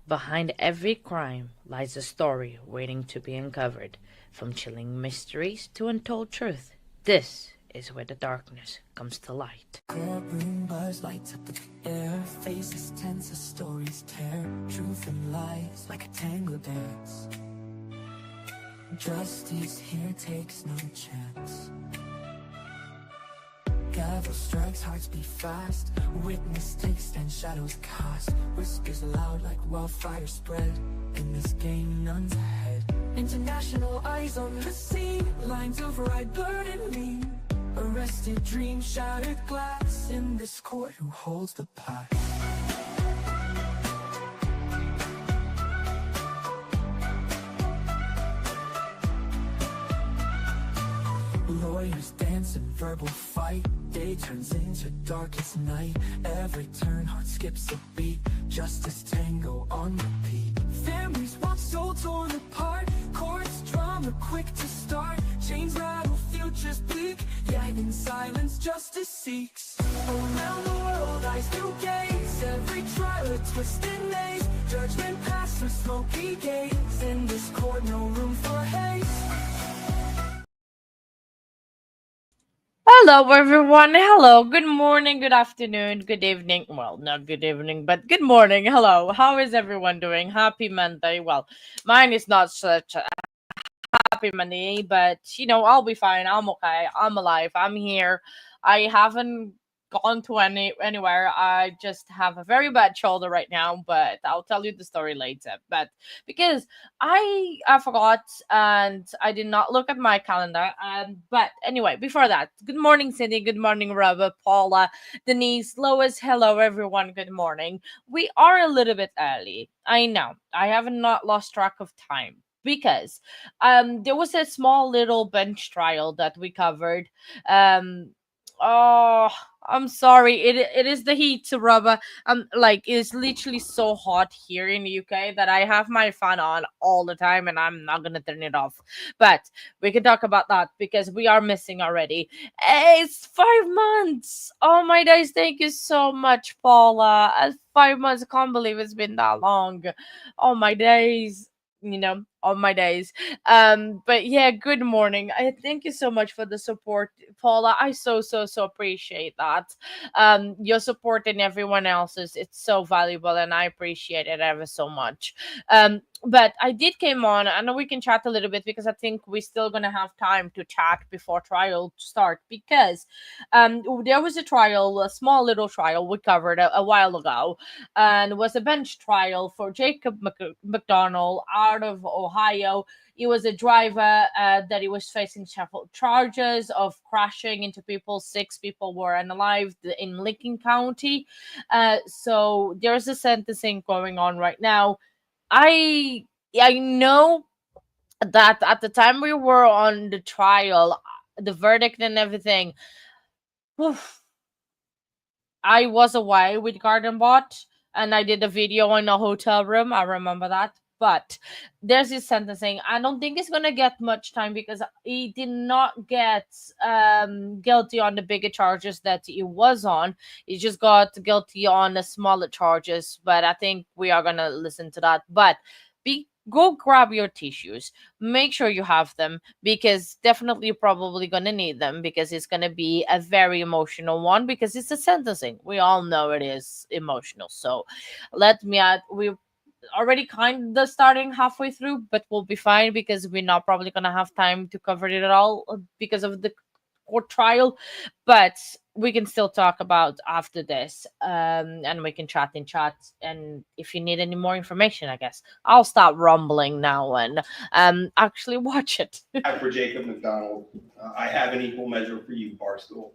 Behind every crime lies a story waiting to be uncovered, from chilling mysteries to untold truth. This is where the darkness comes to light. Courtroom buzz lights up the air, faces tense as stories tear, truth and lies like a tango dance. Justice here takes no chance. Gavel strikes, hearts beat fast. Witness takes and shadows cast. Whispers loud like wildfire spread. In this game, none's ahead. International eyes on the scene. Lines of right blurred and mean. Arrested dreams, shattered glass. In this court, who holds the past? Lawyers dance in verbal fight. Day turns into darkest night. Every turn, heart skips a beat. Justice tango on repeat. Families watch soul torn apart. Courts drama quick to start. Chains rattle, futures bleak. Yet in silence, justice seeks. Around the world, eyes do gaze. Every trial a twisted maze. Judgment passed through smoky gates. In this court, no room for haste. Hello, everyone. Hello. Good morning, good afternoon, good evening. Well, not good evening, but good morning. Hello. How is everyone doing? Happy Monday. Well, mine is not such a happy Monday, but I'll be fine. I'm okay. I'm alive. I'm here. I haven't gone to anywhere. I just have a very bad shoulder right now, but I'll tell you the story later. But because I forgot and I did not look at my calendar. But anyway, before that, good morning, Cindy. Good morning, Robert, Paula, Denise, Lois. Hello, everyone. Good morning. We are a little bit early. I know. I have not lost track of time because there was a small little bench trial that we covered. Um oh, I'm sorry, it is the heat, Rubber. Like, it's literally so hot here in the UK that I have my fan on all the time and I'm not gonna turn it off. But we can talk about that because we are missing already. It's 5 months. Oh my days, thank you so much, Paula. 5 months, I can't believe it's been that long. Oh my days, on my days. But yeah, good morning. I thank you so much for the support, Paula. I so appreciate that. Your support and everyone else's, it's so valuable and I appreciate it ever so much. But I did came on. I know we can chat a little bit because I think we're still gonna have time to chat before trial start, because there was a trial, a small little trial we covered a while ago, and it was a bench trial for Jacob McDonald out of Ohio. He was a driver that he was facing several charges of crashing into people. 6 people were unalived in Lincoln County. So there's a sentencing going on right now. I I know that at the time we were on the trial, the verdict and everything, oof, I was away with Garden Bot and I did a video in a hotel room. I remember that. But there's this sentencing. I don't think he's gonna get much time because he did not get guilty on the bigger charges that he was on. He just got guilty on the smaller charges. But I think we are gonna listen to that. But go grab your tissues. Make sure you have them because definitely you're probably gonna need them because it's gonna be a very emotional one because it's a sentencing. We all know it is emotional. So let me add, we already kind of starting halfway through, but we'll be fine because we're not probably gonna have time to cover it at all because of the court trial. But we can still talk about after this, and we can chat in chat. And if you need any more information, I guess I'll stop rumbling now and actually watch it. For Jacob McDonald, I have an equal measure for you, Barstool.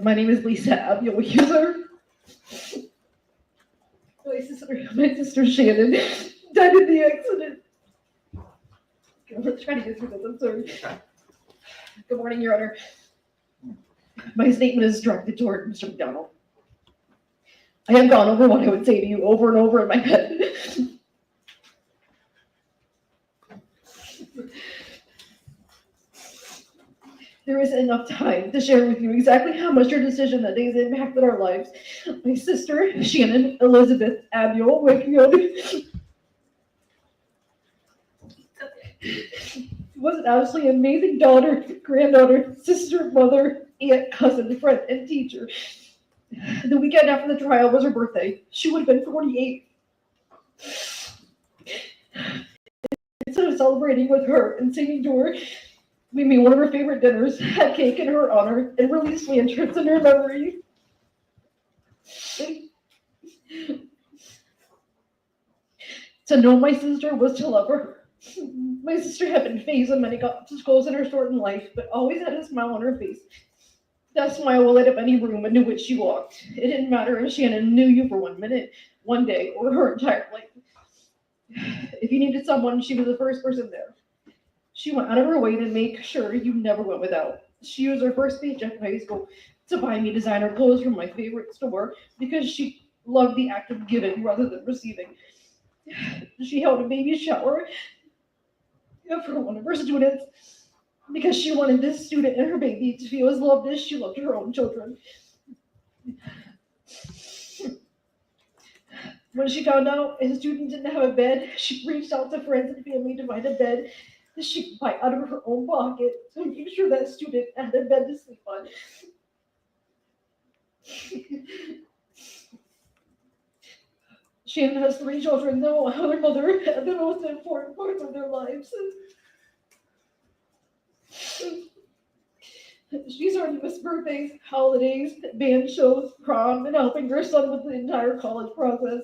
My name is Lisa Abiel User. My sister Shannon died in the accident. Okay, let's try to get through this. I'm sorry. Good morning, Your Honor. My statement is directed toward Mr. McDonald. I have gone over what I would say to you over and over in my head. There isn't enough time to share with you exactly how much your decision that day has impacted our lives. My sister, Shannon, Elizabeth, Abiel, Wickfield, was an absolutely amazing daughter, granddaughter, sister, mother, aunt, cousin, friend, and teacher. The weekend after the trial was her birthday. She would have been 48. Instead of celebrating with her and singing to her, we made one of her favorite dinners, had cake in her honor, and released lanterns in her memory. To know my sister was to love her. My sister had been faced with many obstacles in her short life, but always had a smile on her face. That smile will light up any room into which she walked. It didn't matter if Shannon knew you for 1 minute, 1 day, or her entire life. If you needed someone, she was the first person there. She went out of her way to make sure you never went without. She used her first paycheck in high school to buy me designer clothes from my favorite store because she loved the act of giving rather than receiving. She held a baby shower for one of her students because she wanted this student and her baby to feel as loved as she loved her own children. When she found out his student didn't have a bed, she reached out to friends and family to find a bed that she could buy out of her own pocket to make sure that student had a bed to sleep on. Shannon has 3 children, though her mother had the most important parts of their lives. She's our newest birthdays, holidays, band shows, prom, and helping her son with the entire college process.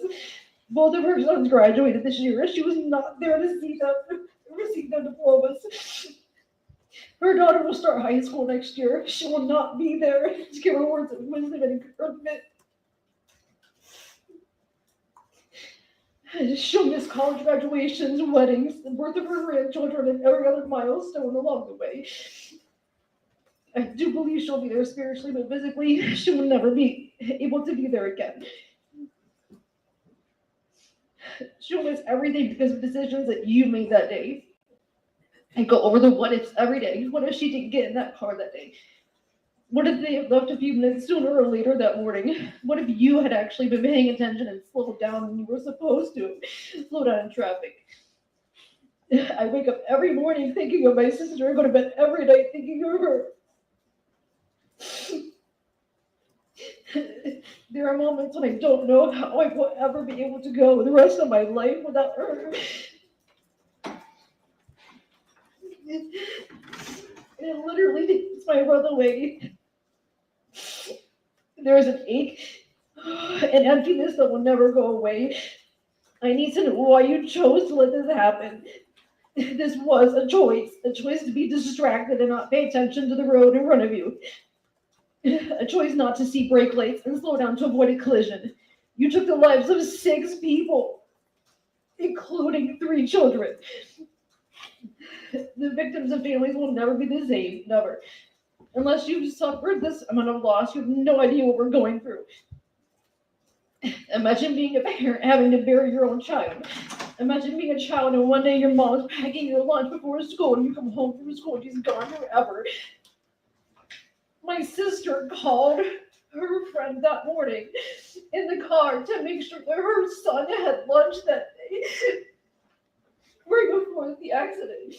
Both of her sons graduated this year. She was not there to see them receive their diplomas. Her daughter will start high school next year. She will not be there to give her words of wisdom and encouragement. She'll miss college graduations, weddings, the birth of her grandchildren, and every other milestone along the way. I do believe she'll be there spiritually, but physically, she will never be able to be there again. She'll miss everything because of decisions that you made that day. And go over the what ifs every day. What if she didn't get in that car that day? What if they had left a few minutes sooner or later that morning? What if you had actually been paying attention and slowed down when you were supposed to? Slow down in traffic. I wake up every morning thinking of my sister. I go to bed every night thinking of her. There are moments when I don't know how I will ever be able to go the rest of my life without her. It literally takes my breath away. There is an ache, an emptiness that will never go away. I need to know why you chose to let this happen. This was a choice to be distracted and not pay attention to the road in front of you. A choice not to see brake lights and slow down to avoid a collision. You took the lives of 6 people, including 3 children. The victims and families will never be the same, never. Unless you've suffered this amount of loss, you have no idea what we're going through. Imagine being a parent having to bury your own child. Imagine being a child and one day your mom's packing your lunch before school and you come home from school and she's gone forever. My sister called her friend that morning in the car to make sure that her son had lunch that day, right before the accident.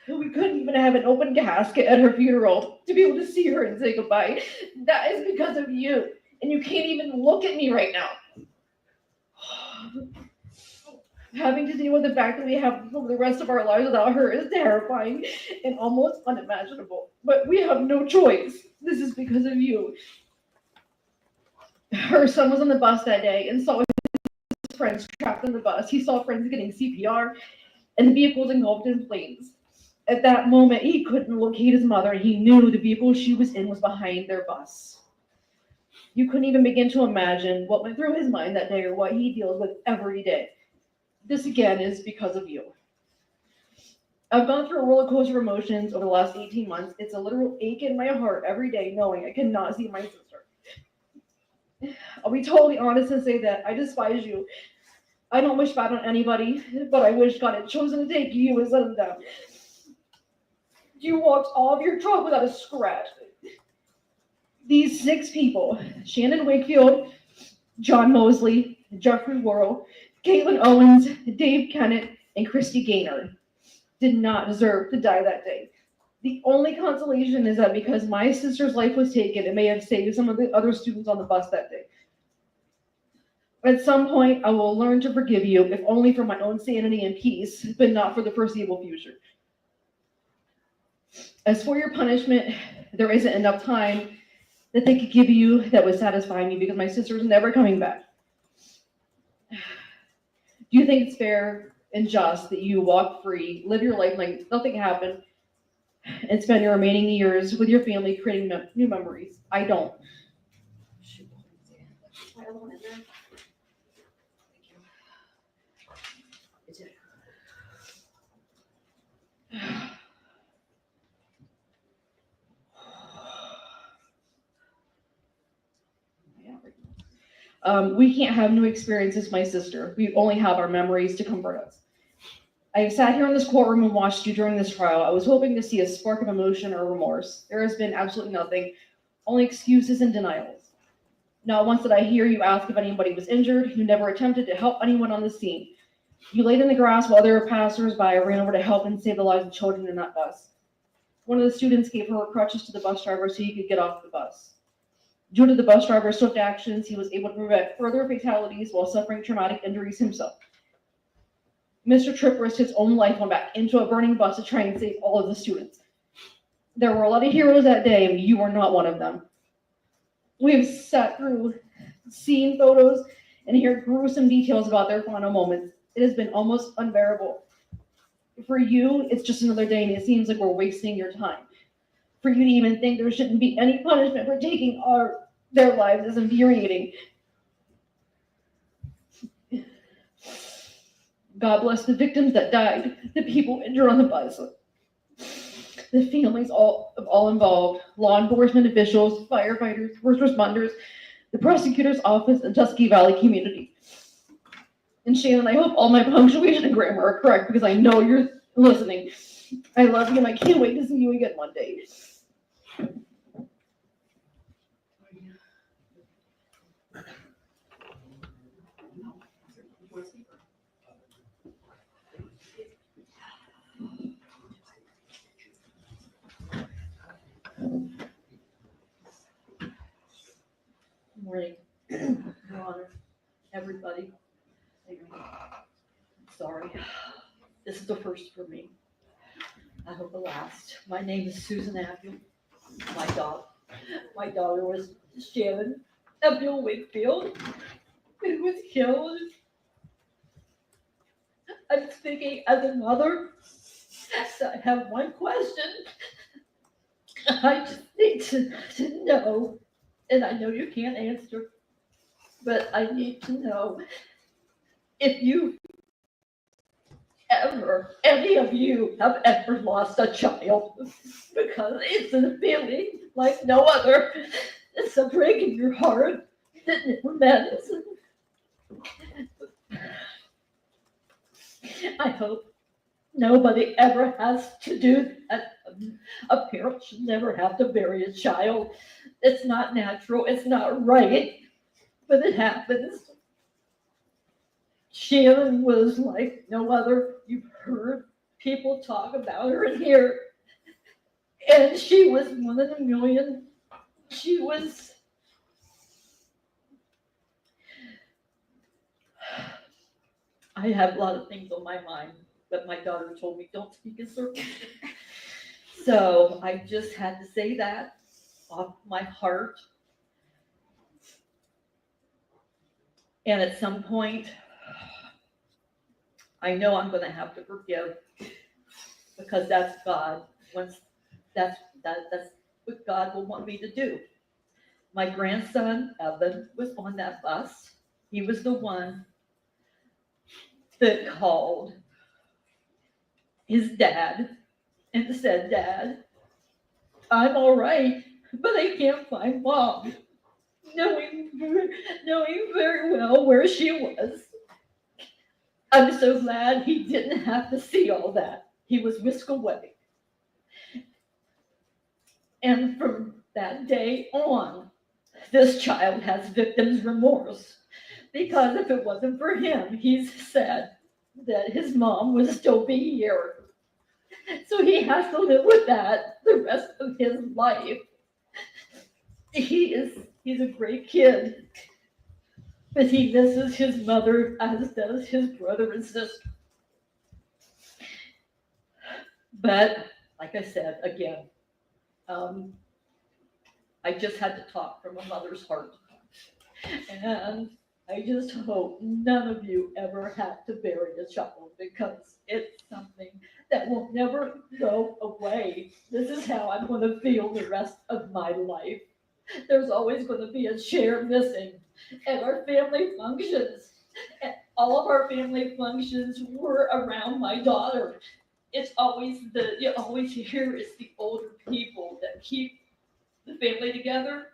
We couldn't even have an open casket at her funeral to be able to see her and say goodbye. That is because of you. And you can't even look at me right now. Having to deal with the fact that we have the rest of our lives without her is terrifying and almost unimaginable. But we have no choice. This is because of you. Her son was on the bus that day and saw his friends trapped in the bus. He saw friends getting CPR and the vehicles engulfed in flames. At that moment, he couldn't locate his mother. He knew the vehicle she was in was behind their bus. You couldn't even begin to imagine what went through his mind that day or what he deals with every day. This again is because of you. I've gone through a roller coaster of emotions over the last 18 months. It's a literal ache in my heart every day knowing I cannot see my sister. I'll be totally honest and say that I despise you. I don't wish bad on anybody, but I wish God had chosen to take you instead of them. You walked all of your truck without a scratch. These 6 people, Shannon Wakefield, John Mosley, Jeffrey Worrell, Caitlin Owens, Dave Kennett, and Christy Gaynor, did not deserve to die that day. The only consolation is that because my sister's life was taken, it may have saved some of the other students on the bus that day. At some point, I will learn to forgive you, if only for my own sanity and peace, but not for the foreseeable future. As for your punishment, there isn't enough time that they could give you that would satisfy me because my sister is never coming back. Do you think it's fair and just that you walk free, live your life like nothing happened, and spend your remaining years with your family creating new memories? I don't. We can't have new experiences, my sister. We only have our memories to comfort us. I have sat here in this courtroom and watched you during this trial. I was hoping to see a spark of emotion or remorse. There has been absolutely nothing, only excuses and denials. Not once did I hear you ask if anybody was injured. You never attempted to help anyone on the scene. You laid in the grass while other passers-by ran over to help and save the lives of children in that bus. One of the students gave her crutches to the bus driver so he could get off the bus. Due to the bus driver's swift actions, he was able to prevent further fatalities while suffering traumatic injuries himself. Mr. Tripp risked his own life on back into a burning bus to try and save all of the students. There were a lot of heroes that day, and you were not one of them. We have sat through, seen photos, and heard gruesome details about their final moments. It has been almost unbearable. For you, it's just another day, and it seems like we're wasting your time. For you to even think there shouldn't be any punishment for taking their lives is infuriating. God bless the victims that died, the people injured on the bus, the families all involved, law enforcement officials, firefighters, first responders, the prosecutor's office, and Tuskegee Valley community. And Shannon, I hope all my punctuation and grammar are correct because I know you're listening. I love you and I can't wait to see you again one day. Good morning, Your Honor, everybody. Sorry, this is the first for me. I hope the last. My name is Susan Abiel. My daughter was Shannon Abiel Wakefield, who was killed. I'm speaking as a mother, so I have one question. I just need to know, and I know you can't answer, but I need to know if you any of you have ever lost a child, because it's a feeling like no other. It's a break in your heart that never mends. I hope nobody ever has to do that. A parent should never have to bury a child. It's not natural, it's not right, but it happens. Shannon was like no other. You've heard people talk about her in here. And she was one in a million. She was. I have a lot of things on my mind, but my daughter told me don't speak in circles. So I just had to say that off my heart. And at some point, I know I'm going to have to forgive, because that's God. That's what God will want me to do. My grandson Evan was on that bus. He was the one that called his dad and said, "Dad, I'm all right, but I can't find Mom," knowing, knowing very well where she was. I'm so glad he didn't have to see all that. He was whisked away. And from that day on, this child has victim's remorse. Because if it wasn't for him, he's said that his mom would still be here. So he has to live with that the rest of his life. He's a great kid, but he misses his mother, as does his brother and sister. But like I said again, um, I just had to talk from a mother's heart, and I just hope none of you ever have to bury a child, because it's something that will never go away. This is how I'm going to feel the rest of my life. There's always going to be a chair missing at our family functions. And all of our family functions were around my daughter. It's always you always hear it's the older people that keep the family together.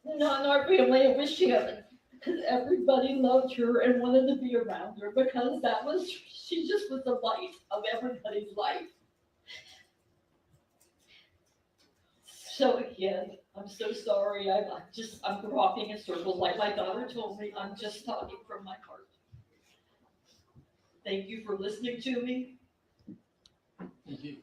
Not in our family, it was Shannon. Because everybody loved her and wanted to be around her, because she just was the light of everybody's life. So again, I'm so sorry. I'm walking in circles. Like my daughter told me, I'm just talking from my heart. Thank you for listening to me. Thank you.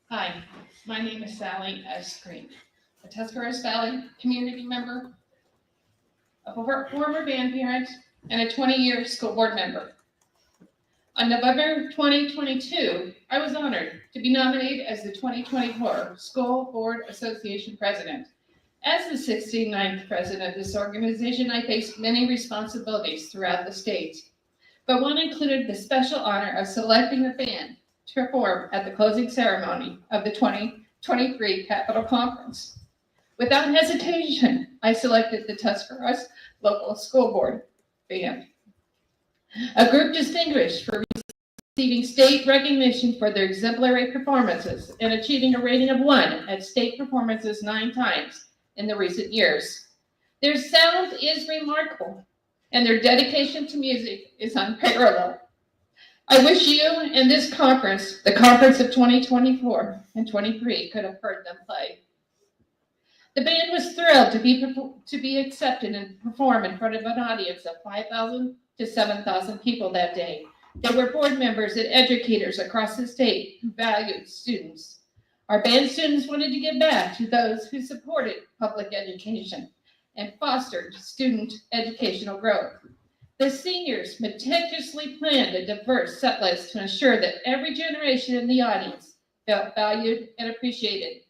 Hi, my name is Sally S. Green, a Tuscarawas Valley community member, a former band parent, and a 20-year school board member. On November 2022, I was honored to be nominated as the 2024 School Board Association President. As the 69th president of this organization, I faced many responsibilities throughout the state, but one included the special honor of selecting a band to perform at the closing ceremony of the 2023 Capitol Conference. Without hesitation, I selected the Tuscarawas Local School Board Band, a group distinguished for receiving state recognition for their exemplary performances and achieving a rating of 1 at state performances 9 times in the recent years. Their sound is remarkable, and their dedication to music is unparalleled. I wish you and this conference, the conference of 2024 and 23, could have heard them play. The band was thrilled to be accepted and perform in front of an audience of 5,000 to 7,000 people that day. There were board members and educators across the state who valued students. Our band students wanted to give back to those who supported public education and fostered student educational growth. The seniors meticulously planned a diverse set list to ensure that every generation in the audience felt valued and appreciated.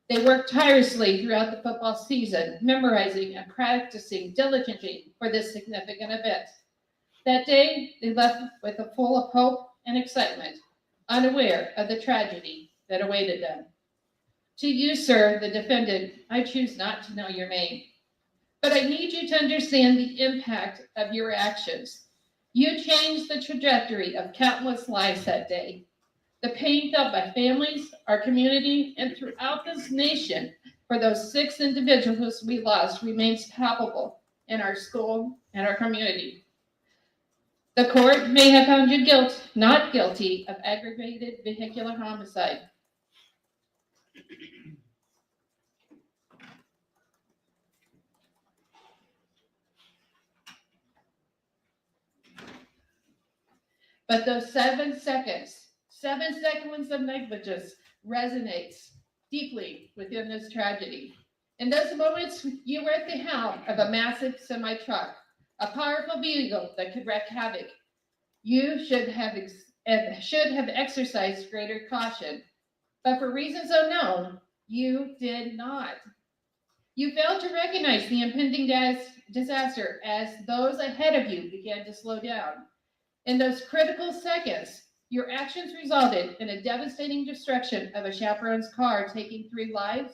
They worked tirelessly throughout the football season, memorizing and practicing diligently for this significant event. That day, they left with a full of hope and excitement, unaware of the tragedy that awaited them. To you, sir, the defendant, I choose not to know your name, but I need you to understand the impact of your actions. You changed the trajectory of countless lives that day. The pain felt by families, our community, and throughout this nation for those 6 individuals we lost remains palpable in our school and our community. The court may have found you not guilty of aggravated vehicular homicide. But those 7 seconds of negligence resonates deeply within this tragedy. In those moments, you were at the helm of a massive semi-truck, a powerful vehicle that could wreak havoc. You should have exercised greater caution, but for reasons unknown, you did not. You failed to recognize the impending disaster as those ahead of you began to slow down. In those critical seconds, Your actions resulted in a devastating destruction of a chaperone's car, taking 3 lives,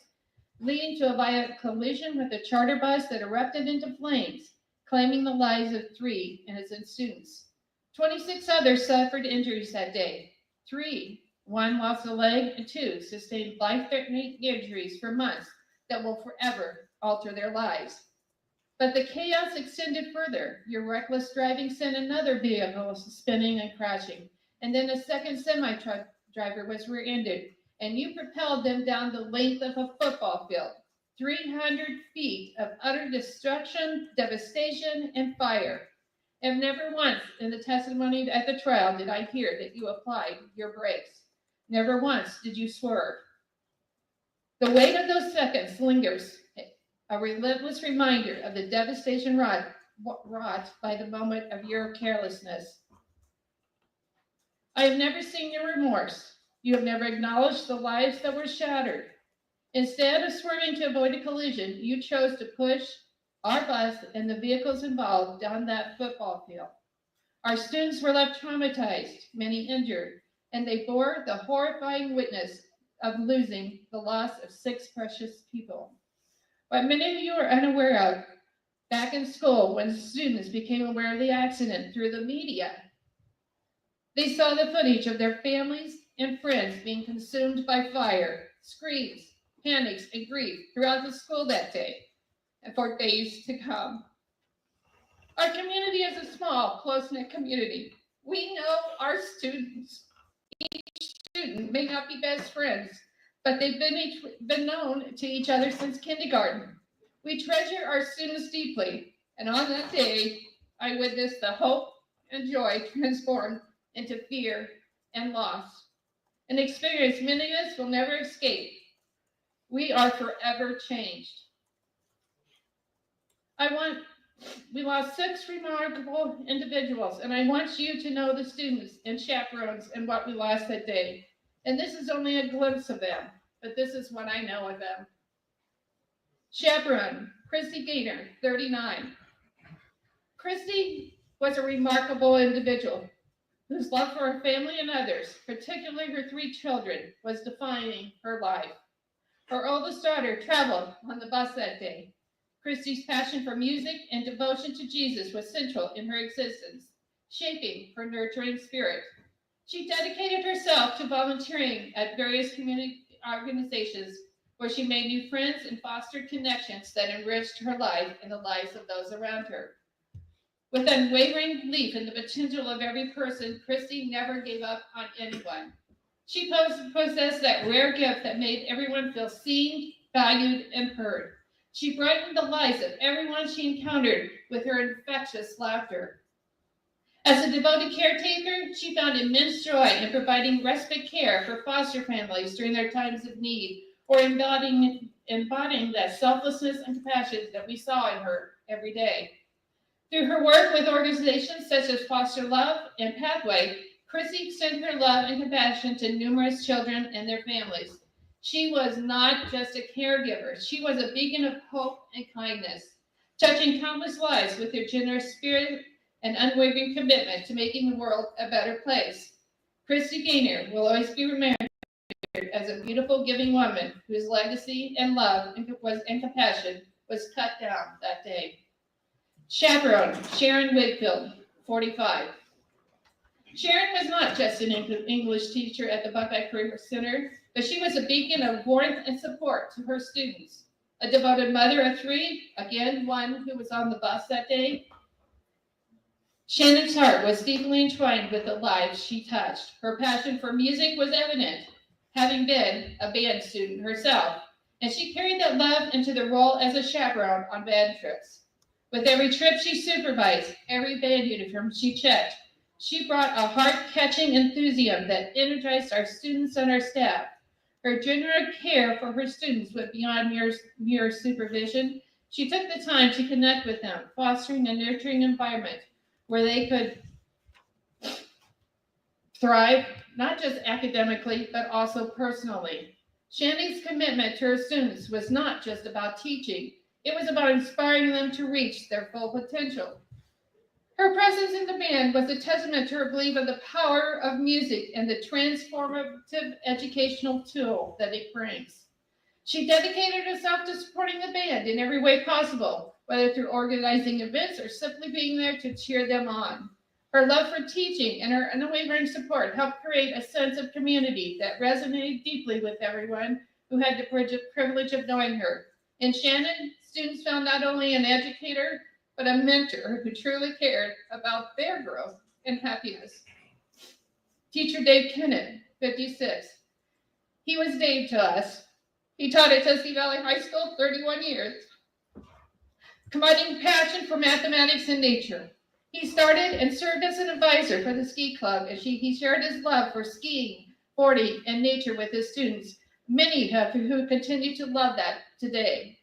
leading to a violent collision with a charter bus that erupted into flames, claiming the lives of 3 innocent students. 26 others suffered injuries that day. 1 lost a leg, and 2 sustained life-threatening injuries for months that will forever alter their lives. But the chaos extended further. Your reckless driving sent another vehicle spinning and crashing, and then a second semi-truck driver was rear-ended, and you propelled them down the length of a football field. 300 feet of utter destruction, devastation, and fire. And never once in the testimony at the trial did I hear that you applied your brakes. Never once did you swerve. The weight of those seconds lingers, a relentless reminder of the devastation wrought by the moment of your carelessness. I have never seen your remorse. You have never acknowledged the lives that were shattered. Instead of swerving to avoid a collision, you chose to push our bus and the vehicles involved down that football field. Our students were left traumatized, many injured, and they bore the horrifying witness of losing the loss of 6 precious people. What many of you are unaware of, back in school, when students became aware of the accident through the media, they saw the footage of their families and friends being consumed by fire, screams, panics, and grief throughout the school that day and for days to come. Our community is a small, close-knit community. We know our students. Each student may not be best friends, but they've been known to each other since kindergarten. We treasure our students deeply, and on that day, I witnessed the hope and joy transformed into fear and loss, an experience many of us will never escape. We are forever changed. We lost 6 remarkable individuals, and I want you to know the students and chaperones and what we lost that day. And this is only a glimpse of them, but this is what I know of them. Chaperone, Christy Gaynor, 39. Christy was a remarkable individual whose love for her family and others, particularly her 3 children, was defining her life. Her oldest daughter traveled on the bus that day. Christy's passion for music and devotion to Jesus was central in her existence, shaping her nurturing spirit. She dedicated herself to volunteering at various community organizations where she made new friends and fostered connections that enriched her life and the lives of those around her. With unwavering belief in the potential of every person, Christy never gave up on anyone. She possessed that rare gift that made everyone feel seen, valued, and heard. She brightened the lives of everyone she encountered with her infectious laughter. As a devoted caretaker, she found immense joy in providing respite care for foster families during their times of need, or embodying that selflessness and compassion that we saw in her every day. Through her work with organizations such as Foster Love and Pathway, Chrissy extended her love and compassion to numerous children and their families. She was not just a caregiver. She was a beacon of hope and kindness, touching countless lives with her generous spirit and unwavering commitment to making the world a better place. Christy Gaynor will always be remembered as a beautiful, giving woman whose legacy and love and compassion was cut down that day. Chaperone, Sharon Wigfield, 45. Sharon was not just an English teacher at the Buckeye Career Center, but she was a beacon of warmth and support to her students. A devoted mother of 3, again, one who was on the bus that day. Shannon's heart was deeply entwined with the lives she touched. Her passion for music was evident, having been a band student herself, and she carried that love into the role as a chaperone on band trips. With every trip she supervised, every band uniform she checked, she brought a heart-catching enthusiasm that energized our students and our staff. Her genuine care for her students went beyond mere supervision. She took the time to connect with them, fostering a nurturing environment where they could thrive, not just academically, but also personally. Shandy's commitment to her students was not just about teaching. It was about inspiring them to reach their full potential. Her presence in the band was a testament to her belief in the power of music and the transformative educational tool that it brings. She dedicated herself to supporting the band in every way possible, whether through organizing events or simply being there to cheer them on. Her love for teaching and her unwavering support helped create a sense of community that resonated deeply with everyone who had the privilege of knowing her. In Shannon, students found not only an educator, but a mentor who truly cared about their growth and happiness. Teacher Dave Kennett, 56. He was Dave to us. He taught at Tuskegee Valley High School 31 years, combining passion for mathematics and nature. He started and served as an advisor for the ski club, and he shared his love for skiing, boarding, and nature with his students, many who continue to love that today.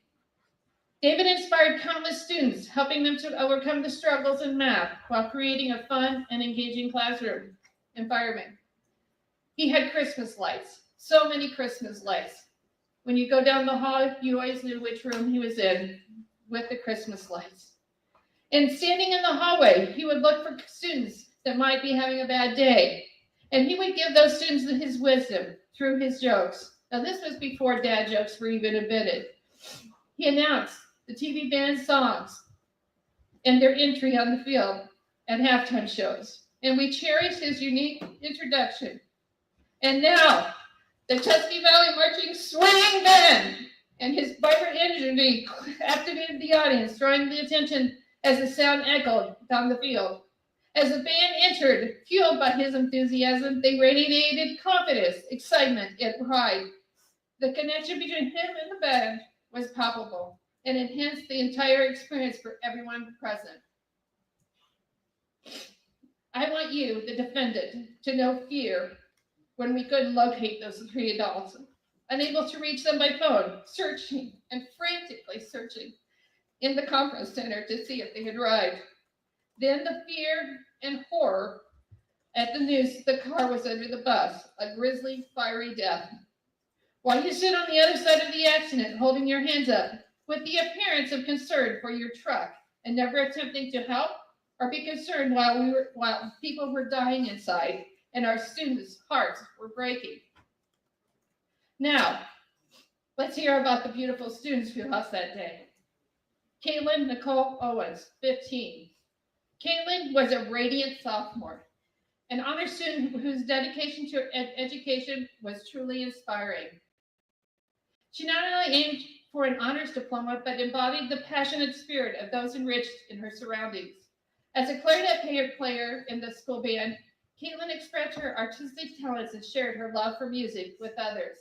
David inspired countless students, helping them to overcome the struggles in math while creating a fun and engaging classroom environment. He had Christmas lights, so many Christmas lights. When you go down the hall, you always knew which room he was in with the Christmas lights. And standing in the hallway, he would look for students that might be having a bad day. And he would give those students his wisdom through his jokes. Now, this was before dad jokes were even invented. He announced the TV band songs and their entry on the field at halftime shows. And we cherished his unique introduction. And now, the Tuskegee Valley Marching Swing Band and his vibrant energy activated the audience, drawing the attention as the sound echoed down the field. As the band entered, fueled by his enthusiasm, they radiated confidence, excitement, and pride. The connection between him and the band was palpable and enhanced the entire experience for everyone present. I want you, the defendant, to know fear when we couldn't locate those three adults, unable to reach them by phone, searching and frantically searching in the conference center to see if they had arrived. Then the fear and horror at the news the car was under the bus, a grisly, fiery death. While you stood on the other side of the accident, holding your hands up, with the appearance of concern for your truck, and never attempting to help or be concerned while people were dying inside and our students' hearts were breaking. Now, let's hear about the beautiful students we lost that day. Caitlin Nicole Owens, 15. Caitlin was a radiant sophomore, an honor student whose dedication to education was truly inspiring. She not only aimed for an honors diploma, but embodied the passionate spirit of those enriched in her surroundings. As a clarinet player in the school band, Caitlin expressed her artistic talents and shared her love for music with others.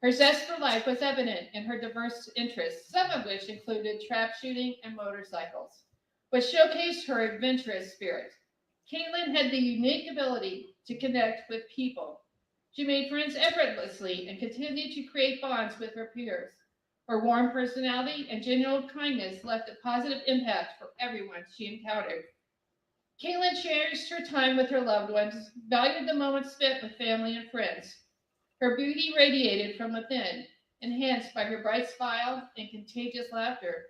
Her zest for life was evident in her diverse interests, some of which included trap shooting and motorcycles, which showcased her adventurous spirit. Caitlin had the unique ability to connect with people. She made friends effortlessly and continued to create bonds with her peers. Her warm personality and genuine kindness left a positive impact for everyone she encountered. Caitlin cherished her time with her loved ones, valued the moments spent with family and friends. Her beauty radiated from within, enhanced by her bright smile and contagious laughter.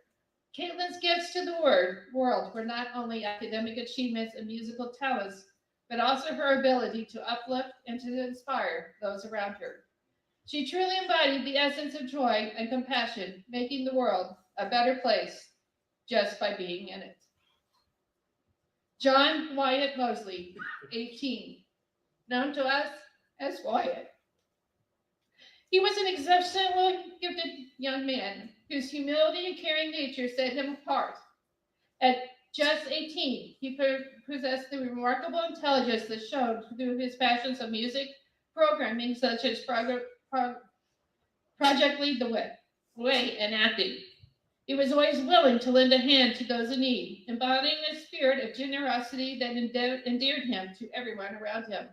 Caitlin's gifts to the world were not only academic achievements and musical talents, but also her ability to uplift and to inspire those around her. She truly embodied the essence of joy and compassion, making the world a better place just by being in it. John Wyatt Mosley, 18, known to us as Wyatt. He was an exceptionally gifted young man whose humility and caring nature set him apart. At just 18, he possessed the remarkable intelligence that showed through his passions of music, programming such as Project Lead the Way and acting. He was always willing to lend a hand to those in need, embodying a spirit of generosity that endeared him to everyone around him.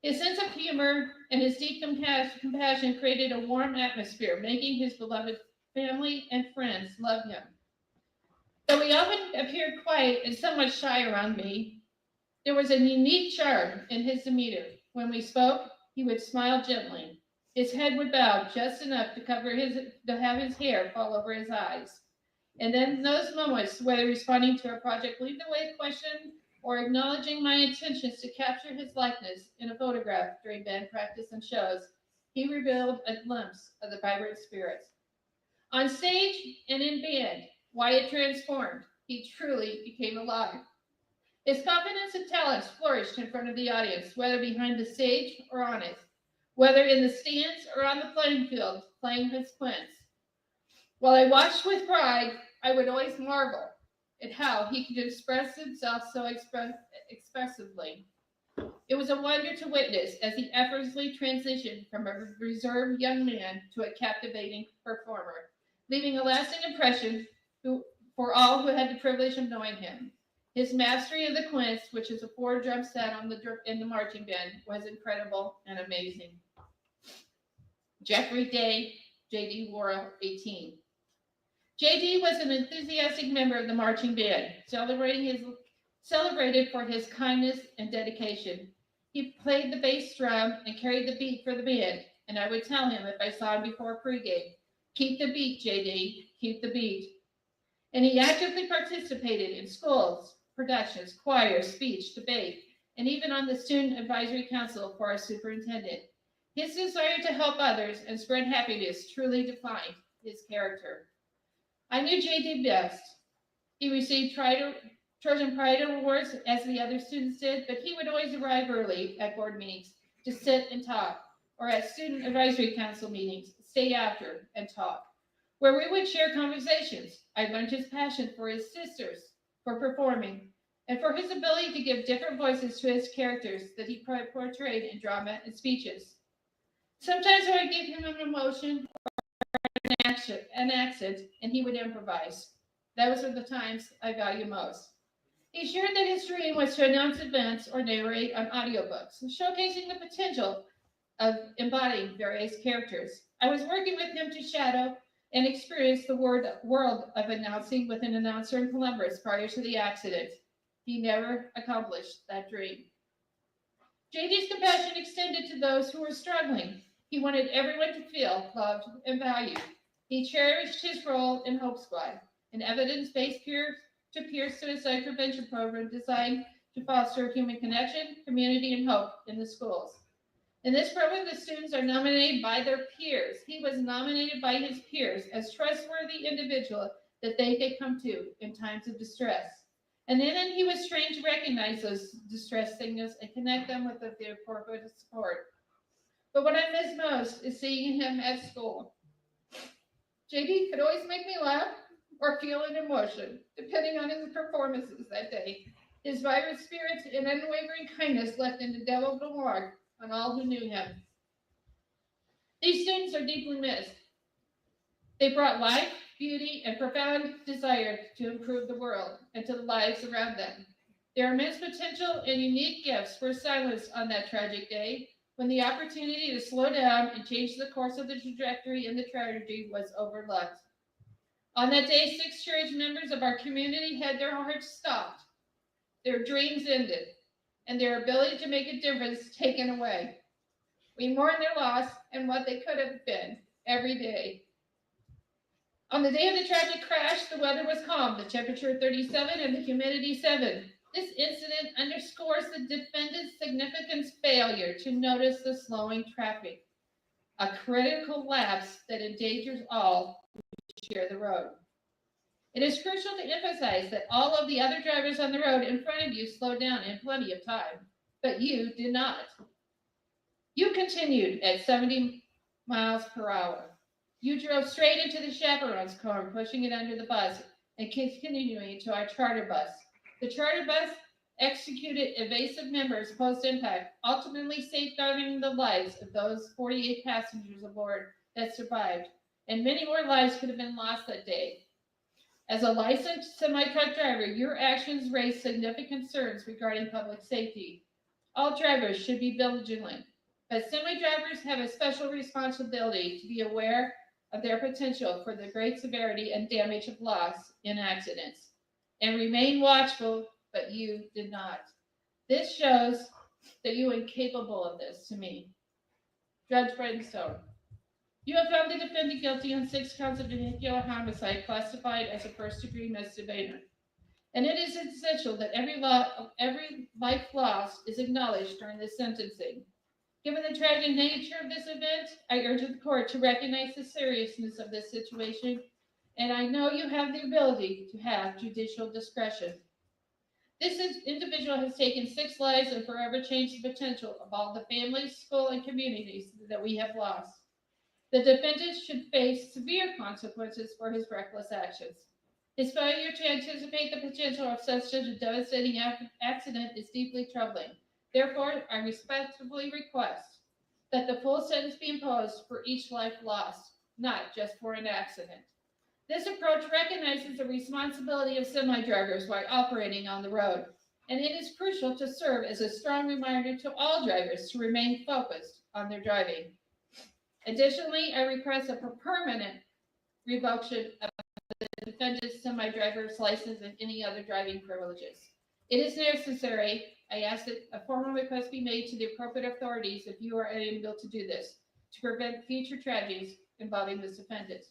His sense of humor and his deep compassion created a warm atmosphere, making his beloved family and friends love him. Though he often appeared quiet and somewhat shy around me, there was a unique charm in his demeanor. When we spoke, he would smile gently. His head would bow just enough to have his hair fall over his eyes. And then those moments, whether responding to a Project Lead the Way question or acknowledging my intentions to capture his likeness in a photograph during band practice and shows, he revealed a glimpse of the vibrant spirit. On stage and in band, Wyatt transformed. He truly became alive. His confidence and talents flourished in front of the audience, whether behind the stage or on it, whether in the stands or on the playing field, playing his quints. While I watched with pride, I would always marvel at how he could express himself so expressively. It was a wonder to witness as he effortlessly transitioned from a reserved young man to a captivating performer, leaving a lasting impression for all who had the privilege of knowing him. His mastery of the quints, which is a 4-drum set in the marching band, was incredible and amazing. Jeffrey Day, J.D. Worrell, 18. J.D. was an enthusiastic member of the marching band, celebrated for his kindness and dedication. He played the bass drum and carried the beat for the band, and I would tell him if I saw him before pregame, "Keep the beat, J.D., keep the beat." And he actively participated in schools, productions, choir, speech, debate, and even on the Student Advisory Council for our superintendent. His desire to help others and spread happiness truly defined his character. I knew J.D. best. He received Trojan Pride awards as the other students did, but he would always arrive early at board meetings to sit and talk, or at Student Advisory Council meetings, stay after and talk, where we would share conversations. I learned his passion for his sisters, for performing, and for his ability to give different voices to his characters that he portrayed in drama and speeches. Sometimes I would give him an emotion an accent, and he would improvise. Those are the times I value most. He shared that his dream was to announce events or narrate on audiobooks, showcasing the potential of embodying various characters. I was working with him to shadow and experience the world of announcing with an announcer in Columbus prior to the accident. He never accomplished that dream. JD's compassion extended to those who were struggling. He wanted everyone to feel loved and valued. He cherished his role in Hope Squad, an evidence-based peer-to-peer suicide prevention program designed to foster human connection, community, and hope in the schools. In this program, the students are nominated by their peers. He was nominated by his peers as trustworthy individual that they could come to in times of distress. And then he was trained to recognize those distress signals and connect them with the appropriate support. But what I miss most is seeing him at school. JD could always make me laugh or feel an emotion, depending on his performances that day. His vibrant spirit and unwavering kindness left an indelible mark on all who knew him. These students are deeply missed. They brought life, beauty, and profound desire to improve the world and to the lives around them. Their immense potential and unique gifts were silenced on that tragic day when the opportunity to slow down and change the course of the trajectory in the tragedy was overlooked. On that day, 6 cherished members of our community had their hearts stopped, their dreams ended, and their ability to make a difference taken away. We mourn their loss and what they could have been every day. On the day of the tragic crash, the weather was calm, the temperature 37 and the humidity 7. This incident underscores the defendant's significant failure to notice the slowing traffic, a critical lapse that endangers all who share the road. It is crucial to emphasize that all of the other drivers on the road in front of you slowed down in plenty of time, but you did not. You continued at 70 miles per hour. You drove straight into the chaperone's car, pushing it under the bus and continuing to our charter bus. The charter bus executed evasive members post-impact, ultimately safeguarding the lives of those 48 passengers aboard that survived, and many more lives could have been lost that day. As a licensed semi-truck driver, your actions raise significant concerns regarding public safety. All drivers should be vigilant, but semi-drivers have a special responsibility to be aware of their potential for the great severity and damage of loss in accidents, and remain watchful, but you did not. This shows that you are incapable of this to me. Judge Bredestone, You have found the defendant guilty on 6 counts of vehicular homicide classified as a first-degree misdemeanor. And it is essential that every life lost is acknowledged during the sentencing. Given the tragic nature of this event, I urge the court to recognize the seriousness of this situation, and I know you have the ability to have judicial discretion. This individual has taken 6 lives and forever changed the potential of all the families, school, and communities that we have lost. The defendant should face severe consequences for his reckless actions. His failure to anticipate the potential of such a devastating accident is deeply troubling. Therefore, I respectfully request that the full sentence be imposed for each life lost, not just for an accident. This approach recognizes the responsibility of semi-drivers while operating on the road, and it is crucial to serve as a strong reminder to all drivers to remain focused on their driving. Additionally, I request a permanent revocation of the defendant's semi-driver's license and any other driving privileges. It is necessary, I ask that a formal request be made to the appropriate authorities if you are unable to do this, to prevent future tragedies involving this defendant.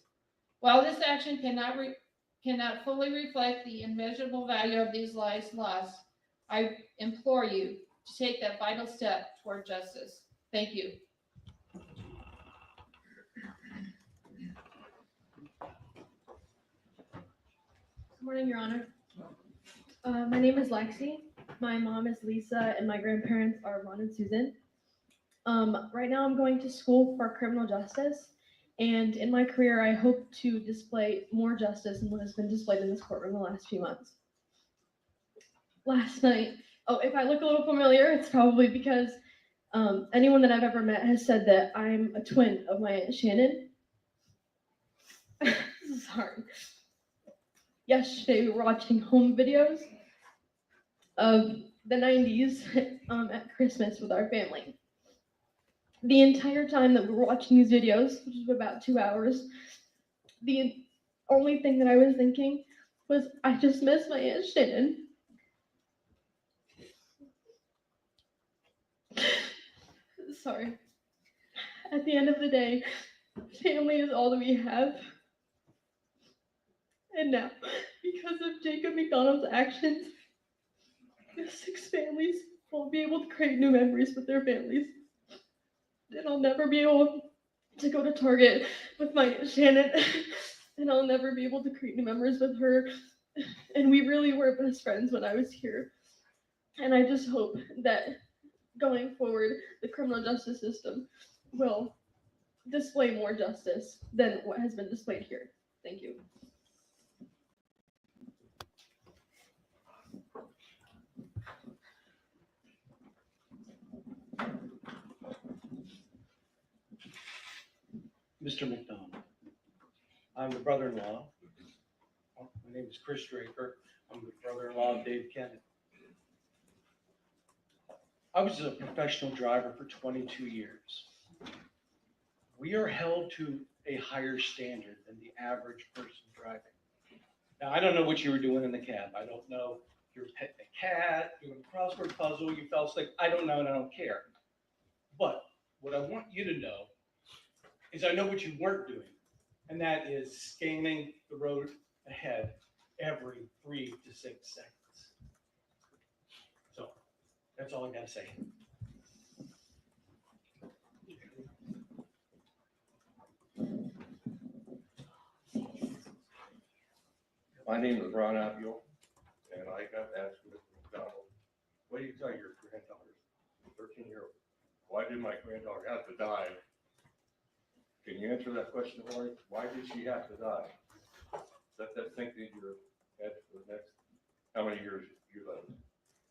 While this action cannot fully reflect the immeasurable value of these lives lost, I implore you to take that vital step toward justice. Thank you. Good morning, Your Honor. My name is Lexi. My mom is Lisa, and my grandparents are Ron and Susan. Right now, I'm going to school for criminal justice, and in my career, I hope to display more justice than what has been displayed in this courtroom the last few months. Last night, if I look a little familiar, it's probably because anyone that I've ever met has said that I'm a twin of my Aunt Shannon. Sorry. Yesterday, we were watching home videos of the 90s at Christmas with our family. The entire time that we were watching these videos, which was about 2 hours, the only thing that I was thinking was, I just miss my Aunt Shannon. Sorry. At the end of the day, family is all that we have. And now, because of Jacob McDonald's actions, the 6 families won't be able to create new memories with their families. And I'll never be able to go to Target with my Aunt Shannon. And I'll never be able to create new memories with her. And we really were best friends when I was here. And I just hope that going forward, the criminal justice system will display more justice than what has been displayed here. Thank you. Mr. McDonald. I'm the brother-in-law. My name is Chris Draper. I'm the brother-in-law of Dave Kennedy. I was a professional driver for 22 years. We are held to a higher standard than the average person driving. Now, I don't know what you were doing in the cab. I don't know if you were petting a cat, doing a crossword puzzle, you fell asleep. I don't know and I don't care. But what I want you to know is I know what you weren't doing, and that is scanning the road ahead every 3 to 6 seconds. So that's all I gotta say. My name is Ron Abiel, and I got asked Mr. McDonald, what do you tell your granddaughter, 13-year-old? Why did my granddaughter have to die? Can you answer that question for me? Why did she have to die? Let that sink into your head for the next, how many years you live.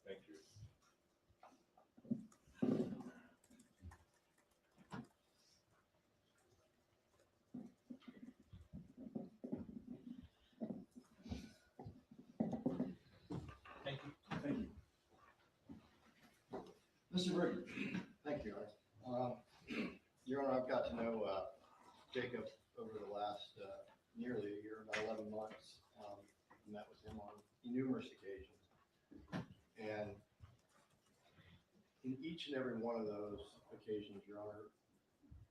Thank you. Thank you. Thank you. Mr. Brigham. Thank you. Your Honor, I've got to know Jacob over the last nearly a year, about 11 months. Met with him on numerous occasions. And in each and every one of those occasions, Your Honor,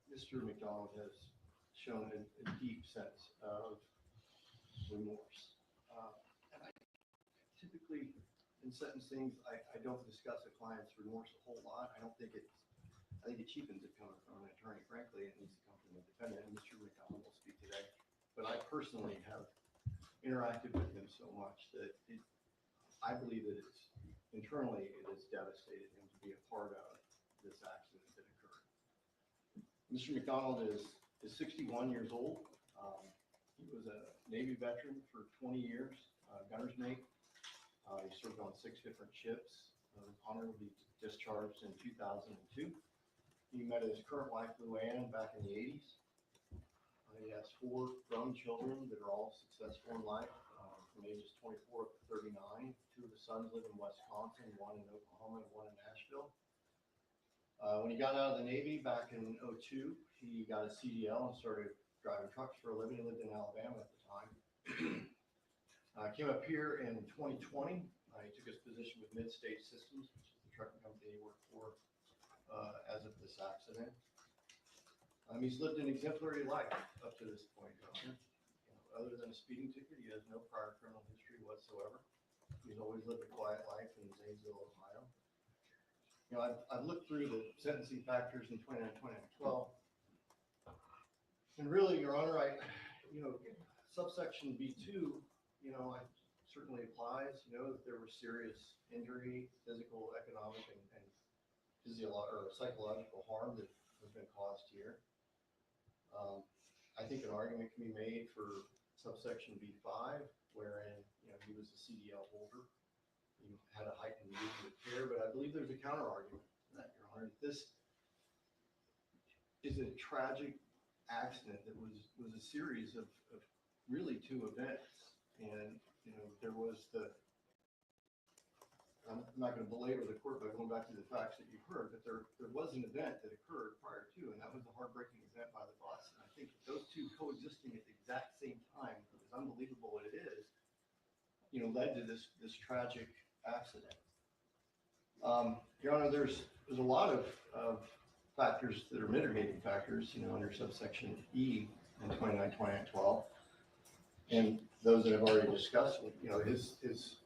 Mr. McDonald has shown a deep sense of remorse. And I typically, in sentencing, I don't discuss a client's remorse a whole lot. I think it cheapens it coming from an attorney, frankly. It needs to come from the defendant, and Mr. McDonald will speak today. But I personally have interacted with him so much that I believe that internally it has devastated him to be a part of this accident that occurred. Mr. McDonald is 61 years old. He was a Navy veteran for 20 years, gunner's mate. He served on 6 different ships. Honorably discharged in 2002. He met his current wife, Luann, back in the 80s. He has 4 grown children that are all successful in life, from ages 24 up to 39. 2 of his sons live in Wisconsin, 1 in Oklahoma, and 1 in Nashville. When he got out of the Navy back in 2002, he got a CDL and started driving trucks for a living. He lived in Alabama at the time. Came up here in 2020. He took his position with Mid-State Systems, which is the trucking company he worked for as of this accident. He's lived an exemplary life up to this point, Your Honor. Other than a speeding ticket, he has no prior criminal history whatsoever. He's always lived a quiet life in Zanesville, Ohio. I've looked through the sentencing factors in 2012, and really, Your Honor, subsection B2, I certainly applies. That there was serious injury, physical, economic, and physiological or psychological harm that has been caused here. I think an argument can be made for subsection B5, wherein he was a CDL holder. He had a heightened need of care, but I believe there's a counter argument to that, Your Honor. This is a tragic accident that was a series of really 2 events. And, there was I'm not going to belabor the court by going back to the facts that you've heard, but there was an event that occurred prior to, and that was the heartbreaking event by the bus. And I think those 2 coexisting at the exact same time, as unbelievable what it is, led to this tragic accident. Your Honor, there's a lot of factors that are mitigating factors, under subsection E in 29-2012. And those that I've already discussed, his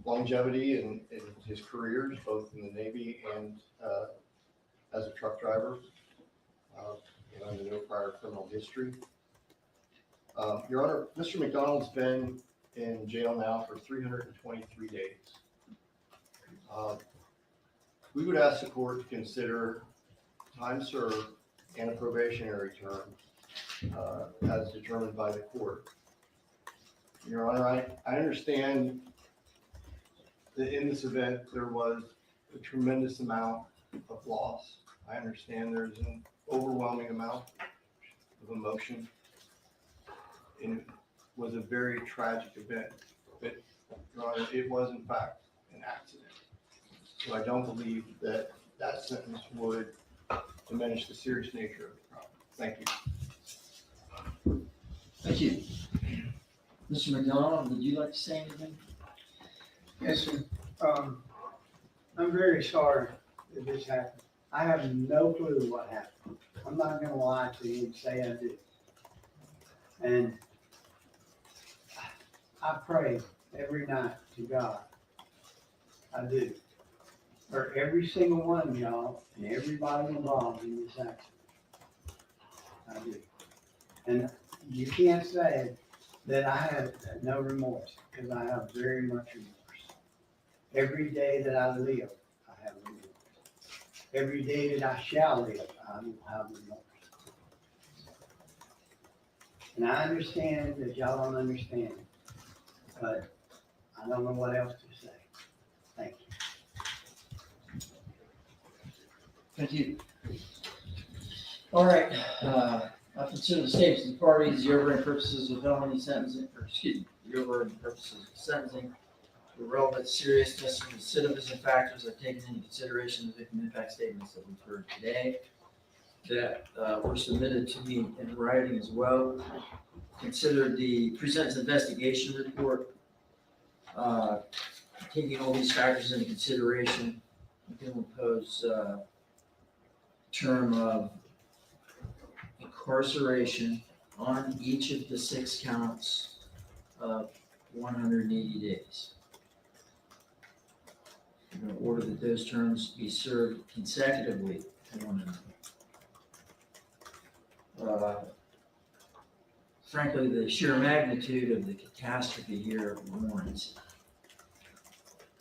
longevity and his careers, both in the Navy and as a truck driver, no prior criminal history. Your Honor, Mr. McDonald's been in jail now for 323 days. We would ask the court to consider time served and a probationary term as determined by the court. Your Honor, I understand that in this event there was a tremendous amount of loss. I understand there's an overwhelming amount of emotion. And it was a very tragic event. But, Your Honor, it was in fact an accident. So I don't believe that sentence would diminish the serious nature of the problem. Thank you. Thank you. Mr. McDonald, would you like to say anything? Yes, sir. I'm very sorry that this happened. I have no clue what happened. I'm not gonna lie to you and say I did. And I pray every night to God. I do. For every single one of y'all and everybody involved in this accident. I do. And you can't say that I have no remorse, because I have very much remorse. Every day that I live, I have remorse. Every day that I shall live, I will have remorse. And I understand that y'all don't understand, but I don't know what else to say. Thank you. Thank you. All right, I consider the statements of the parties, the overriding purposes of felony sentencing, the overriding purposes of sentencing, the relevant seriousness and recidivism factors are taken into consideration, the victim impact statements that we've heard today, that were submitted to me in writing as well. Consider the pre-sentence investigation report, taking all these factors into consideration, we can impose term of incarceration on each of the 6 counts of 180 days. I'm going to order that those terms be served consecutively to one another. Frankly, the sheer magnitude of the catastrophe here warrants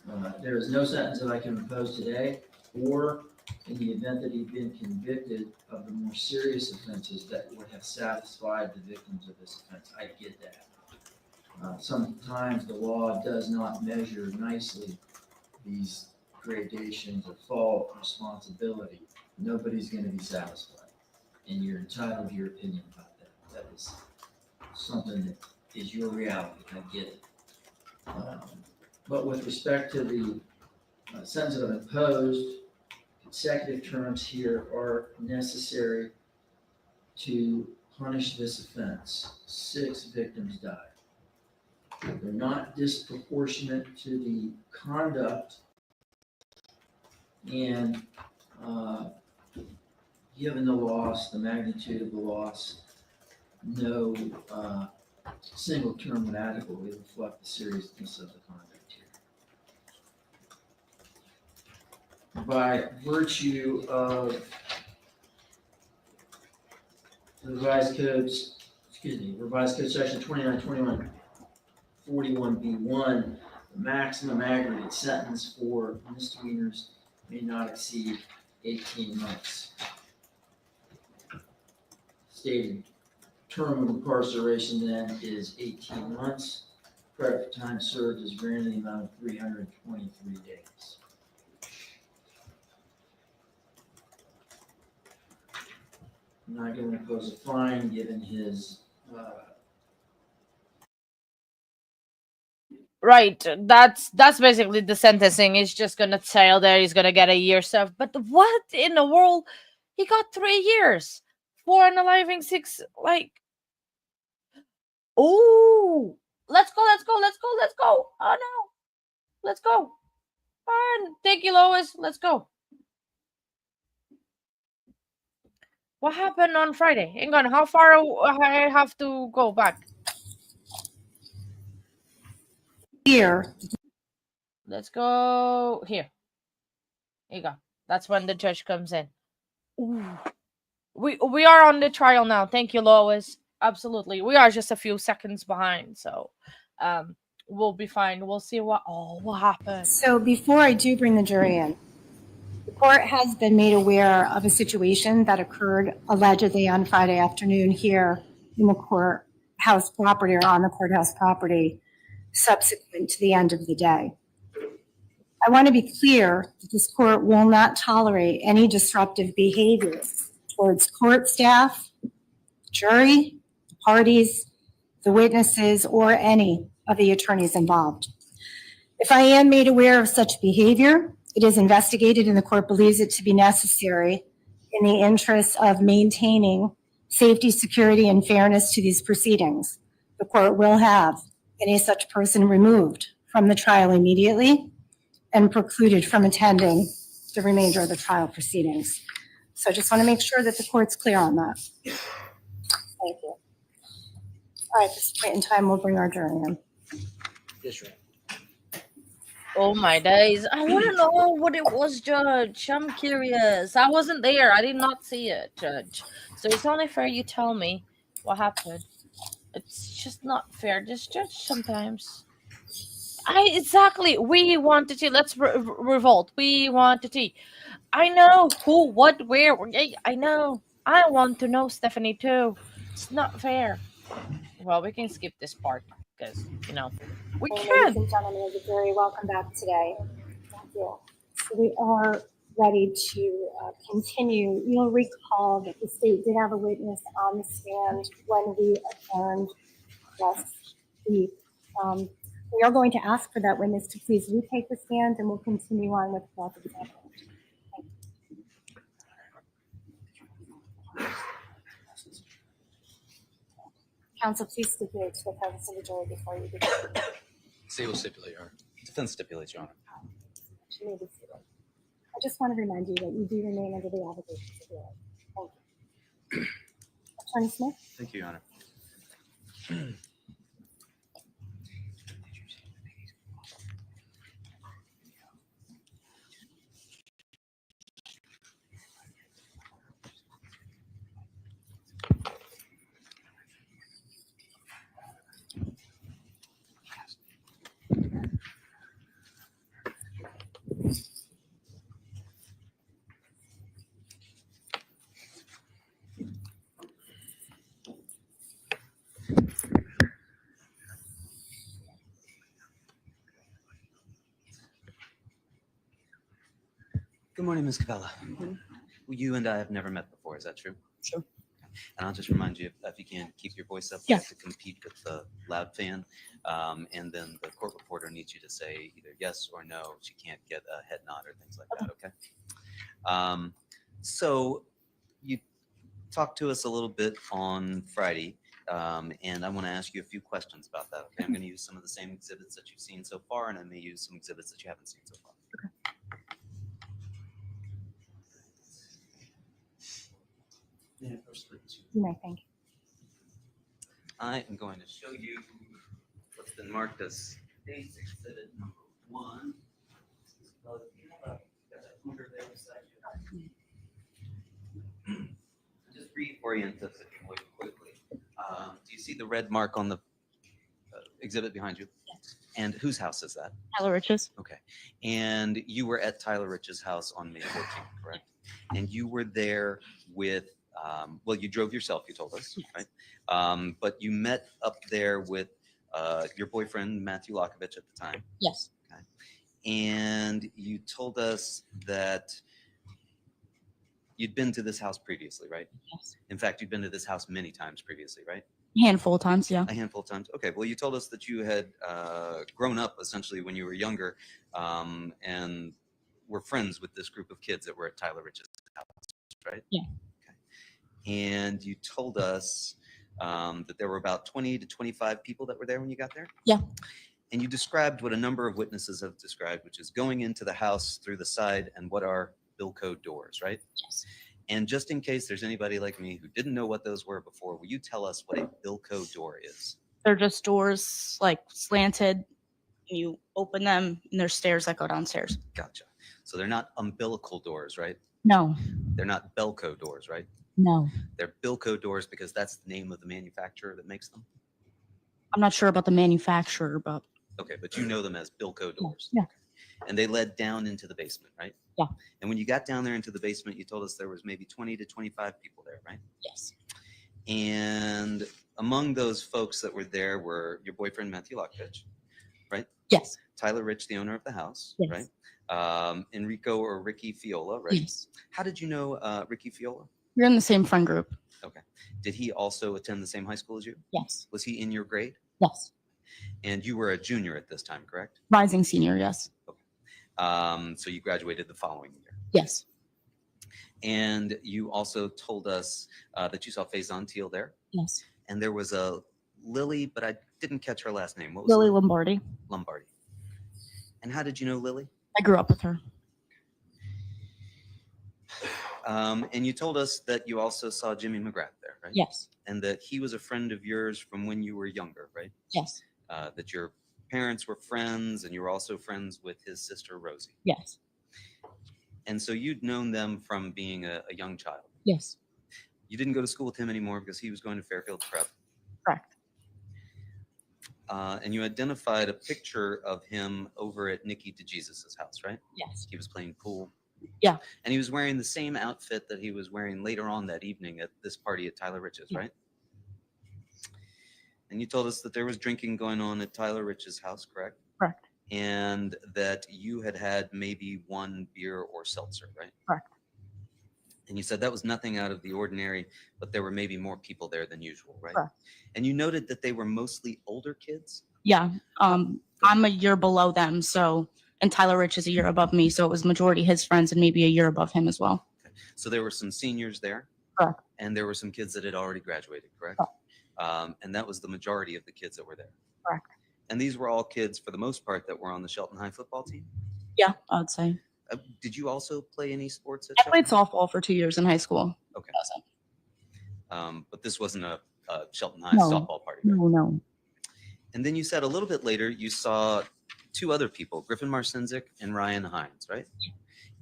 it. There is no sentence that I can impose today, or in the event that he'd been convicted of the more serious offenses that would have satisfied the victims of this offense. I get that. Sometimes the law does not measure nicely these gradations of fault and responsibility. Nobody's going to be satisfied, and you're entitled to your opinion about that. That is something that is your reality. I get it. But with respect to the sentence that I've imposed, consecutive terms here are necessary to punish this offense. 6 victims died. They're not disproportionate to the conduct, and given the loss, the magnitude of the loss, no single term would adequately reflect the seriousness of the conduct here. By virtue of revised code section 292141B1, the maximum aggregate sentence for misdemeanors may not exceed 18 months. Stated term of incarceration then is 18 months. Credit for time served is granted in the amount of 323 days. I'm not going to impose a fine given his Right. That's basically the sentencing. He's just gonna sail there. He's gonna get a year served. But what in the world? He got 3 years, 4 and a living 6. Like, oh, let's go, let's go, let's go, let's go. Oh no, let's go. Fine. Thank you, Lois. Let's go. What happened on Friday? Hang on. How far I have to go back? Here. Let's go here. Here you go. That's when the judge comes in. Ooh. We are on the trial now. Thank you, Lois. Absolutely. We are just a few seconds behind, so we'll be fine. We'll see what happened. So before I do bring the jury in, the court has been made aware of a situation that occurred allegedly on Friday afternoon here in the courthouse property or on the courthouse property subsequent to the end of the day. I want to be clear that this court will not tolerate any disruptive behavior towards court staff, jury, the parties, the witnesses, or any of the attorneys involved. If I am made aware of such behavior, it is investigated and the court believes it to be necessary in the interest of maintaining safety, security, and fairness to these proceedings. The court will have any such person removed from the trial immediately and precluded from attending the remainder of the trial proceedings. So I just want to make sure that the court's clear on that. Thank you. All right, at this point in time, we'll bring our jury in. Yes, right. Oh my days. I want to know what it was, Judge. I'm curious. I wasn't there. I did not see it, Judge. So it's only fair you tell me what happened. It's just not fair. Just judge sometimes. Exactly. We want to see. Let's revolt. We want to see. I know who, what, where. I know. I want to know, Stephanie, too. It's not fair. Well, we can skip this part because, we Ladies can. and gentlemen of the jury, welcome back today. Thank you. So we are ready to continue. You'll recall that the state did have a witness on the stand when we adjourned last week. We are going to ask for that witness to please retake the stand, and we'll continue on with the evidence. Counsel, please stipulate to the presence of the jury before you begin. State will stipulate, Your Honor. Defense stipulates, Your Honor. You may be seated. I just want to remind you that you do remain under the obligation to do it. Thank you. Attorney Smith? Thank you, Your Honor. Good morning, Ms. Cavella. You and I have never met before, is that true? Sure. And I'll just remind you, if you can, keep your voice up. Yeah. You have to compete with the loud fan. And then the court reporter needs you to say either yes or no. She can't get a head nod or things like that, okay? So you talked to us a little bit on Friday, and I want to ask you a few questions about that, okay? I'm going to use some of the same exhibits that you've seen so far, and I may use some exhibits that you haven't seen so far. Yeah, first, please. You may think. I am going to show you what's been marked as State's Exhibit number 1. So if you have a pointer there beside you. Just reorient this if you would quickly. Do you see the red mark on the exhibit behind you? Yes. And whose house is that? Tyler Riches. Okay. And you were at Tyler Rich's house on May 14th, correct? And you were there with, well, you drove yourself, you told us, Yes. right? But you met up there with your boyfriend, Matthew Lockovich, at the time. Yes. Okay. And you told us that you'd been to this house previously, right? Yes. In fact, you'd been to this house many times previously, right? Handful of times, yeah. A handful of times. Okay. Well, you told us that you had grown up essentially when you were younger, and were friends with this group of kids that were at Tyler Rich's house, right? Yeah. Okay. And you told us that there were about 20 to 25 people that were there when you got there? Yeah. And you described what a number of witnesses have described, which is going into the house through the side and what are Bilco doors, right? Yes. And just in case there's anybody like me who didn't know what those were before, will you tell us what a Bilco door is? They're just doors like slanted. You open them and there's stairs that go downstairs. Gotcha. So they're not umbilical doors, right? No. They're not Belco doors, right? No. They're Bilco doors because that's the name of the manufacturer that makes them? I'm not sure about the manufacturer, but Okay, but you know them as Bilco doors. yeah. Okay. And they led down into the basement, right? Yeah. And when you got down there into the basement, you told us there was maybe 20 to 25 people there, right? Yes. And among those folks that were there were your boyfriend, Matthew Lockovich, right? Yes. Tyler Rich, the owner of the house, Yes. right? Enrico or Ricky Fiola, right? Yes. How did you know Ricky Fiola? We're in the same friend group. Okay. Did he also attend the same high school as you? Yes. Was he in your grade? Yes. And you were a junior at this time, correct? Rising senior, yes. So you graduated the following year. Yes. And you also told us that you saw Faison Teal there. Yes. And there was a Lily, but I didn't catch her last name. What was Lily it? Lombardi. Lombardi. And how did you know Lily? I grew up with her. And you told us that you also saw Jimmy McGrath there, right? Yes. And that he was a friend of yours from when you were younger, right? Yes. That your parents were friends and you were also friends with his sister Rosie. Yes. And so you'd known them from being a young child. Yes. You didn't go to school with him anymore because he was going to Fairfield Prep. Correct. And you identified a picture of him over at Nikki DeJesus's house, right? Yes. He was playing pool. Yeah. And he was wearing the same outfit that he was wearing later on that evening at this party at Tyler Rich's, Yeah. right? And you told us that there was drinking going on at Tyler Rich's house, correct? Correct. And that you had had maybe one beer or seltzer, right? Correct. And you said that was nothing out of the ordinary, but there were maybe more people there than usual, right? Correct. And you noted that they were mostly older kids? Yeah. I'm a year below them, so and Tyler Rich is a year above me, so it was majority his friends and maybe a year above him as well. Okay. So there were some seniors there? Correct. And there were some kids that had already graduated, correct? Correct. And that was the majority of the kids that were there? Correct. And these were all kids, for the most part, that were on the Shelton High football team? Yeah, I would say. Did you also play any sports at I Shelton? played softball for 2 years in high school. Okay. That was it. But this wasn't a Shelton High No. softball party? No. And then you said a little bit later you saw two other people, Griffin Marcinzik and Ryan Hines, right?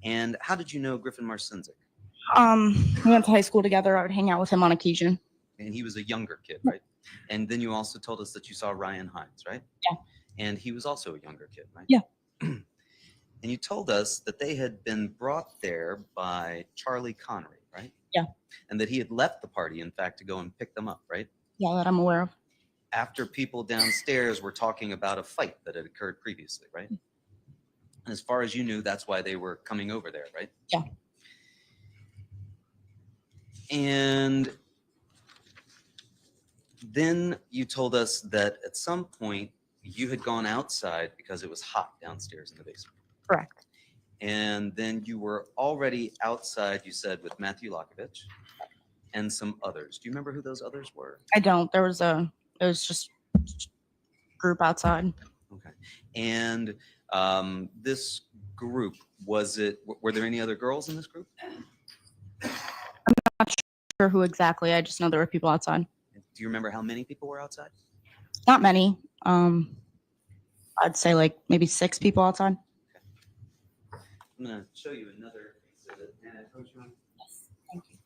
And how did you know Griffin Marcinzik? We went to high school together. I would hang out with him on occasion. And he was a younger kid, right? And then you also told us that you saw Ryan Hines, right? Yeah. And he was also a younger kid, right? Yeah. And you told us that they had been brought there by Charlie Connery, right? Yeah. And that he had left the party, in fact, to go and pick them up, right? Yeah, that I'm aware of. After people downstairs were talking about a fight that had occurred previously, right? And as far as you knew, that's why they were coming over there, right? Yeah. And then you told us that at some point you had gone outside because it was hot downstairs in the basement. Correct. And then you were already outside, you said, with Matthew Lokovich and some others. Do you remember who those others were? I don't. It was just group outside. Okay. And this group, were there any other girls in this group? Not sure who exactly. I just know there were people outside. Do you remember how many people were outside? Not many. I'd say like maybe 6 people outside. I'm going to show you another exhibit. Can I approach you on? Yes, thank you.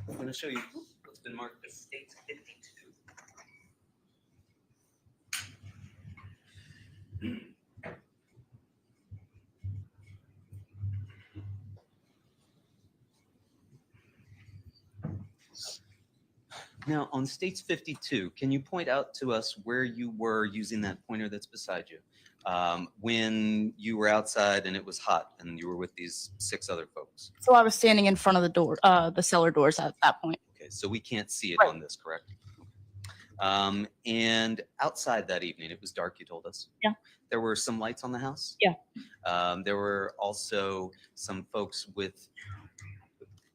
I'm going to show you what's been marked as State 52. Now, on States 52, can you point out to us where you were using that pointer that's beside you when you were outside and it was hot and you were with these 6 other folks? So I was standing in front of the door, the cellar doors at that point. Okay, so we can't see it Right. on this, correct? And outside that evening, it was dark, you told us? Yeah. There were some lights on the house? Yeah. There were also some folks with,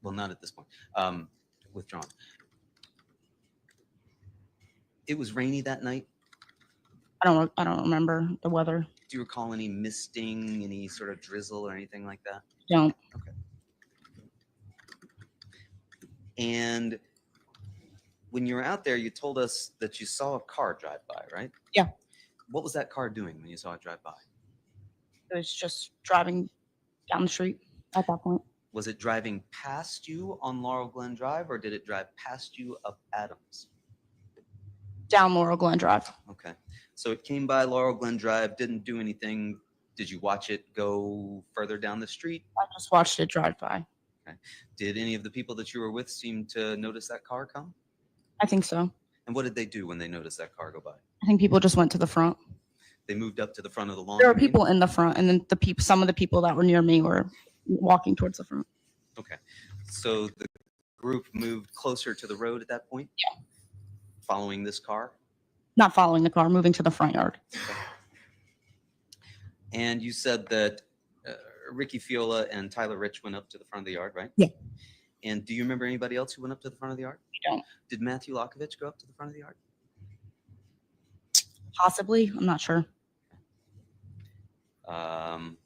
well, not at this point, withdrawn. It was rainy that night. I don't remember the weather. Do you recall any misting, any sort of drizzle or anything like that? Don't. Okay. And when you were out there, you told us that you saw a car drive by, right? Yeah. What was that car doing when you saw it drive by? It was just driving down the street at that point. Was it driving past you on Laurel Glen Drive, or did it drive past you up Adams? Down Laurel Glen Drive. Okay. So it came by Laurel Glen Drive, didn't do anything. Did you watch it go further down the street? I just watched it drive by. Okay. Did any of the people that you were with seem to notice that car come? I think so. And what did they do when they noticed that car go by? I think people just went to the front. They moved up to the front of the lawn? There were you mean? people in the front, and then some of the people that were near me were walking towards the front. Okay. So the group moved closer to the road at that point? Yeah. Following this car? Not following the car, moving to the front yard. Okay. And you said that Ricky Fiola and Tyler Rich went up to the front of the yard, right? Yeah. And do you remember anybody else who went up to the front of the yard? I don't. Did Matthew Lokovich go up to the front of the yard? Possibly. I'm not sure. And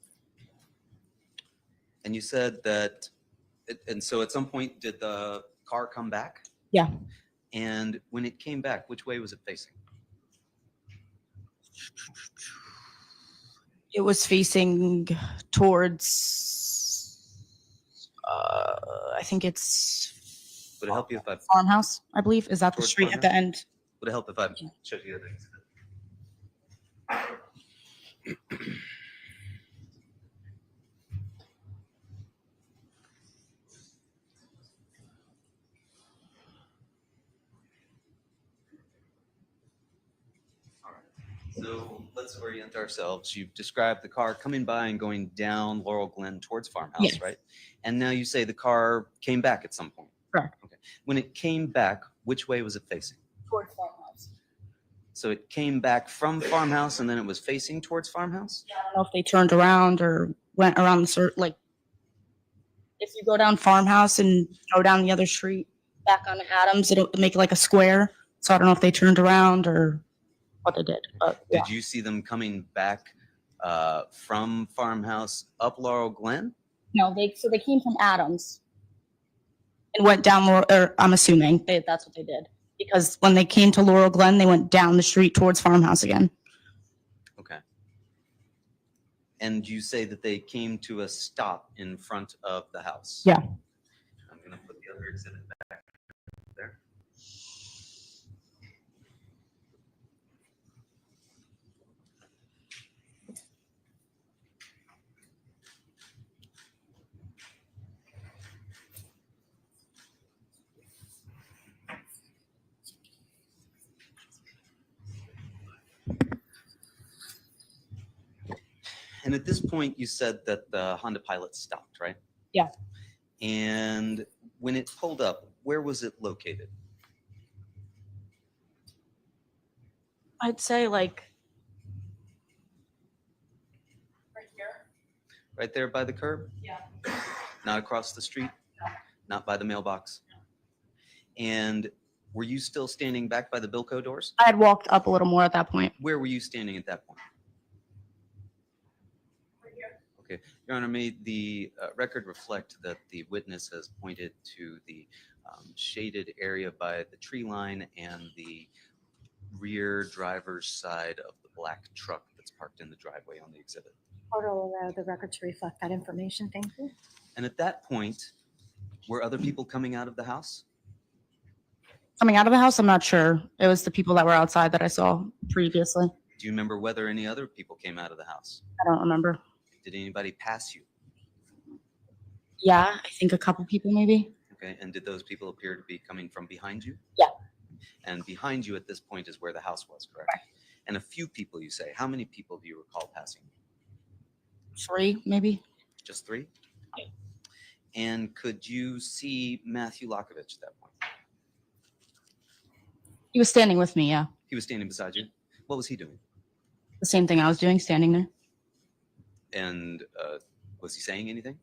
you said that, and so at some point, did the car come back? Yeah. And when it came back, which way was it facing? It was facing towards, I think it's Would it help you if I farmhouse, I believe. Is that the Towards street at the end? would it help if I showed you the things? All right. So let's orient ourselves. You've described the car coming by and going down Laurel Glen towards Farmhouse, Yes. right? And now you say the car came back at some point. Correct. Okay. When it came back, which way was it facing? Towards farmhouse. So it came back from Farmhouse and then it was facing towards Farmhouse? I don't know if they turned around or went around the like. If you go down farmhouse and go down the other street back on Adams, it'll make like a square. So I don't know if they turned around or what they did. But yeah. Did you see them coming back from Farmhouse up Laurel Glen? No, they came from Adams and went down Laurel. Or I'm assuming that's what they did. because when they came to Laurel Glen, they went down the street towards Farmhouse again. Okay. And you say that they came to a stop in front of the house? Yeah. I'm going to put the other exhibit back there. And at this point, you said that the Honda Pilot stopped, right? Yeah. And when it pulled up, where was it located? I'd say like right here. Right there by the curb? Yeah. Not across the street? Not by the mailbox? And were you still standing back by the Bilco doors? I had walked up a little more at that point. Where were you standing at that point? Okay, Your Honor, may the record reflect that the witness has pointed to the shaded area by the tree line and the rear driver's side of the black truck that's parked in the driveway on the exhibit. Order will allow the record to reflect that information. Thank you. And at that point, were other people coming out of the house? Coming out of the house, I'm not sure. It was the people that were outside that I saw previously. Do you remember whether any other people came out of the house? I don't remember. Did anybody pass you? Yeah, I think a couple people maybe. Okay, and did those people appear to be coming from behind you? Yeah. And behind you at this point is where the house was, correct? Right. And a few people, you say. How many people do you recall passing? 3 maybe. Just 3? And could you see Matthew Lockovich at that point? He was standing with me, yeah. He was standing beside you. What was he doing? The same thing I was doing, standing there. And was he saying anything?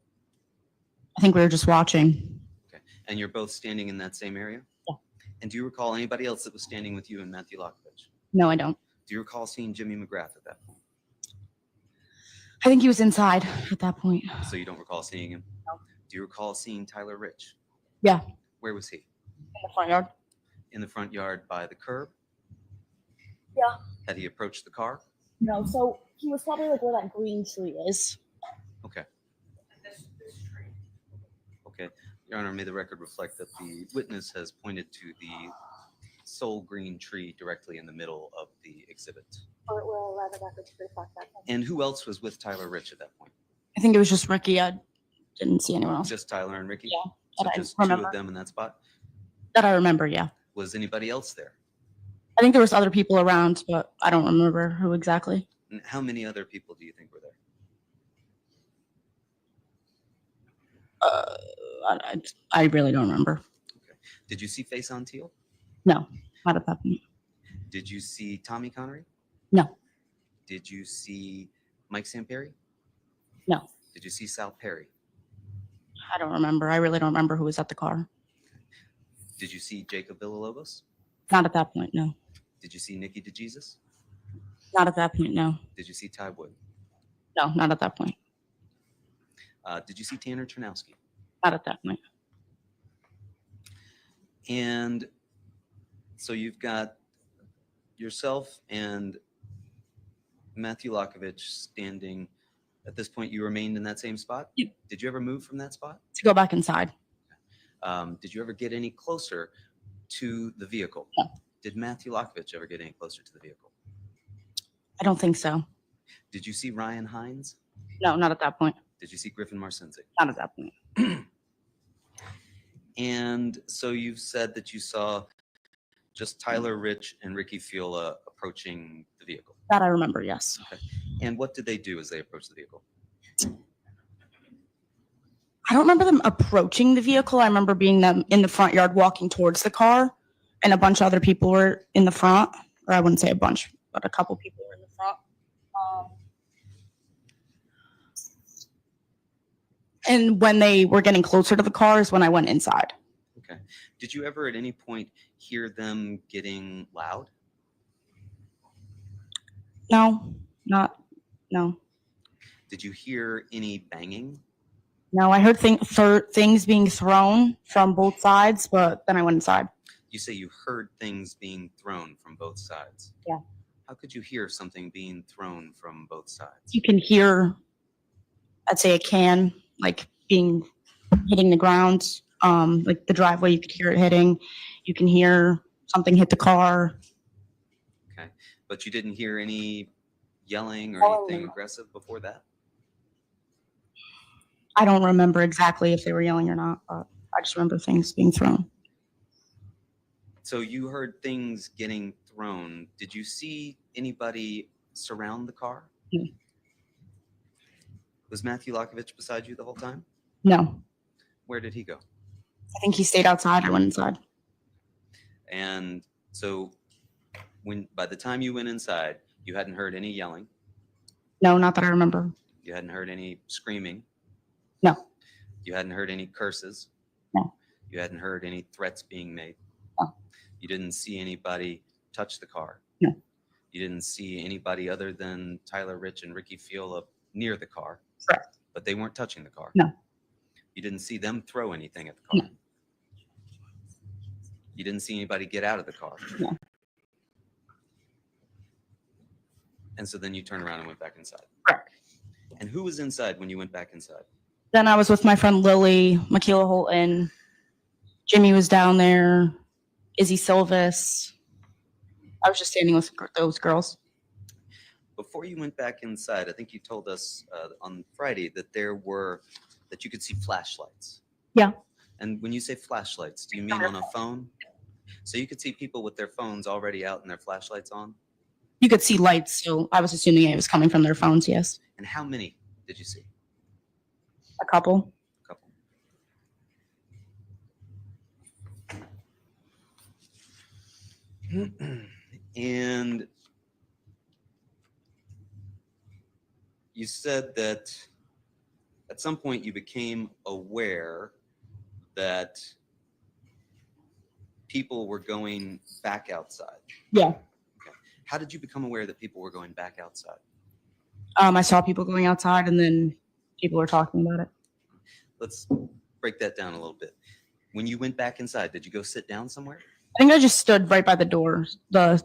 I think we were just watching. Okay. And you're both standing in that same area? Yeah. And do you recall anybody else that was standing with you and Matthew Lockovich? No, I don't. Do you recall seeing Jimmy McGrath at that point? I think he was inside at that point. So you don't recall seeing him? No. Do you recall seeing Tyler Rich? Yeah. Where was he? In the front yard. In the front yard by the curb? Yeah. Had he approached the car? No, so he was probably like where that green tree is. Okay. Okay. Your Honor, may the record reflect that the witness has pointed to the sole green tree directly in the middle of the exhibit. Or it will allow the record to reflect that. And who else was with Tyler Rich at that point? I think it was just Ricky. I didn't see anyone else. Just Tyler and Ricky? Yeah, So that I just two remember. of them in that spot? That I remember, yeah. Was anybody else there? I think there was other people around, but I don't remember who exactly. And how many other people do you think were there? I really don't remember. Okay. Did you see Face on Teal? No, not at that point. Did you see Tommy Connery? No. Did you see Mike Samperi? No. Did you see Sal Perry? I don't remember. I really don't remember who was at the car. Did you see Jacob Villalobos? Not at that point, no. Did you see Nikki DeJesus? Not at that point, no. Did you see Ty Wood? No, not at that point. Did you see Tanner Chernowski? Not at that point. And so you've got yourself and Matthew Lockovich standing. At this point, you remained in that same spot? Yep. Did you ever move from that spot? To go back inside. Did you ever get any closer to the vehicle? No. Did Matthew Lockovich ever get any closer to the vehicle? I don't think so. Did you see Ryan Hines? No, not at that point. Did you see Griffin Marcinzik? Not at that point. And so you've said that you saw just Tyler Rich and Ricky Fiola approaching the vehicle. That I remember, yes. Okay. And what did they do as they approached the vehicle? I don't remember them approaching the vehicle. I remember being them in the front yard walking towards the car, and a bunch of other people were in the front. Or I wouldn't say a bunch, but a couple people were in the front. And when they were getting closer to the car is when I went inside. Okay. Did you ever at any point hear them getting loud? No, no. Did you hear any banging? No, I heard things being thrown from both sides, but then I went inside. You say you heard things being thrown from both sides. Yeah. How could you hear something being thrown from both sides? You can hear, I'd say, a can like being hitting the ground. Like the driveway, you could hear it hitting. You can hear something hit the car. Okay. But you didn't hear any yelling or anything aggressive before that? I don't remember exactly if they were yelling or not, but I just remember things being thrown. So you heard things getting thrown. Did you see anybody surround the car? No. Was Matthew Lokovich beside you the whole time? No, Where did he go? I think he stayed outside. I went inside. And so by the time you went inside, you hadn't heard any yelling. No, not that I remember. You hadn't heard any screaming. No. You hadn't heard any curses. No. You hadn't heard any threats being made. No. You didn't see anybody touch the car. No. You didn't see anybody other than Tyler Rich and Ricky Fiola near the car. Correct. But they weren't touching the car. No. You didn't see them throw anything at the car. No. You didn't see anybody get out of the car. No. And so then you turned around and went back inside. Correct. And who was inside when you went back inside? Then I was with my friend Lily, Michaela Holton. Jimmy was down there. Izzy Silvis. I was just standing with those girls. Before you went back inside, I think you told us on Friday that you could see flashlights. Yeah. And when you say flashlights, do you mean on a phone? So you could see people with their phones already out and their flashlights on? You could see lights, so I was assuming it was coming from their phones, yes. And how many did you see? A couple. A couple. And you said that at some point you became aware that people were going back outside. Yeah. Okay. How did you become aware that people were going back outside? I saw people going outside and then people were talking about it. Let's break that down a little bit. When you went back inside, did you go sit down somewhere? I think I just stood right by the door, the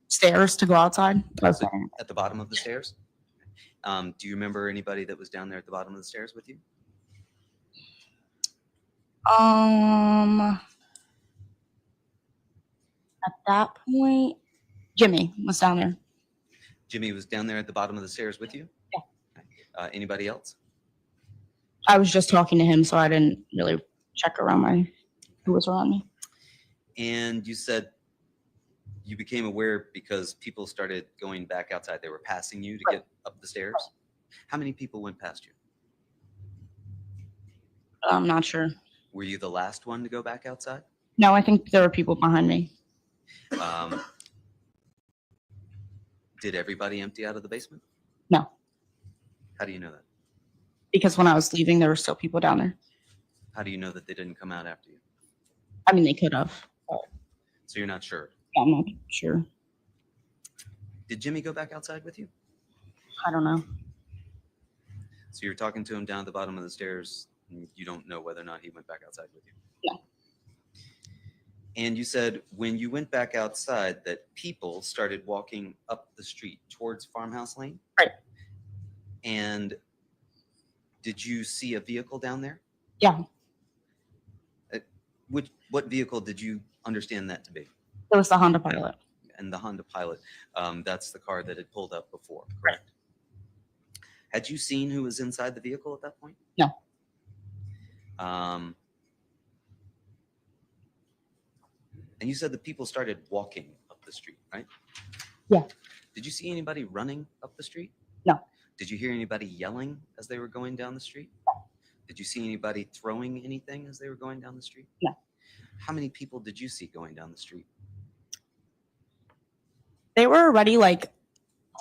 stairs to go outside. So at the bottom of the stairs? Do you remember anybody that was down there at the bottom of the stairs with you? At that point, Jimmy was down there. Jimmy was down there at the bottom of the stairs with you? Yeah. Anybody else? I was just talking to him, so I didn't really check around who was around me. And you said you became aware because people started going back outside. They were passing you to get up the stairs. How many people went past you? I'm not sure. Were you the last one to go back outside? No, I think there were people behind me. Did everybody empty out of the basement? No, How do you know that? because when I was leaving, there were still people down there. How do you know that they didn't come out after you? I mean, they could have. So you're not sure. I'm not sure. Did Jimmy go back outside with you? I don't know. So you're talking to him down at the bottom of the stairs, and you don't know whether or not he went back outside with you? No. And you said when you went back outside that people started walking up the street towards Farmhouse Lane? Right. And did you see a vehicle down there? Yeah, What vehicle did you understand that to be? it was the Honda Pilot. And the Honda Pilot, that's the car that had pulled up before, correct? Had you seen who was inside the vehicle at that point? No. And you said the people started walking up the street, right? Yeah. Did you see anybody running up the street? No. Did you hear anybody yelling as they were going down the street? Did you see anybody throwing anything as they were going down the street? No. How many people did you see going down the street? They were already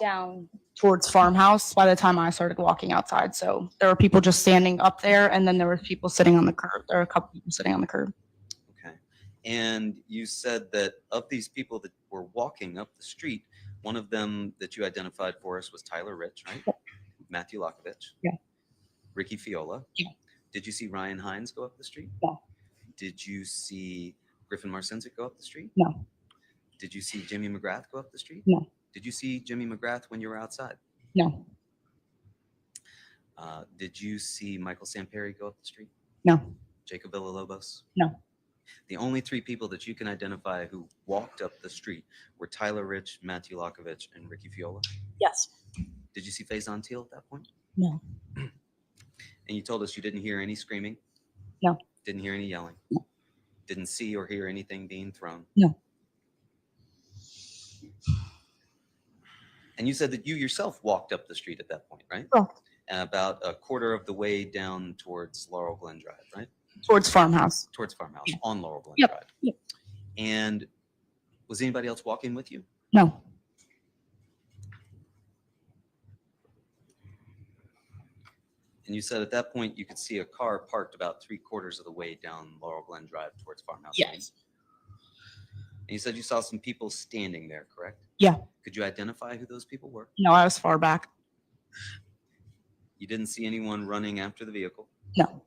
down towards Farmhouse by the time I started walking outside. So there were people just standing up there, and then there were people sitting on the curb. There were a couple people sitting on the curb. Okay. And you said that of these people that were walking up the street, one of them that you identified for us was Tyler Rich, right? Yeah. Matthew Lokovich. Yeah. Ricky Fiola. Yeah. Did you see Ryan Hines go up the street? No. Did you see Griffin Marcinsic go up the street? No. Did you see Jimmy McGrath go up the street? No. Did you see Jimmy McGrath when you were outside? No. Did you see Michael Samperi go up the street? No. Jacob Villalobos? No. The only three people that you can identify who walked up the street were Tyler Rich, Matthew Lockovich, and Ricky Fiola. Yes. Did you see Faison Teal at that point? No. And you told us you didn't hear any screaming? No. Didn't hear any yelling? No. Didn't see or hear anything being thrown? No. And you said that you yourself walked up the street at that point, right? Correct. And about a quarter of the way down towards Laurel Glen Drive, right? Towards Farmhouse. Towards Farmhouse on Laurel Glen Yep. Drive. Yep. And was anybody else walking with you? No. And you said at that point you could see a car parked about 3/4 of the way down Laurel Glen Drive towards Farmhouse Lane. Yes. And you said you saw some people standing there, correct? Yeah. Could you identify who those people were? No, I was far back. You didn't see anyone running after the vehicle? No.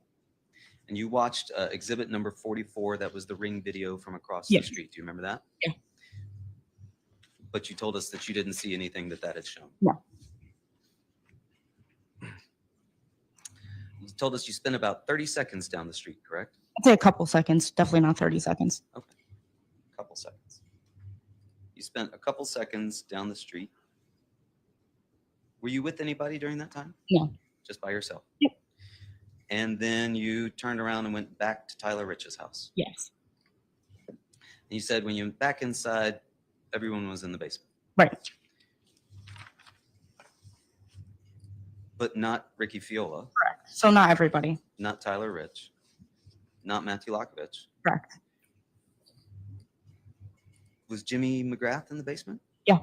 And you watched exhibit number 44. That was the ring video from across Yeah. the street. Do you remember that? Yeah. But you told us that you didn't see anything that had shown. No. You told us you spent about 30 seconds down the street, correct? I'd say a couple seconds. Definitely not 30 seconds. Okay. A couple seconds. You spent a couple seconds down the street. Were you with anybody during that time? No. Just by yourself? Yep. And then you turned around and went back to Tyler Rich's house. Yes. And you said when you went back inside, everyone was in the basement. Right. But not Ricky Fiola, Correct. So not everybody. not Tyler Rich, not Matthew Lockovich. Correct. Was Jimmy McGrath in the basement? Yeah.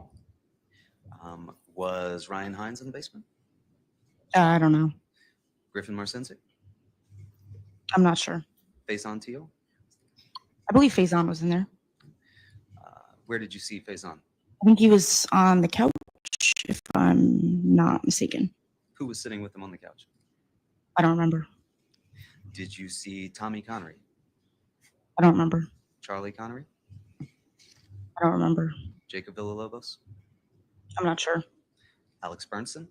Was Ryan Hines in the basement? I don't know. Griffin Marcinsic? I'm not sure. Faison Teal? I believe Faison was in there. Where did you see Faison? I think he was on the couch, if I'm not mistaken. Who was sitting with him on the couch? I don't remember. Did you see Tommy Connery? I don't remember. Charlie Connery? I don't remember. Jacob Villalobos? I'm not sure. Alex Bernson?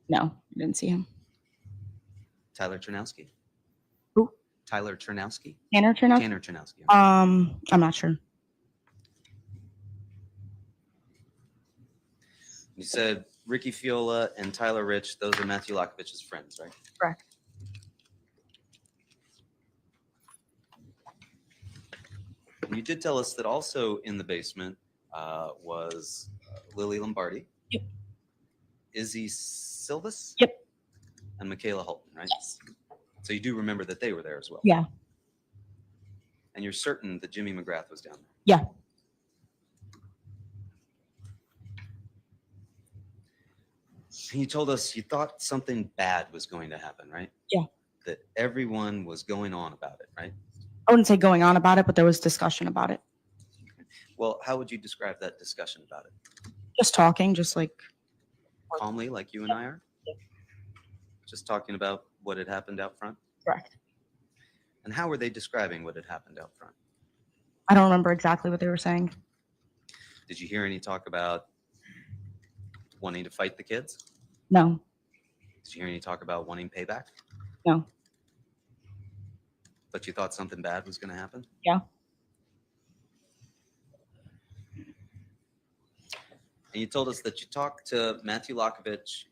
No, I didn't see him. Tyler Chernowski? Who? Tyler Chernowski? Tanner Chernow? Tanner Chernowski. I'm not sure. You said Ricky Fiola and Tyler Rich, those are Matthew Lockovich's friends, right? Correct. And you did tell us that also in the basement was Lily Lombardi. Yep. Izzy Silvis? Yep. And Michaela Hulton, right? Yes. So you do remember that they were there as well? Yeah. And you're certain that Jimmy McGrath was down there? Yeah. And you told us you thought something bad was going to happen, right? Yeah. That everyone was going on about it, right? I wouldn't say going on about it, but there was discussion about it. Well, how would you describe that discussion about it? Just talking, just like, Calmly, like you and I are? Just talking about what had happened out front? correct. And how were they describing what had happened out front? I don't remember exactly what they were saying. Did you hear any talk about wanting to fight the kids? No, Did you hear any talk about wanting payback? no. But you thought something bad was going to happen? Yeah. And you told us that you talked to Matthew Lockovich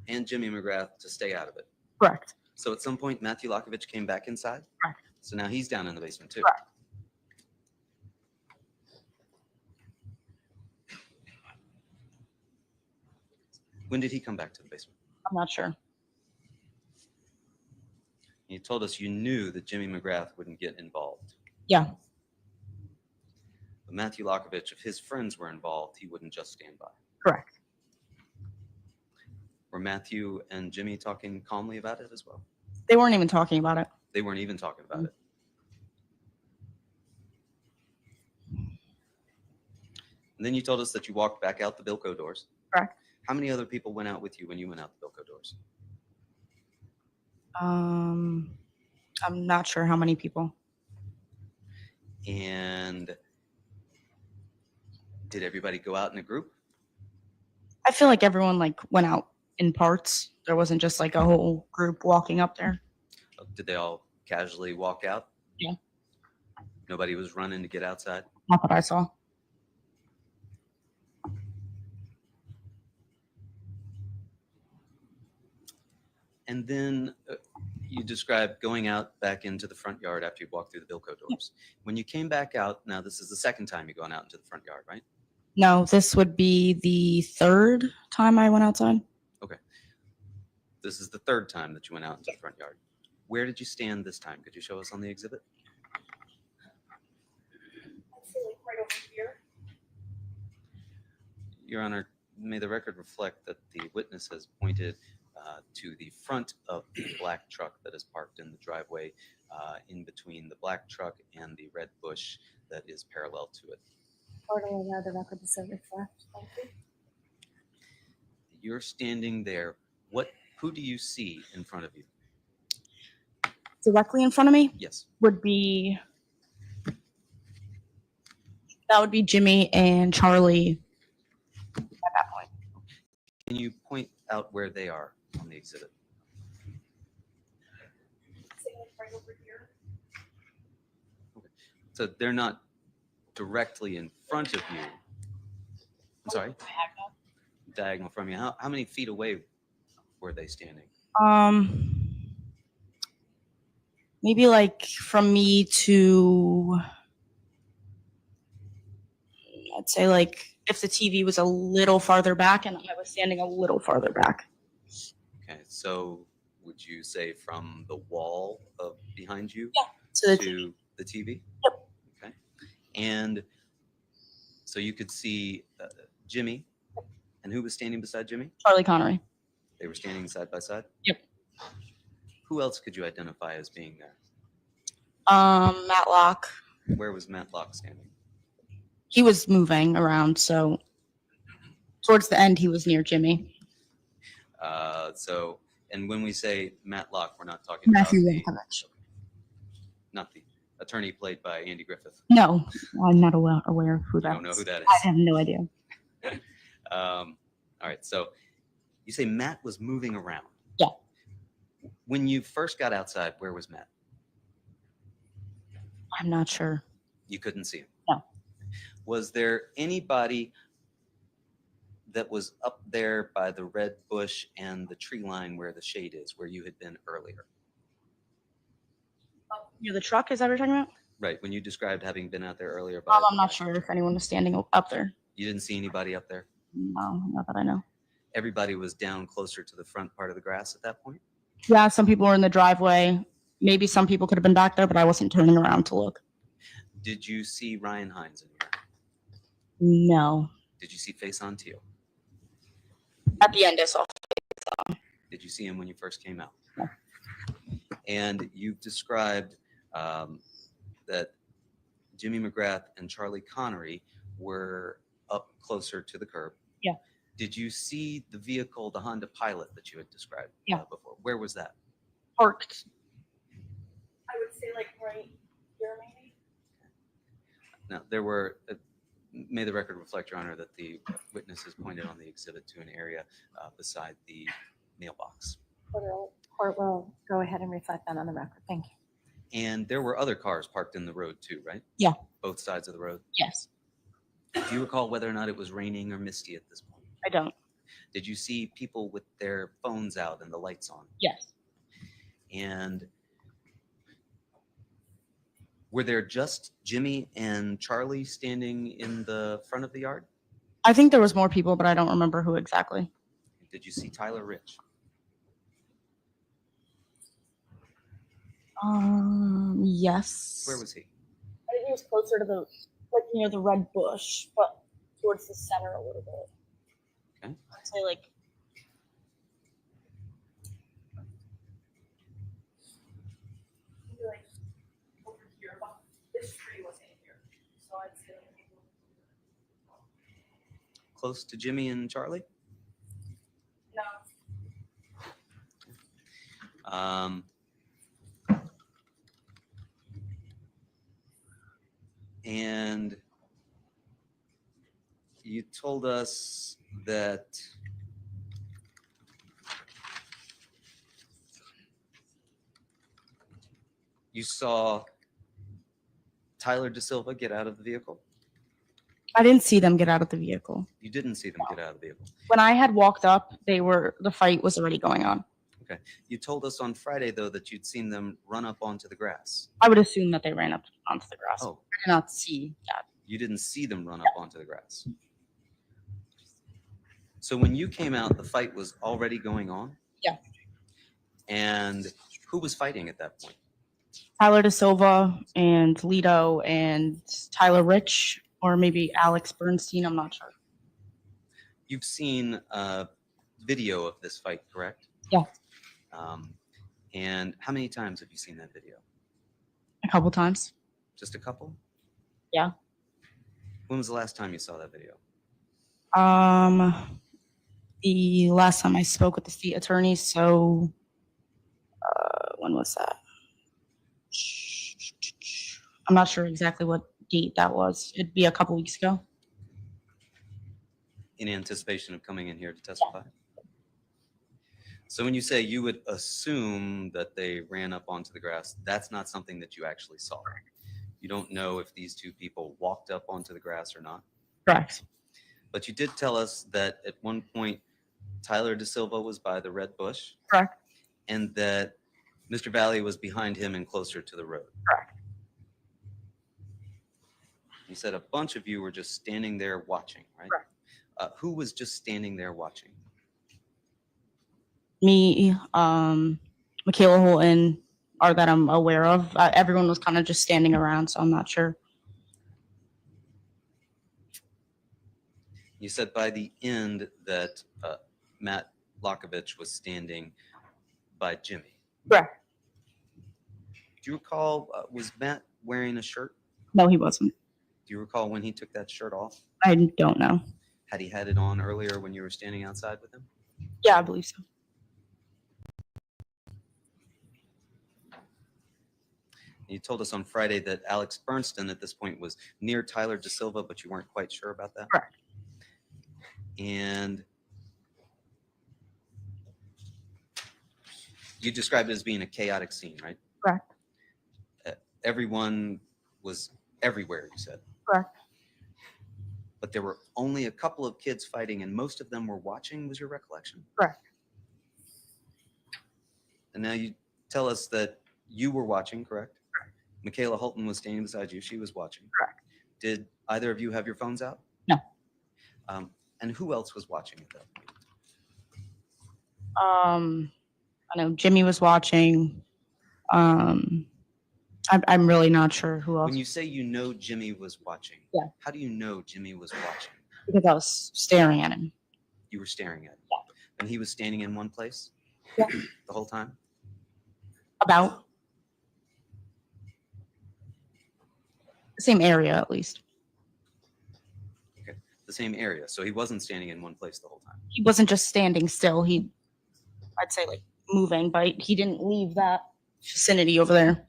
and Jimmy McGrath to stay out of it. Correct. So at some point, Matthew Lockovich came back inside? Correct. So now he's down in the basement too? Correct. When did he come back to the basement? I'm not sure. You told us you knew that Jimmy McGrath wouldn't get involved. Yeah. But Matthew Lockovich, if his friends were involved, he wouldn't just stand by. Correct. Were Matthew and Jimmy talking calmly about it as well? They weren't even talking about it. They weren't even talking about it. And then you told us that you walked back out the Bilko doors. Correct. How many other people went out with you when you went out the Bilko doors? I'm not sure how many people. And did everybody go out in a group? I feel like everyone like went out in parts. There wasn't just like a whole group walking up there. Did they all casually walk out? Yeah. Nobody was running to get outside? Not that I saw. And then you described going out back into the front yard after you walked through the Bilco doors. When you came back out, now this is the second time you've gone out into the front yard, right? No, this would be the third time I went outside. Okay. This is the third time that you went out into the front yard. Where did you stand this time? Could you show us on the exhibit? Right over here. Your Honor, may the record reflect that the witness has pointed to the front of the black truck that is parked in the driveway in between the black truck and the red bush that is parallel to it. Totally allow the record to so reflect. Thank you. You're standing there. Who do you see in front of you? Directly in front of me Yes. would be Jimmy and Charlie at that point. Can you point out where they are on the exhibit? Right over here. Okay. So they're not directly in front of you. I'm sorry? Diagonal from you. How many feet away were they standing? Maybe like from me to, I'd say like if the TV was a little farther back and I was standing a little farther back. Okay, so would you say from the wall of behind you To the TV? Yep. Okay. And so you could see Jimmy, and who was standing beside Jimmy? Charlie Connery. They were standing side by side? Yep. Who else could you identify as being there? Matlock. Where was Matlock standing? He was moving around, so towards the end he was near Jimmy. And when we say Matlock, we're not talking Matthew about Yankovic. not the attorney played by Andy Griffith. No, I'm not aware of who You that don't know is. who that is. I have no idea. All right, so you say Matt was moving around. Yeah. When you first got outside, where was Matt? I'm not sure. You couldn't see him? No. Was there anybody that was up there by the red bush and the tree line where the shade is, where you had been earlier? Near the truck, is that what you're talking about? Right, when you described having been out there earlier. I'm not sure if anyone was standing up there. You didn't see anybody up there? No, not that I know. Everybody was down closer to the front part of the grass at that point? Yeah, some people were in the driveway. Maybe some people could have been back there, but I wasn't turning around to look. Did you see Ryan Hines in here? No. Did you see Faison Teal? At the end, I saw. Did you see him when you first came out? No. And you've described that Jimmy McGrath and Charlie Connery were up closer to the curb. Yeah. Did you see the vehicle, the Honda Pilot that you had described before? Where was that? Parked. I would say like right here, maybe. Now, there were, may the record reflect, Your Honor, that the witness has pointed on the exhibit to an area beside the mailbox. Court will go ahead and reflect that on the record. Thank you. And there were other cars parked in the road too, right? Yeah. Both sides of the road? Yes. Do you recall whether or not it was raining or misty at this point? I don't. Did you see people with their phones out and the lights on? Yes. And were there just Jimmy and Charlie standing in the front of the yard? I think there was more people, but I don't remember who exactly. Did you see Tyler Rich? Yes. Where was he? I think he was closer to the, like near the red bush, but towards the center a little bit. Okay. I'd say like. Maybe like over here, but this tree wasn't here, so I'd say like. Close to Jimmy and Charlie? No. And you told us that you saw Tyler De Silva get out of the vehicle. I didn't see them get out of the vehicle. You didn't see them get out of the vehicle. When I had walked up, the fight was already going on. Okay. You told us on Friday, though, that you'd seen them run up onto the grass. I would assume that they ran up onto the grass. Oh, I did not see that. you didn't see them run up onto the grass. So when you came out, the fight was already going on? Yeah. And who was fighting at that point? Tyler De Silva and Lido and Tyler Rich, or maybe Alex Bernstein. I'm not sure. You've seen a video of this fight, correct? Yeah. And how many times have you seen that video? A couple times. Just a couple? Yeah. When was the last time you saw that video? The last time I spoke with the state attorney, so when was that? I'm not sure exactly what date that was. It'd be a couple weeks ago. In anticipation of coming in here to testify? So when you say you would assume that they ran up onto the grass, that's not something that you actually saw. You don't know if these two people walked up onto the grass or not. Correct. But you did tell us that at one point Tyler De Silva was by the red bush. Correct. And that Mr. Valle was behind him and closer to the road. Correct. You said a bunch of you were just standing there watching, right? Correct. Who was just standing there watching? Me, Michaela Holton, or that I'm aware of. Everyone was kind of just standing around, so I'm not sure. You said by the end that Matt Lockovich was standing by Jimmy. Correct. Do you recall, was Matt wearing a shirt? No, he wasn't. Do you recall when he took that shirt off? I don't know. Had he had it on earlier when you were standing outside with him? Yeah, I believe so. You told us on Friday that Alex Bernstein at this point was near Tyler De Silva, but you weren't quite sure about that? Correct. And you described it as being a chaotic scene, right? Correct. Everyone was everywhere, you said. Correct. But there were only a couple of kids fighting and most of them were watching, was your recollection? Correct. And now you tell us that you were watching, correct? Correct. Michaela Holton was standing beside you. She was watching. Correct. Did either of you have your phones out? No. And who else was watching at that point? I know Jimmy was watching. I'm really not sure who else. When you say you know Jimmy was watching, Yeah. How do you know Jimmy was watching? Because I was staring at him. You were staring at him. Yeah. And he was standing in one place? Yeah. The whole time? About the same area, at least. Okay. The same area. So he wasn't standing in one place the whole time. He wasn't just standing still. I'd say like moving, but he didn't leave that vicinity over there.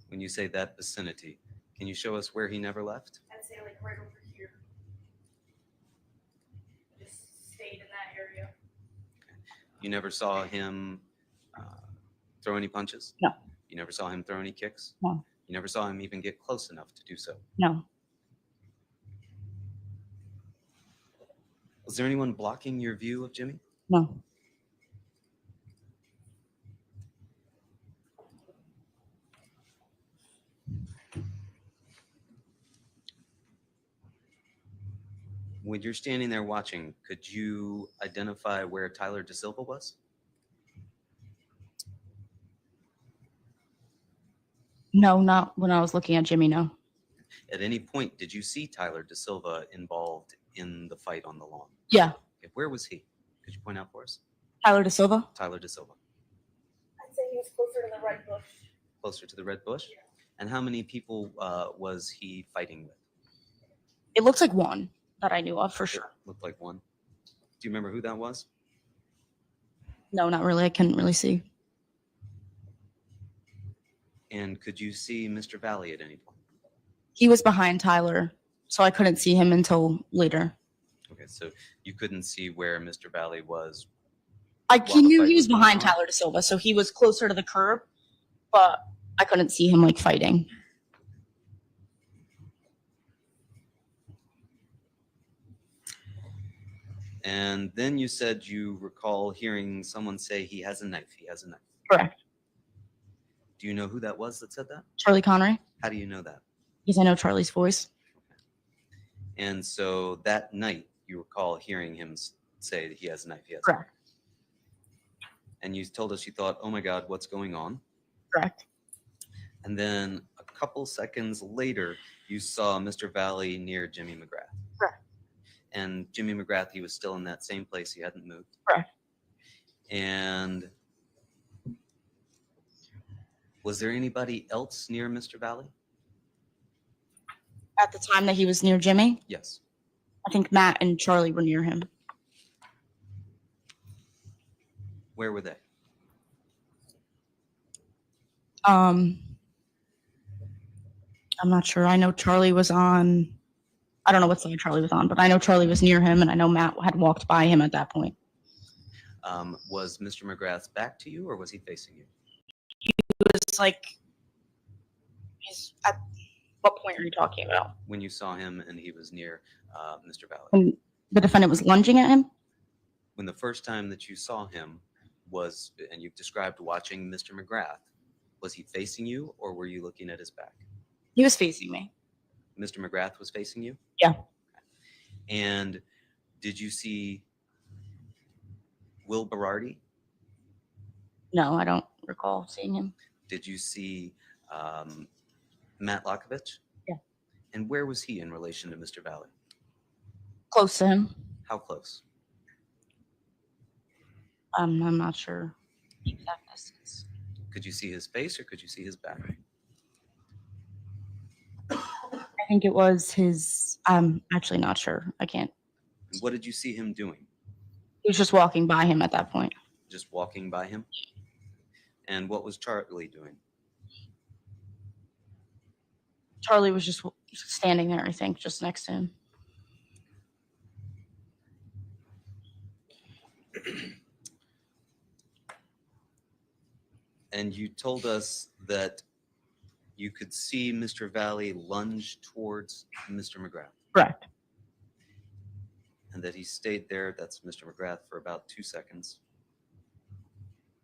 When you say that vicinity, can you show us where he never left? I'd say like right over here. Just stayed in that area. You never saw him throw any punches? No. You never saw him throw any kicks? No. You never saw him even get close enough to do so? No. Was there anyone blocking your view of Jimmy? No. When you're standing there watching, could you identify where Tyler De Silva was? No, not when I was looking at Jimmy, no. At any point, did you see Tyler De Silva involved in the fight on the lawn? Yeah. Okay, where was he? Could you point out for us? Tyler De Silva? Tyler De Silva. I'd say he was closer to the red bush. Closer to the red bush? And how many people was he fighting with? It looks like one that I knew of for sure. Looked like one. Do you remember who that was? No, not really. I couldn't really see. And could you see Mr. Valle at any point? He was behind Tyler, so I couldn't see him until later. Okay, so you couldn't see where Mr. Valley was. He while the knew fight he was going behind on? Tyler Da Silva, so he was closer to the curb, but I couldn't see him like fighting. And then you said you recall hearing someone say he has a knife. He has a knife. Correct. Do you know who that was that said that? Charlie Connery, How do you know that? because I know Charlie's voice. And so that night, you recall hearing him say that he has a knife. He has Correct. a knife. And you told us you thought, oh my God, what's going on? Correct. And then a couple seconds later, you saw Mr. Valley near Jimmy McGrath. Correct. And Jimmy McGrath, he was still in that same place. He hadn't moved. Correct. And was there anybody else near Mr. Valley? At the time that he was near Jimmy, Yes. I think Matt and Charlie were near him. Where were they? I'm not sure. I know Charlie was on. I don't know what side Charlie was on, but I know Charlie was near him, and I know Matt had walked by him at that point. Was Mr. McGrath's back to you, or was he facing you? He was like, at what point are you talking about? When you saw him and he was near Mr. Valley? When the defendant was lunging at him? When the first time that you saw him was, and you've described watching Mr. McGrath, was he facing you, or were you looking at his back? He was facing me. Mr. McGrath was facing you? Yeah. And did you see Will Berardi? No, I don't recall seeing him. Did you see Matt Lokovich? Yeah. And where was he in relation to Mr. Valley? Close to him. How close? I'm not sure the exact distance. Could you see his face or could you see his back? I think it was his. I'm actually not sure. I can't. What did you see him doing? He was just walking by him at that point. Just walking by him? And what was Charlie doing? Charlie was just standing there, I think, just next to him. And you told us that you could see Mr. Valley lunge towards Mr. McGrath. Correct. And that he stayed there, that's Mr. McGrath, for about 2 seconds.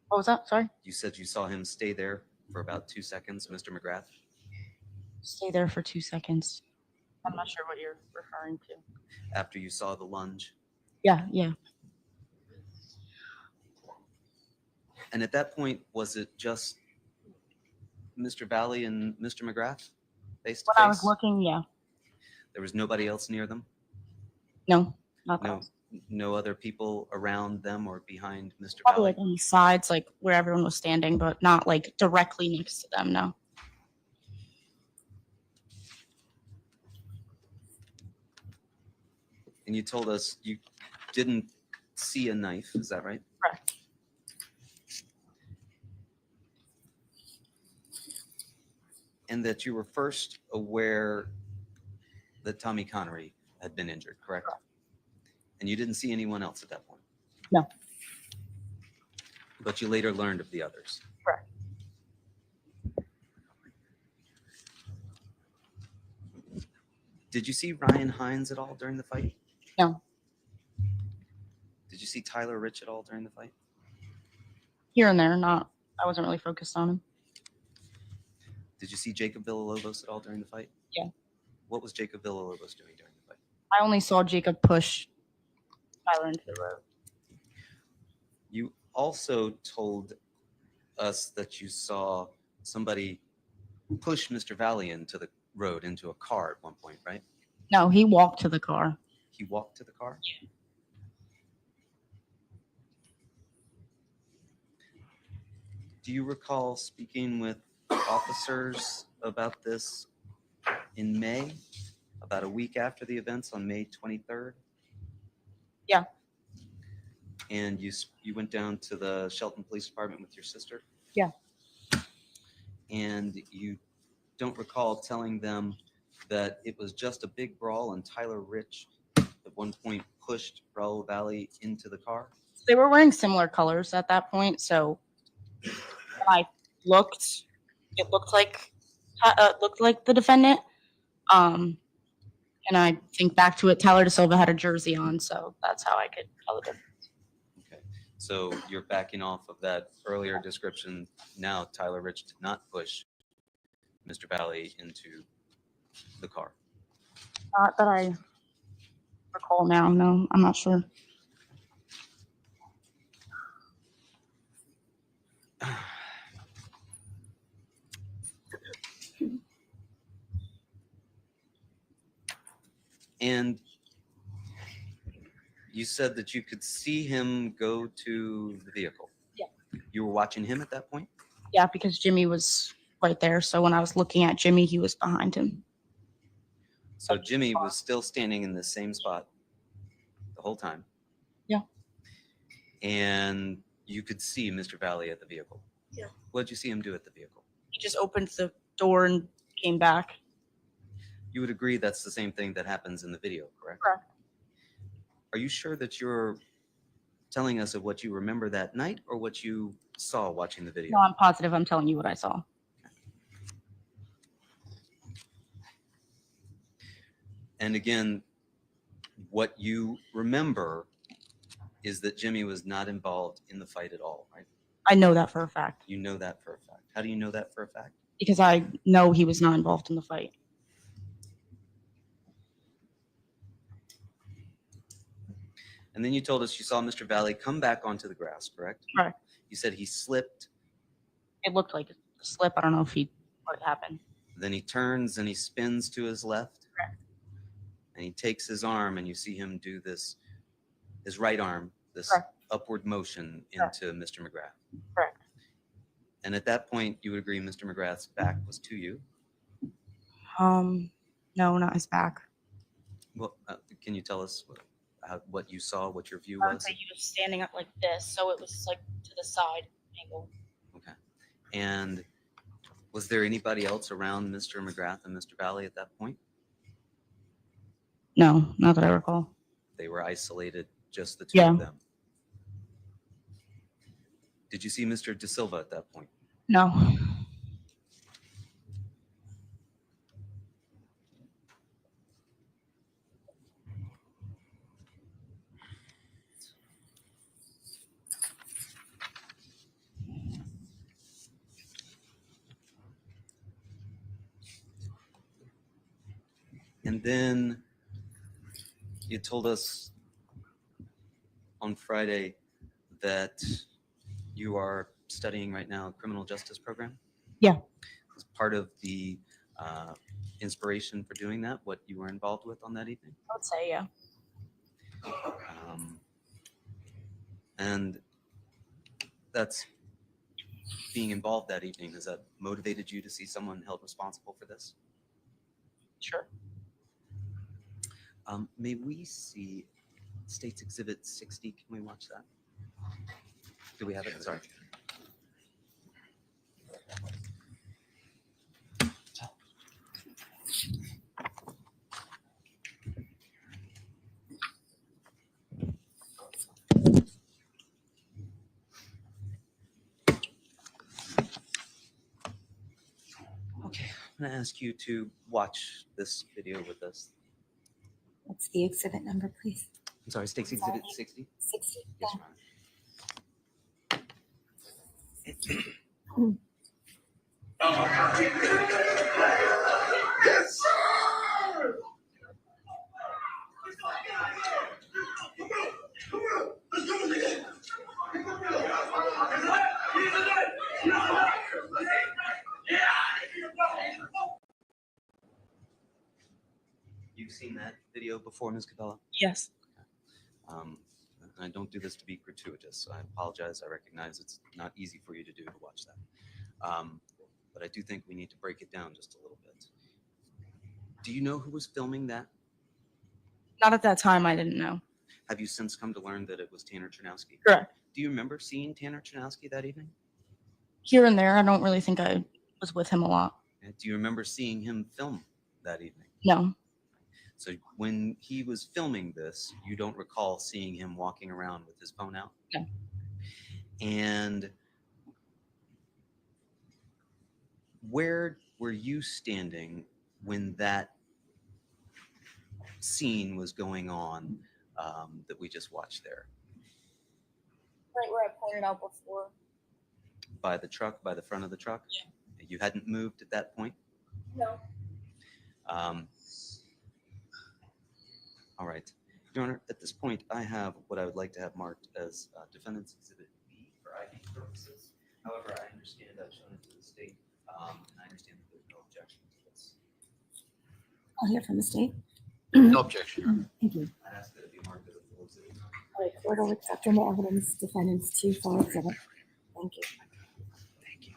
What was that? Sorry? You said you saw him stay there for about 2 seconds, Mr. McGrath? Stay there for 2 seconds. I'm not sure what you're referring to. After you saw the lunge? Yeah. And at that point, was it just Mr. Valley and Mr. McGrath face to When I was face? looking, yeah. There was nobody else near them? No, not No, that. no other people around them or behind Mr. Probably Valley? like on the sides, like where everyone was standing, but not like directly next to them, no. And you told us you didn't see a knife, is that right? Correct. And that you were first aware that Tommy Connery had been injured, correct? And you didn't see anyone else at that point? No. But you later learned of the others? Correct. Did you see Ryan Hines at all during the fight? No. Did you see Tyler Rich at all during the fight? Here and there, not. I wasn't really focused on him. Did you see Jacob Villalobos at all during the fight? Yeah. What was Jacob Villalobos doing during the fight? I only saw Jacob push Tyler into the road. You also told us that you saw somebody push Mr. Valley into the road, into a car at one point, right? No, he walked to the car. He walked to the car? Yeah. Do you recall speaking with officers about this in May, about a week after the events on May 23rd? Yeah. And you went down to the Shelton Police Department with your sister? Yeah. And you don't recall telling them that it was just a big brawl and Tyler Rich at one point pushed Raul Valle into the car? They were wearing similar colors at that point, so when I looked, it looked like the defendant. And I think back to it, Tyler De Silva had a jersey on, so that's how I could tell the difference. Okay, so you're backing off of that earlier description. Now Tyler Rich did not push Mr. Valle into the car. Not that I recall now. No, I'm not sure. And you said that you could see him go to the vehicle. Yeah. You were watching him at that point? Yeah, because Jimmy was right there. So when I was looking at Jimmy, he was behind him. So Jimmy was still standing in the same spot the whole time? Yeah. And you could see Mr. Valle at the vehicle? Yeah. What did you see him do at the vehicle? He just opened the door and came back. You would agree that's the same thing that happens in the video, correct? Correct. Are you sure that you're telling us of what you remember that night or what you saw watching the video? No, I'm positive I'm telling you what I saw. And again, what you remember is that Jimmy was not involved in the fight at all, right? I know that for a fact. You know that for a fact. How do you know that for a fact? Because I know he was not involved in the fight. And then you told us you saw Mr. Valle come back onto the grass, correct? Correct. You said he slipped, It looked like a slip. I don't know if what happened. then he turns and he spins to his left. Correct. And he takes his arm and you see him do this, his right arm, this Correct. upward motion Correct. into Mr. McGrath. Correct. And at that point, you would agree Mr. McGrath's back was to you? No, not his back. Well, can you tell us what you saw, what your view I would was? say he was standing up like this, so it was like to the side angle. Okay. And was there anybody else around Mr. McGrath and Mr. Valle at that point? No, not that I recall. They were isolated, just the two Yeah. of them. Did you see Mr. De Silva at that point? No. And then you told us on Friday that you are studying right now a criminal justice program? Yeah. As part of the inspiration for doing that, what you were involved with on that evening? I would say, yeah. And that's being involved that evening. Has that motivated you to see someone held responsible for this? Sure. May we see State's Exhibit 60? Can we watch that? Do we have it? Sorry. Okay, I'm going to ask you to watch this video with us. What's the exhibit number, please? I'm sorry, State's Exhibit 60? 60. Yes, Your Honor. Yes, sir! You've seen that video before, Ms. Cabela? Yes. I don't do this to be gratuitous. I apologize. I recognize it's not easy for you to do to watch that. But I do think we need to break it down just a little bit. Do you know who was filming that? Not at that time, I didn't know. Have you since come to learn that it was Tanner Chernowski? Correct. Do you remember seeing Tanner Chernowski that evening? Here and there, I don't really think I was with him a lot. Do you remember seeing him film that evening? No. So when he was filming this, you don't recall seeing him walking around with his phone out? No. And where were you standing when that scene was going on that we just watched there? Right where I pointed out before. By the truck, by the front of the truck? Yeah. You hadn't moved at that point? No. All right. Your Honor, at this point, I have what I would like to have marked as Defendant's Exhibit B for ID purposes. However, I understand I've shown it to the state, and I understand that there's no objection to this. I'll hear from the state. No objection, Your Honor. Thank you. I ask that it be marked as a full exhibit. All right, court will accept into evidence defendants to full exhibit. Thank you. Thank you.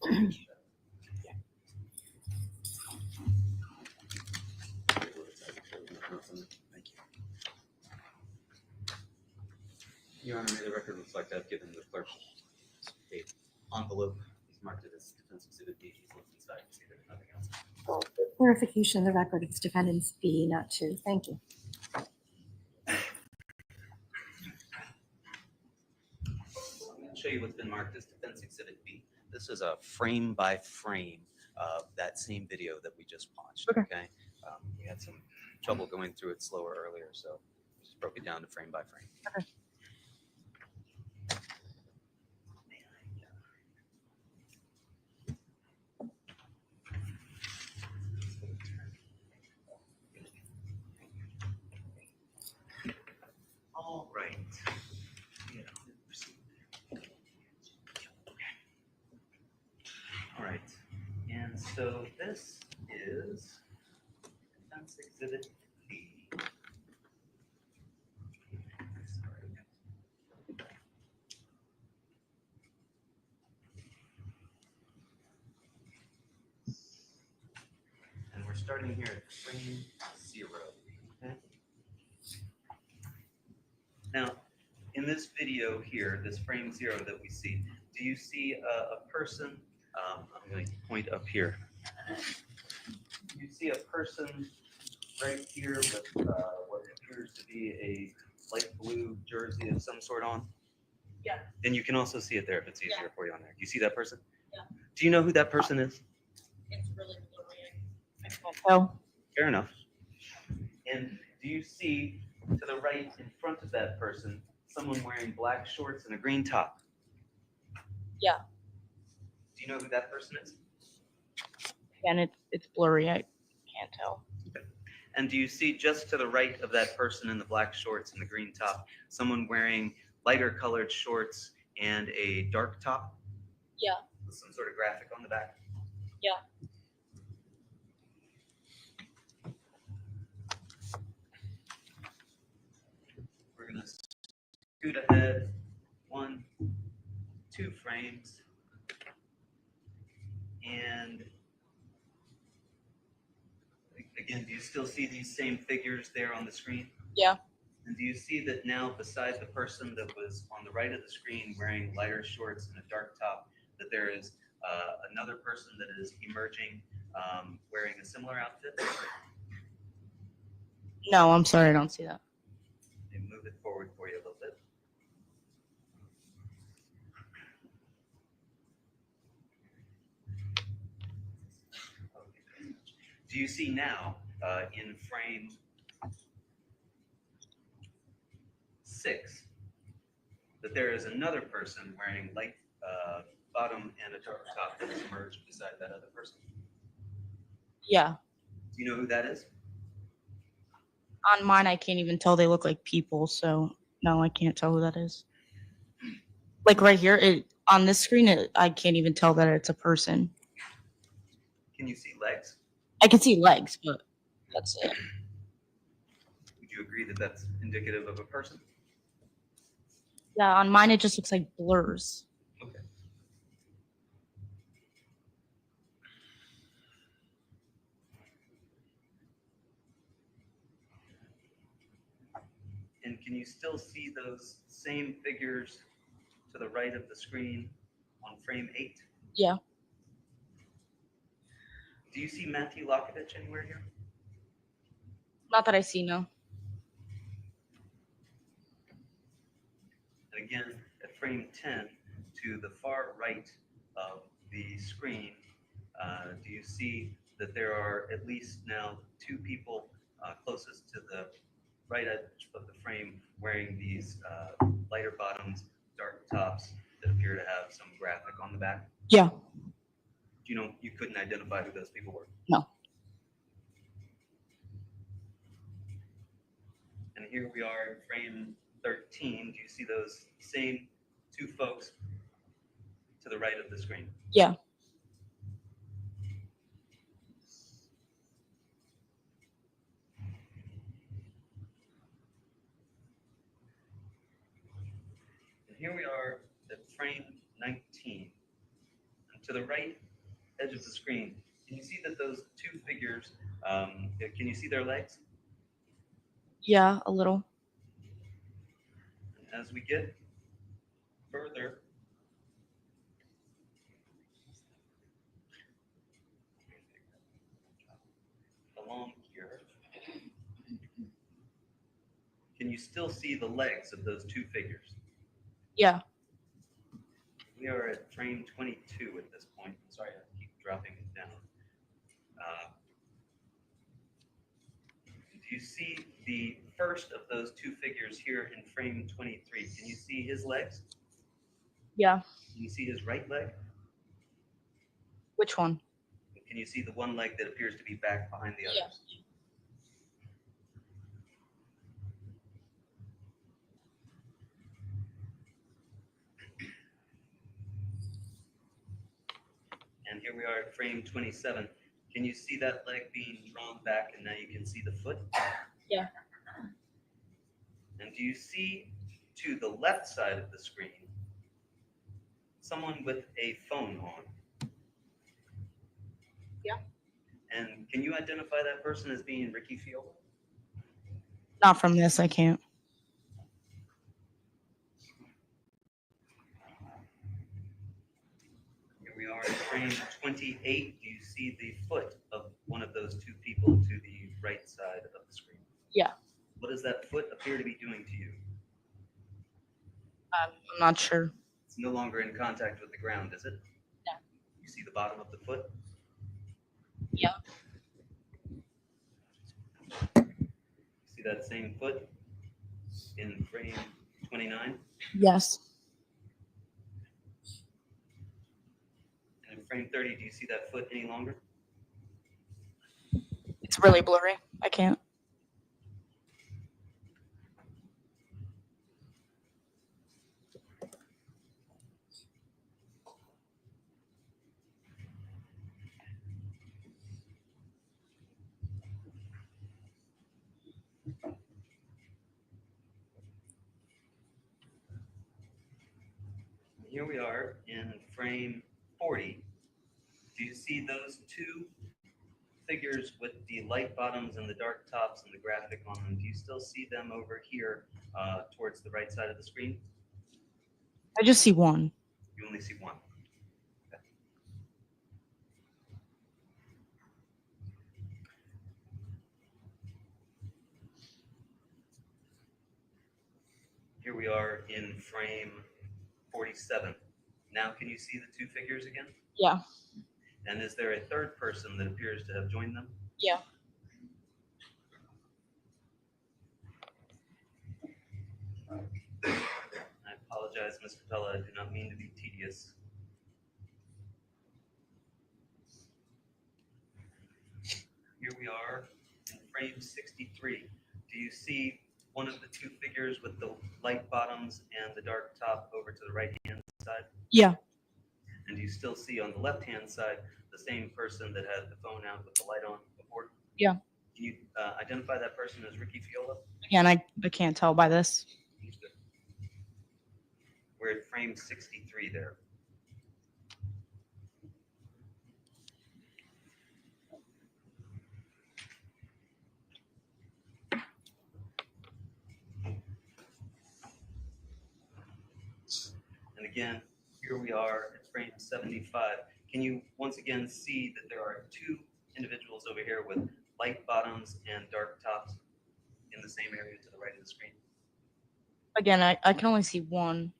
Thank you. Your Honor, may the record reflect I've given the clerk a envelope. He's marked it as Defense Exhibit B. He's looked inside to see there's nothing else. For clarification of the record, it's defendants B, not 2. Thank you. I'm going to show you what's been marked as Defense Exhibit B. This is a frame by frame of that same video that we just watched. Okay. We had some trouble going through it slower earlier, so we just broke it down to frame by frame. Okay. All right. All right. And so this is Defense Exhibit B. And we're starting here at frame 0. Okay. Now, in this video here, this frame 0 that we see, do you see a person? I'm going to point up here. Do you see a person right here with what appears to be a light blue jersey of some sort on? Yeah. And you can also see it there if it's easier for you on there. Do you see that person? Yeah. Do you know who that person is? It's really blurry. I can't tell. Fair enough. And do you see to the right in front of that person someone wearing black shorts and a green top? Yeah. Do you know who that person is? Again, it's blurry. I can't tell. Okay. And do you see just to the right of that person in the black shorts and the green top someone wearing lighter colored shorts and a dark top? Yeah. With some sort of graphic on the back? Yeah. We're going to scoot ahead 1, 2 frames. And again, do you still see these same figures there on the screen? Yeah. And do you see that now beside the person that was on the right of the screen wearing lighter shorts and a dark top, that there is another person that is emerging wearing a similar outfit? No, I'm sorry, I don't see that. Let me move it forward for you a little bit. Okay. Do you see now in frame 6 that there is another person wearing light bottom and a dark top that has emerged beside that other person? Yeah. Do you know who that is? On mine, I can't even tell. They look like people, so no, I can't tell who that is. Like right here, on this screen, I can't even tell that it's a person. Can you see legs? I can see legs, but that's it. Would you agree that that's indicative of a person? Yeah, on mine, it just looks like blurs. Okay. And can you still see those same figures to the right of the screen on frame 8? Yeah. Do you see Matthew Lokovich anywhere here? Not that I see, no. And again, at frame 10, to the far right of the screen, do you see that there are at least now 2 people closest to the right edge of the frame wearing these lighter bottoms, dark tops that appear to have some graphic on the back? Yeah. You know, you couldn't identify who those people were? No. And here we are in frame 13. Do you see those same 2 folks to the right of the screen? Yeah. And here we are at frame 19. And to the right edge of the screen, can you see that those 2 figures, can you see their legs? Yeah, a little. And as we get further, along here, can you still see the legs of those 2 figures? Yeah. We are at frame 22 at this point. I'm sorry, I keep dropping it down. Do you see the first of those 2 figures here in frame 23? Can you see his legs? Yeah. Can you see his right leg? Which one? Can you see the one leg that appears to be back behind the others? Yeah. And here we are at frame 27. Can you see that leg being drawn back and now you can see the foot? Yeah. And do you see to the left side of the screen someone with a phone on? Yeah. And can you identify that person as being Ricky Field? Not from this, I can't. Here we are at frame 28. Do you see the foot of one of those 2 people to the right side of the screen? Yeah. What does that foot appear to be doing to you? I'm not sure. It's no longer in contact with the ground, is it? No. You see the bottom of the foot? Yeah. See that same foot in frame 29? Yes. And in frame 30, do you see that foot any longer? It's really blurry. I can't. Here we are in frame 40. Do you see those 2 figures with the light bottoms and the dark tops and the graphic on them? Do you still see them over here towards the right side of the screen? I just see one. You only see one. Okay. Here we are in frame 47. Now can you see the 2 figures again? Yeah. And is there a third person that appears to have joined them? Yeah. I apologize, Ms. Capella, I do not mean to be tedious. Here we are in frame 63. Do you see one of the 2 figures with the light bottoms and the dark top over to the right-hand side? Yeah. And do you still see on the left-hand side the same person that had the phone out with the light on before? Yeah. Can you identify that person as Ricky Fiola? Again, I can't tell by this. Understood. We're at frame 63 there. And again, here we are at frame 75. Can you once again see that there are two individuals over here with light bottoms and dark tops in the same area to the right of the screen? Again, I can only see one.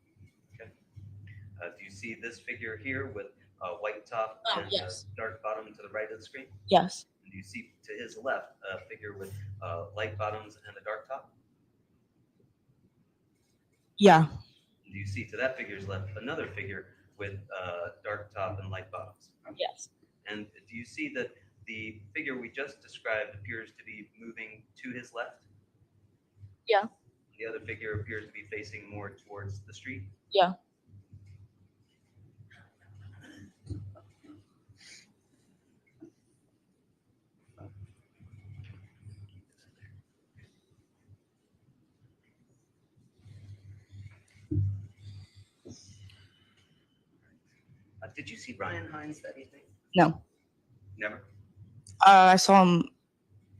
Do you see this figure here with a white top Oh, and yes. a dark bottom to the right of the screen? Yes. And do you see to his left a figure with light bottoms and a dark top? Yeah. And do you see to that figure's left another figure with dark top and light bottoms? Yes. And do you see that the figure we just described appears to be moving to his left? Yeah. The other figure appears to be facing more towards the street? Yeah. Did you see Ryan Hines that evening? No. Never? I saw him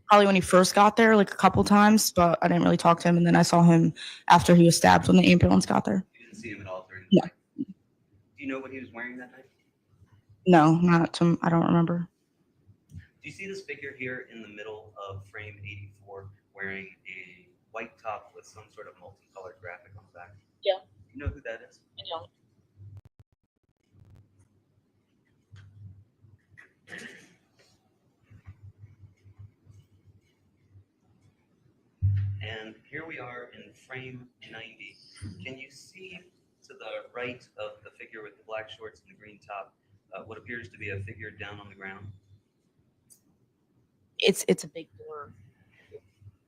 probably when he first got there, like a couple times, but I didn't really talk to him. And then I saw him after he was stabbed when the ambulance got there. You didn't see him at all during the No. night? Do you know what he was wearing that night? No, not to. I don't remember. Do you see this figure here in the middle of frame 84 wearing a white top with some sort of multicolored graphic on the back? Yeah. Do you know who that is? I don't. And here we are in frame 90. Can you see to the right of the figure with the black shorts and the green top what appears to be a figure down on the ground? It's a big blur.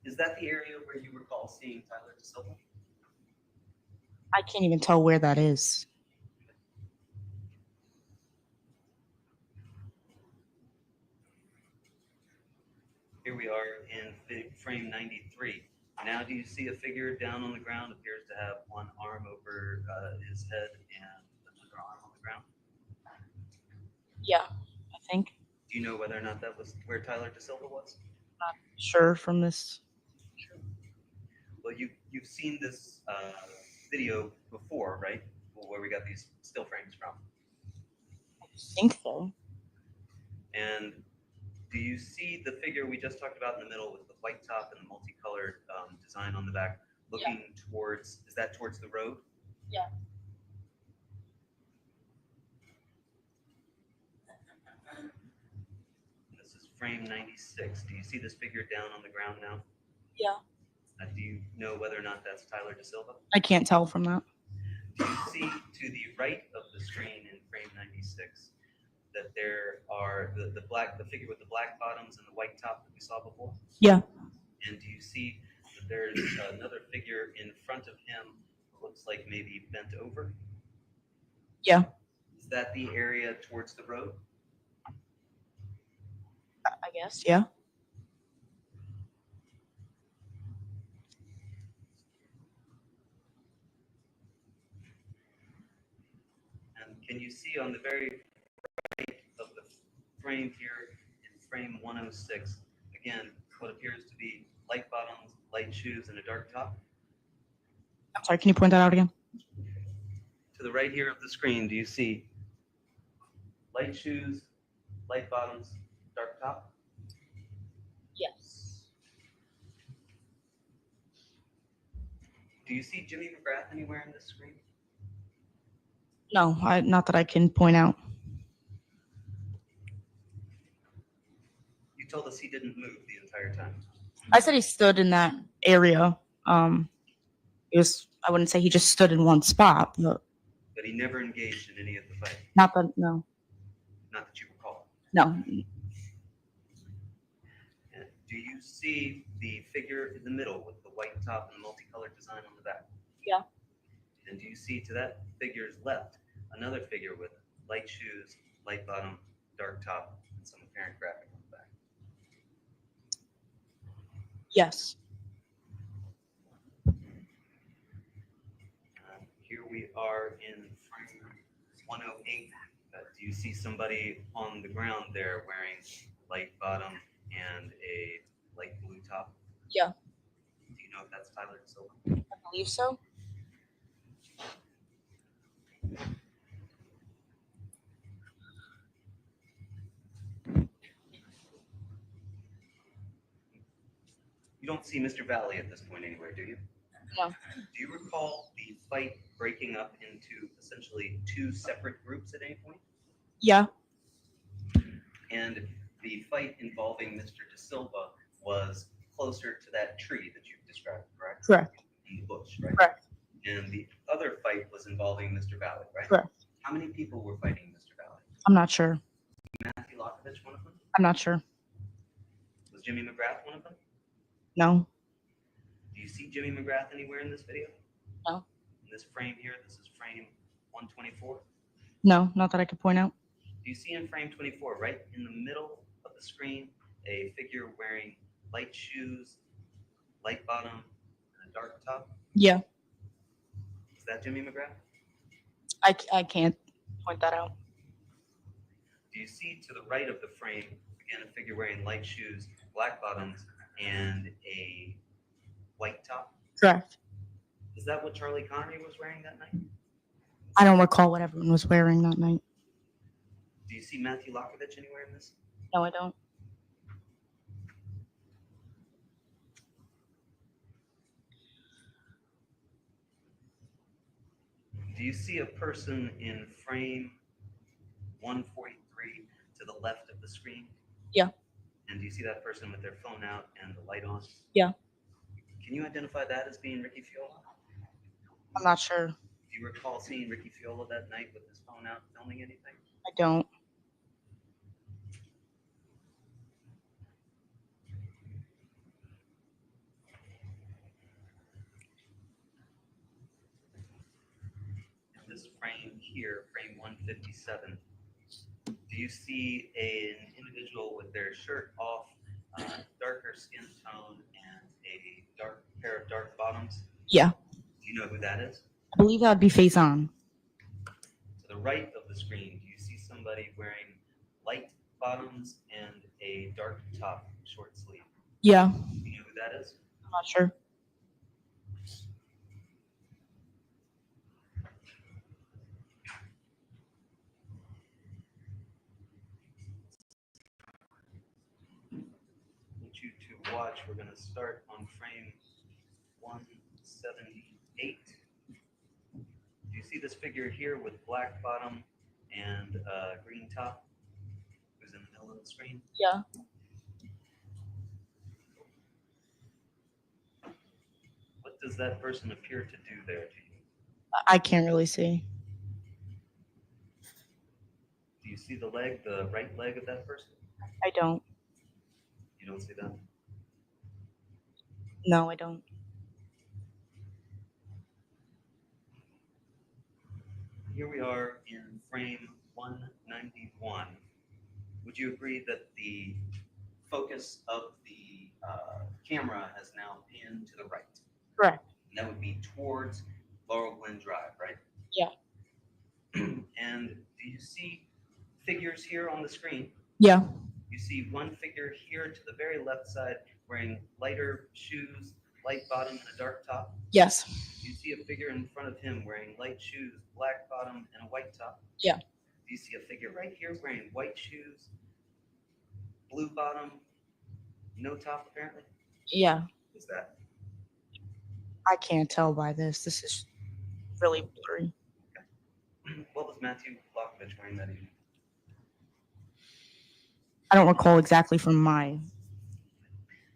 Is that the area where you recall seeing Tyler DeSilva? I can't even tell where that is. Here we are in frame 93. Now do you see a figure down on the ground, appears to have one arm over his head and another arm on the ground? Yeah, I think. Do you know whether or not that was where Tyler DeSilva was? Not sure from this. Well, you've seen this video before, right? Where we got these still frames from. I think so. And do you see the figure we just talked about in the middle with the white top and the multicolored design on the back looking towards, is that towards the road? Yeah. This is frame 96. Do you see this figure down on the ground now? Yeah. Do you know whether or not that's Tyler DeSilva? I can't tell from that. Do you see to the right of the screen in frame 96 that there are the figure with the black bottoms and the white top that we saw before? Yeah. And do you see that there's another figure in front of him who looks like maybe bent over? Yeah. Is that the area towards the road? I guess. Yeah. And can you see on the very right of the frame here in frame 106, again, what appears to be light bottoms, light shoes, and a dark top? I'm sorry. Can you point that out again? To the right here of the screen, do you see light shoes, light bottoms, dark top? Yes. Do you see Jimmy McGrath anywhere in this screen? No, not that I can point out. You told us he didn't move the entire time. I said he stood in that area. It was. I wouldn't say he just stood in one spot, but But he never engaged in any of the fight, not that. No. not that you recall. No. And do you see the figure in the middle with the white top and the multicolored design on the back? Yeah. And do you see to that figure's left another figure with light shoes, light bottom, dark top, and some apparent graphic on the back? Yes. Here we are in frame 108. Do you see somebody on the ground there wearing light bottom and a light blue top? Yeah. Do you know if that's Tyler DeSilva? I believe so. You don't see Mr. Valle at this point anywhere, do you? No. Do you recall the fight breaking up into essentially two separate groups at any point? Yeah. And the fight involving Mr. De Silva was closer to that tree that you've described, correct? Correct. In the bush, right? Correct. And the other fight was involving Mr. Valle, right? Correct. How many people were fighting Mr. Valle? I'm not sure. Matthew Lockovich, one of them? I'm not sure. Was Jimmy McGrath one of them? No. Do you see Jimmy McGrath anywhere in this video? No. In this frame here, this is frame 124. No, not that I could point out. Do you see in frame 24, right in the middle of the screen, a figure wearing light shoes, light bottom, and a dark top? Yeah. Is that Jimmy McGrath? I can't point that out. Do you see to the right of the frame, again, a figure wearing light shoes, black bottoms, and a white top? Correct. Is that what Charlie Connery was wearing that night? I don't recall what everyone was wearing that night. Do you see Matthew Lockovich anywhere in this? No, I don't. Do you see a person in frame 143 to the left of the screen? Yeah. And do you see that person with their phone out and the light on? Yeah. Can you identify that as being Ricky Fiola? I'm not sure. Do you recall seeing Ricky Fiola that night with his phone out filming anything? I don't. In this frame here, frame 157, do you see an individual with their shirt off, darker skin tone, and a dark pair of dark bottoms? Yeah. Do you know who that is? I believe that would be face on. To the right of the screen, do you see somebody wearing light bottoms and a dark top, short sleeve? Yeah. Do you know who that is? I'm not sure. I want you to watch. We're going to start on frame 178. Do you see this figure here with black bottom and green top? Who's in the middle of the screen? Yeah. What does that person appear to do there to you? I can't really see. Do you see the leg, the right leg of that person? I don't. You don't see that? No, I don't. Here we are in frame 191. Would you agree that the focus of the camera has now panned to the right? Correct. And that would be towards Laurel Glen Drive, right? Yeah. And do you see figures here on the screen? Yeah. You see one figure here to the very left side wearing lighter shoes, light bottom, and a dark top. Yes. You see a figure in front of him wearing light shoes, black bottom, and a white top. Yeah. Do you see a figure right here wearing white shoes, blue bottom, no top apparently? Yeah. Who's that? I can't tell by this. This is really blurry. What was Matthew Lockovich wearing that evening? I don't recall exactly from my.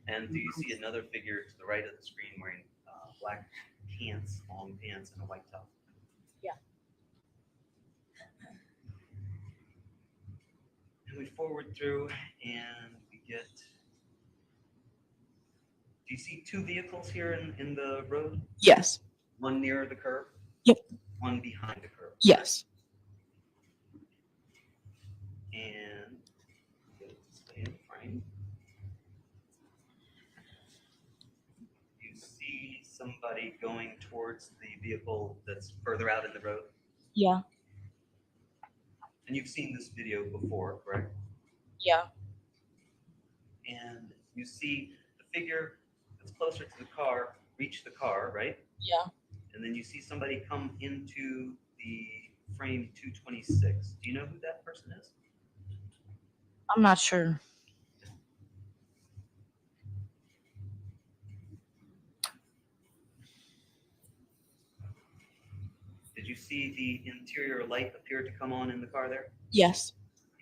And do you see another figure to the right of the screen wearing black pants, long pants, and a white top? Yeah. And we forward through and we get. Do you see two vehicles here in the road? Yes. One near the curb? Yep. One behind the curb? Yes. And stay in frame. You see somebody going towards the vehicle that's further out in the road? Yeah. And you've seen this video before, correct? Yeah. And you see the figure that's closer to the car reach the car, right? Yeah. And then you see somebody come into the frame 226. Do you know who that person is? I'm not sure. you see the interior light appear to come on in the car there? Yes.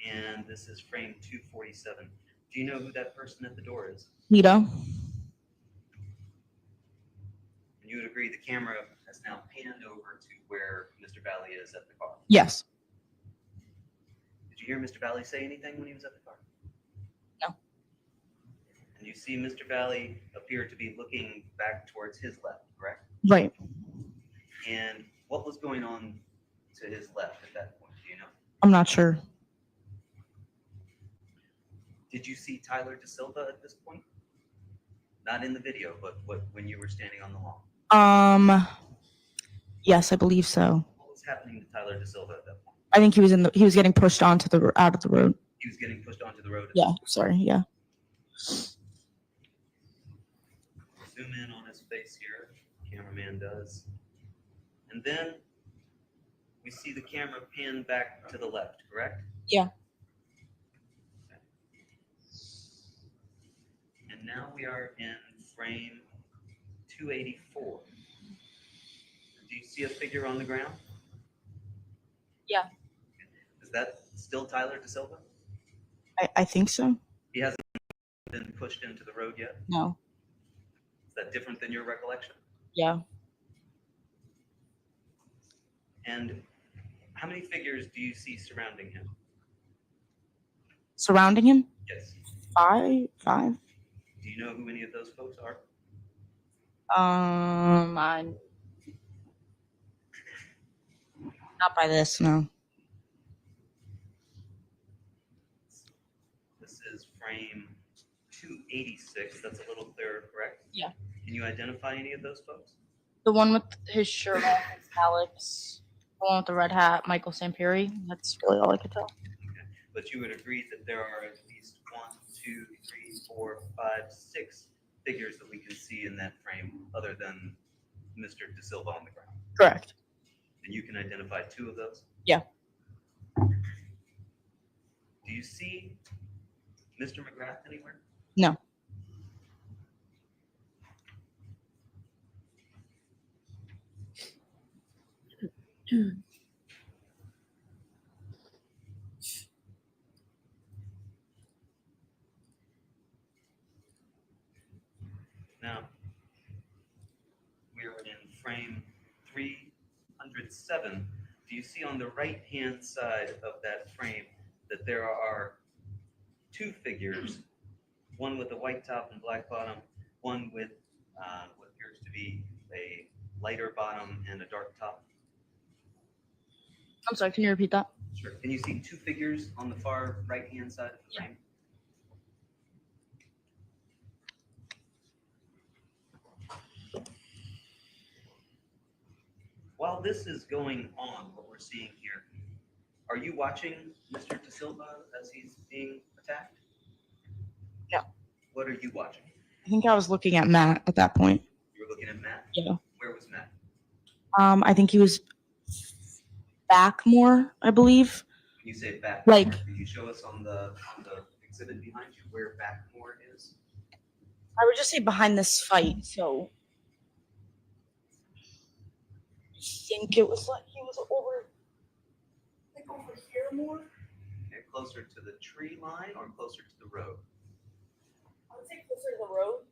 And this is frame 247. Do you know who that person at the door is? Nito. And you would agree the camera has now panned over to where Mr. Valle is at the car. Yes. Did you hear Mr. Valle say anything when he was at the car? No. And you see Mr. Valle appear to be looking back towards his left, correct? Right. And what was going on to his left at that point? Do you know? I'm not sure. Did you see Tyler De Silva at this point? Not in the video, but when you were standing on the lawn. Yes, I believe so. What was happening to Tyler De Silva at that point? I think he was getting pushed out of the road. He was getting pushed onto the road. Yeah, sorry, yeah. Zoom in on his face here. Cameraman does. And then we see the camera pan back to the left, correct? Yeah. And now we are in frame 284. Do you see a figure on the ground? Yeah. Is that still Tyler De Silva? I think so. He hasn't been pushed into the road yet? No. Is that different than your recollection? Yeah. And how many figures do you see surrounding him? Surrounding him? Yes. Five. Do you know who any of those folks are? Not by this, no. This is frame 286. That's a little clearer, correct? Yeah. Can you identify any of those folks? The one with his shirt off is Alex. The one with the red hat, Michael Sampieri. That's really all I could tell. Okay. But you would agree that there are at least 1, 2, 3, 4, 5, 6 figures that we can see in that frame other than Mr. De Silva on the ground. Correct. And you can identify 2 of those? Yeah. Do you see Mr. McGrath anywhere? No. Now, we are in frame 307. Do you see on the right-hand side of that frame that there are 2 figures, one with a white top and black bottom, one with what appears to be a lighter bottom and a dark top? I'm sorry, can you repeat that? Sure. Can you see 2 figures on the far right-hand side of the frame? While this is going on, what we're seeing here, are you watching Mr. De Silva as he's being attacked? Yeah. What are you watching? I think I was looking at Matt at that point. You were looking at Matt? Yeah. Where was Matt? I think he was back more, I believe. When you say back, Like- could you show us on the exhibit behind you where Backmore is? I would just say behind this fight, so I think it was like he was over here more. Okay, closer to the tree line or closer to the road? I would say closer to the road.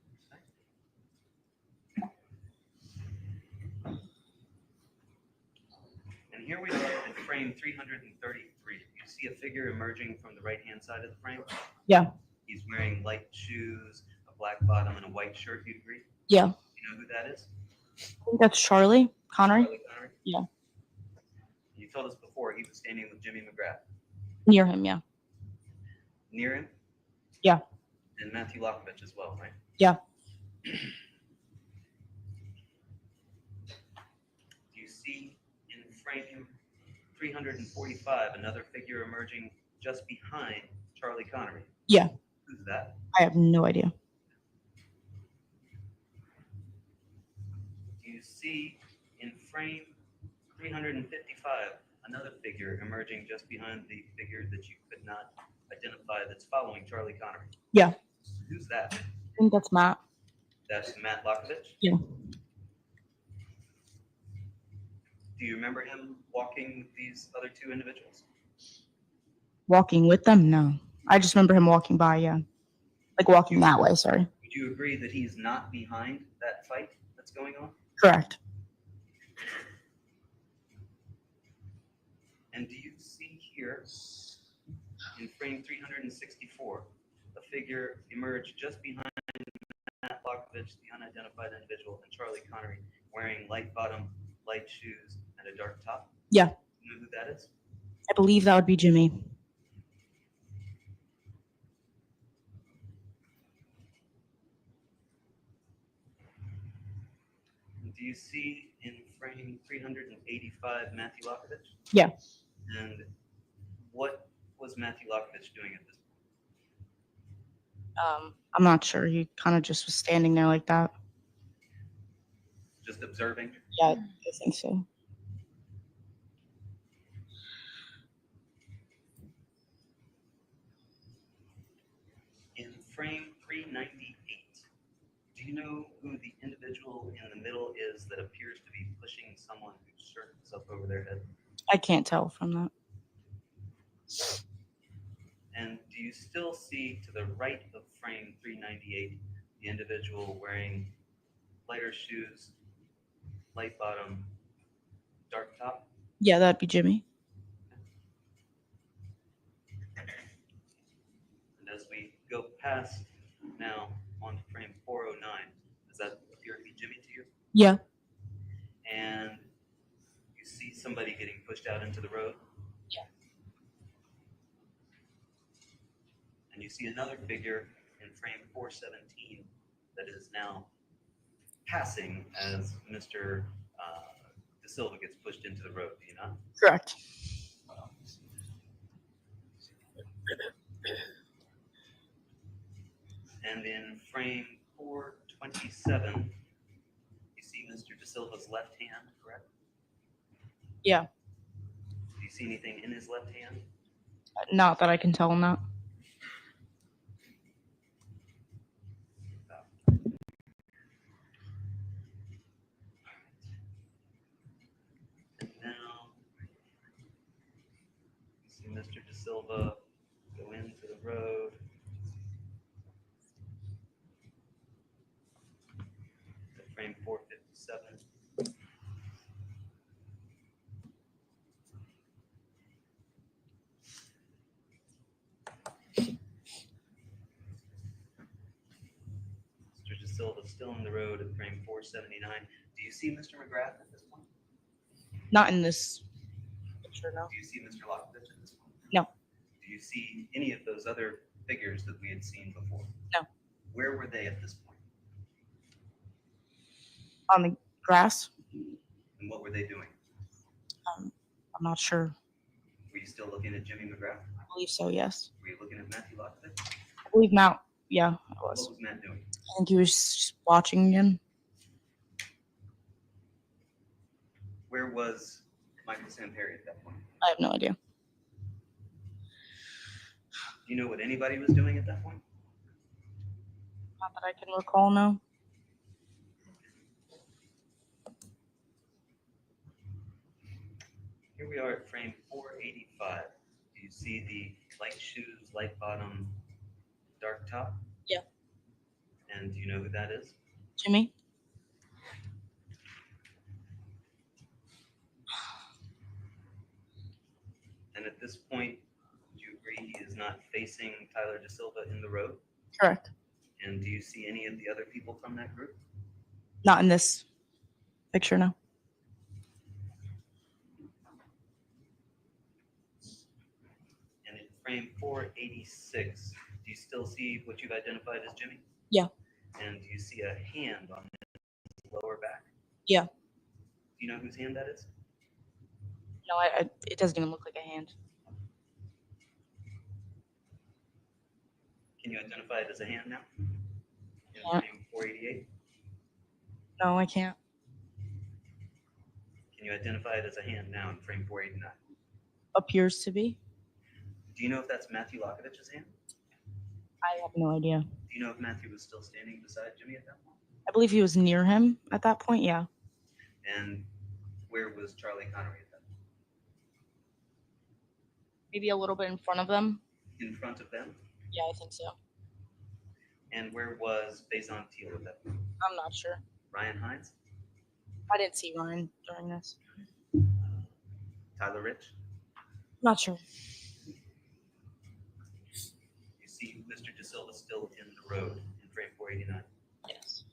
And here we are at frame 333. You see a figure emerging from the right-hand side of the frame? Yeah. He's wearing light shoes, a black bottom, and a white shirt. Do you agree? Yeah. You know who that is? I think that's Charlie Connery. Charlie Connery? Yeah. You told us before he was standing with Jimmy McGrath. Near him, yeah. Near him? Yeah. And Matthew Lockovich as well, right? Yeah. Do you see in frame 345 another figure emerging just behind Charlie Connery? Yeah. Who's that? I have no idea. Do you see in frame 355 another figure emerging just behind the figure that you could not identify that's following Charlie Connery? Yeah. Who's that? I think that's Matt. That's Matt Lockovich? Yeah. Do you remember him walking with these other two individuals? Walking with them? No. I just remember him walking by, yeah. Like walking that way, sorry. Would you agree that he's not behind that fight that's going on? Correct. And do you see here in frame 364 a figure emerge just behind Matt Lokovich, the unidentified individual, and Charlie Connery wearing light bottom, light shoes, and a dark top? Yeah. You know who that is? I believe that would be Jimmy. Do you see in frame 385 Matthew Lokovich? Yeah. And what was Matthew Lokovich doing at this point? I'm not sure. He kind of just was standing there like that. Just observing? Yeah, I think so. In frame 398, do you know who the individual in the middle is that appears to be pushing someone whose shirt is up over their head? I can't tell from that. And do you still see to the right of frame 398 the individual wearing lighter shoes, light bottom, dark top? Yeah, that'd be Jimmy. And as we go past now on frame 409, does that appear to be Jimmy to you? Yeah. And you see somebody getting pushed out into the road? Yeah. And you see another figure in frame 417 that is now passing as Mr. De Silva gets pushed into the road, do you not? Correct. And in frame 427, you see Mr. De Silva's left hand, correct? Yeah. Do you see anything in his left hand? Not that I can tell him that. And now you see Mr. De Silva go into the road. At frame 457. Mr. De Silva still in the road at frame 479. Do you see Mr. McGrath at this point? Not in this picture, no. Do you see Mr. Lokovich at this point? No. Do you see any of those other figures that we had seen before? No. Where were they at this point? On the grass? And what were they doing? I'm not sure. Were you still looking at Jimmy McGrath? I believe so, yes. Were you looking at Matthew Lokovich? I believe Matt, yeah, I was. What was Matt doing? I think he was just watching again. Where was Michael Samperi at that point? I have no idea. Do you know what anybody was doing at that point? Not that I can recall, no. Here we are at frame 485. Do you see the light shoes, light bottom, dark top? Yeah. And do you know who that is? Jimmy? And at this point, do you agree he is not facing Tyler De Silva in the road? Correct. And do you see any of the other people from that group? Not in this picture, no. And in frame 486, do you still see what you've identified as Jimmy? Yeah. And do you see a hand on his lower back? Yeah. Do you know whose hand that is? No, it doesn't even look like a hand. Can you identify it as a hand now? In Yeah. frame 488? No, I can't. Can you identify it as a hand now in frame 489? Appears to be. Do you know if that's Matthew Lokovich's hand? I have no idea. Do you know if Matthew was still standing beside Jimmy at that point? I believe he was near him at that point, yeah. And where was Charlie Connery at that point? Maybe a little bit in front of them. In front of them? Yeah, I think so. And where was Faison Teal at that point? I'm not sure. Ryan Hines? I didn't see Ryan during this. Tyler Rich? Not sure. You see Mr. De Silva still in the road in frame 489? Yes.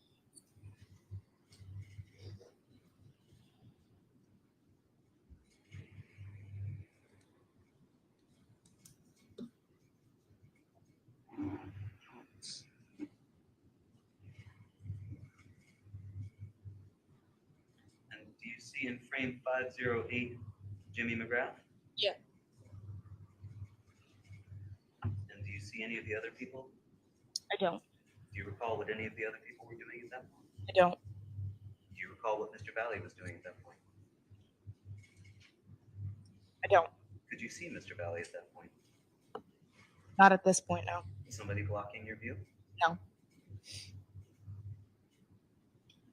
And do you see in frame 508 Jimmy McGrath? Yeah. And do you see any of the other people? I don't. Do you recall what any of the other people were doing at that point? I don't. Do you recall what Mr. Valle was doing at that point? I don't. Could you see Mr. Valle at that point? Not at this point, no. Was somebody blocking your view? No.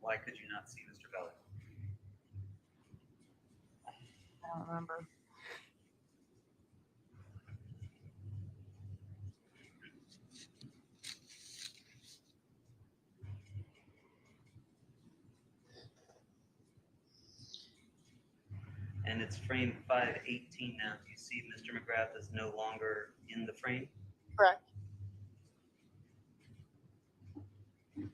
Why could you not see Mr. Valle? I don't remember. And it's frame 518 now. Do you see Mr. McGrath is no longer in the frame? Correct. And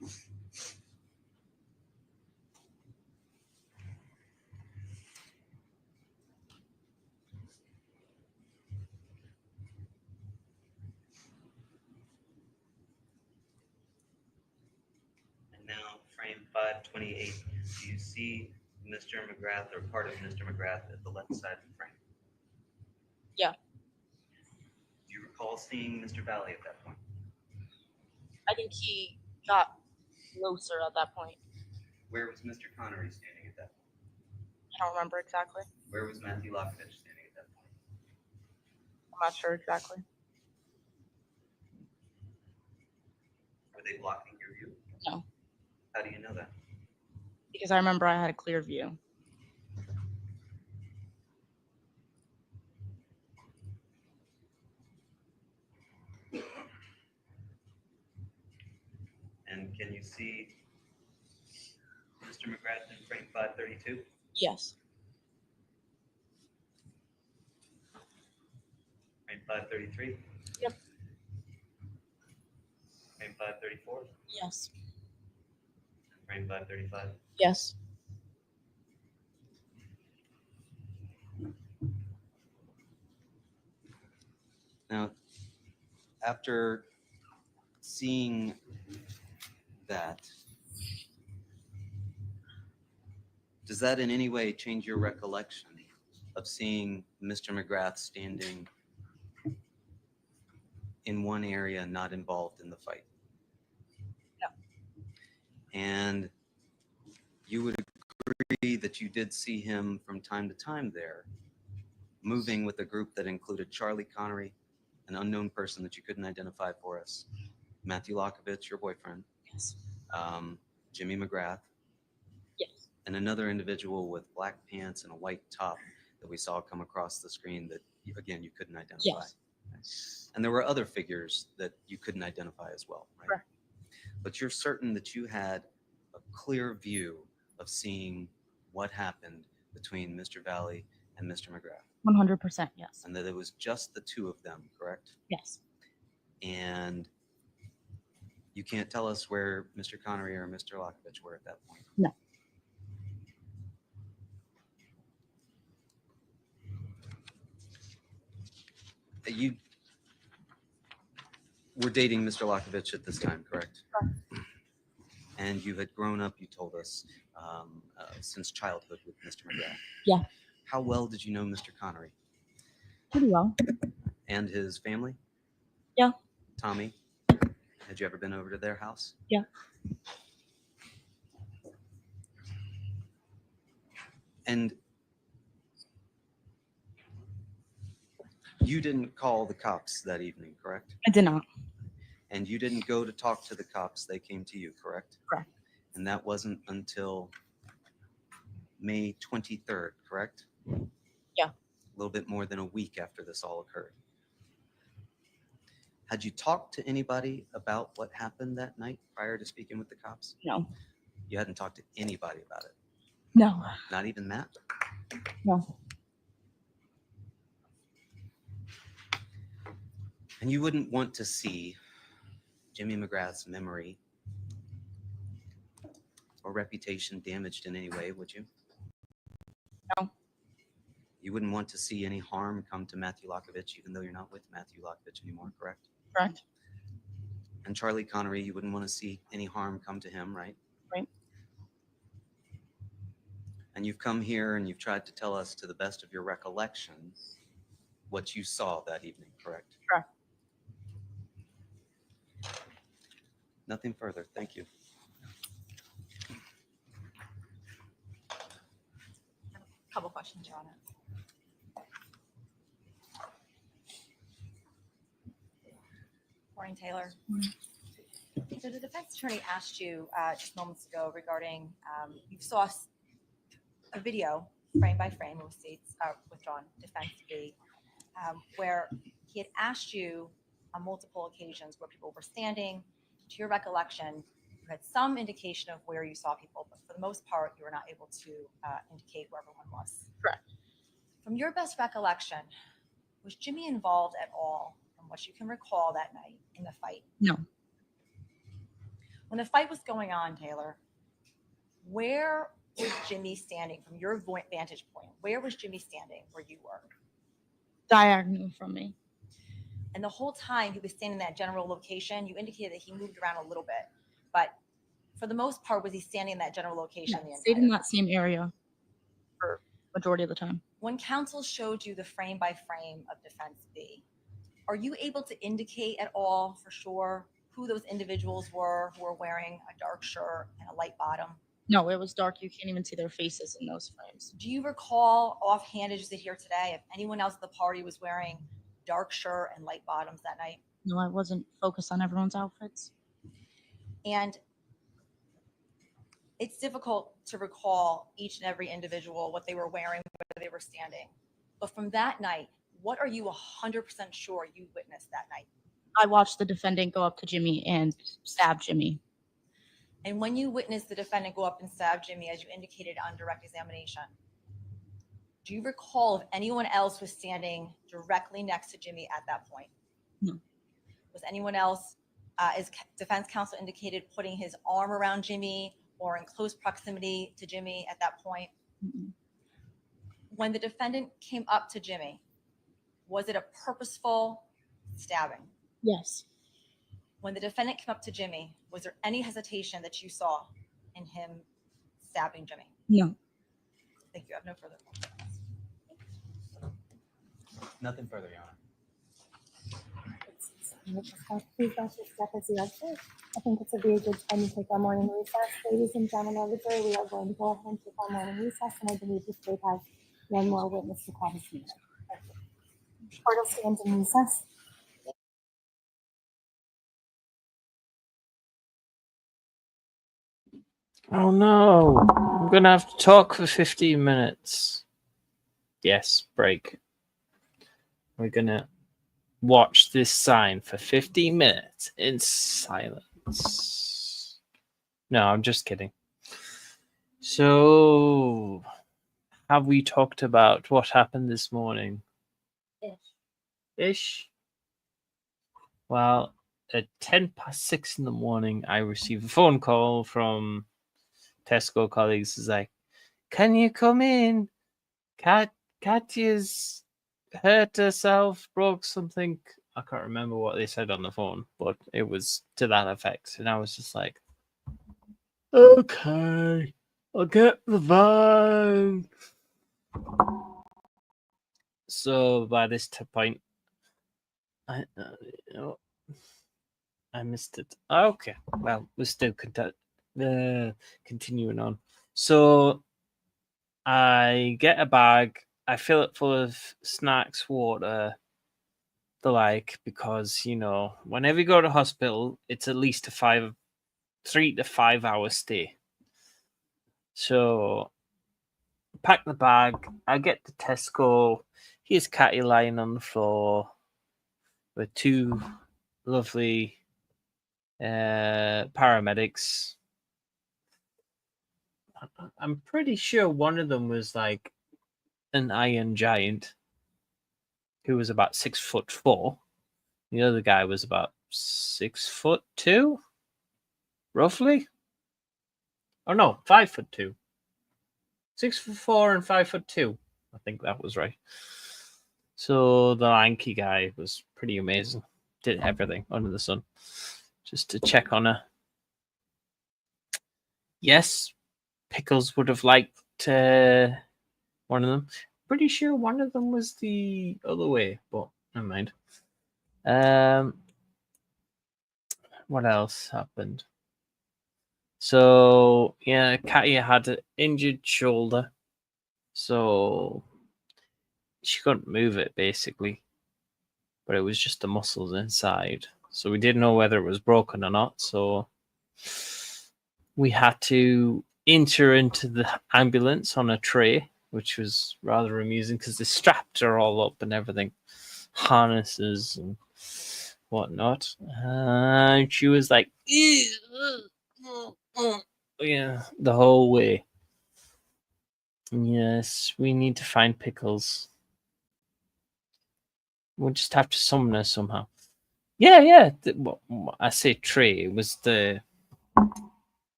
now frame 528. Do you see Mr. McGrath or part of Mr. McGrath at the left side of the frame? Yeah. Do you recall seeing Mr. Valle at that point? I think he got closer at that point. Where was Mr. Connery standing at that point? I don't remember exactly. Where was Matthew Lockovich standing at that point? I'm not sure exactly. Were they blocking your view? No. How do you know that? Because I remember I had a clear view. And can you see Mr. McGrath in frame 532? Yes. Frame 533? Yep. Frame 534? Yes. And frame 535? Yes. Now, after seeing that, does that in any way change your recollection of seeing Mr. McGrath standing in one area not involved in the fight? No. And you would agree that you did see him from time to time there, moving with a group that included Charlie Connery, an unknown person that you couldn't identify for us, Matthew Lockovich, your boyfriend, Yes. Jimmy McGrath, Yes. and another individual with black pants and a white top that we saw come across the screen that, again, you couldn't identify. Yes. And there were other figures that you couldn't identify as well, right? Correct. But you're certain that you had a clear view of seeing what happened between Mr. Valle and Mr. McGrath, 100% yes. and that it was just the two of them, correct? Yes. And you can't tell us where Mr. Connery or Mr. Lockovich were at that point? No. You were dating Mr. Lockovich at this time, correct? Correct. And you had grown up, you told us, since childhood with Mr. McGrath. Yeah. How well did you know Mr. Connery Pretty well. and his family? Yeah. Tommy, had you ever been over to their house? Yeah. And you didn't call the cops that evening, correct? I did not. And you didn't go to talk to the cops, they came to you, correct? Correct. And that wasn't until May 23rd, correct? Yeah. A little bit more than a week after this all occurred. Had you talked to anybody about what happened that night prior to speaking with the cops? No. You hadn't talked to anybody about it? No. Not even Matt? No. And you wouldn't want to see Jimmy McGrath's memory or reputation damaged in any way, would you? No. You wouldn't want to see any harm come to Matthew Lockovich, even though you're not with Matthew Lockovich anymore, correct? Correct. And Charlie Connery, you wouldn't want to see any harm come to him, right? Right. And you've come here and you've tried to tell us, to the best of your recollection, what you saw that evening, correct? Correct. Nothing further. Thank you. Couple questions, Your Honor. Morning, Taylor. So the defense attorney asked you just moments ago regarding you saw a video frame by frame with states withdrawn defense B, where he had asked you on multiple occasions where people were standing. To your recollection, you had some indication of where you saw people, but for the most part, you were not able to indicate where everyone was. Correct. From your best recollection, was Jimmy involved at all, from what you can recall that night, in the fight? No. When the fight was going on, Taylor, where was Jimmy standing from your vantage point? Where was Jimmy standing where you were? Diagonal from me. And the whole time he was standing in that general location, you indicated that he moved around a little bit, but for the most part, was he standing in that general location? Yeah, the stayed in entire that same area for majority of the time. When counsel showed you the frame by frame of defense B, are you able to indicate at all for sure who those individuals were who were wearing a dark shirt and a light bottom? No, it was dark. You can't even see their faces in those frames. Do you recall offhand as you sit here today if anyone else at the party was wearing dark shirt and light bottoms that night? No, I wasn't focused on everyone's outfits. And it's difficult to recall each and every individual, what they were wearing, where they were standing. But from that night, what are you 100% sure you witnessed that night? I watched the defendant go up to Jimmy and stab Jimmy. And when you witnessed the defendant go up and stab Jimmy, as you indicated on direct examination, do you recall if anyone else was standing directly next to Jimmy at that point? No. Was anyone else, as defense counsel indicated, putting his arm around Jimmy or in close proximity to Jimmy at that point? Mm-mm. When the defendant came up to Jimmy, was it a purposeful stabbing? Yes. When the defendant came up to Jimmy, was there any hesitation that you saw in him stabbing Jimmy? No. Thank you. I have no further questions. Nothing further, Your Honor. Please ask your step as you exit. I think it's a very good time to take our morning recess. Ladies and gentlemen of the jury, we are going to go ahead and take our morning recess, and I believe the state has one more witness to call this meeting. Court will stand in recess. Oh no, I'm gonna have to talk for 15 minutes. Yes, break. We're gonna watch this sign for 15 minutes in silence. No, I'm just kidding. So, have we talked about what happened this morning? Ish. Well, at 6:10 in the morning, I received a phone call from Tesco colleagues. It's like, can you come in? Katya's hurt herself, broke something. I can't remember what they said on the phone, but it was to that effect. And I was just like, okay, I'll get the van. So by this point, I missed it. Okay, well, we're still continuing on. So I get a bag. I fill it full of snacks, water, the like, because, you know, whenever you go to hospital, it's at least a 3 to 5 hour stay. So pack the bag. I get to Tesco. Here's Catty lying on the floor with two lovely paramedics. I'm pretty sure one of them was like an iron giant who was about 6'4". The other guy was about 6'2", roughly. Oh no, 5'2". 6'4" and 5'2". I think that was right. So the lanky guy was pretty amazing. Did everything under the sun just to check on her. Yes, Pickles would have liked one of them. Pretty sure one of them was the other way, but never mind. What else happened? So yeah, Katia had an injured shoulder, so she couldn't move it basically, but it was just the muscles inside. So we didn't know whether it was broken or not. So we had to enter into the ambulance on a tray, which was rather amusing because they strapped her all up and everything, harnesses and whatnot. And she was like, yeah, the whole way. Yes, we need to find Pickles. We'll just have to summon her somehow. Yeah. I say tray. It was the,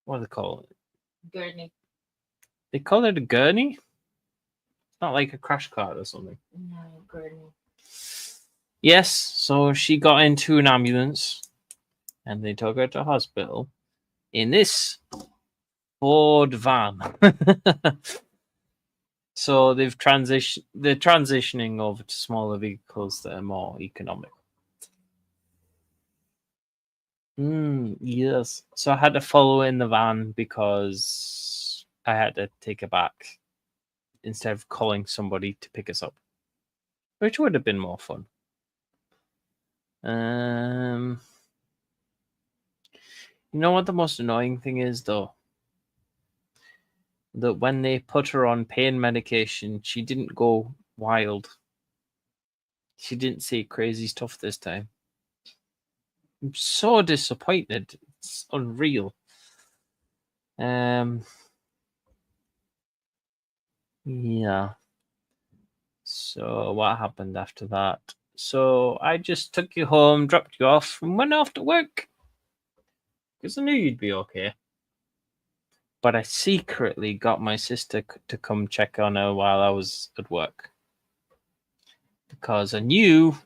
what do they call it? Gurney. They call it a gurney? It's not like a crash cart or something. No, gurney. Yes, so she got into an ambulance and they took her to hospital in this Ford van. So they're transitioning over to smaller vehicles that are more economic. Yes. So I had to follow in the van because I had to take her back instead of calling somebody to pick us up, which would have been more fun. You know what the most annoying thing is, though? That when they put her on pain medication, she didn't go wild. She didn't say crazy stuff this time. I'm so disappointed. It's unreal. Yeah. So what happened after that? So I just took you home, dropped you off, and went off to work. Because I knew you'd be okay. But I secretly got my sister to come check on her while I was at work. Because I knew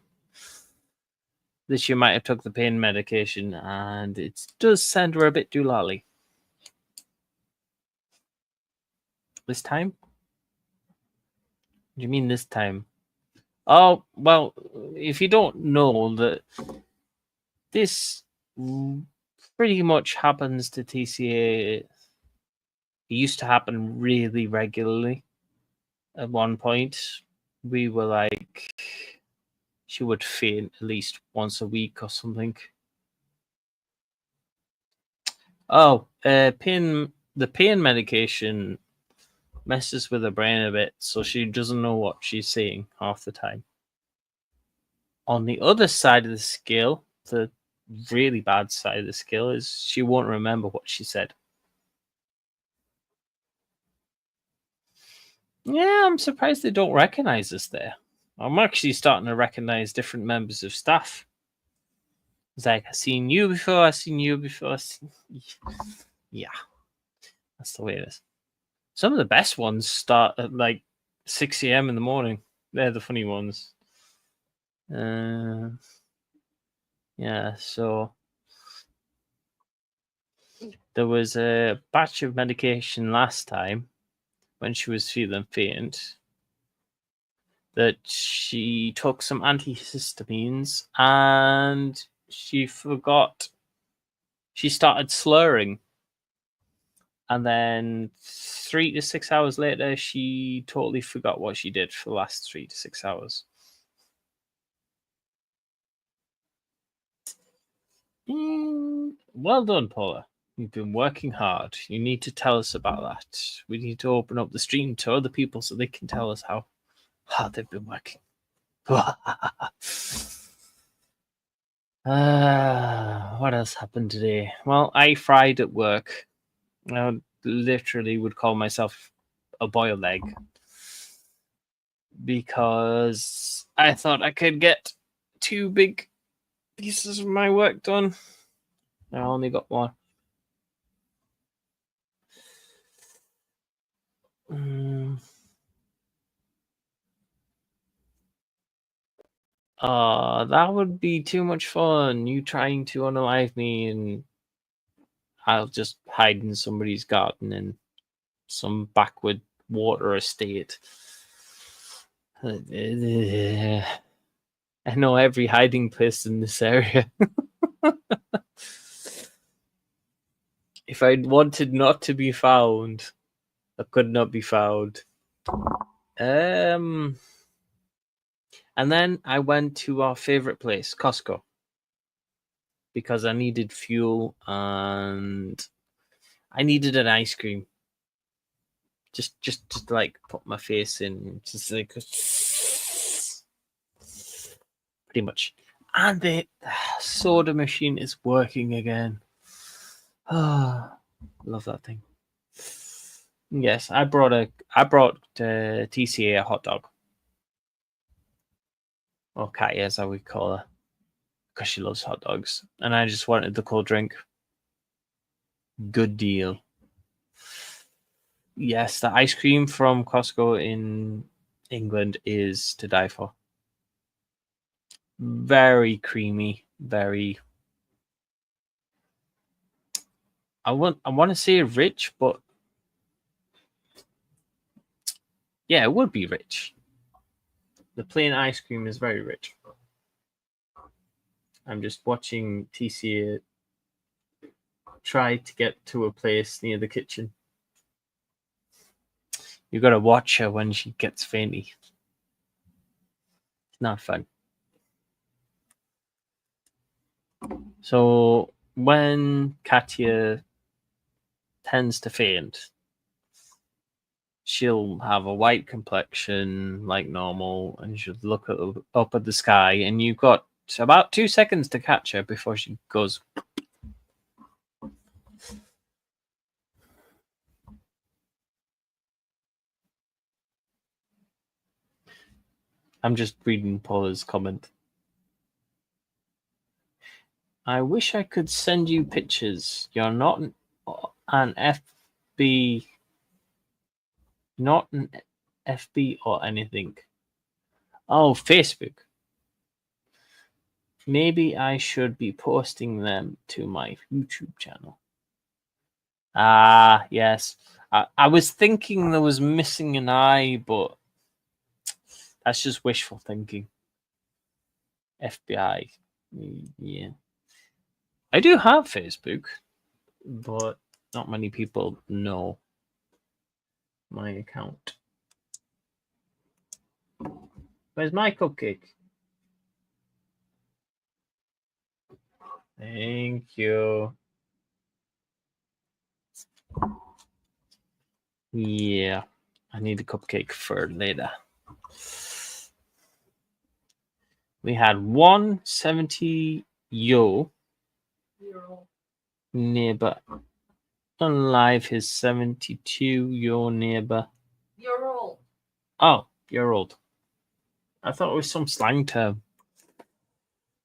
that she might have took the pain medication, and it does send her a bit doolally. This time? What do you mean this time? Oh, well, if you don't know that this pretty much happens to TCA, it used to happen really regularly. At one point, we were like, she would faint at least once a week or something. Oh, the pain medication messes with her brain a bit, so she doesn't know what she's saying half the time. On the other side of the scale, the really bad side of the scale is she won't remember what she said. Yeah, I'm surprised they don't recognize us there. I'm actually starting to recognize different members of staff. It's like, I've seen you before, Yeah, that's the way it is. Some of the best ones start at like 6 a.m. in the morning. They're the funny ones. Yeah, so there was a batch of medication last time when she was feeling faint that she took some antihistamines and she forgot. She started slurring. And then 3 to 6 hours later, she totally forgot what she did for the last 3 to 6 hours. Well done, Paula. You've been working hard. You need to tell us about that. We need to open up the stream to other people so they can tell us how hard they've been working. What else happened today? Well, I fried at work. I literally would call myself a boiled egg because I thought I could get 2 big pieces of my work done. I only got 1. That would be too much fun. You trying to unalive me, and I'll just hide in somebody's garden in some backward water estate. I know every hiding place in this area. If I wanted not to be found, I could not be found. And then I went to our favorite place, Costco, because I needed fuel and I needed an ice cream. Just like put my face in, just like pretty much. And the soda machine is working again. Ah, love that thing. Yes, I brought TCA a hot dog. Or Katya, as I would call her, because she loves hot dogs. And I just wanted the cold drink. Good deal. Yes, the ice cream from Costco in England is to die for. Very creamy, very. I want to say rich, but yeah, it would be rich. The plain ice cream is very rich. I'm just watching TCA try to get to a place near the kitchen. You gotta watch her when she gets fainty. It's not fun. So when Katya tends to faint, she'll have a white complexion like normal, and she'll look up at the sky, and you've got about 2 seconds to catch her before she goes. I'm just reading Paula's comment. I wish I could send you pictures. You're not an FB, not an FB or anything. Oh, Facebook. Maybe I should be posting them to my YouTube channel. Ah, yes. I was thinking there was missing an eye, but that's just wishful thinking. FBI. Yeah. I do have Facebook, but not many people know my account. Where's my cupcake? Thank you. Yeah, I need a cupcake for later. We had 170 neighbor unlive his 72 neighbor. You're old. Oh, you're old. I thought it was some slang term.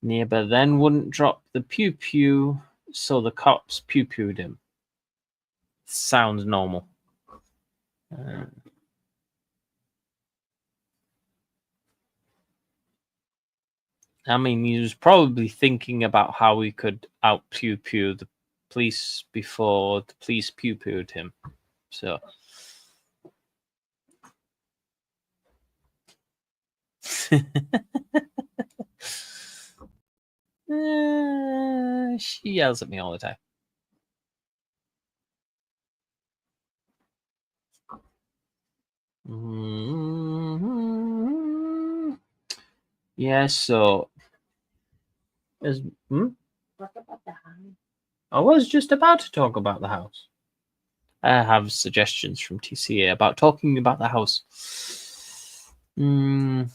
Neighbor then wouldn't drop the pew pew, so the cops pew pewed him. Sounds normal. I mean, he was probably thinking about how he could out pew pew the police before the police pew pewed him. So. She yells at me all the time. Yeah, so What about that? I was just about to talk about the house. I have suggestions from TCA about talking about the house. I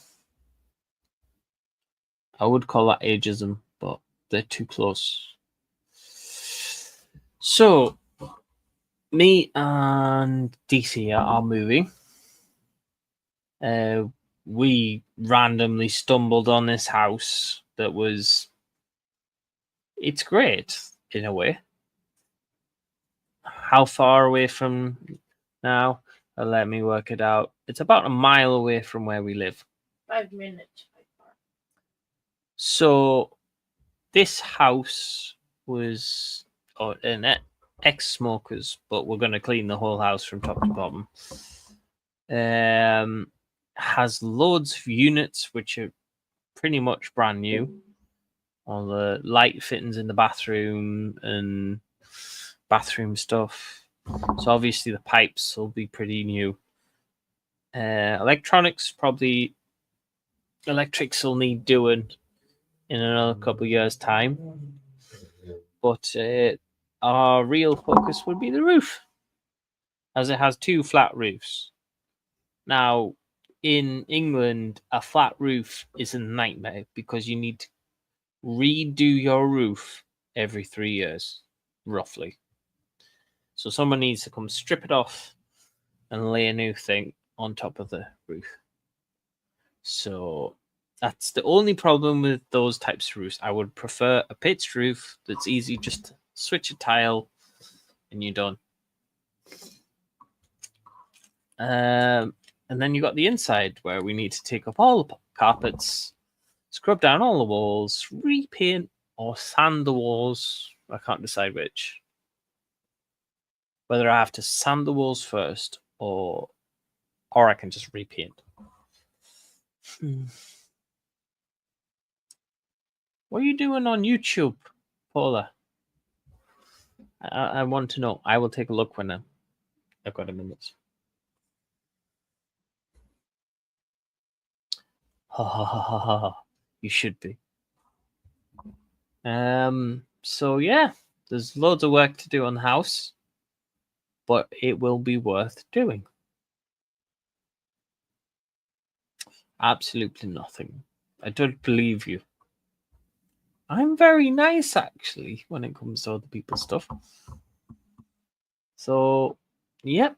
would call that ageism, but they're too close. So, me and DC are moving. We randomly stumbled on this house that was. It's great in a way. How far away from now? Let me work it out. It's about a mile away from where we live. 5 minutes. So this house was an ex-smokers, but we're going to clean the whole house from top to bottom. Has loads of units which are pretty much brand new. All the light fittings in the bathroom and bathroom stuff. So obviously the pipes will be pretty new. Electronics, probably electrics will need doing in another couple of years' time. But our real focus would be the roof, as it has 2 flat roofs. Now, in England, a flat roof is a nightmare because you need to redo your roof every 3 years, roughly. So someone needs to come strip it off and lay a new thing on top of the roof. So that's the only problem with those types of roofs. I would prefer a pitched roof that's easy, just to switch a tile and you're done. And then you got the inside where we need to take up all the carpets, scrub down all the walls, repaint or sand the walls. I can't decide which. Whether I have to sand the walls first or I can just repaint. What are you doing on YouTube, Paula? I want to know. I will take a look when I've got a minute. Ha ha ha ha ha. You should be. So yeah, there's loads of work to do on the house, but it will be worth doing. Absolutely nothing. I don't believe you. I'm very nice, actually, when it comes to other people's stuff. So, yep.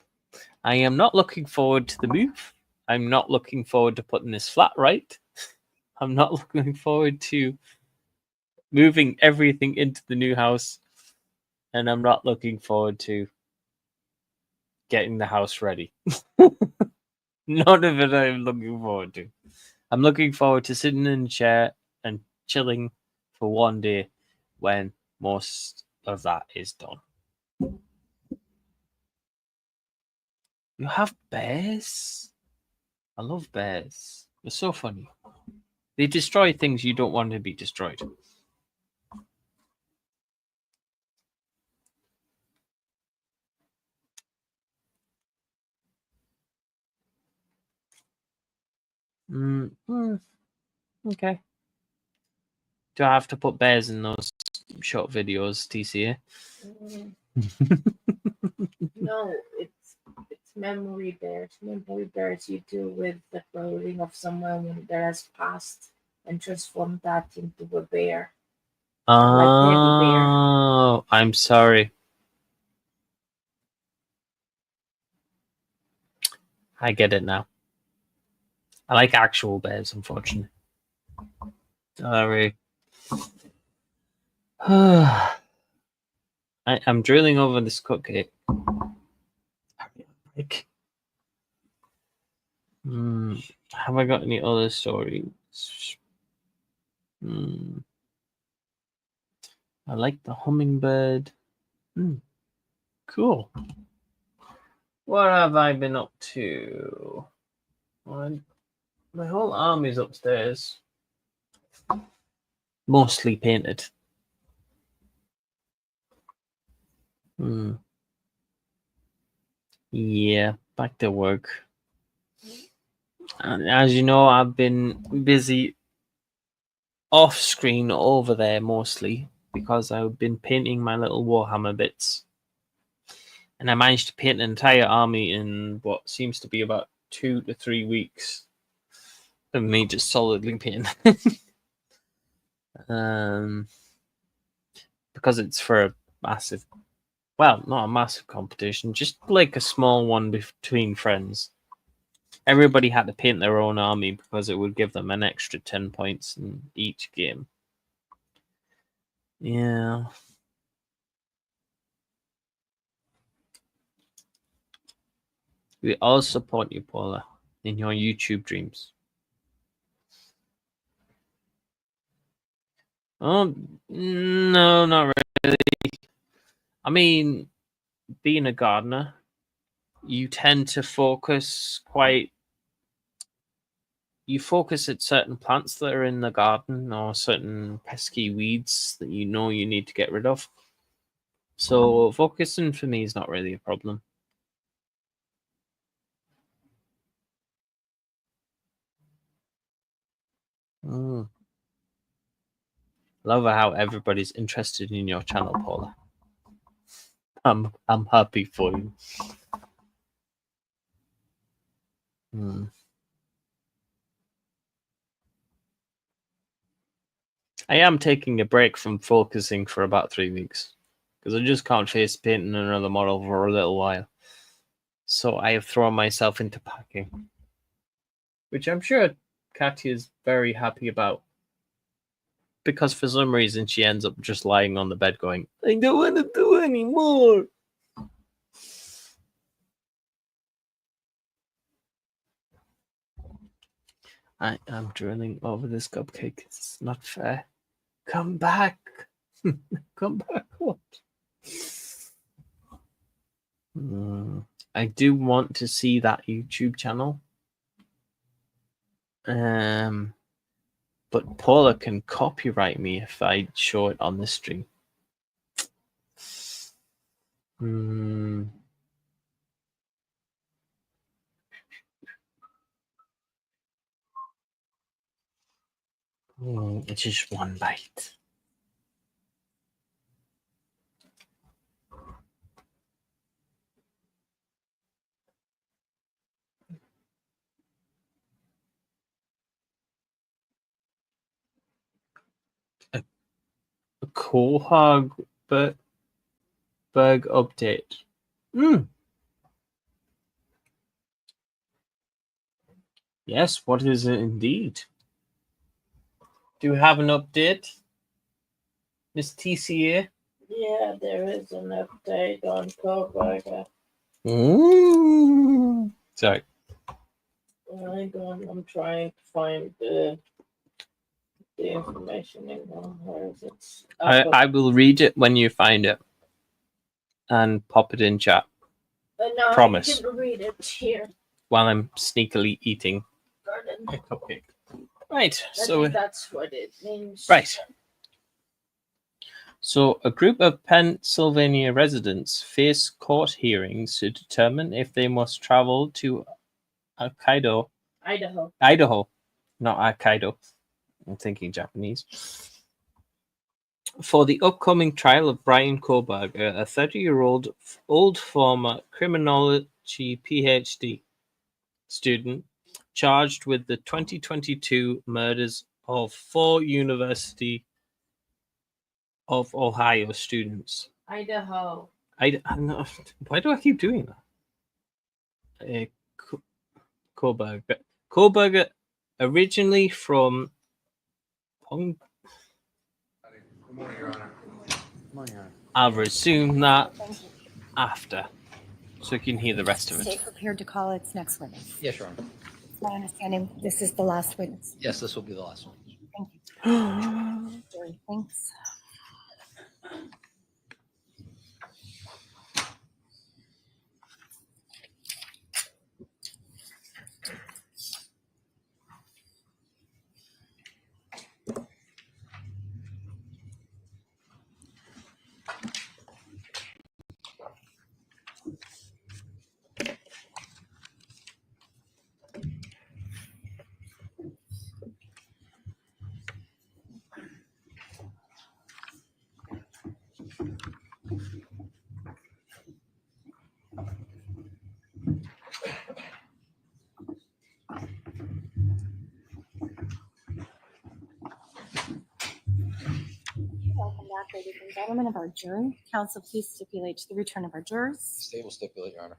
I am not looking forward to the move. I'm not looking forward to putting this flat right. I'm not looking forward to moving everything into the new house. And I'm not looking forward to getting the house ready. None of it I'm looking forward to. I'm looking forward to sitting in a chair and chilling for one day when most of that is done. You have bears? I love bears. They're so funny. They destroy things you don't want to be destroyed. Okay. Do I have to put bears in those short videos, TCA? No, it's memory bears. Memory bears you do with the clothing of someone that has passed and transform that into a bear. Oh, I'm sorry. I get it now. I like actual bears, unfortunately. Sorry. I'm drilling over this cupcake. Have I got any other stories? I like the hummingbird. Cool. What have I been up to? My whole army's upstairs. Mostly painted. Yeah, back to work. And as you know, I've been busy off screen over there mostly. because I've been painting my little Warhammer bits. And I managed to paint an entire army in what seems to be about 2 to 3 weeks of me just solidly painting. Because it's for a massive, well, not a massive competition, just like a small one between friends. Everybody had to paint their own army because it would give them an extra 10 points in each game. Yeah. We all support you, Paula, in your YouTube dreams. Oh, no, not really. I mean, being a gardener, you tend to focus you focus at certain plants that are in the garden or certain pesky weeds that you know you need to get rid of. So focusing for me is not really a problem. Love how everybody's interested in your channel, Paula. I'm happy for you. I am taking a break from focusing for about 3 weeks because I just can't face painting another model for a little while. So I have thrown myself into packing, which I'm sure Katya's very happy about, because for some reason she ends up just lying on the bed going, I don't want to do anymore. I am drooling over this cupcake. It's not fair. Come back. Come back. What? I do want to see that YouTube channel. But Paula can copyright me if I show it on this stream. It's just one bite. A Quahog Berg update. Yes, what is it indeed? Do we have an update, Miss TCA? Yeah, there is an update on Coburger. Sorry. I'm trying to find the information in where is it? I will read it when you find it and pop it in chat. No, Promise. you can read it here. While I'm sneakily eating Garden. a cupcake. Right. I think that's what it means. Right. So a group of Pennsylvania residents face court hearings to determine if they must travel to Idaho, not Hokkaido. I'm thinking Japanese. For the upcoming trial of Brian Koberger, a 30-year-old old former criminology PhD student charged with the 2022 murders of 4 University of Ohio students. Idaho. Why do I keep doing that? Koberger, originally from Good morning, Your Honor. Good morning, Your Honor. I'll resume that after, so you can hear the rest of it. Stay prepared to call its next witness. Yes, Your Honor. My understanding, this is the last witness. Yes, this will be the last one. Thank you. Thanks. back, ladies and gentlemen, of our jury. Counsel, please stipulate to the return of our jurors. State will stipulate, Your Honor.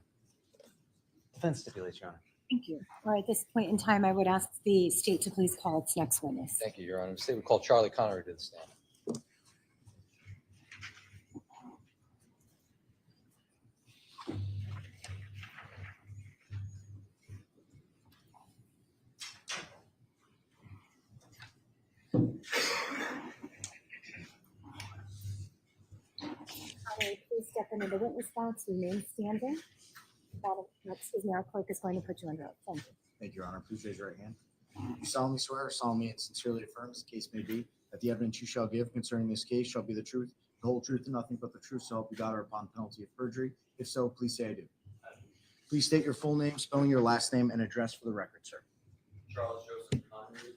Defense stipulates, Your Honor. Thank you. All right, at this point in time, I would ask the state to please call its next witness. Thank you, Your Honor. The state would call Charlie Connery to the stand. Connery, please step into the witness box, remain standing. Excuse me, our clerk is going to put you under oath. Thank you. Thank you, Your Honor. Please raise your right hand. You solemnly swear or solemnly and sincerely affirm, as the case may be, that the evidence you shall give concerning this case shall be the truth, the whole truth, and nothing but the truth, so help you God, or upon penalty of perjury. If so, please say I do. Please state your full name, spelling your last name, and address for the record, sir. Charles Joseph Connery.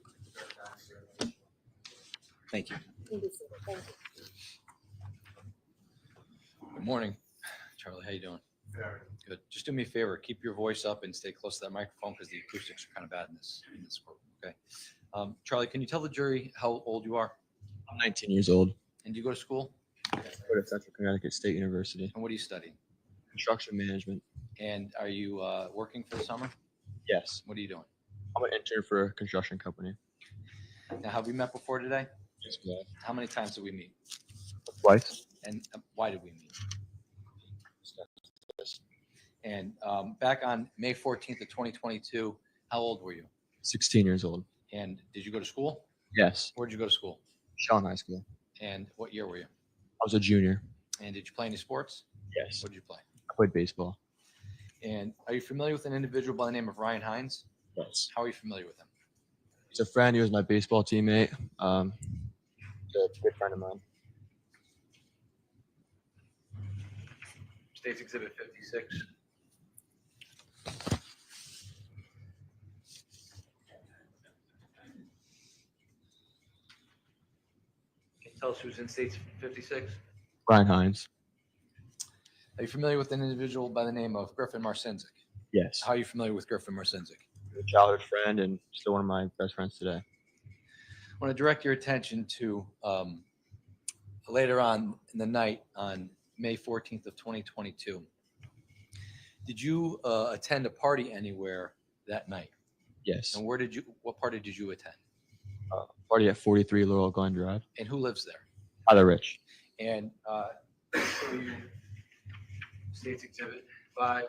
Thank you. Thank you. Good morning, Charlie. How you doing? Good. Just do me a favor. Keep your voice up and stay close to that microphone because the acoustics are kind of bad in this court. Okay. Charlie, can you tell the jury how old you are? I'm 19 years old. And do you go to school? I go to Central Connecticut State University. And what do you study? Construction management. And are you working for the summer? Yes. What are you doing? I'm an intern for a construction company. Now, have we met before today? Yes, we have. How many times did we meet? Twice. And why did we meet? And back on May 14th of 2022, how old were you? 16 years old. And did you go to school? Yes. Where did you go to school? Shawn High School. And what year were you? I was a junior. And did you play any sports? Yes. What did you play? I played baseball. And are you familiar with an individual by the name of Ryan Hines? Yes. How are you familiar with him? He's a friend. He was my baseball teammate. He's a good friend of mine. State's Exhibit 56. Can you tell us who's in State's 56? Ryan Hines. Are you familiar with an individual by the name of Griffin Marcinzik? Yes. How are you familiar with Griffin Marcinzik? He's a childhood friend and still one of my best friends today. I want to direct your attention to later on in the night on May 14th of 2022. Did you attend a party anywhere that night? Yes. And what party did you attend? Party at 43 Laurel Glen Drive. And who lives there? Tyler Rich. And show you State's Exhibit 5.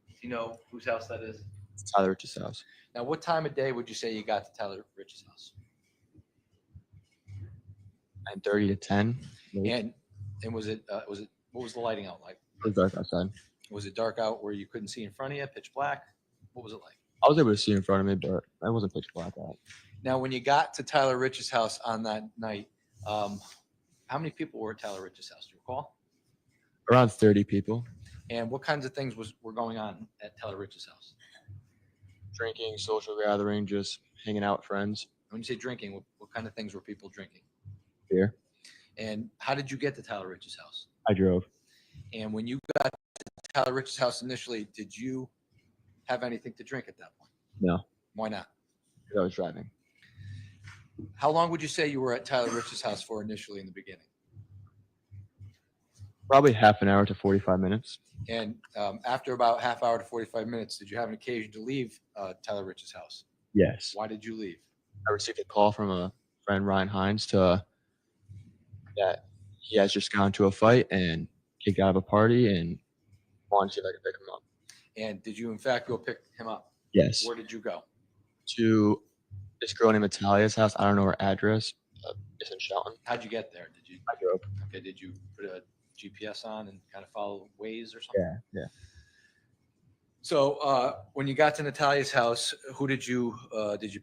Do you know whose house that is? It's Tyler Rich's house. Now, what time of day would you say you got to Tyler Rich's house? 9:30 to 10. And was it what was the lighting out like? It was dark outside. Was it dark out where you couldn't see in front of you, pitch black? What was it like? I was able to see in front of me, but I wasn't pitch black out. Now, when you got to Tyler Rich's house on that night, how many people were at Tyler Rich's house? Do you recall? Around 30 people. And what kinds of things were going on at Tyler Rich's house? Drinking, social gathering, just hanging out with friends. When you say drinking, what kind of things were people drinking? Beer. And how did you get to Tyler Rich's house? I drove. And when you got to Tyler Rich's house initially, did you have anything to drink at that point? No. Why not? Because I was driving. How long would you say you were at Tyler Rich's house for initially in the beginning? Probably half an hour to 45 minutes. And after about half hour to 45 minutes, did you have an occasion to leave Tyler Rich's house? Yes. Why did you leave? I received a call from a friend, Ryan Hines, that he has just gone to a fight and kicked out of a party and wanted to see if I could pick him up. And did you in fact go pick him up? Yes. Where did you go? To this girl named Natalia's house. I don't know her address. It's in Shelton. How'd you get there? Did you? I drove. Okay. Did you put a GPS on and kind of follow Waze or something? Yeah. So when you got to Natalia's house, who did you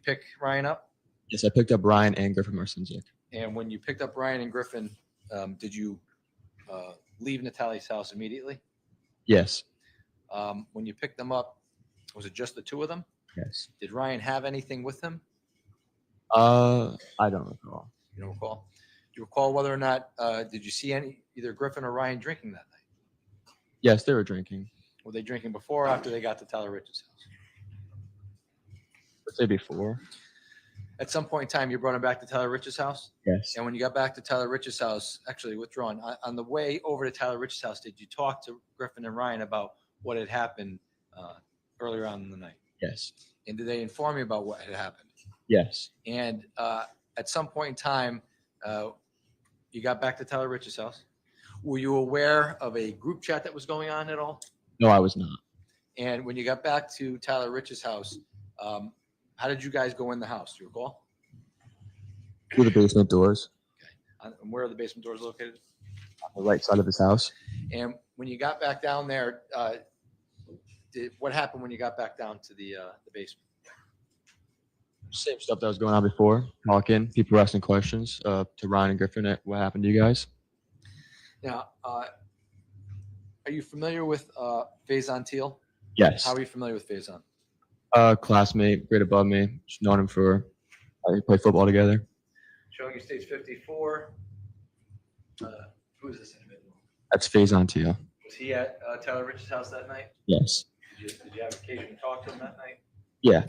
pick Ryan up? Yes, I picked up Ryan and Griffin Marcinzik. And when you picked up Ryan and Griffin, did you leave Natalia's house immediately? Yes. When you picked them up, was it just the two of them? Yes. Did Ryan have anything with him? I don't recall. You don't recall? Do you recall whether or not did you see either Griffin or Ryan drinking that night? Yes, they were drinking. Were they drinking before or after they got to Tyler Rich's house? Let's say before. At some point in time, you brought him back to Tyler Rich's house? Yes. And when you got back to Tyler Rich's house, actually withdrawn, on the way over to Tyler Rich's house, did you talk to Griffin and Ryan about what had happened earlier on in the night? Yes. And did they inform you about what had happened? Yes. And at some point in time, you got back to Tyler Rich's house. Were you aware of a group chat that was going on at all? No, I was not. And when you got back to Tyler Rich's house, how did you guys go in the house? Do you recall? Through the basement doors. And where are the basement doors located? On the right side of his house. And when you got back down there, what happened when you got back down to the basement? Same stuff that was going on before. Talking, people asking questions to Ryan and Griffin. What happened to you guys? Now, are you familiar with Faison Teal? Yes. How are you familiar with Faison? Classmate, grade above me. Just known him for we played football together. Showing you stage 54. Who is this individual? That's Faison Teal. Was he at Tyler Rich's house that night? Yes. Did you have occasion to talk to him that night? Yeah.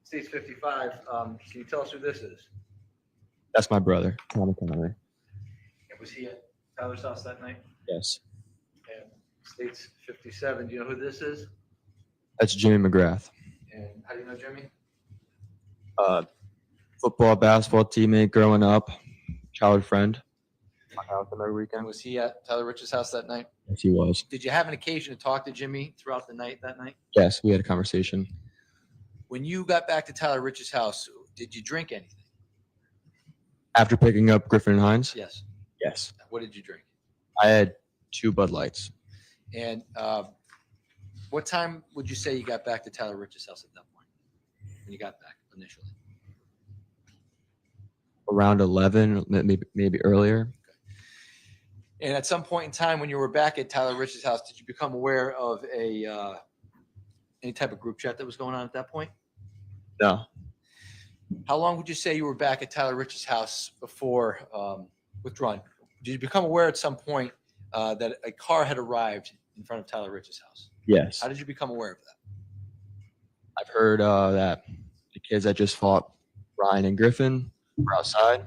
Stage 55. Can you tell us who this is? That's my brother, Tommy Connolly. And was he at Tyler's house that night? Yes. And stage 57. Do you know who this is? That's Jimmy McGrath. And how do you know Jimmy? Football, basketball teammate growing up, childhood friend. My house every weekend. And was he at Tyler Rich's house that night? Yes, he was. Did you have an occasion to talk to Jimmy throughout the night that night? Yes, we had a conversation. When you got back to Tyler Rich's house, did you drink anything? After picking up Griffin and Hines? Yes. Yes. What did you drink? I had 2 Bud Lights. And what time would you say you got back to Tyler Rich's house at that point? When you got back initially? Around 11, maybe earlier. And at some point in time when you were back at Tyler Rich's house, did you become aware of any type of group chat that was going on at that point? No. How long would you say you were back at Tyler Rich's house before withdrawing? Did you become aware at some point that a car had arrived in front of Tyler Rich's house? Yes. How did you become aware of that? I've heard that the kids that just fought Ryan and Griffin were outside.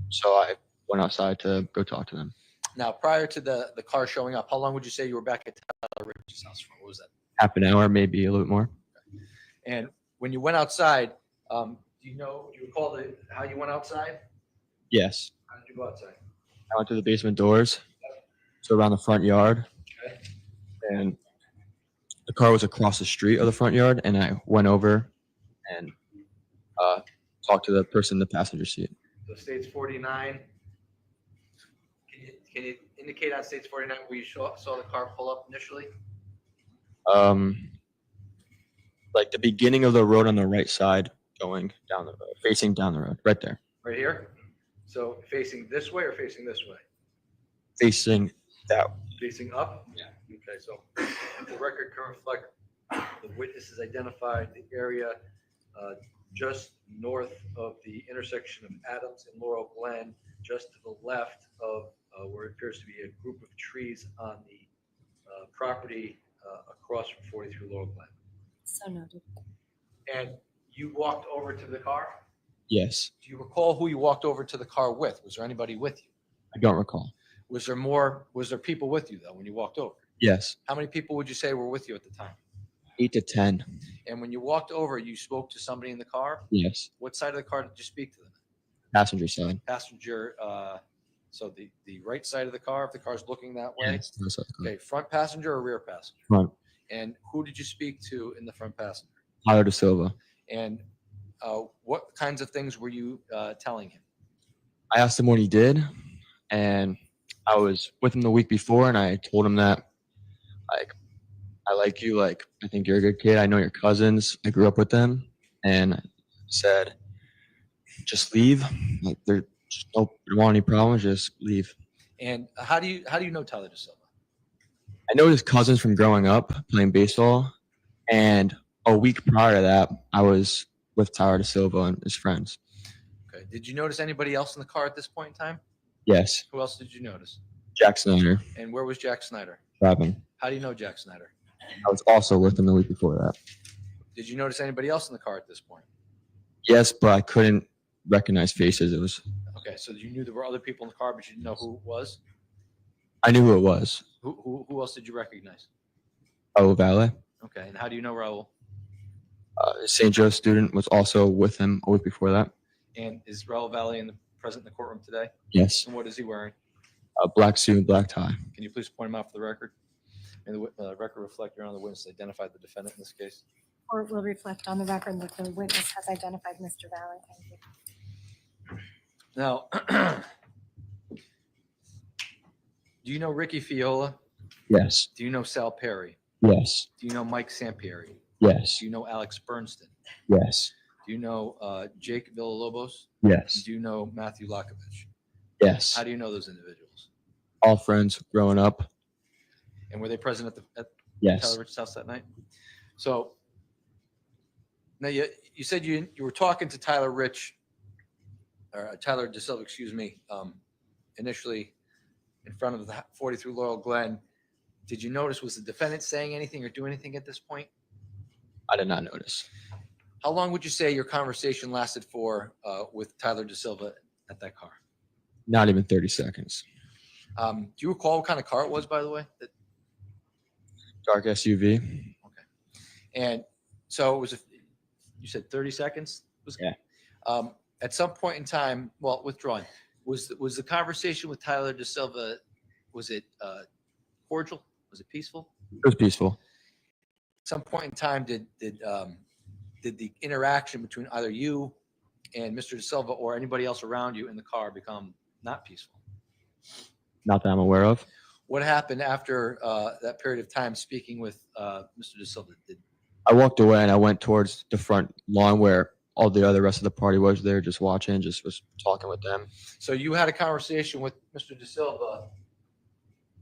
So I went outside to go talk to them. Now, prior to the car showing up, how long would you say you were back at Tyler Rich's house for? What was that? Half an hour, maybe a little bit more. And when you went outside, do you recall how you went outside? Yes. How did you go outside? I went to the basement doors, so around the front yard. Okay. And the car was across the street of the front yard, and I went over and talked to the person in the passenger seat. So stage 49. Can you indicate on stage 49 where you saw the car pull up initially? Like the beginning of the road on the right side, going down the road, facing down the road, right there. Right here? So facing this way or facing this way? Facing that. Facing up? Yeah. Okay, so the record can reflect the witnesses identified the area just north of the intersection of Adams and Laurel Glen, just to the left of where it appears to be a group of trees on the property across from 43 Laurel Glen. So noted. And you walked over to the car? Yes. Do you recall who you walked over to the car with? Was there anybody with you? I don't recall. Was there people with you though when you walked over? Yes. How many people would you say were with you at the time? 8 to 10. And when you walked over, you spoke to somebody in the car? Yes. What side of the car did you speak to them? Passenger side. Passenger, so the right side of the car, if the car's looking that way? Yes, right side of the car. Okay, front passenger or rear passenger? Front. And who did you speak to in the front passenger? Tyler DeSilva. And what kinds of things were you telling him? I asked him what he did, and I was with him the week before, and I told him that, like, I like you, like, I think you're a good kid. I know your cousins. I grew up with them, and I said, just leave. Like, there just don't want any problems. Just leave. And how do you know Tyler DeSilva? I know his cousins from growing up playing baseball, and a week prior to that, I was with Tyler DeSilva and his friends. Okay. Did you notice anybody else in the car at this point in time? Yes. Who else did you notice? Jack Snyder. And where was Jack Snyder? Driving. How do you know Jack Snyder? I was also with him the week before that. Did you notice anybody else in the car at this point? Yes, but I couldn't recognize faces. It was Okay, so you knew there were other people in the car, but you didn't know who it was? I knew who it was. Who else did you recognize? Raul Valle. Okay, and how do you know Raul? St. Joe student was also with him a week before that. And is Raul Valle present in the courtroom today? Yes. And what is he wearing? A black suit and black tie. Can you please point him out for the record? And the record reflect your honor, the witness identified the defendant in this case. Court will reflect on the record that the witness has identified Mr. Valley. Thank you. Now, do you know Ricky Fiola? Yes. Do you know Sal Perry? Yes. Do you know Mike Sampieri? Yes. Do you know Alex Bernstein? Yes. Do you know Jake Villalobos? Yes. Do you know Matthew Lakovich? Yes. How do you know those individuals? All friends growing up. And were they present at Yes. Tyler Rich's house that night? So now you said you were talking to Tyler Rich, or Tyler DeSilva, excuse me, initially in front of the 43 Laurel Glen. Did you notice, was the defendant saying anything or doing anything at this point? I did not notice. How long would you say your conversation lasted for with Tyler DeSilva at that car? Not even 30 seconds. Do you recall what kind of car it was, by the way? Dark SUV. Okay. And so it was, you said 30 seconds? Yeah. At some point in time, well, withdrawing, was the conversation with Tyler DeSilva, was it cordial? Was it peaceful? It was peaceful. At some point in time, did the interaction between either you and Mr. DeSilva or anybody else around you in the car become not peaceful? Not that I'm aware of. What happened after that period of time speaking with Mr. DeSilva? I walked away and I went towards the front lawn where all the other rest of the party was there, just watching, just was talking with them. So you had a conversation with Mr. DeSilva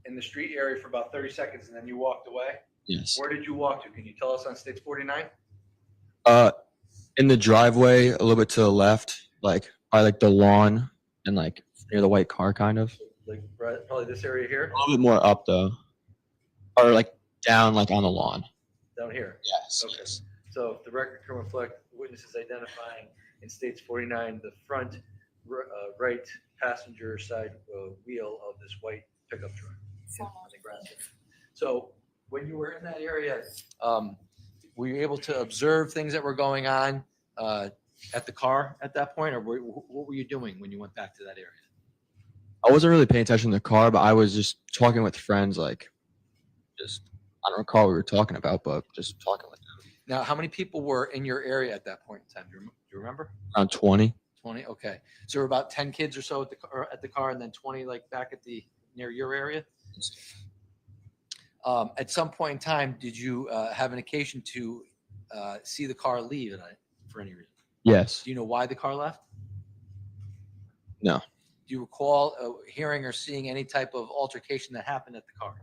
in the street area for about 30 seconds, and then you walked away? Yes. Where did you walk to? Can you tell us on States 49? In the driveway, a little bit to the left, like by like the lawn and like near the white car, kind of. Like probably this area here? A little bit more up though, or like down, like on the lawn. Down here? Yes. Okay. So if the record can reflect witnesses identifying in States 49 the front right passenger side wheel of this white pickup truck on the grass. So when you were in that area, were you able to observe things that were going on at the car at that point, or what were you doing when you went back to that area? I wasn't really paying attention to the car, but I was just talking with friends, like just, I don't recall what we were talking about, but just talking with them. Now, how many people were in your area at that point in time? Do you remember? Around 20. 20. Okay. So there were about 10 kids or so at the car, and then 20 like back at near your area. At some point in time, did you have an occasion to see the car leave for any reason? Yes. Do you know why the car left? No. Do you recall hearing or seeing any type of altercation that happened at the car?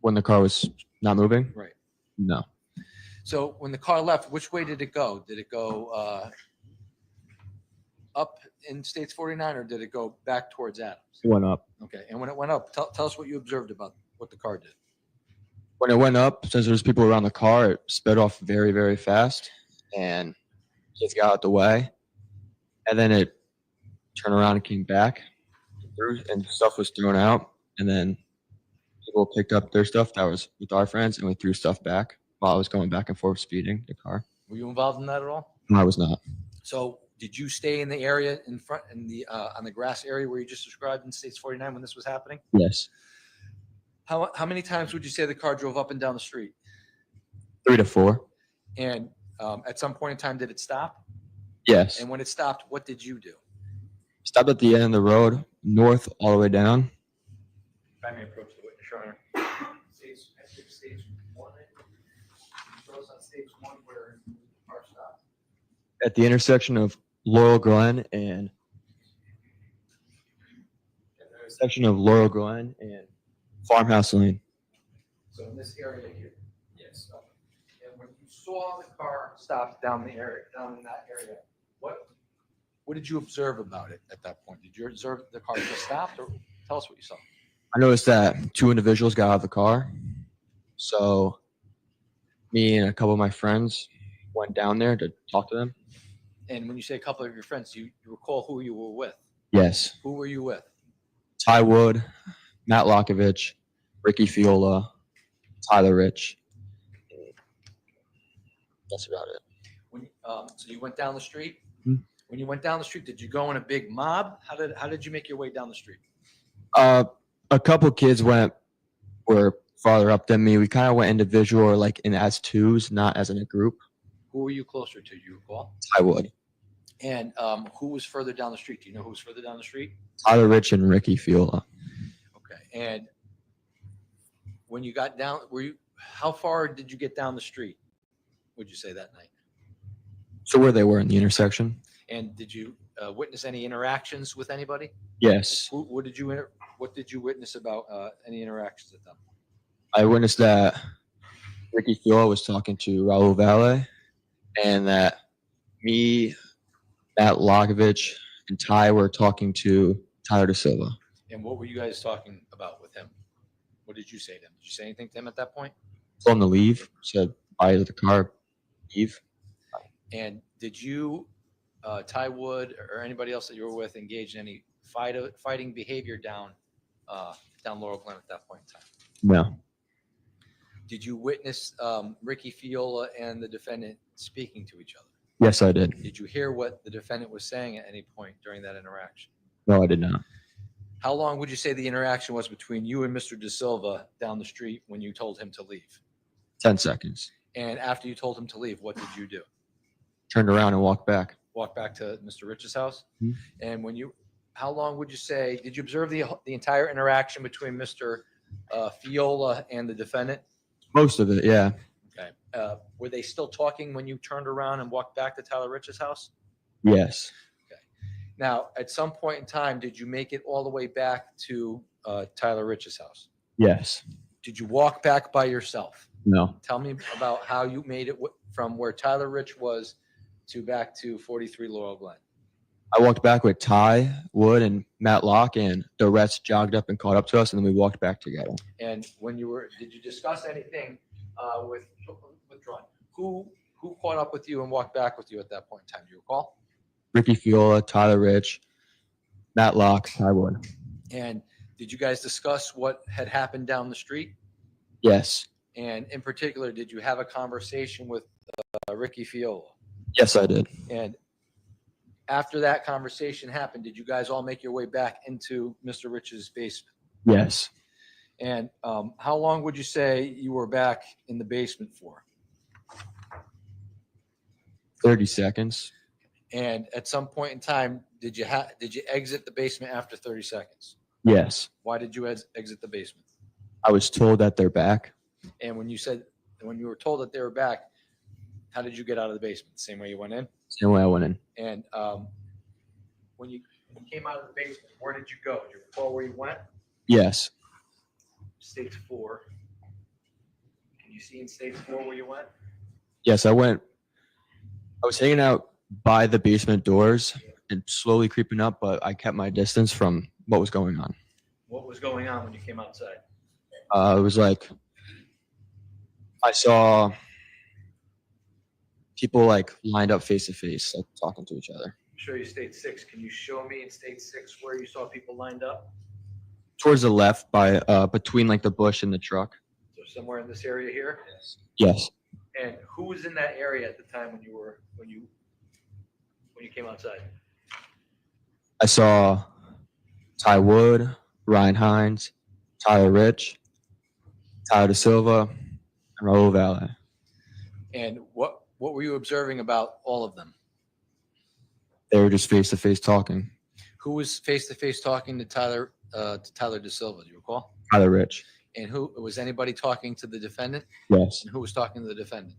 When the car was not moving? Right. No. So when the car left, which way did it go? Did it go up in States 49, or did it go back towards Adams? It went up. Okay. And when it went up, tell us what you observed about what the car did. When it went up, since there was people around the car, it sped off very, very fast, and kids got out the way, and then it turned around and came back, and stuff was thrown out, and then people picked up their stuff that was with our friends, and we threw stuff back while I was going back and forth speeding the car. Were you involved in that at all? No, I was not. So did you stay in the area in front on the grass area where you just described in States 49 when this was happening? Yes. How many times would you say the car drove up and down the street? 3 to 4. And at some point in time, did it stop? Yes. And when it stopped, what did you do? Stopped at the end of the road, north all the way down. If I may approach the witness, Your Honor. Stage 1. Show us on stage 1 where the car stopped. At the intersection of Laurel Glen and Farmhouse Lane. So in this area here. Yes. And when you saw the car stop down in that area, what did you observe about it at that point? Did you observe the car just stopped, or tell us what you saw? I noticed that 2 individuals got out of the car. So me and a couple of my friends went down there to talk to them. And when you say a couple of your friends, you recall who you were with? Yes. Who were you with? Ty Wood, Matt Lockovich, Ricky Fiola, Tyler Rich. That's about it. When, so you went down the street? Hmm. When you went down the street, did you go in a big mob? How did you make your way down the street? A couple kids were farther up than me. We kind of went individual or like in as twos, not as in a group. Who were you closer to? Do you recall? Ty Wood, And who was further down the street? Do you know who was further down the street? Tyler Rich, and Ricky Fiola. Okay. And when you got down, how far did you get down the street, would you say, that night? So where they were in the intersection? And did you witness any interactions with anybody? Yes. What did you witness about any interactions with them? I witnessed that Ricky Fiola was talking to Raul Valle, and that me, Matt Lockovich, and Ty were talking to Tyler Da Silva. And what were you guys talking about with him? What did you say to him? Did you say anything to him at that point? Told him to leave. Said bye to the car, leave. And did you, Ty Wood, or anybody else that you were with, engage in any fighting behavior down Laurel Glen at that point in time? No. Did you witness Ricky Fiola and the defendant speaking to each other? Yes, I did. Did you hear what the defendant was saying at any point during that interaction? No, I did not. How long would you say the interaction was between you and Mr. Da Silva down the street when you told him to leave? 10 seconds. And after you told him to leave, what did you do? Turned around and walked back. Walk back to Mr. Rich's house? Mhm. And how long would you say, did you observe the entire interaction between Mr. Fiola and the defendant? Most of it, yeah. Okay. Were they still talking when you turned around and walked back to Tyler Rich's house? Yes. Now, at some point in time, did you make it all the way back to Tyler Rich's house? Yes. Did you walk back by yourself? No. Tell me about how you made it from where Tyler Rich was to back to 43 Laurel Glen. I walked back with Ty Wood and Matt Locke, and the rest jogged up and caught up to us, and then we walked back together. And did you discuss anything with Ron? Who caught up with you and walked back with you at that point in time? Do you recall? Ricky Fiola, Tyler Rich, Matt Locke, Ty Wood. And did you guys discuss what had happened down the street? Yes. And in particular, did you have a conversation with Ricky Fiola? Yes, I did. And after that conversation happened, did you guys all make your way back into Mr. Rich's basement? Yes. And how long would you say you were back in the basement for? 30 seconds. And at some point in time, did you exit the basement after 30 seconds? Yes. Why did you exit the basement? I was told that they're back. And when you were told that they were back, how did you get out of the basement? Same way you went in? Same way I went in. And when you came out of the basement, where did you go? Did you recall where you went? Yes. Stage 4. Can you see in stage 4 where you went? Yes, I went. I was hanging out by the basement doors and slowly creeping up, but I kept my distance from what was going on. What was going on when you came outside? It was like I saw people like lined up face to face, like talking to each other. I'm sure you stage 6. Can you show me in stage 6 where you saw people lined up? Towards the left, by between like the bush and the truck. So somewhere in this area here? Yes. And who was in that area at the time when you came outside? I saw Ty Wood, Ryan Hines, Tyler Rich, Tyler Da Silva, and Raul Valle. And what were you observing about all of them? They were just face to face talking. Who was face to face talking to Tyler Da Silva? Do you recall? Tyler Rich. And who was anybody talking to the defendant? Yes. And who was talking to the defendant?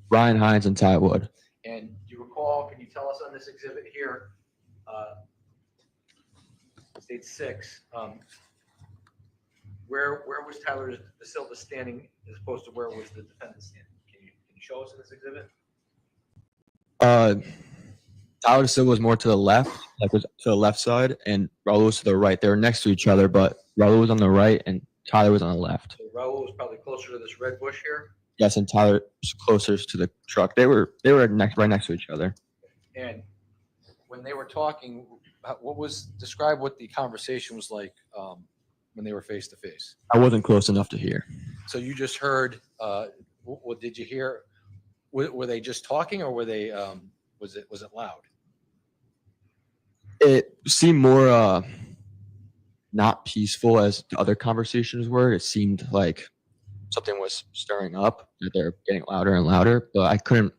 Ryan Hines and Ty Wood. And do you recall? Can you tell us on this exhibit here, stage 6, where was Tyler Da Silva standing as opposed to where was the defendant standing? Can you show us in this exhibit? Tyler Da Silva was more to the left, like was to the left side, and Raul was to the right. They were next to each other, but Raul was on the right and Tyler was on the left. So Raul was probably closer to this red bush here. Yes, and Tyler was closer to the truck. They were right next to each other. And when they were talking, describe what the conversation was like when they were face to face. I wasn't close enough to hear. So you just heard, what did you hear? Were they just talking, or were they, was it loud? It seemed more not peaceful as the other conversations were. It seemed like something was stirring up, that they're getting louder and louder, but I didn't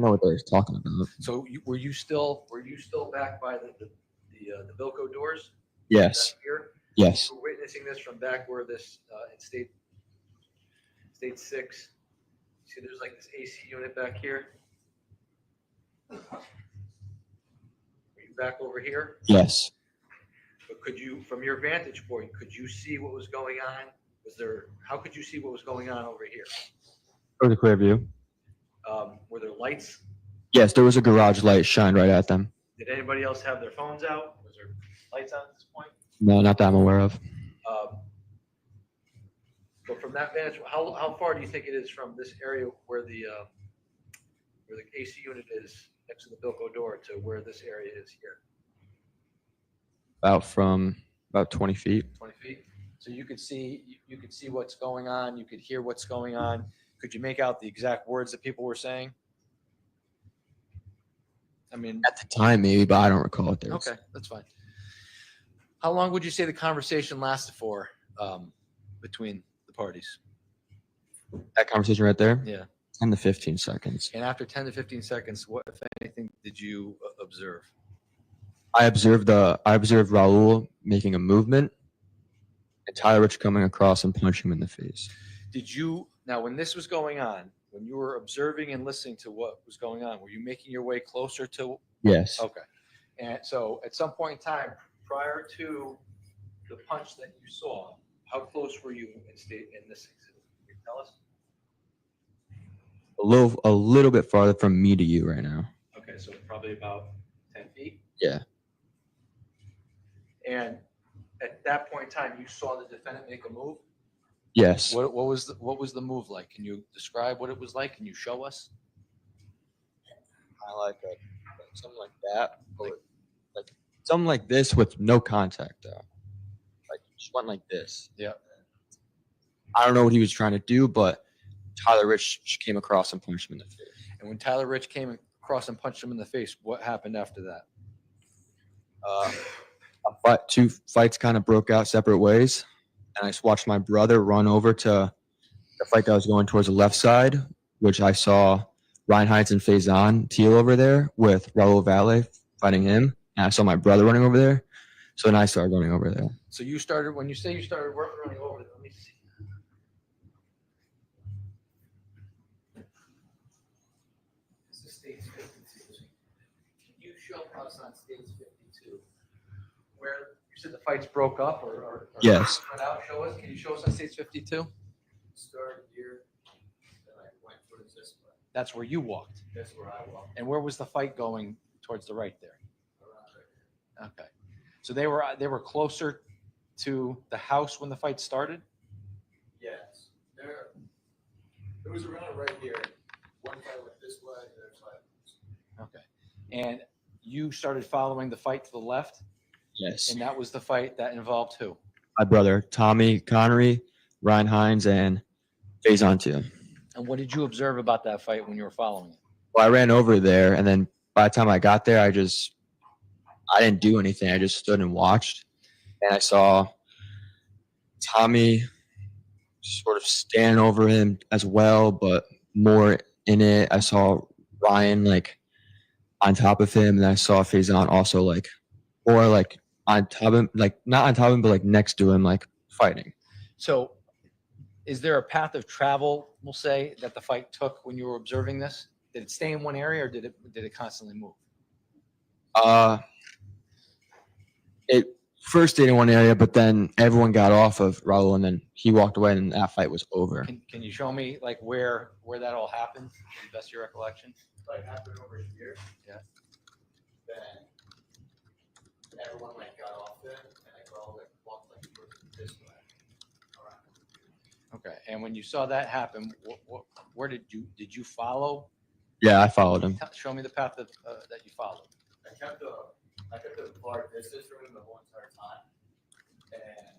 know what they were talking about. So were you still back by the Bilko doors? Yes. Back here? Yes. You were witnessing this from back where this, in state 6, see there's like this AC unit back here? Were you back over here? Yes. But could you, from your vantage point, could you see what was going on? How could you see what was going on over here? It was a clear view. Were there lights? Yes, there was a garage light shined right at them. Did anybody else have their phones out? Was there lights on at this point? No, not that I'm aware of. But from that vantage, how far do you think it is from this area where the AC unit is next to the Bilko door to where this area is here? About 20 feet. 20 feet. So you could see what's going on. You could hear what's going on. Could you make out the exact words that people were saying? I mean, At the time, maybe, but I don't recall it. Okay, that's fine. How long would you say the conversation lasted for between the parties? That conversation right there? Yeah. 10 to 15 seconds. And after 10 to 15 seconds, what, if anything, did you observe? I observed Raul making a movement and Tyler Rich coming across and punching him in the face. Now, when this was going on, when you were observing and listening to what was going on, were you making your way closer to? Yes. Okay. And so at some point in time, prior to the punch that you saw, how close were you in this exhibit? Can you tell us? A little bit farther from me to you right now. Okay, so probably about 10 feet. Yeah. And at that point in time, you saw the defendant make a move. Yes. What was the move like? Can you describe what it was like? Can you show us? I like something like that, but like something like this with no contact though. Like just went like this. Yeah. I don't know what he was trying to do, but Tyler Rich came across and punched him in the face. And when Tyler Rich came across and punched him in the face, what happened after that? Two fights kind of broke out separate ways, and I just watched my brother run over to the fight that was going towards the left side, which I saw Ryan Hines and Faison Teal over there with Raul Valle fighting him, and I saw my brother running over there, so then I started running over there. So you started, when you say you started running over, let me see. This is States 52. Can you show us on States 52 where you said the fights broke up or Yes. went out? Can you show us on States 52? Started here, then I went towards this way. That's where you walked. That's where I walked. And where was the fight going towards the right there? Around right here. Okay. So they were closer to the house when the fight started? Yes. It was around right here. One side went this way, the other side went this way. Okay. And you started following the fight to the left? Yes. And that was the fight that involved who? My brother, Tommy Connery, Ryan Hines, and Faison Teal. And what did you observe about that fight when you were following it? Well, I ran over there, and then by the time I got there, I didn't do anything. I just stood and watched, and I saw Tommy sort of stand over him as well, but more in it. I saw Ryan like on top of him, and I saw Faison also like on top of him, like not on top of him, but like next to him, like fighting. So is there a path of travel, we'll say, that the fight took when you were observing this? Did it stay in one area or did it constantly move? It first stayed in one area, but then everyone got off of Raul, and then he walked away, and that fight was over. Can you show me like where that all happened, to the best of your recollection? Like happened over here. Yeah. Then everyone like got off there, and I all like walked like this way. Around. Okay. And when you saw that happen, where did you follow? Yeah, I followed him. Show me the path that you followed. I kept a far distance from him the whole entire time. And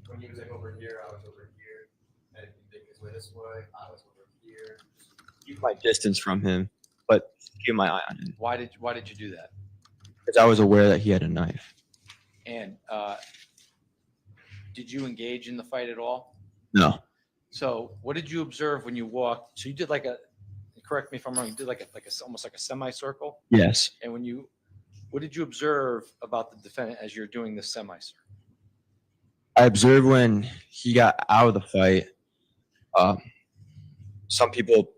when he was like over here, I was over here. And if he make his way this way, I was over here. Keep my distance from him, but keep my eye on him Why did you do that? because I was aware that he had a knife. And did you engage in the fight at all? No. So what did you observe when you walked? So you did like a, correct me if I'm wrong, you did like a almost like a semicircle? Yes. And what did you observe about the defendant as you're doing this semicircle? I observed when he got out of the fight, some people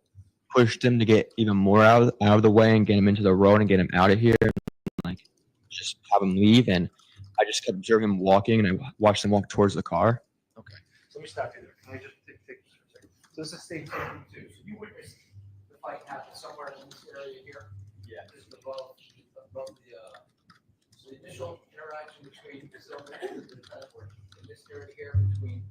pushed him to get even more out of the way and get him into the road and get him out of here, and, like just have him leave. And I just kept observing him walking, and I watched him walk towards the car. Okay. So let me stop you there. Can I just take this for a second? So this is stage 52. So you witnessed the fight happen somewhere in this area here? Yeah. Just above the, so the initial interaction between yourself and the defendant were in this area here between,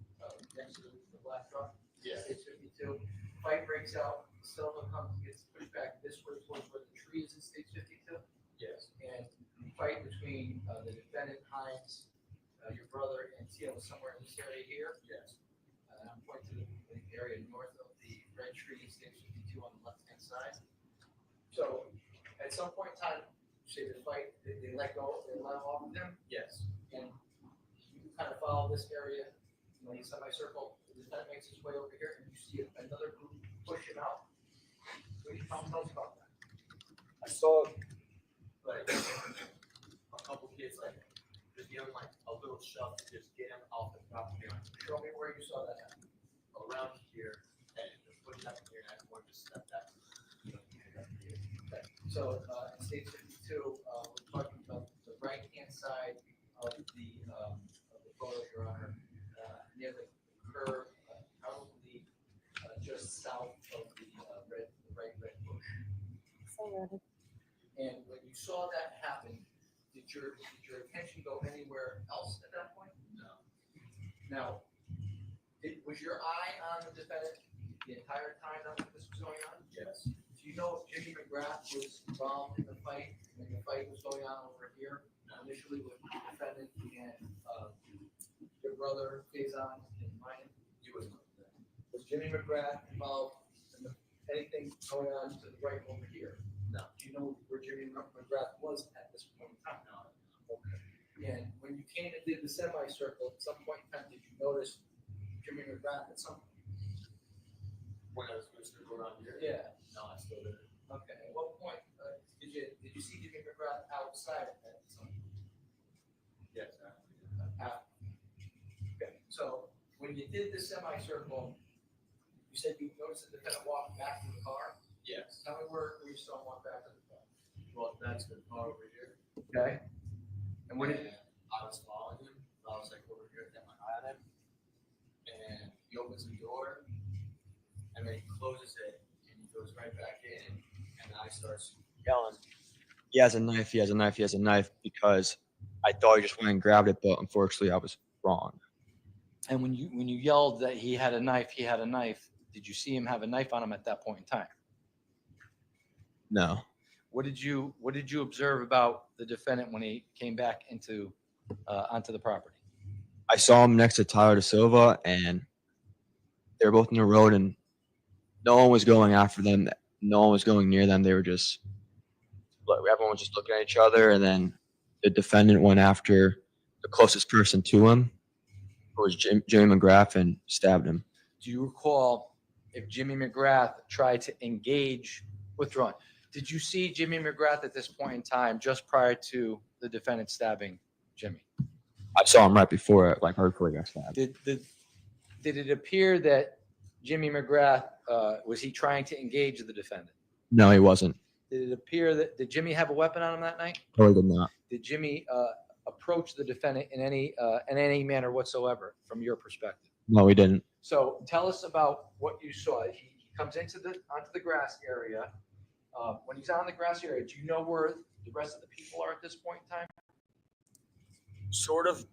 next to the black truck? Yeah. Stage 52. Fight breaks out, Silva gets pushed back this way towards where the tree is in stage 52? Yes. And the fight between the defendant, Hines, your brother, and Tio was somewhere in this area here? Yes. I'm pointing to the area north of the red tree in stage 52 on the left-hand side. So at some point in time, say the fight, they let go, they let off of them? Yes. And you kind of follow this area, when you semicircle, the defendant makes his way over here, and you see another group push him out. What do you tell us about that? I saw like a couple kids like just give him like a little shove to just get him off the property. Show me where you saw that happen. Around here and just put it up here and everyone just stepped out. Okay. So in stage 52, we're talking about the right-hand side of the photo, Your Honor, near the curve, probably just south of the right red bush. And when you saw that happen, did your attention go anywhere else at that point? No. Now, was your eye on the defendant the entire time that this was going on? Yes. Do you know if Jimmy McGrath was involved in the fight when the fight was going on over here? No. Initially with the defendant and your brother, Faison, and mine? He was not. Was Jimmy McGrath involved in anything going on to the right over here? No. Do you know where Jimmy McGrath was at this point in time? No. Okay. And when you came and did the semicircle, at some point in time, did you notice Jimmy McGrath at some point? When I was supposed to go around here? Yeah. No, I still didn't. Okay. At what point did you see Jimmy McGrath outside at some point? Yes. Okay. So when you did the semicircle, you said you noticed the defendant walk back to the car? Yes. Tell me where you saw him walk back to the car. Well, that's the car over here. Okay. And what did I was following him. I was like over here, got my eye on him. And he opens the door and then he closes it and he goes right back in. And I start Yelling, he has a knife, he has a knife, he has a knife, because I thought he just went and grabbed it, but unfortunately I was wrong. And when you yelled that he had a knife, did you see him have a knife on him at that point in time? No. What did you observe about the defendant when he came back onto the property? I saw him next to Tyler Da Silva, and they were both in the road, and no one was going after them. No one was going near them. They were just, everyone was just looking at each other, and then the defendant went after the closest person to him, who was Jimmy McGrath, and stabbed him. Do you recall if Jimmy McGrath tried to engage withdrawn? Did you see Jimmy McGrath at this point in time, just prior to the defendant stabbing Jimmy? I saw him right before he got stabbed. Did it appear that Jimmy McGrath, was he trying to engage the defendant? No, he wasn't. Did it appear did Jimmy have a weapon on him that night? No, he did not. Did Jimmy approach the defendant in any manner whatsoever from your perspective? No, he didn't. So tell us about what you saw. He comes onto the grass area. When he's on the grass area, do you know where the rest of the people are at this point in time? Sort of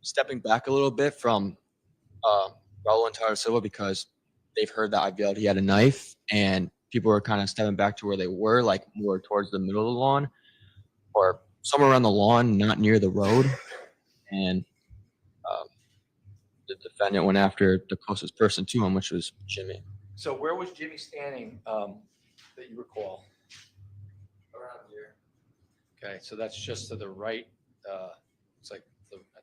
stepping back a little bit from Raul and Tyler Silva, because they've heard that I yelled he had a knife, and people were kind of stepping back to where they were, like more towards the middle of the lawn. or somewhere around the lawn, not near the road. And the defendant went after the closest person to him, which was Jimmy. So where was Jimmy standing that you recall? Around here. Okay, so that's just to the right. It's like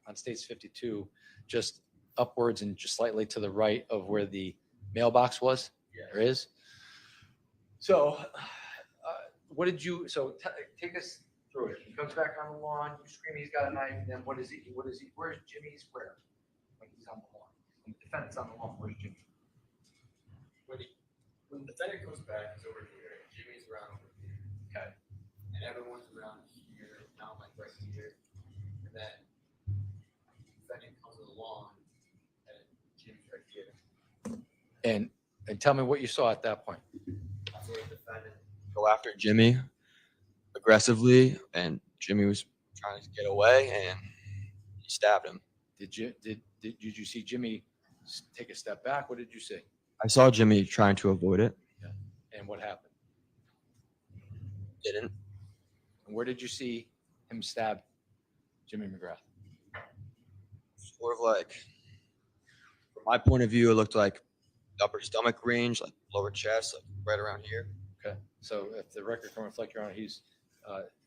on States 52, just upwards and just slightly to the right of where the mailbox was. Yeah. There is. So, what did you? So take us through it. He comes back on the lawn. You scream, he's got a knife. And then what is he? What is he? Where's Jimmy's? Where? Like he's on the lawn. When the defendant's on the lawn. Where's Jimmy? When the defendant comes back, he's over here. Jimmy's around over here. Okay. And everyone's around here, now like right here. And then the defendant comes to the lawn, and Jimmy's right here. And tell me what you saw at that point. I saw the defendant go after Jimmy aggressively, and Jimmy was trying to get away, and he stabbed him. Did you see Jimmy take a step back? What did you see? I saw Jimmy trying to avoid it. Yeah. And what happened? Didn't. And where did you see him stab Jimmy McGrath? Sort of like, from my point of view, it looked like the upper stomach range, like lower chest, like right around here. Okay. So if the record can reflect, Your Honor, he's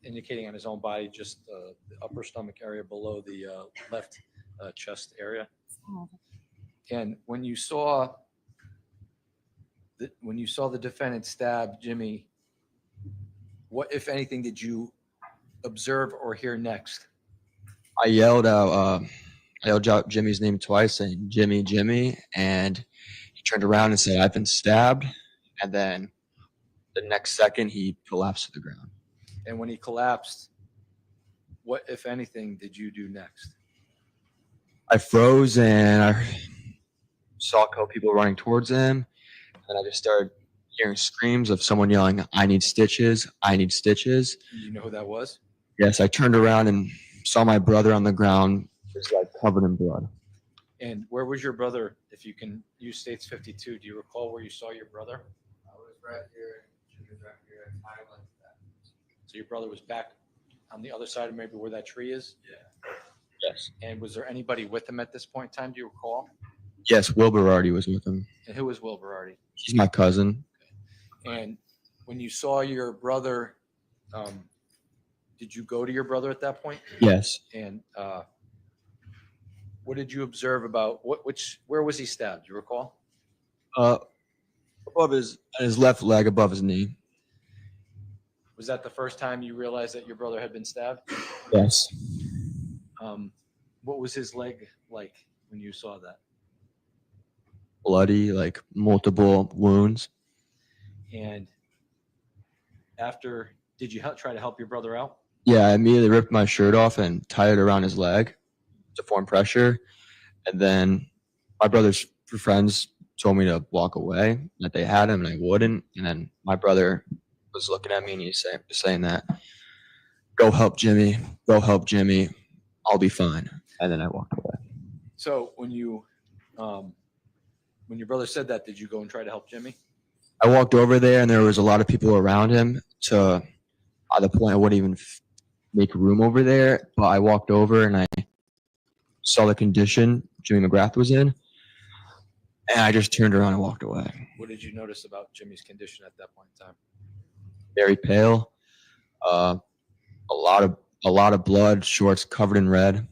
indicating on his own body just the upper stomach area below the left chest area. And when you saw the defendant stab Jimmy, what, if anything, did you observe or hear next? I yelled out Jimmy's name twice, saying Jimmy, Jimmy, and he turned around and said, "I've been stabbed." And then the next second, he collapsed to the ground. And when he collapsed, what, if anything, did you do next? I froze and I saw a couple people running towards him, and I just started hearing screams of someone yelling, "I need stitches, I need stitches." Do you know who that was? Yes, I turned around and saw my brother on the ground, just like covered in blood. And where was your brother? If you can use States 52, do you recall where you saw your brother? I was right here, Jimmy was right here, and I like that. So your brother was back on the other side of maybe where that tree is? Yeah. Yes. And was there anybody with him at this point in time? Do you recall? Yes, Will Berardi was with him. And who was Will Berardi? He's my cousin. And when you saw your brother, did you go to your brother at that point? Yes. And what did you observe about where was he stabbed? Do you recall? Above his left leg, above his knee. Was that the first time you realized that your brother had been stabbed? Yes. What was his leg like when you saw that? Bloody, like multiple wounds. And did you try to help your brother out? Yeah, I immediately ripped my shirt off and tied it around his leg to form pressure. And then my brother's friends told me to walk away, that they had him, and I wouldn't. And then my brother was looking at me and he's saying that, "Go help Jimmy, I'll be fine." And then I walked away. So when your brother said that, did you go and try to help Jimmy? I walked over there and there was a lot of people around him to the point I wouldn't even make room over there. But I walked over and I saw the condition Jimmy McGrath was in. And I just turned around and walked away. What did you notice about Jimmy's condition at that point in time? Very pale. A lot of blood, shorts covered in red.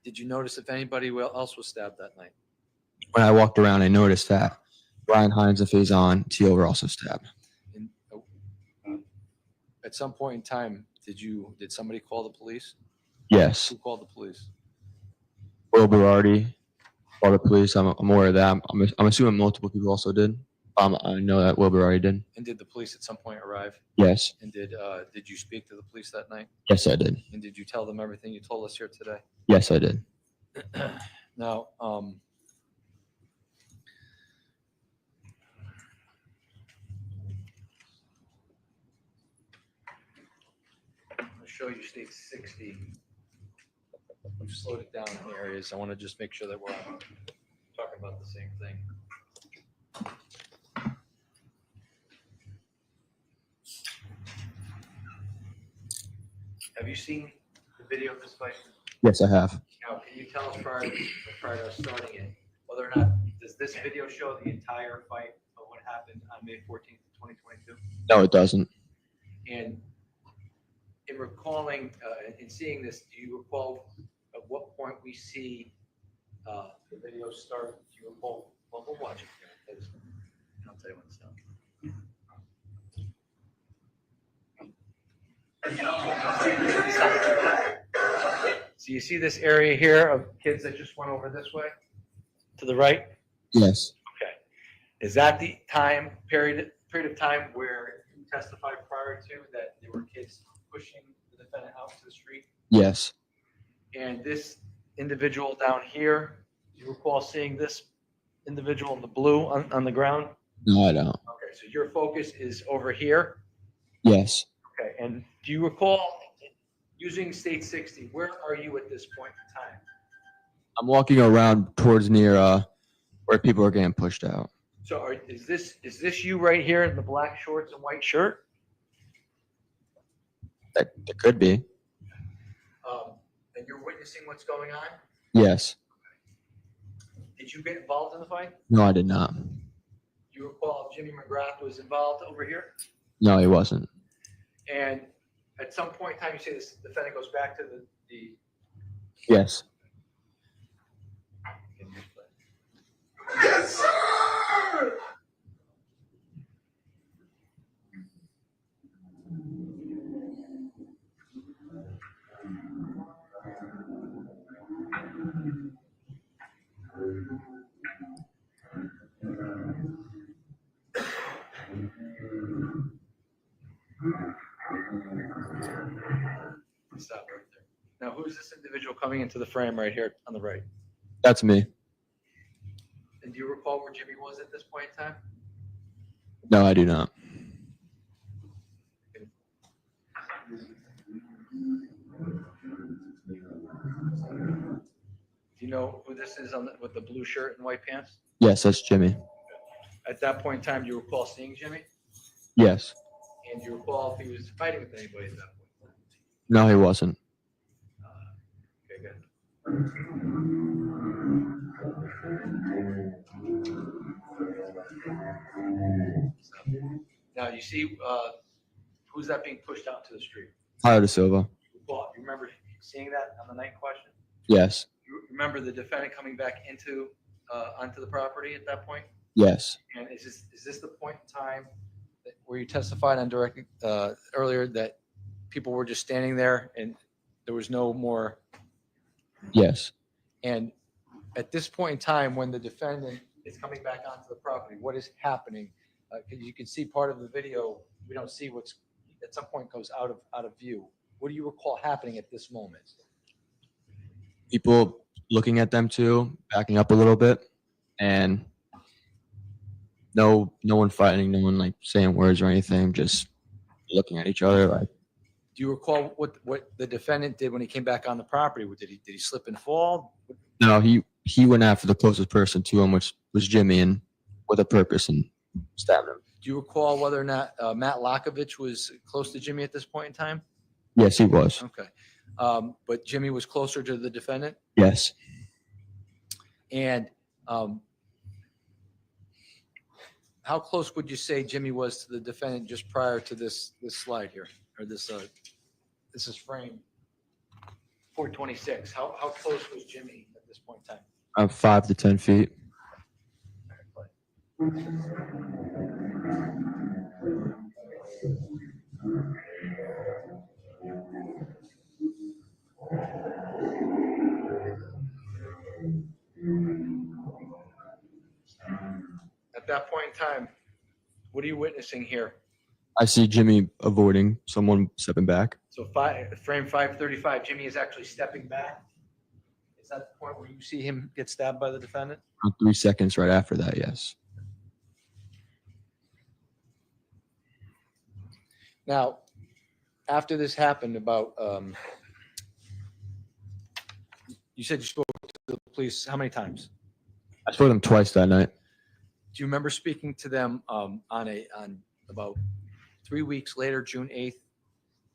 Did you notice if anybody else was stabbed that night? When I walked around, I noticed that Brian Hines and Faison Teal were also stabbed. And, at some point in time, did somebody call the police? Yes. Who called the police? Will Berardi called the police. I'm aware of that. I'm assuming multiple people also did. I know that Will Berardi did. And did the police at some point arrive? Yes. And did you speak to the police that night? Yes, I did. And did you tell them everything you told us here today? Yes, I did. Now, I'll show you state 60. I've slowed it down in areas. I want to just make sure that we're talking about the same thing. Have you seen the video of this fight? Yes, I have. Now, can you tell us prior to us starting it, whether or not, does this video show the entire fight of what happened on May 14th, 2022? No, it doesn't. And in recalling, in seeing this, do you recall at what point we see the video start? Do you recall? Well, we'll watch it here. I'll tell you when it's done. So you see this area here of kids that just went over this way to the right? Yes. Okay. Is that the period of time where you testified prior to that there were kids pushing the defendant out to the street? Yes. And this individual down here, do you recall seeing this individual in the blue on the ground? No, I don't. Okay, so your focus is over here? Yes. Okay, and do you recall using state 60, where are you at this point in time? I'm walking around towards near where people are getting pushed out. So is this you right here in the black shorts and white shirt? That could be. And you're witnessing what's going on? Yes. Did you get involved in the fight? No, I did not. Do you recall if Jimmy McGrath was involved over here? No, he wasn't. And at some point in time, you say this defendant goes back to the Yes. Yes, sir! Stop right there. Now, who's this individual coming into the frame right here on the right? That's me. And do you recall where Jimmy was at this point in time? No, I do not. Do you know who this is with the blue shirt and white pants? Yes, that's Jimmy. At that point in time, do you recall seeing Jimmy? Yes. And do you recall if he was fighting with anybody at that point? No, he wasn't. Okay, good. Now, you see, who's that being pushed out to the street? Tyler Da Silva. Well, you remember seeing that on the night question? Yes. You remember the defendant coming back onto the property at that point? Yes. And is this the point in time where you testified on direct earlier that people were just standing there and there was no more? Yes. And at this point in time, when the defendant is coming back onto the property, what is happening? Because you can see part of the video, we don't see what's at some point goes out of view. What do you recall happening at this moment? People looking at them too, backing up a little bit, and no one fighting, no one like saying words or anything, just looking at each other. Like, Do you recall what the defendant did when he came back on the property? Did he slip and fall? no, he went after the closest person to him, which was Jimmy, and with a purpose, and stabbed him. Do you recall whether or not Matt Lockovich was close to Jimmy at this point in time? Yes, he was. Okay. But Jimmy was closer to the defendant? Yes. And how close would you say Jimmy was to the defendant just prior to this slide here, or this is frame 426? How close was Jimmy at this point in time? 5 to 10 feet. At that point in time, what are you witnessing here? I see Jimmy avoiding someone stepping back. So frame 535, Jimmy is actually stepping back. Is that the point where you see him get stabbed by the defendant? 3 seconds right after that, yes. Now, after this happened, you said you spoke to the police how many times? I spoke to them twice that night. Do you remember speaking to them on about 3 weeks later, June 8th,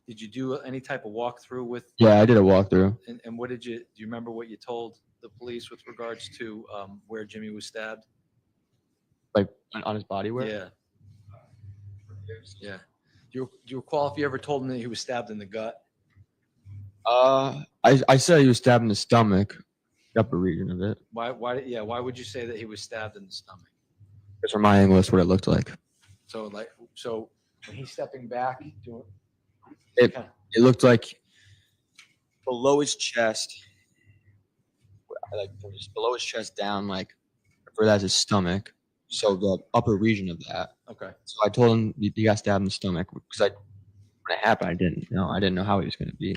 Did you do any type of walkthrough with? Yeah, I did a walkthrough. And what did you, do you remember what you told the police with regards to where Jimmy was stabbed? Like on his body wear? Yeah. Yeah. Do you recall if you ever told him that he was stabbed in the gut? I said he was stabbed in the stomach, the upper region of it. Why would you say that he was stabbed in the stomach? Because from my angle, that's what it looked like. So when he's stepping back, It looked like below his chest, like from just below his chest down, like for that's his stomach. So the upper region of that. Okay. So I told him he got stabbed in the stomach because when it happened, I didn't know how he was going to be.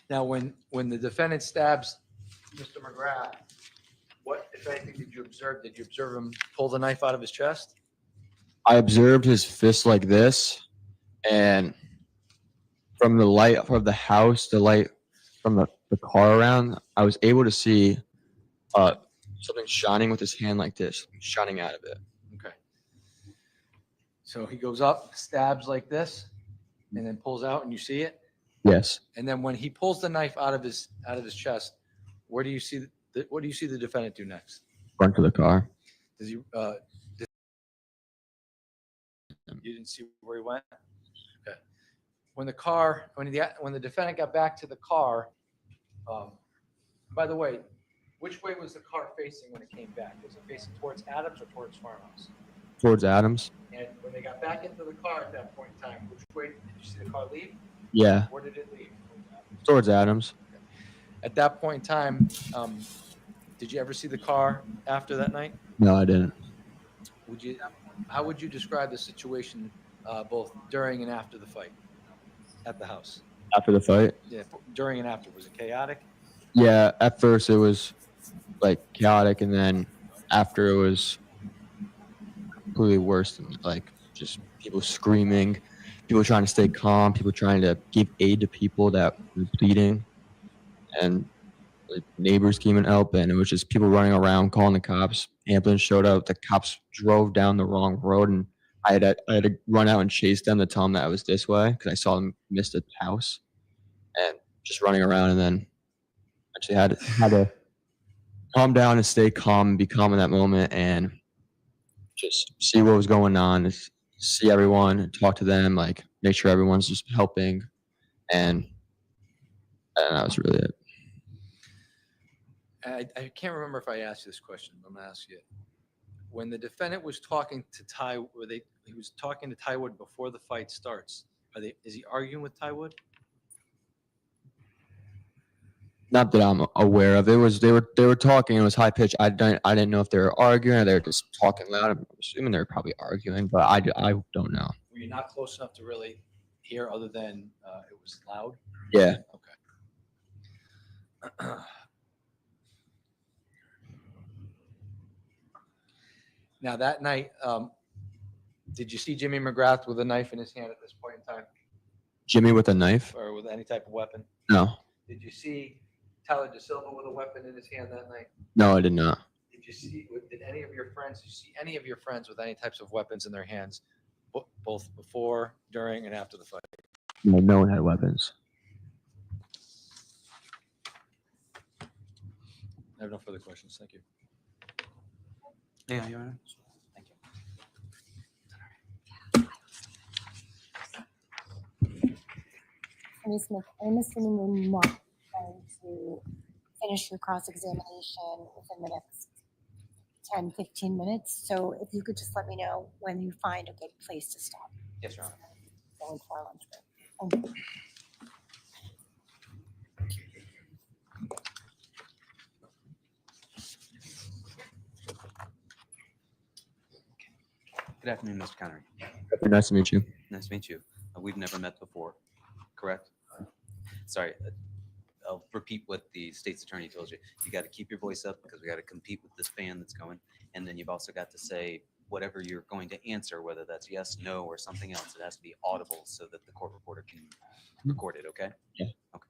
Now, when the defendant stabs Mr. McGrath, what, if anything, did you observe? Did you observe him pull the knife out of his chest? I observed his fist like this, and from the light of the house, the light from the car around, I was able to see something shining with his hand like this, shining out of it. Okay. So he goes up, stabs like this, and then pulls out, and you see it? Yes. And then when he pulls the knife out of his chest, where do you see what do you see the defendant do next? Run to the car. Does he? You didn't see where he went. Okay. When the defendant got back to the car, by the way, which way was the car facing when it came back? Was it facing towards Adams or towards Farmhouse? Towards Adams. And when they got back into the car at that point in time, which way did you see the car leave? Yeah. Where did it leave? Towards Adams. At that point in time, did you ever see the car after that night? No, I didn't. How would you describe the situation both during and after the fight at the house? After the fight? Yeah, during and after. Was it chaotic? Yeah, at first it was like chaotic, and then after it was completely worse than like just people screaming, people trying to stay calm, people trying to give aid to people that were bleeding, and like, neighbors came and helped, and it was just people running around calling the cops. Ambulance showed up, the cops drove down the wrong road, and I had to run out and chase them to tell them that I was this way because I saw them miss the house, and just running around, and then actually had to calm down and stay calm and be calm in that moment and just see what was going on, see everyone, talk to them, like make sure everyone's just helping, and that was really it. I can't remember if I asked you this question, but I'm gonna ask you. When the defendant was talking to he was talking to Tywood before the fight starts. Is he arguing with Tywood? Not that I'm aware of. It was they were talking. It was high pitched. I didn't know if they were arguing or they were just talking loud. I'm assuming they were probably arguing, but I don't know. Were you not close enough to really hear, other than it was loud? Yeah. Okay. Now that night, did you see Jimmy McGrath with a knife in his hand at this point in time, Jimmy with a knife? or with any type of weapon? No. Did you see Tyler DeSilva with a weapon in his hand that night? No, I did not. Did any of your friends? Did you see any of your friends with any types of weapons in their hands, both before, during, and after the fight? No, no one had weapons. I have no further questions. Thank you. Yeah, you're right. Thank you. Ms. Smith, I'm assuming you're not going to finish your cross-examination within the next 10, 15 minutes. So if you could just let me know when you find a good place to stop. Yes, Your Honor. Going for our lunch break. Thank you. Good afternoon, Mr. Connery. Nice to meet you. Nice to meet you. We've never met before, correct? Sorry, I'll repeat what the state's attorney told you. You got to keep your voice up because we got to compete with this fan that's going. And then you've also got to say whatever you're going to answer, whether that's yes, no, or something else. It has to be audible so that the court reporter can record it, okay? Yeah. Okay.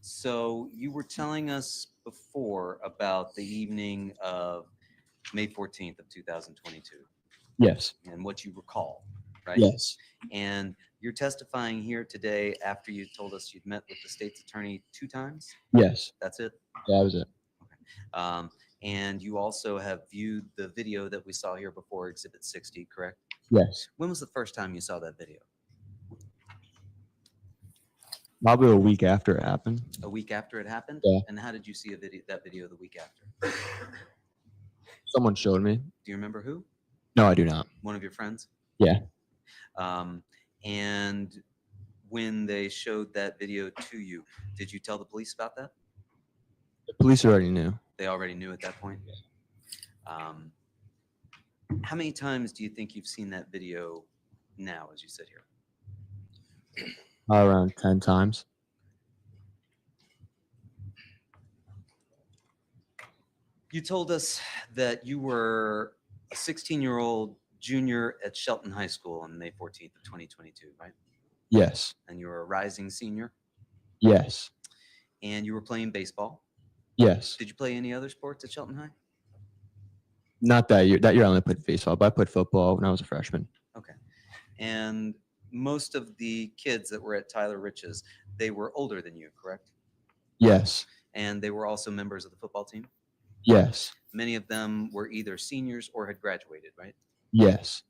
So you were telling us before about the evening of May 14th of 2022 Yes. and what you recall, right? Yes. And you're testifying here today after you told us you'd met with the state's attorney 2 times? Yes. That's it? Yeah, that was it. And you also have viewed the video that we saw here before, Exhibit 60, correct? Yes. When was the first time you saw that video? Probably a week after it happened. A week after it happened? Yeah. And how did you see that video the week after? Someone showed me. Do you remember who? No, I do not. One of your friends? Yeah. And when they showed that video to you, did you tell the police about that? The police already knew. They already knew at that point? How many times do you think you've seen that video now as you sit here? Around 10 times. You told us that you were a 16-year-old junior at Shelton High School on May 14th of 2022, right? Yes. And you were a rising senior? Yes. And you were playing baseball? Yes. Did you play any other sports at Shelton High? Not that year. That year I only played baseball, but I played football when I was a freshman. Okay. And most of the kids that were at Tyler Rich's, they were older than you, correct? Yes. And they were also members of the football team? Yes. Many of them were either seniors or had graduated, right? Yes.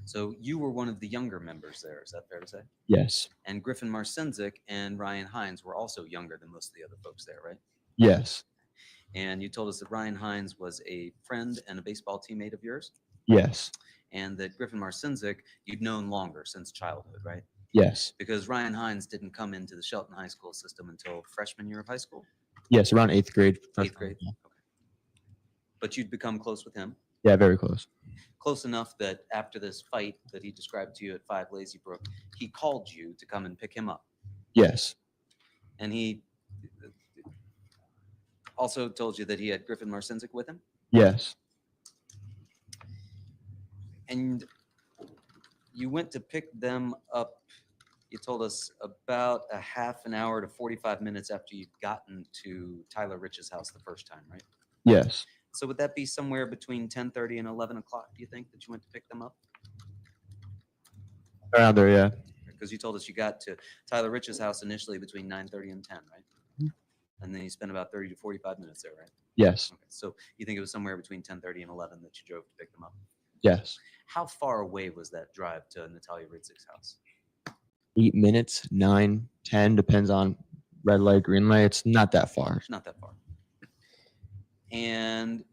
So you were one of the younger members there, is that fair to say? Yes. And Griffin Marcinzik and Ryan Hines were also younger than most of the other folks there, right? Yes. And you told us that Ryan Hines was a friend and a baseball teammate of yours? Yes. And that Griffin Marcinzik you'd known longer, since childhood, right? Yes. Because Ryan Hines didn't come into the Shelton High School system until freshman year of high school? Yes, around 8th grade. Eighth grade? Okay. But you'd become close with him? Yeah, very close. Close enough that after this fight that he described to you at 5 Lazy Brook, he called you to come and pick him up. Yes. And he also told you that he had Griffin Marcinzik with him? Yes. And you went to pick them up, you told us, about a half an hour to 45 minutes after you'd gotten to Tyler Rich's house the first time, right? Yes. So would that be somewhere between 10:30 and 11 o'clock, do you think, that you went to pick them up? Around there, yeah. Because you told us you got to Tyler Rich's house initially between 9:30 and 10, right? And then you spent about 30 to 45 minutes there, right? Yes. Okay. So you think it was somewhere between 10:30 and 11 that you drove to pick them up? Yes. How far away was that drive to Natalia Ritzik's house? 8 minutes, 9, 10, depends on red light, green light. It's not that far. It's not that far. And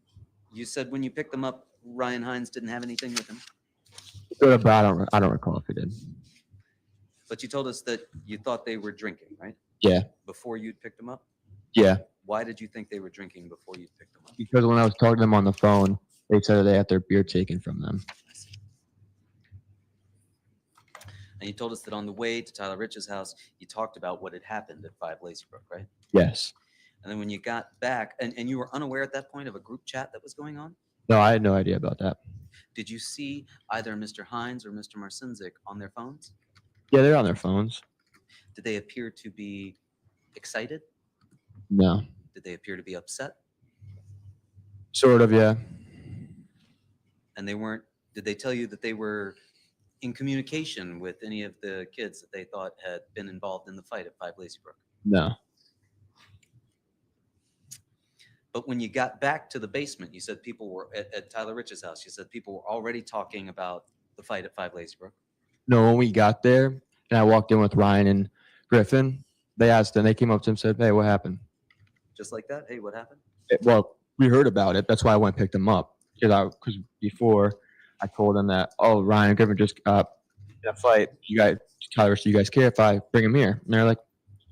you said when you picked them up, Ryan Hines didn't have anything with him? But I don't recall if he did. But you told us that you thought they were drinking, right? Yeah. Before you'd picked them up? Yeah. Why did you think they were drinking before you picked them up? Because when I was talking to them on the phone, they said that they had their beer taken from them. And you told us that on the way to Tyler Rich's house, you talked about what had happened at 5 Lazy Brook, right? Yes. And then when you got back, and you were unaware at that point of a group chat that was going on? No, I had no idea about that. Did you see either Mr. Hines or Mr. Marcinzik on their phones? Yeah, they're on their phones. Did they appear to be excited? No. Did they appear to be upset? Sort of, yeah. And they weren't, did they tell you that they were in communication with any of the kids that they thought had been involved in the fight at 5 Lazy Brook? No. But when you got back to the basement, you said people were at Tyler Rich's house. You said people were already talking about the fight at 5 Lazy Brook. No, when we got there and I walked in with Ryan and Griffin, they asked and they came up to him and said, "Hey, what happened?" Just like that? Hey, what happened? Well, we heard about it. That's why I went and picked them up. Because before I told them that, oh, Ryan and Griffin just got in a fight. You guys, Tyler, do you guys care if I bring him here? And they're like,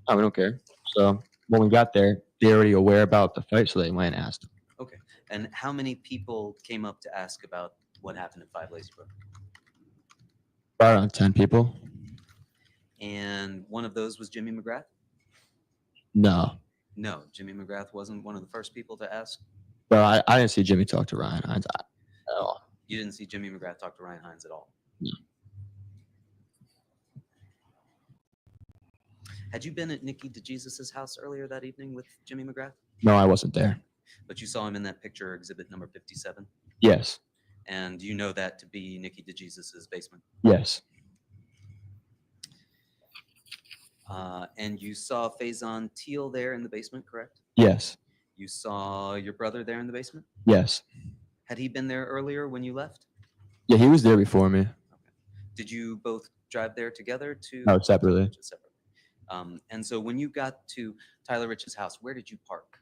oh, we don't care. So when we got there, they're already aware about the fight, so they went and asked. Okay. And how many people came up to ask about what happened at 5 Lazy Brook? Around 10 people. And one of those was Jimmy McGrath? No. No, Jimmy McGrath wasn't one of the first people to ask? But I didn't see Jimmy talk to Ryan Hines at all. You didn't see Jimmy McGrath talk to Ryan Hines at all? No. Had you been at Nikki DeJesus's house earlier that evening with Jimmy McGrath? No, I wasn't there. But you saw him in that picture, exhibit number 57? Yes. And you know that to be Nikki DeJesus's basement? Yes. And you saw Faison Teal there in the basement, correct? Yes. You saw your brother there in the basement? Yes. Had he been there earlier when you left? Yeah, he was there before me. Did you both drive there together to? No, separately. Separately. And so when you got to Tyler Rich's house, where did you park?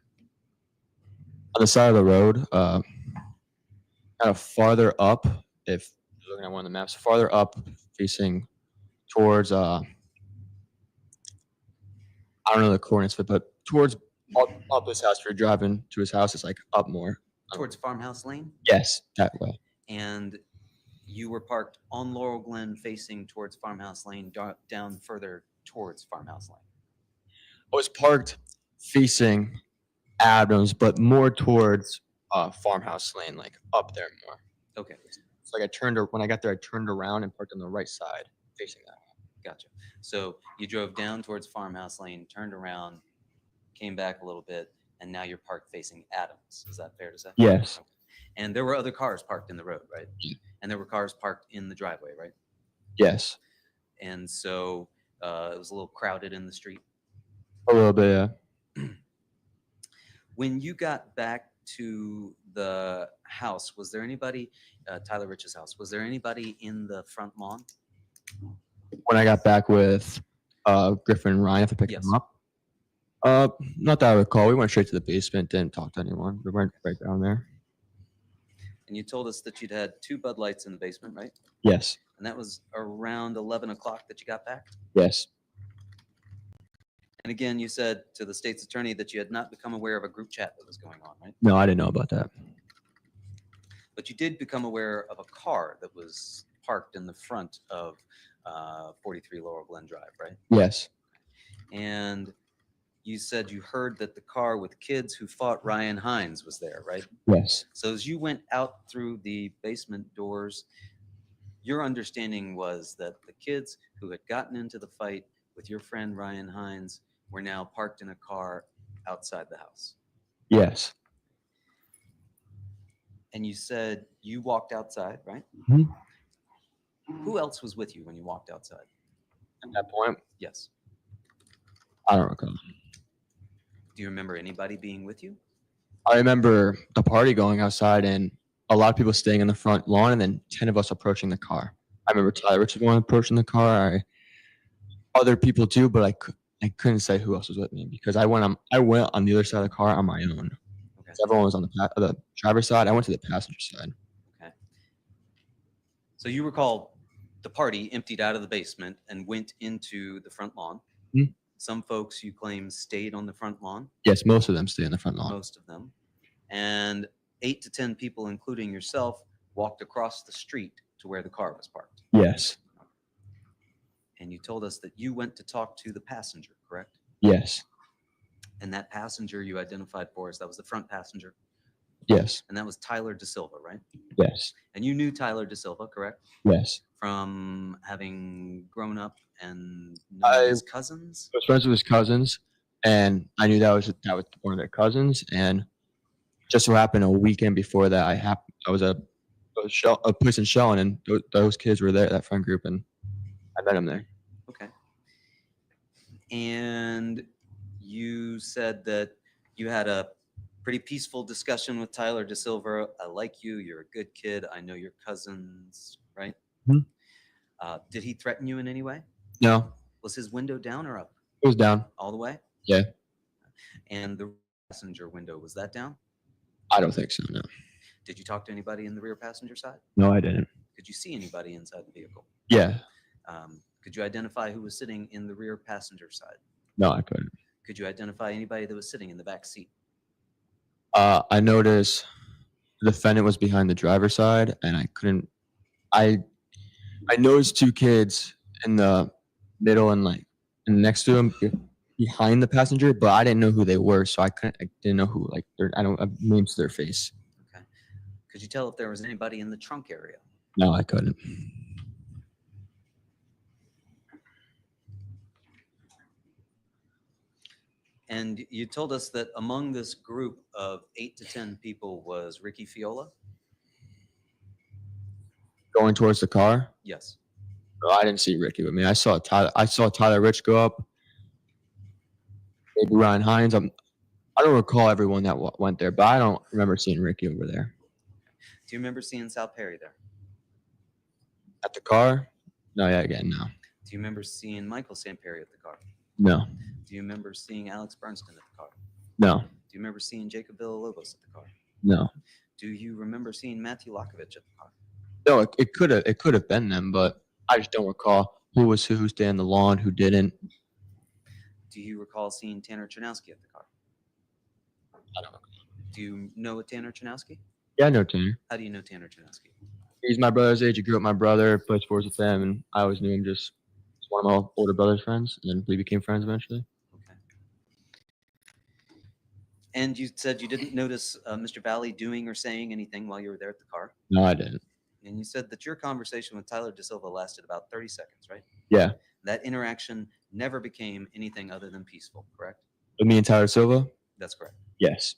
On the side of the road, kind of farther up, if you're looking at one of the maps, farther up facing towards, I don't know the coordinates, but towards up his house. If you're driving to his house, it's like up more. Towards Farmhouse Lane? Yes, that way. And you were parked on Laurel Glen facing towards Farmhouse Lane, down further towards Farmhouse Lane. I was parked facing Adams, but more towards Farmhouse Lane, like up there more. Okay. So like when I got there, I turned around and parked on the right side, facing that. Gotcha. So you drove down towards Farmhouse Lane, turned around, came back a little bit, and now you're parked facing Adams. Is that fair to say? Yes. Okay. And there were other cars parked in the road, right? And there were cars parked in the driveway, right? Yes. And so it was a little crowded in the street. A little bit, yeah. When you got back to the house, was there anybody, Tyler Rich's house, was there anybody in the front lawn? When I got back with Griffin and Ryan to pick them up, not that I recall. We went straight to the basement, didn't talk to anyone. We went right down there. And you told us that you'd had 2 Bud Lights in the basement, right? Yes. And that was around 11 o'clock that you got back? Yes. And again, you said to the state's attorney that you had not become aware of a group chat that was going on, right? No, I didn't know about that. But you did become aware of a car that was parked in the front of 43 Laurel Glen Drive, right? Yes. And you said you heard that the car with kids who fought Ryan Hines was there, right? Yes. So as you went out through the basement doors, your understanding was that the kids who had gotten into the fight with your friend Ryan Hines were now parked in a car outside the house. Yes. And you said you walked outside, right? Mm-hmm. Who else was with you when you walked outside? At that point? Yes. I don't recall. Do you remember anybody being with you? I remember the party going outside and a lot of people staying in the front lawn and then 10 of us approaching the car. I remember Tyler Rich was the one approaching the car. Other people too, but I couldn't say who else was with me because I went on the other side of the car on my own. Okay. Everyone was on the driver's side. I went to the passenger side. Okay. So you recall the party emptied out of the basement and went into the front lawn. Mm-hmm. Some folks you claim stayed on the front lawn. Yes, most of them stayed in the front lawn. Most of them. And 8 to 10 people, including yourself, walked across the street to where the car was parked. Yes. And you told us that you went to talk to the passenger, correct? Yes. And that passenger you identified for us, that was the front passenger? Yes. And that was Tyler DeSilva, right? Yes. And you knew Tyler DeSilva, correct? Yes. From having grown up and known his cousins? I was friends with his cousins, and I knew that was one of their cousins. And just so happened a weekend before that, I was at a place in Shellen, and those kids were there, that friend group, and I met him there. Okay. And you said that you had a pretty peaceful discussion with Tyler DeSilva. I like you. You're a good kid. I know your cousins, right? Mm-hmm. Did he threaten you in any way? No. Was his window down or up? It was down. All the way? Yeah. And the passenger window, was that down? I don't think so, no. Did you talk to anybody in the rear passenger side? No, I didn't. Could you see anybody inside the vehicle? Yeah. Could you identify who was sitting in the rear passenger side? No, I couldn't. Could you identify anybody that was sitting in the back seat? I noticed the defendant was behind the driver's side, and I couldn't. I noticed 2 kids in the middle and next to him behind the passenger, but I didn't know who they were, so I didn't know who. I don't have names to their face. Okay. Could you tell if there was anybody in the trunk area? No, I couldn't. And you told us that among this group of 8 to 10 people was Ricky Fiola? Going towards the car. Yes. No, I didn't see Ricky with me. I saw Tyler Rich go up. Maybe Ryan Hines. I don't recall everyone that went there, but I don't remember seeing Ricky over there. Do you remember seeing Sal Perry there? At the car? No, yeah, again, no. Do you remember seeing Michael Samperry at the car? No. Do you remember seeing Alex Bernston at the car? No. Do you remember seeing Jacob Villalobos at the car? No. Do you remember seeing Matthew Lakovich at the car? No, it could have been them, but I just don't recall who was who stayed on the lawn, who didn't. Do you recall seeing Tanner Chernowski at the car? I don't know. Do you know Tanner Chernowski? Yeah, I know Tanner. How do you know Tanner Chernowski? He's my brother's age. He grew up with my brother, played sports with them, and I always knew him just as one of my older brother's friends, and then we became friends eventually. Okay. And you said you didn't notice Mr. Valle doing or saying anything while you were there at the car? No, I didn't. And you said that your conversation with Tyler DeSilva lasted about 30 seconds, right? Yeah. That interaction never became anything other than peaceful, correct? With me and Tyler Silva? That's correct. Yes.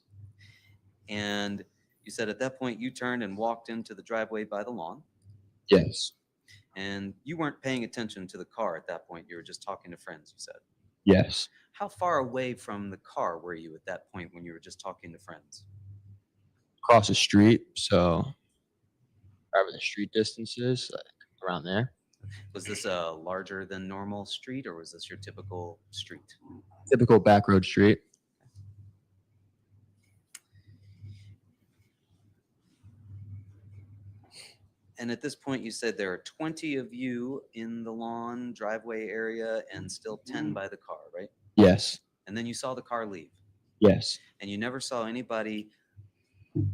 And you said at that point you turned and walked into the driveway by the lawn. Yes. And you weren't paying attention to the car at that point. You were just talking to friends, you said. Yes. How far away from the car were you at that point when you were just talking to friends? Across the street, so wherever the street distance is, like around there. Was this a larger than normal street, or was this your typical street? Typical back road street. And at this point, you said there are 20 of you in the lawn driveway area and still 10 by the car, right? Yes. And then you saw the car leave. Yes. And you never saw anybody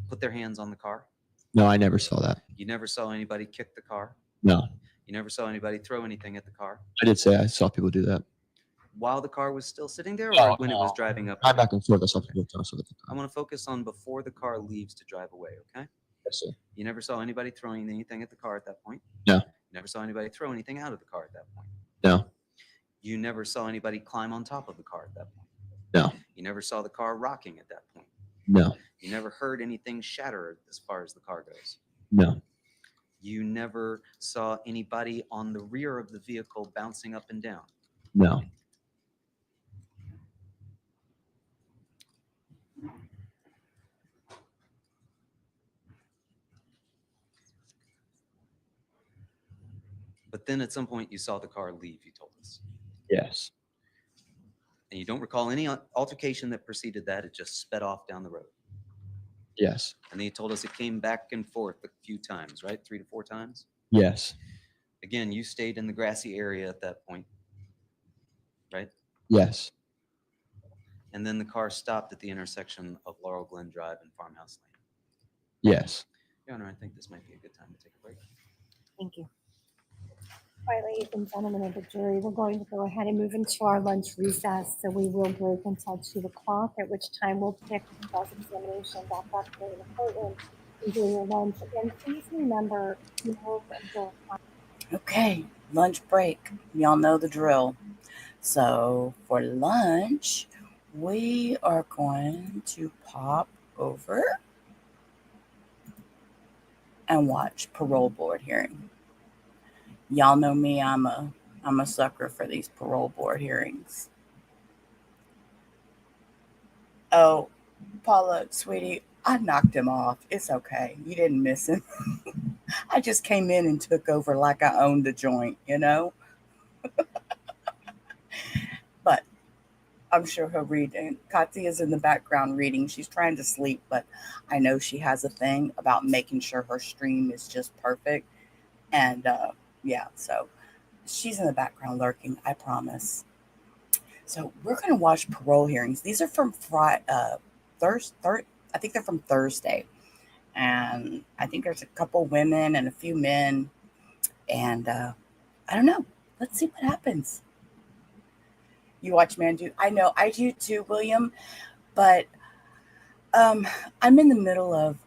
put their hands on the car? No, I never saw that. You never saw anybody kick the car? No. You never saw anybody throw anything at the car? I did say I saw people do that. While the car was still sitting there, or No, when it was driving up? I'm back and forth. I saw people do that. I want to focus on before the car leaves to drive away, okay? Yes, sir. You never saw anybody throwing anything at the car at that point? No. You never saw anybody throw anything out of the car at that point? No. You never saw anybody climb on top of the car at that point? No. You never saw the car rocking at that point? No. You never heard anything shatter as far as the car goes? No. You never saw anybody on the rear of the vehicle bouncing up and down? No. But then at some point you saw the car leave, you told us. Yes. And you don't recall any altercation that preceded that, it just sped off down the road. Yes. And then you told us it came back and forth a few times, right? 3 to 4 times? Yes. Again, you stayed in the grassy area at that point, right? Yes. And then the car stopped at the intersection of Laurel Glen Drive and Farmhouse Lane. Yes. Your Honor, I think this might be a good time to take a break. Thank you. All right, ladies and gentlemen of the jury, we're going to go ahead and move into our lunch recess. So we will break until 2 o'clock, at which time we'll pick the cross-examination back up here in the courtroom and do your lunch. Again, please remember to move until. Okay, lunch break. Y'all know the drill. So for lunch, we are going to pop over and watch parole board hearing. Y'all know me, I'm a sucker for these parole board hearings. Oh, Paula, sweetie, I knocked him off. It's okay. You didn't miss him. I just came in and took over like I owned the joint, you know? But I'm sure he'll read. And Katya's in the background reading. She's trying to sleep, but I know she has a thing about making sure her stream is just perfect. And yeah, so she's in the background lurking, I promise. So we're going to watch parole hearings. These are from I think they're from Thursday. And I think there's a couple women and a few men. And I don't know. Let's see what happens. You watch Man Do. I know I do too, William. But I'm in the middle of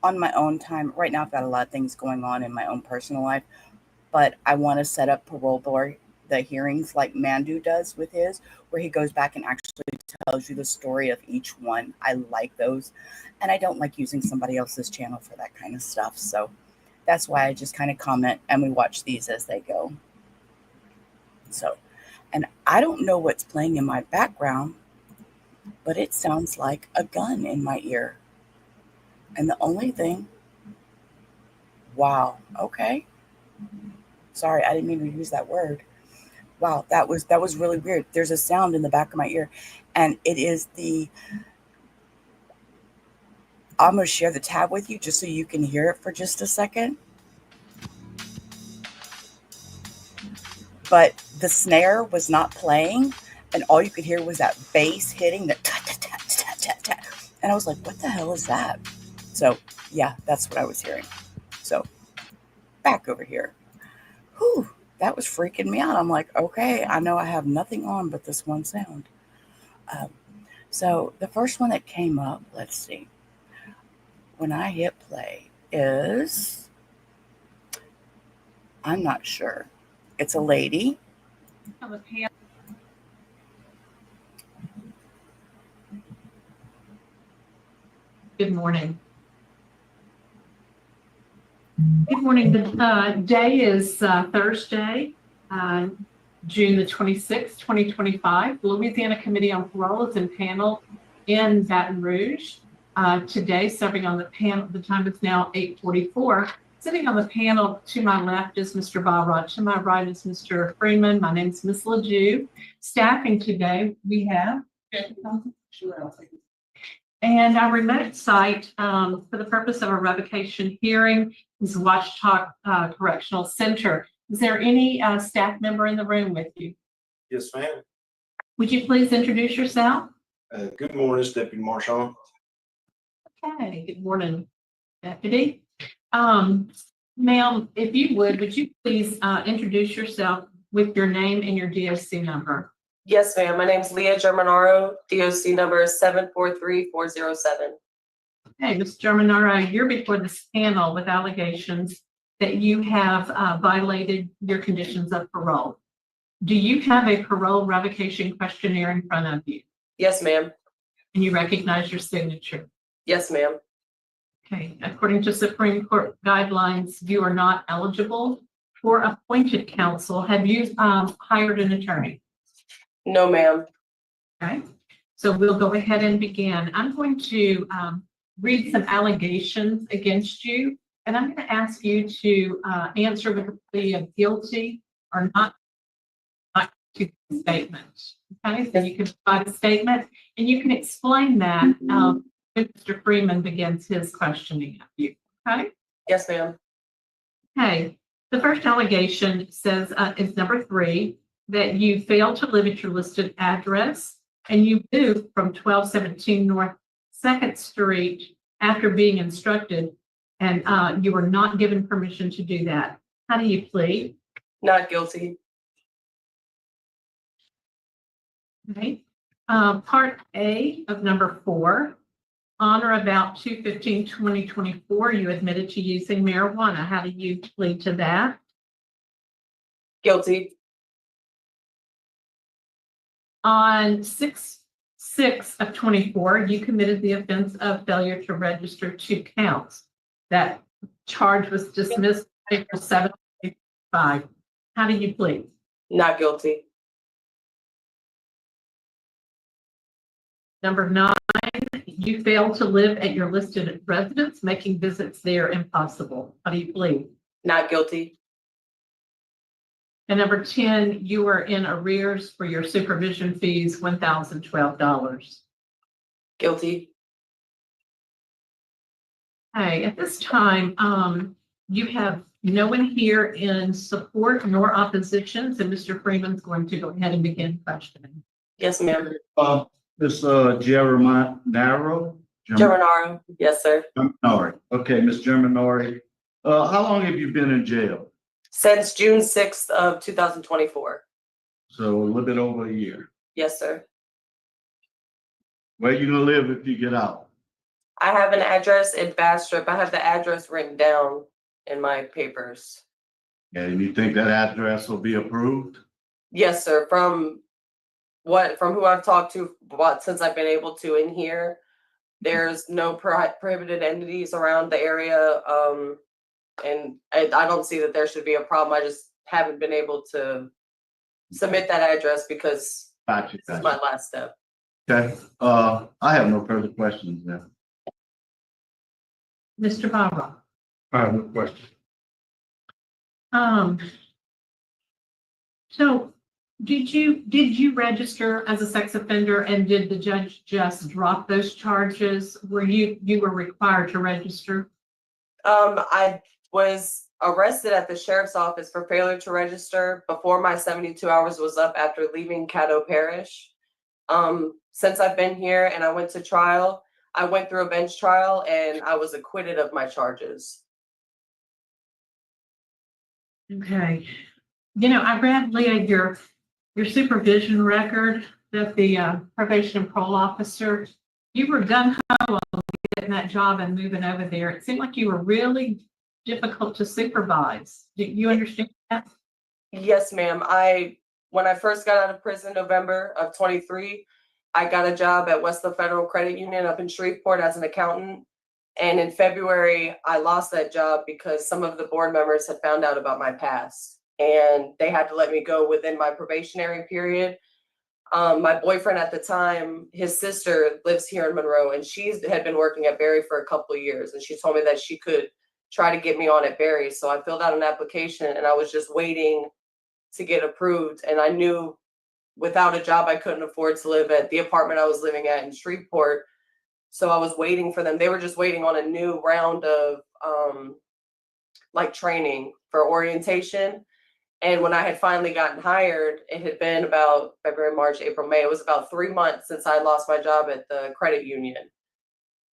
on my own time. Right now, I've got a lot of things going on in my own personal life. But I want to set up parole board the hearings like Mandu does with his, where he goes back and actually tells you the story of each one. I like those, and I don't like using somebody else's channel for that kind of stuff. So that's why I just kind of comment and we watch these as they go. So, and I don't know what's playing in my background, but it sounds like a gun in my ear. And the only thing, wow, okay. Sorry, I didn't mean to use that word. Wow, that was really weird. There's a sound in the back of my ear, and it is I'm going to share the tab with you just so you can hear it for just a second. But the snare was not playing, and all you could hear was that bass hitting the tat, tat, tat, tat, tat, tat. And I was like, what the hell is that? So, yeah, that's what I was hearing. So, back over here. Whew, that was freaking me out. I'm like, okay, I know I have nothing on but this one sound. So, the first one that came up, let's see. When I hit play is, I'm not sure. It's a lady. Good morning. Good morning. The day is Thursday, June the 26th, 2025. The Louisiana Committee on Parole is in panel in Baton Rouge. Today, serving on the panel, the time is now 8:44. Sitting on the panel to my left is Mr. Barra. To my right is Mr. Freeman. My name is Miss LeJew. Staffing today, we have. And our remote site, for the purpose of a revocation hearing, is Watchdog Correctional Center. Is there any staff member in the room with you? Yes, ma'am. Would you please introduce yourself? Good morning, Deputy Marshall. Okay, good morning, Deputy. Ma'am, if you would you please introduce yourself with your name and your DOC number? Yes, ma'am. My name's Leah Germanaro. DOC number is 743407. Okay, Ms. Germanaro, you're before this panel with allegations that you have violated your conditions of parole. Do you have a parole revocation questionnaire in front of you? Yes, ma'am. And you recognize your signature? Yes, ma'am. Okay, according to Supreme Court guidelines, you are not eligible for appointed counsel. Have you hired an attorney? No, ma'am. Okay, so we'll go ahead and begin. I'm going to read some allegations against you, and I'm going to ask you to answer with a plea of guilty or not to the statement. Okay, so you can provide a statement, and you can explain that when Mr. Freeman begins his questioning of you. Okay? Yes, ma'am. Okay, the first allegation says is number 3, that you failed to live at your listed address and you moved from 1217 North 2nd Street after being instructed, and you were not given permission to do that. How do you plead? Not guilty. Okay. Part A of number 4, on or about 2/15/2024, you admitted to using marijuana. How do you plead to that? Guilty. On 6/6/24, you committed the offense of failure to register 2 counts. That charge was dismissed for 7/5. How do you plead? Not guilty. Number 9, you failed to live at your listed residence, making visits there impossible. How do you plead? Not guilty. And number 10, you were in arrears for your supervision fees, $1,012. Guilty. Okay, at this time, you have no one here in support nor opposition, so Mr. Freeman's going to go ahead and begin questioning. Yes, ma'am. Miss Germanaro? Germanaro. Yes, sir. Germanari. Okay, Miss Germanari. How long have you been in jail? Since June 6th of 2024. So a little bit over a year. Yes, sir. Where you gonna live if you get out? I have an address in Bastrop. I have the address written down in my papers. And you think that address will be approved? Yes, sir. From who I've talked to since I've been able to in here, there's no prohibited entities around the area. And I don't see that there should be a problem. I just haven't been able to submit that address because Gotcha, this is gotcha. my last step. Okay, I have no further questions now. Mr. Barbara. I have no question. So did you register as a sex offender, and did the judge just drop those charges? Were you were required to register? I was arrested at the sheriff's office for failure to register before my 72 hours was up after leaving Caddo Parish. Since I've been here and I went to trial, I went through a bench trial and I was acquitted of my charges. Okay. I read, Leah, your supervision record that the probation and parole officer, you were gung ho on getting that job and moving over there. It seemed like you were really difficult to supervise. Do you understand that? Yes, ma'am. When I first got out of prison, November of 23, I got a job at Westland Federal Credit Union up in Shreveport as an accountant. And in February, I lost that job because some of the board members had found out about my past and they had to let me go within my probationary period. My boyfriend at the time, his sister lives here in Monroe, and she had been working at Berry for a couple of years. And she told me that she could try to get me on at Berry. So I filled out an application and I was just waiting to get approved. And I knew without a job, I couldn't afford to live at the apartment I was living at in Shreveport. So I was waiting for them. They were just waiting on a new round of training for orientation. And when I had finally gotten hired, it had been about February, March, April, May. It was about 3 months since I lost my job at the credit union.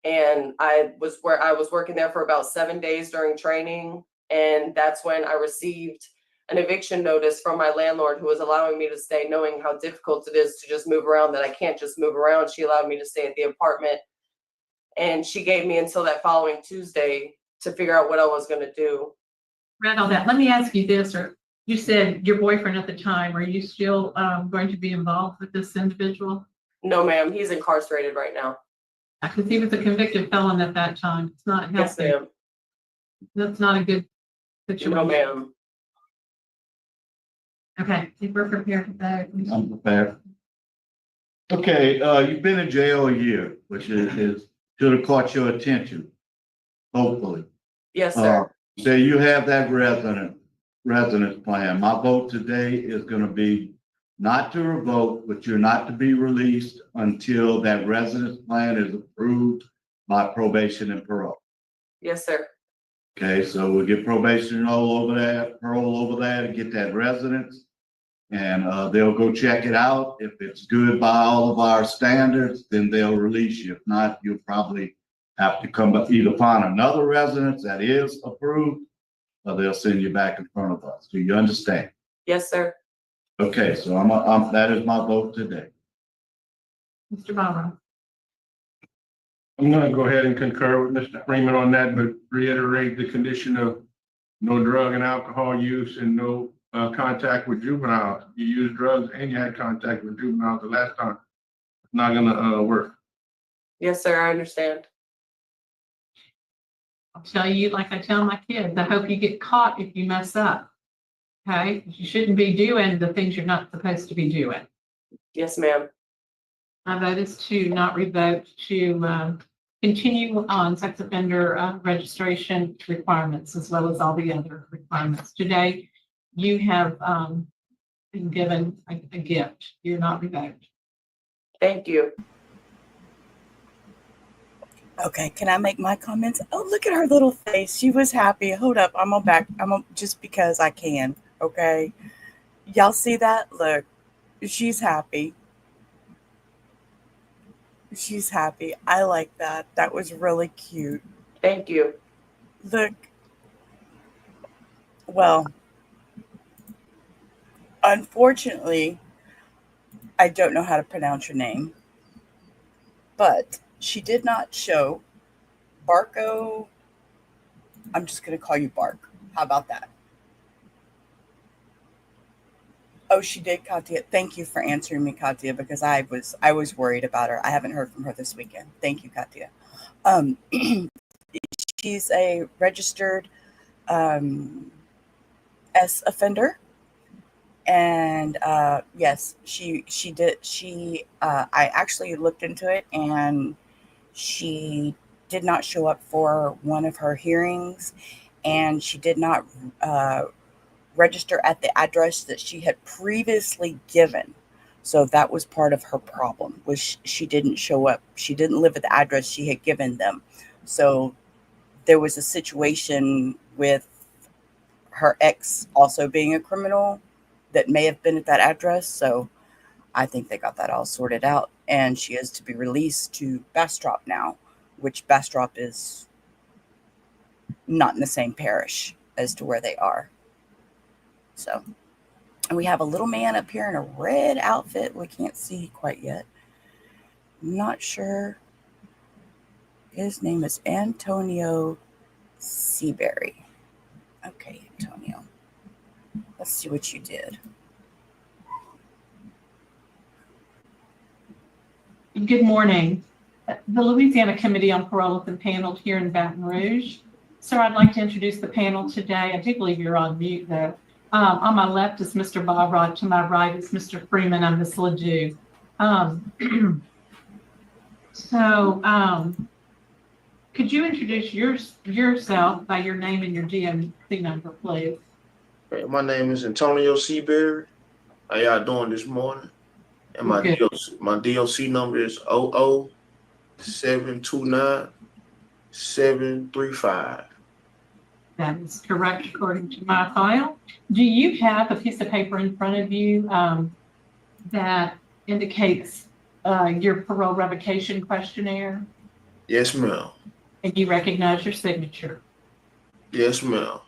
And I was working there for about 7 days during training. And that's when I received an eviction notice from my landlord, who was allowing me to stay, knowing how difficult it is to just move around, that I can't just move around. She allowed me to stay at the apartment. And she gave me until that following Tuesday to figure out what I was going to do. Read all that. Let me ask you this, or you said your boyfriend at the time, are you still going to be involved with this individual? No, ma'am. He's incarcerated right now. Because he was a convicted felon at that time. It's not healthy. Yes, ma'am. That's not a good situation. No, ma'am. Okay, I think we're prepared for that. I'm prepared. Okay, you've been in jail a year, which is should have caught your attention, hopefully. Yes, sir. So you have that residence plan. My vote today is going to be not to revoke, but you're not to be released until that residence plan is approved by probation and parole. Yes, sir. Okay, so we'll get probation all over that, parole over that, and get that residence. And they'll go check it out. If it's good by all of our standards, then they'll release you. If not, you'll probably have to come up, either find another residence that is approved, or they'll send you back in front of us. Do you understand? Yes, sir. Okay, so that is my vote today. Mr. Barbara. I'm gonna go ahead and concur with Mr. Freeman on that, but reiterate the condition of no drug and alcohol use and no contact with juveniles. You used drugs and you had contact with juveniles the last time. It's not gonna work. Yes, sir. I understand. I'll tell you, like I tell my kids, I hope you get caught if you mess up. Okay? You shouldn't be doing the things you're not supposed to be doing. Yes, ma'am. My vote is to not revoke, to continue on sex offender registration requirements, as well as all the other requirements. Today, you have been given a gift. You're not revoked. Thank you. Okay, can I make my comments? Oh, look at her little face. She was happy. Hold up, just because I can, okay? Y'all see that? Look, she's happy. She's happy. I like that. That was really cute. Thank you. Look, well, unfortunately, I don't know how to pronounce your name, but she did not show Barco. I'm just going to call you Bark. How about that? Oh, she did, Katya. Thank you for answering me, Katya, because I was worried about her. I haven't heard from her this weekend. Thank you, Katya. Um, she's a registered S offender, and yes, she did. I actually looked into it, and she did not show up for one of her hearings, and she did not register at the address that she had previously given. So that was part of her problem, was she didn't show up. She didn't live at the address she had given them. So there was a situation with her ex also being a criminal that may have been at that address. So I think they got that all sorted out, and she is to be released to Bastrop now, which Bastrop is not in the same parish as to where they are. So, and we have a little man up here in a red outfit we can't see quite yet. I'm not sure. His name is Antonio Seabury. Okay, Antonio. Let's see what you did. Good morning. The Louisiana Committee on Parole has been paneled here in Baton Rouge. Sir, I'd like to introduce the panel today. I do believe you're on mute, though. On my left is Mr. Bobrod. To my right is Mr. Freeman. I'm Ms. Ledoux. Could you introduce yourself by your name and your DMC number, please? Hey, my name is Antonio Seabury. How y'all doing this morning? And my DOC number is 00729-735. That is correct according to my file. Do you have a piece of paper in front of you that indicates your parole revocation questionnaire? Yes, ma'am. And you recognize your signature? Yes, ma'am.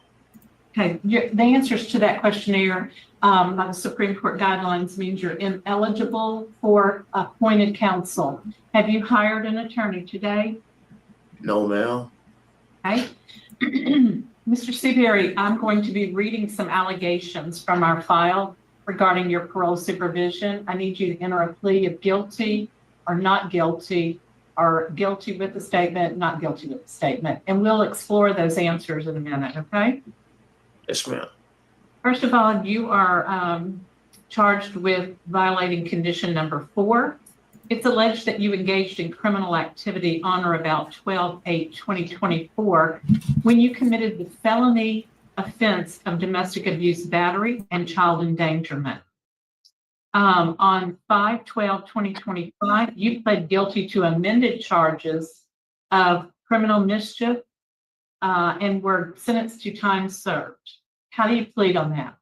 Okay, the answers to that questionnaire by the Supreme Court guidelines means you're ineligible for appointed counsel. Have you hired an attorney today? No, ma'am. Okay. Mr. Seabury, I'm going to be reading some allegations from our file regarding your parole supervision. I need you to enter a plea of guilty or not guilty, or guilty with the statement, not guilty with the statement. And we'll explore those answers in a minute, okay? Yes, ma'am. First of all, you are charged with violating condition number 4. It's alleged that you engaged in criminal activity on or about 12/8/2024 when you committed the felony offense of domestic abuse battery and child endangerment. On 5/12/2025, you pled guilty to amended charges of criminal mischief and were sentenced to time served. How do you plead on that?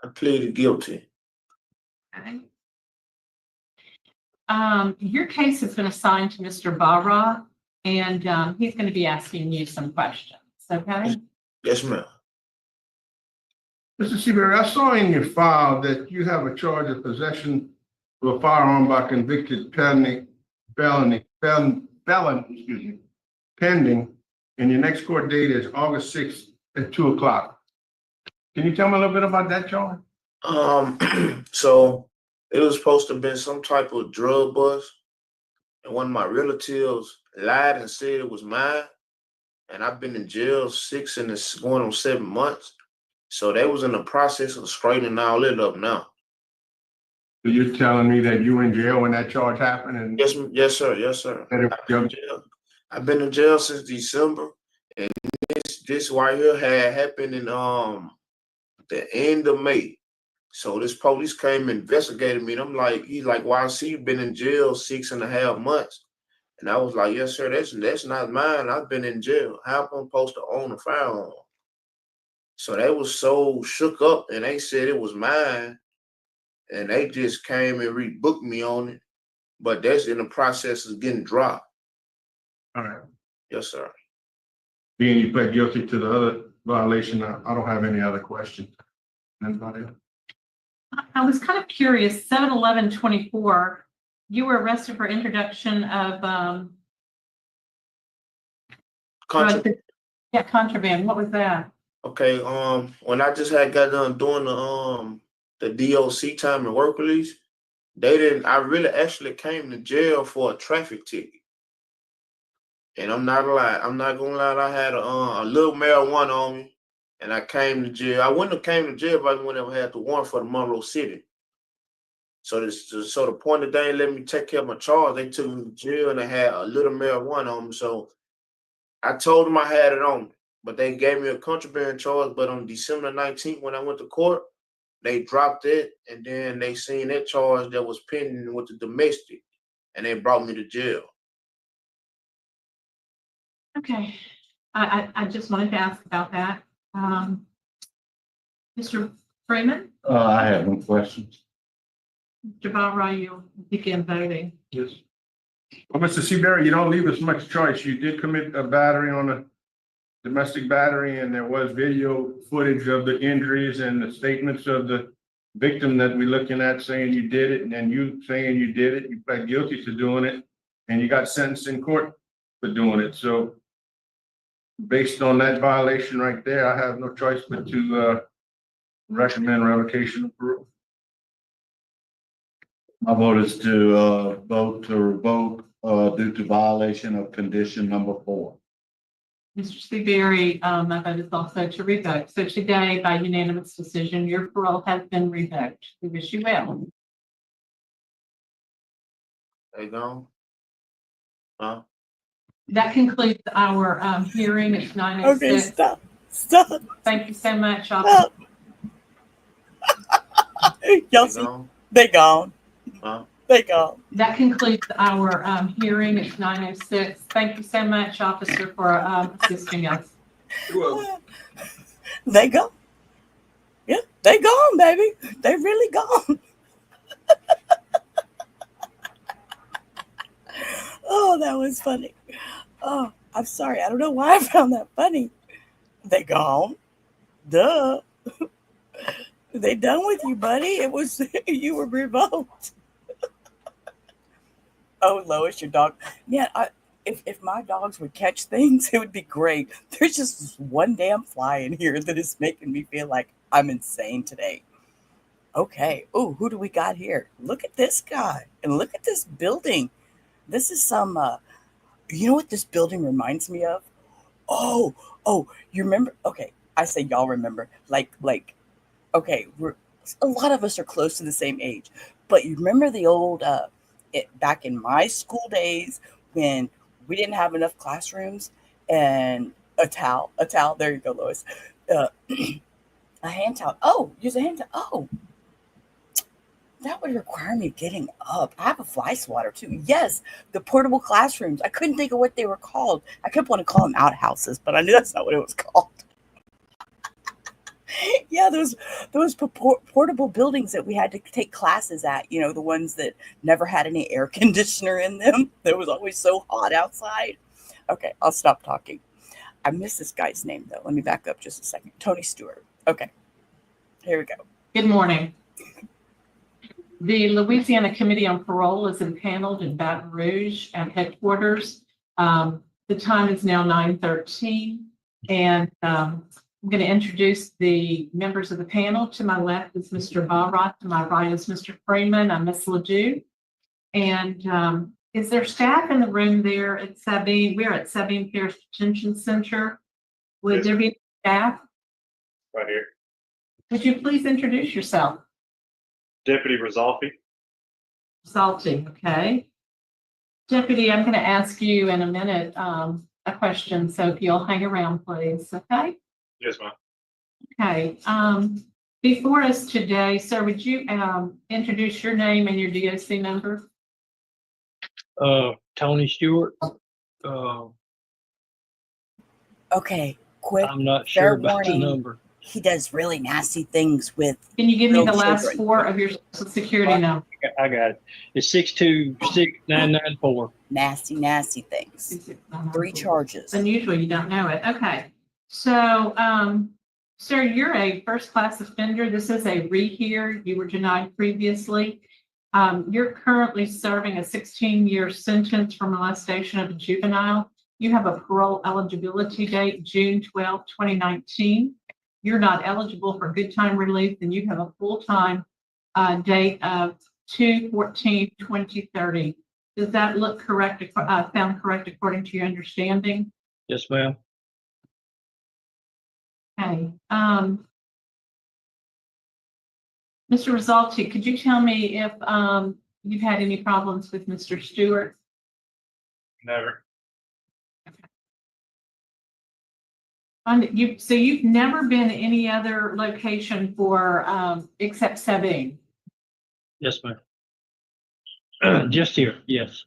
I pleaded guilty. Okay. Your case has been assigned to Mr. Barra, and he's going to be asking you some questions, okay? Yes, ma'am. Mr. Seabury, I saw in your file that you have a charge of possession of a firearm by convicted felon, pending, and your next court date is August 6th at 2 o'clock. Can you tell me a little bit about that charge? So it was supposed to have been some type of drug bust, and one of my relatives lied and said it was mine, and I've been in jail 6 and it's going on 7 months. So they was in the process of straightening all that up now. So you're telling me that you were in jail when that charge happened? And yes, sir. Yes, sir. I've been in jail since December, and this right here had happened in the end of May. So this police came and investigated me, and I'm like, he's like, well, I see you've been in jail 6.5 months. And I was like, yes, sir, that's not mine. I've been in jail. How am I supposed to own a firearm? So they was so shook up, and they said it was mine, and they just came and rebooked me on it. But that's in the process of getting dropped. all right. Yes, sir. Being you pled guilty to the other violation, I don't have any other questions. Anybody else? I was kind of curious, 7/11/24, you were arrested for introduction of contraband. What was that? Okay, when I just had got done doing the DOC time and work release, they didn't. I really actually came to jail for a traffic ticket. And I'm not gonna lie. I had a little marijuana on me, and I came to jail. I wouldn't have came to jail if I wouldn't have had the warrant for the Monroe City. So the point that they ain't let me take care of my charge, they took me to jail and they had a little marijuana on me. So I told them I had it on me, but they gave me a contraband charge. But on December 19th, when I went to court, they dropped it, and then they seen that charge that was pending with the domestic, and they brought me to jail. Okay, I just wanted to ask about that. Mr. Freeman, I have no questions. Mr. Valra, you'll begin voting. Yes. Well, Mr. Seabury, you don't leave us much choice. You did commit a battery on a domestic battery, and there was video footage of the injuries and the statements of the victim that we're looking at saying you did it, and then you saying you did it. You pled guilty to doing it, and you got sentenced in court for doing it. So based on that violation right there, I have no choice but to recommend revocation of parole. My vote is to vote to revoke due to violation of condition number 4. Mr. Seabury, my vote is also to revoke. So today, by unanimous decision, your parole has been revoked. We wish you well. They gone? Huh? That concludes our hearing. It's 9:06. Okay, stop. Thank you so much, officer. Y'all see, they gone. Huh? They gone. That concludes our hearing. It's 9:06. Thank you so much, officer, for assisting us. They gone. Yeah, they gone, baby. They really gone. Oh, that was funny. Oh, I'm sorry. I don't know why I found that funny. They gone. Duh. They done with you, buddy. It was you were revoked. Oh, Lois, your dog. Yeah, if my dogs would catch things, it would be great. There's just this one damn fly in here that is making me feel like I'm insane today. Okay. Oh, who do we got here? Look at this guy. And look at this building. This is some, you know what this building reminds me of? Oh, you remember? Okay, I say y'all remember. Okay, a lot of us are close to the same age. But you remember the old, back in my school days when we didn't have enough classrooms and a towel, there you go, Lois. A hand towel. Oh, use a hand towel. Oh, that would require me getting up. I have a fly swatter too. Yes, the portable classrooms. I couldn't think of what they were called. I kept wanting to call them outhouses, but I knew that's not what it was called. Yeah, those portable buildings that we had to take classes at, you know, the ones that never had any air conditioner in them. That was always so hot outside. Okay, I'll stop talking. I missed this guy's name, though. Let me back up just a second. Tony Stewart. Okay, here we go. Good morning. The Louisiana Committee on Parole is impaneled in Baton Rouge at headquarters. The time is now 9:13, and I'm going to introduce the members of the panel. To my left is Mr. Valra. To my right is Mr. Freeman. I'm Miss Ledoux. And is there staff in the room there at Sabine? We're at Sabine Parish Detention Center. Would there be staff? Right here. Would you please introduce yourself? Deputy Rizalfi. Salty, okay. Deputy, I'm going to ask you in a minute a question, so if you'll hang around, please, okay? Yes, ma'am. Okay. Before us today, sir, would you introduce your name and your DOC number? Tony Stewart. Okay, quick. I'm not fair sure about warning. the number. He does really nasty things with. Can you give me real the last children. 4 of your social security number? I got it. It's 626994. Nasty things. 3 charges. Unusual, you don't know it. Okay. So, sir, you're a first-class offender. This is a rehear. You were denied previously. You're currently serving a 16-year sentence for molestation of a juvenile. You have a parole eligibility date, June 12, 2019. You're not eligible for good time relief, and you have a full-time date of 2/14/2030. Does that look correct, sound correct according to your understanding? Yes, ma'am. Okay. Mr. Rizalti, could you tell me if you've had any problems with Mr. Stewart? Never. So you've never been to any other location for except Sabine? Yes, ma'am. Just here, yes.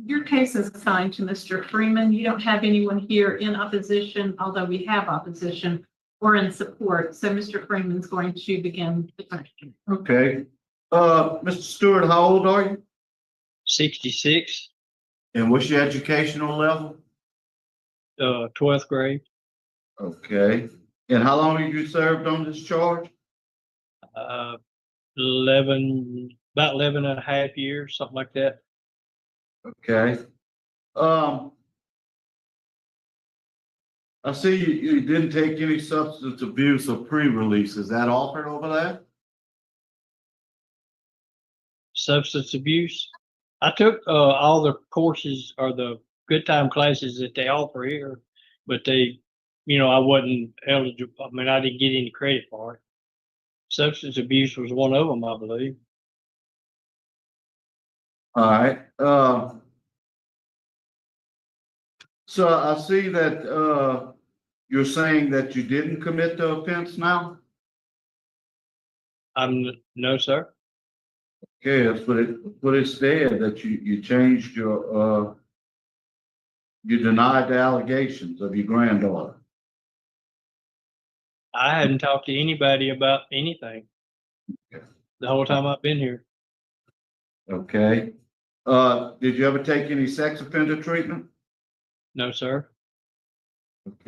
Your case is assigned to Mr. Freeman. You don't have anyone here in opposition, although we have opposition, or in support. So Mr. Freeman's going to begin the question. Okay. Mr. Stewart, how old are you? 66, And what's your educational level? 12th grade. Okay. And how long have you served on this charge? 11, about 11 and a half years, something like that. Okay. I see you didn't take any substance abuse or pre-release. Is that offered over there? Substance abuse. I took all the courses or the good time classes that they offer here, but they, I wasn't eligible. I mean, I didn't get any credit for it. Substance abuse was one of them, I believe. All right. So I see that you're saying that you didn't commit the offense now? No, sir. Okay, that's what it said, that you changed you denied the allegations of your granddaughter. I hadn't talked to anybody about anything the whole time I've been here. Okay. Did you ever take any sex offender treatment? No, sir.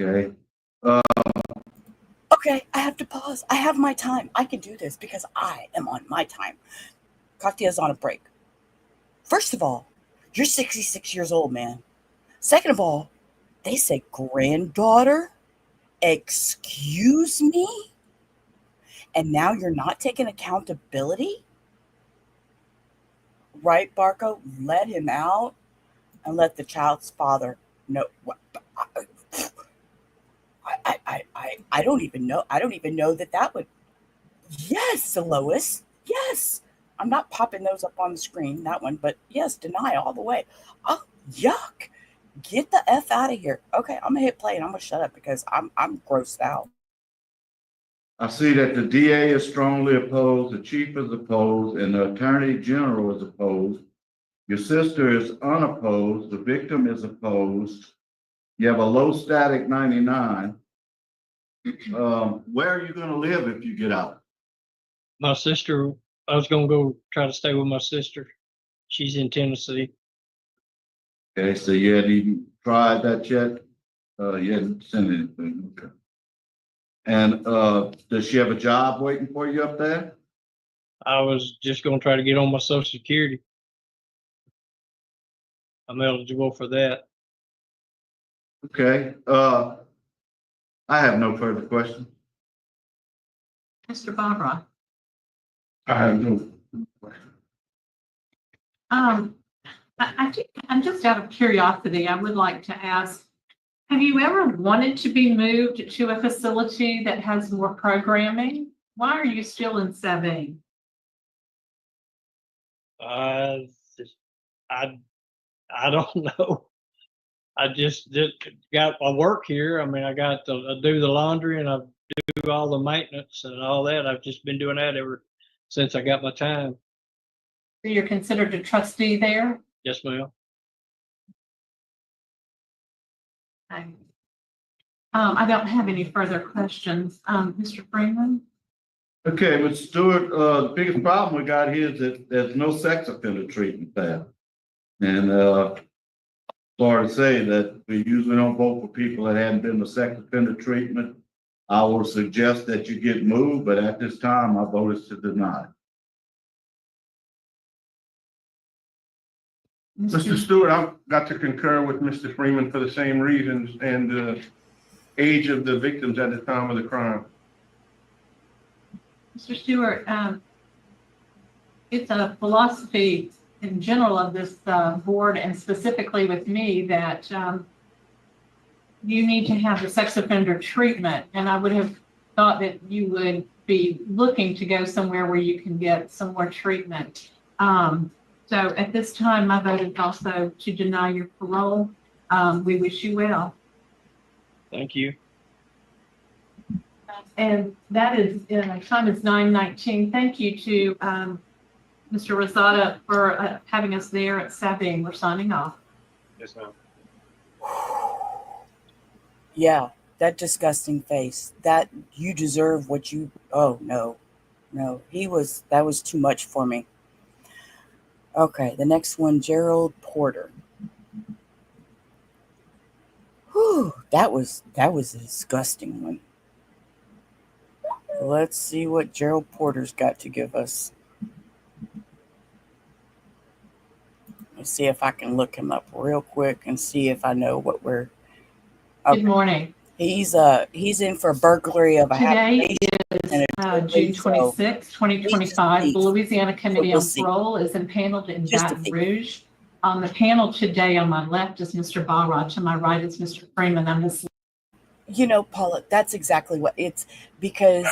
Okay. Okay, I have to pause. I have my time. I can do this because I am on my time. Katya's on a break. First of all, you're 66 years old, man. Second of all, they say granddaughter? Excuse me? And now you're not taking accountability? Right, Barco? Let him out and let the child's father know. I don't even know. I don't even know that would. Yes, Lois. Yes. I'm not popping those up on the screen, that one, but yes, deny all the way. Oh, yuck. Get the F out of here. Okay, I'm gonna hit play and I'm gonna shut up because I'm grossed out. I see that the DA is strongly opposed, the chief is opposed, and the attorney general is opposed. Your sister is unopposed, the victim is opposed. You have a low static 99. Where are you gonna live if you get out? My sister, I was going to go try to stay with my sister. She's in Tennessee. Okay, so you hadn't even tried that yet? You hadn't sent anything, okay. And does she have a job waiting for you up there? I was just going to try to get on my Social Security. I'm eligible for that. Okay, I have no further questions. Mr. Barbara. I have no. I'm just out of curiosity. I would like to ask, have you ever wanted to be moved to a facility that has more programming? Why are you still in Sabine? I don't know. I just got my work here. I mean, I got to do the laundry and I do all the maintenance and all that. I've just been doing that ever since I got my time. So you're considered a trustee there? Yes, ma'am. Okay. I don't have any further questions. Mr. Freeman? Okay, Mr. Stewart, the biggest problem we got here is that there's no sex offender treatment there. And sorry to say that we usually don't vote for people that haven't been to sex offender treatment. I will suggest that you get moved, but at this time, my vote is to deny. Mr. Stewart, I've got to concur with Mr. Freeman for the same reasons and the age of the victims at the time of the crime. Mr. Stewart, it's a philosophy in general of this board and specifically with me that you need to have the sex offender treatment. And I would have thought that you would be looking to go somewhere where you can get some more treatment. So at this time, my vote is also to deny your parole. We wish you well. Thank you. And that is, time is 9:19. Thank you to Mr. Rosada for having us there at Sabine. We're signing off. Yes, ma'am. Yeah, that disgusting face. That you deserve what you. Oh no, no. That was too much for me. Okay, the next one, Gerald Porter. Whew, that was a disgusting one. Let's see what Gerald Porter's got to give us. Let's see if I can look him up real quick and see if I know what we're. Okay. Good morning. He's in for burglary of a Today habitation and is June 26, 2025. The Louisiana Committee on Parole is impaneled in Baton Rouge. On the panel today, on my left is Mr. Barra. To my right is Mr. Freeman. I'm this. You know, Paula, that's exactly what it's because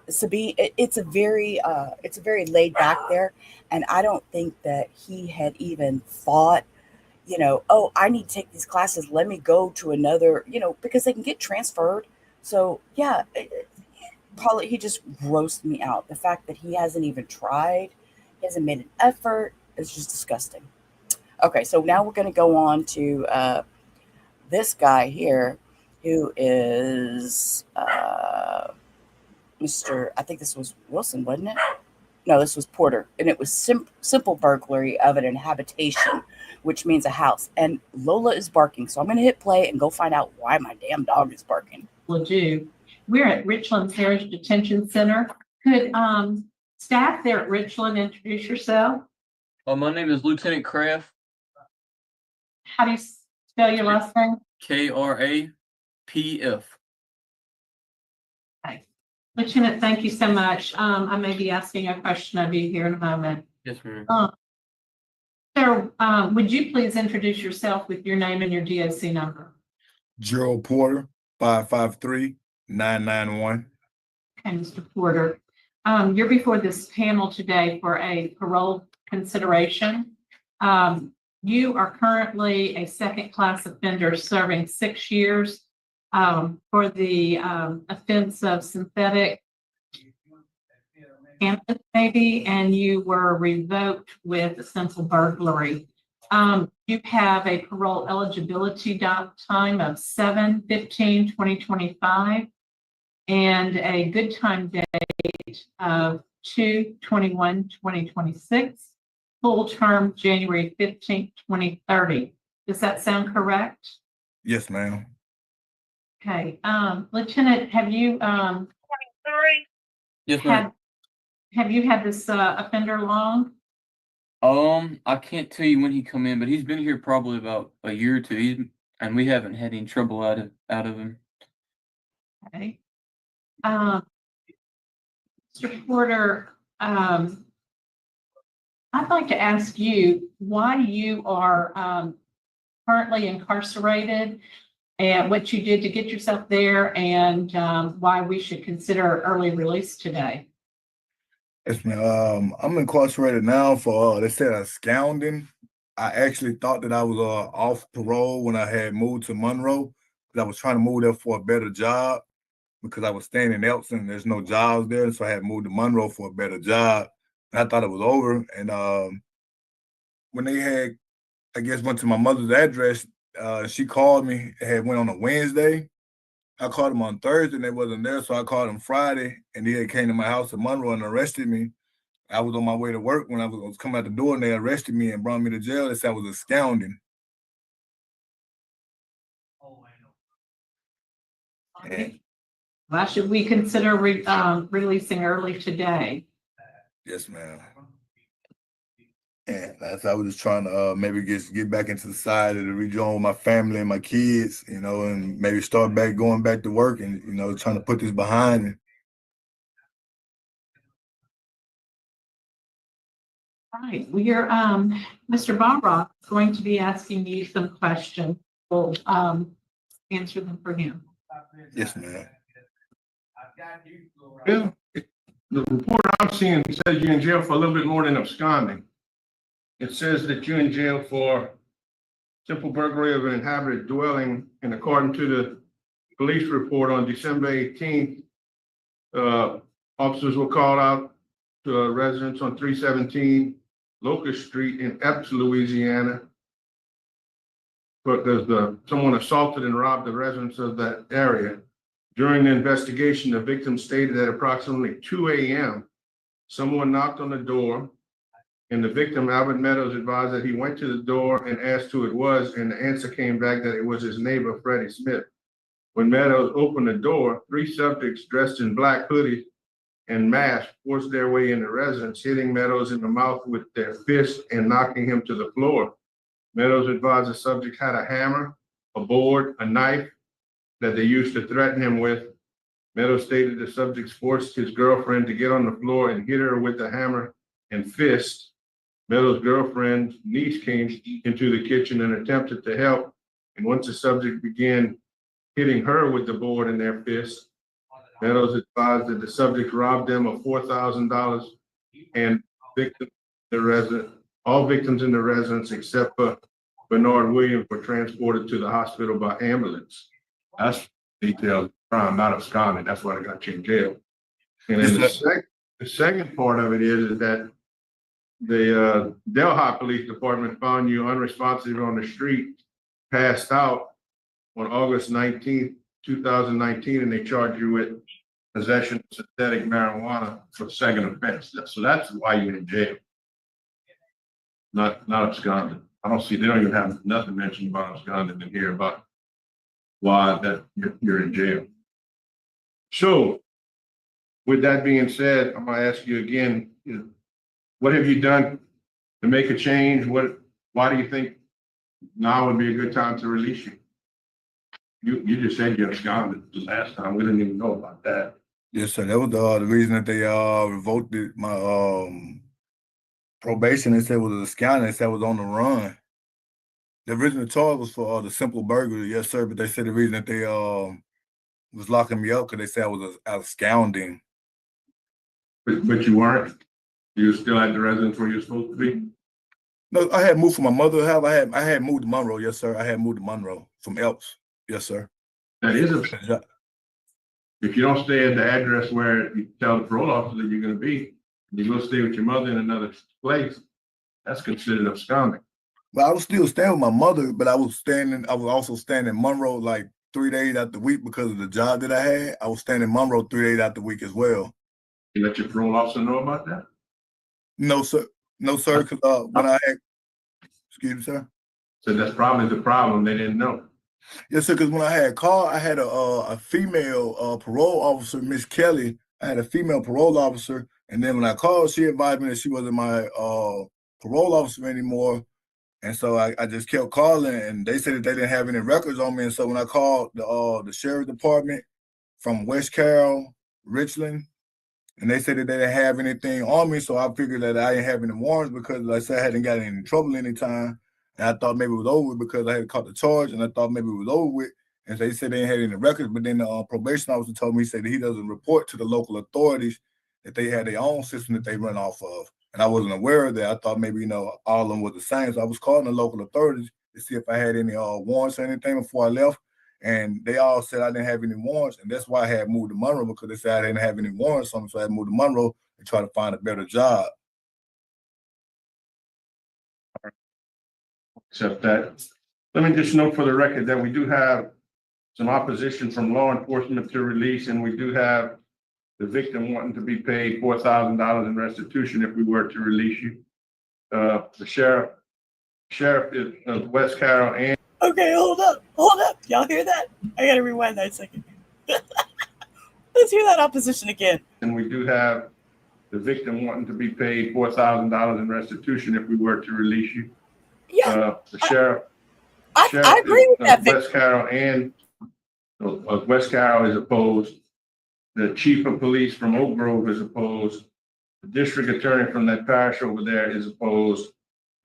Sabine, it's a very laid back there, and I don't think that he had even thought, you know, oh, I need to take these classes. Let me go to another, you know, because they can get transferred. So yeah, Paula, he just grossed me out. The fact that he hasn't even tried, he hasn't made an effort, it's just disgusting. Okay, so now we're going to go on to this guy here, who is Mr. I think this was Wilson, wasn't it? No, this was Porter, and it was simple burglary of an habitation, which means a house. And Lola is barking, so I'm going to hit play and go find out why my damn dog is barking. We're at Richland Parish Detention Center. Could staff there at Richland introduce yourself? My name is Lieutenant Kraft. How do you spell your last name? KRAPF. Okay. Lieutenant, thank you so much. I may be asking a question of you here in a moment. Yes, ma'am. Sir, would you please introduce yourself with your name and your DOC number? Gerald Porter, 553-991. Okay, Mr. Porter. You're before this panel today for a parole consideration. You are currently a second-class offender serving 6 years for the offense of synthetic cannabis, maybe, and you were revoked with a simple burglary. You have a parole eligibility time of 7/15/2025 and a good time date of 2/21/2026. Full term January 15th, 2030. Does that sound correct? Yes, ma'am. Okay. Lieutenant, have you Yes, ma'am. have you had this offender long? I can't tell you when he come in, but he's been here probably about a year or two, and we haven't had any trouble out of him. Okay. Mr. Porter, I'd like to ask you why you are currently incarcerated and what you did to get yourself there and why we should consider early release today. Yes, ma'am. I'm incarcerated now for, they said absconding. I actually thought that I was off parole when I had moved to Monroe because I was trying to move there for a better job because I was staying in Elton and there's no jobs there. So I had moved to Monroe for a better job. I thought it was over. And when they had, I guess, went to my mother's address, she called me. It had went on a Wednesday. I called them on Thursday and they wasn't there. So I called them Friday and they came to my house in Monroe and arrested me. I was on my way to work when I was coming out the door and they arrested me and brought me to jail. They said I was absconding. Why should we consider releasing early today? Yes, ma'am. And that's I was just trying to maybe get back into society to rejoin with my family and my kids, you know, and maybe start going back to work and, you know, trying to put this behind me. Right, we're, Mr. Barrock is going to be asking you some questions. We'll, answer them for him. Yes, ma'am. Yeah, the report I'm seeing says you're in jail for a little bit more than absconding. It says that you're in jail for simple burglary of an inhabited dwelling, and according to the police report on December 18th, officers were called out to a residence on 317 Locust Street in Epps, Louisiana, because someone assaulted and robbed the residents of that area. During the investigation, the victim stated at approximately 2 a.m., someone knocked on the door, and the victim, Albert Meadows, advised that he went to the door and asked who it was, and the answer came back that it was his neighbor, Freddie Smith. When Meadows opened the door, 3 subjects dressed in black hoodies and masks forced their way in the residence, hitting Meadows in the mouth with their fists and knocking him to the floor. Meadows advised the subject had a hammer, a board, a knife that they used to threaten him with. Meadows stated the subjects forced his girlfriend to get on the floor and hit her with the hammer and fist. Meadows' girlfriend's niece came into the kitchen and attempted to help. And once the subject began hitting her with the board and their fist, Meadows advised that the subject robbed them of $4,000 and all victims in the residence except for Bernard Williams were transported to the hospital by ambulance. That's detailed crime, not absconding. That's why they got you in jail. And then the second part of it is that the Delhi Police Department found you unresponsive on the street, passed out on August 19th, 2019, and they charged you with possession of synthetic marijuana for the second offense. So that's why you're in jail, not absconding. I don't see, they don't even have nothing mentioned about absconding in here about why that you're in jail. So with that being said, I'm gonna ask you again, what have you done to make a change? Why do you think now would be a good time to release you? You just said you absconded the last time. We didn't even know about that. Yes, sir. That was the reason that they revoked my probation. They said it was a scoundrel. They said I was on the run. The original charge was for the simple burglary, yes, sir. But they said the reason that they was locking me up because they said I was absconding. But you weren't. You were still at the residence where you're supposed to be. No, I had moved from my mother's house. I had moved to Monroe, yes, sir. I had moved to Monroe from Elps, yes, sir. That is a. If you don't stay at the address where you tell the parole officer that you're going to be, you go stay with your mother in another place, that's considered absconding. But I was still staying with my mother, but I was also staying in Monroe like 3 days out the week because of the job that I had. I was staying in Monroe 3 days out the week as well. You let your parole officer know about that? No, sir. No, sir. Because when I had, excuse me, sir. So that's probably the problem. They didn't know. Yes, sir. Because when I had called, I had a female parole officer, Miss Kelly. I had a female parole officer, and then when I called, she advised me that she wasn't my parole officer anymore. And so I just kept calling, and they said that they didn't have any records on me. And so when I called the sheriff department from West Carroll, Richland, and they said that they didn't have anything on me, so I figured that I didn't have any warrants because, like I said, I hadn't gotten in trouble anytime. And I thought maybe it was over because I had caught the charge, and I thought maybe it was over with. And they said they didn't have any records, but then the probation officer told me, he said that he doesn't report to the local authorities, that they had their own system that they run off of. And I wasn't aware of that. I thought maybe, all of them were the same. So I was calling the local authorities to see if I had any warrants or anything before I left. And they all said I didn't have any warrants. And that's why I had moved to Monroe, because they said I didn't have any warrants on me. So I had moved to Monroe and try to find a better job. Except that, let me just note for the record that we do have some opposition from law enforcement to release, and we do have the victim wanting to be paid $4,000 in restitution if we were to release you. The sheriff is of West Carroll and. Okay, hold up. Y'all hear that? I gotta rewind that a second. Let's hear that opposition again. And we do have the victim wanting to be paid $4,000 in restitution if we were to release you. Yeah. The sheriff. I agree with that. West Carroll and West Carroll is opposed. The chief of police from Oak Grove is opposed. the district attorney from that parish over there is opposed,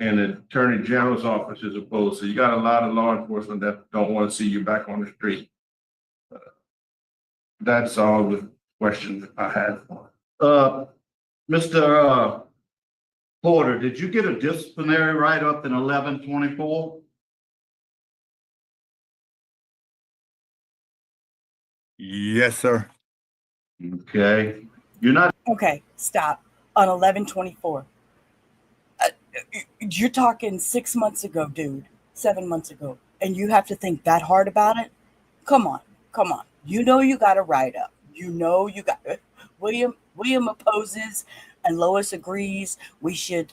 and the attorney general's office is opposed. So you got a lot of law enforcement that don't want to see you back on the street. That's all the questions I had. Mr. Porter, did you get a disciplinary write-up in 1124? Yes, sir. Okay. You're not. Okay, stop. On 11/24. You're talking 6 months ago, dude. 7 months ago. And you have to think that hard about it? Come on. Come on. You know you got to write up. You know you got William opposes and Lois agrees. We should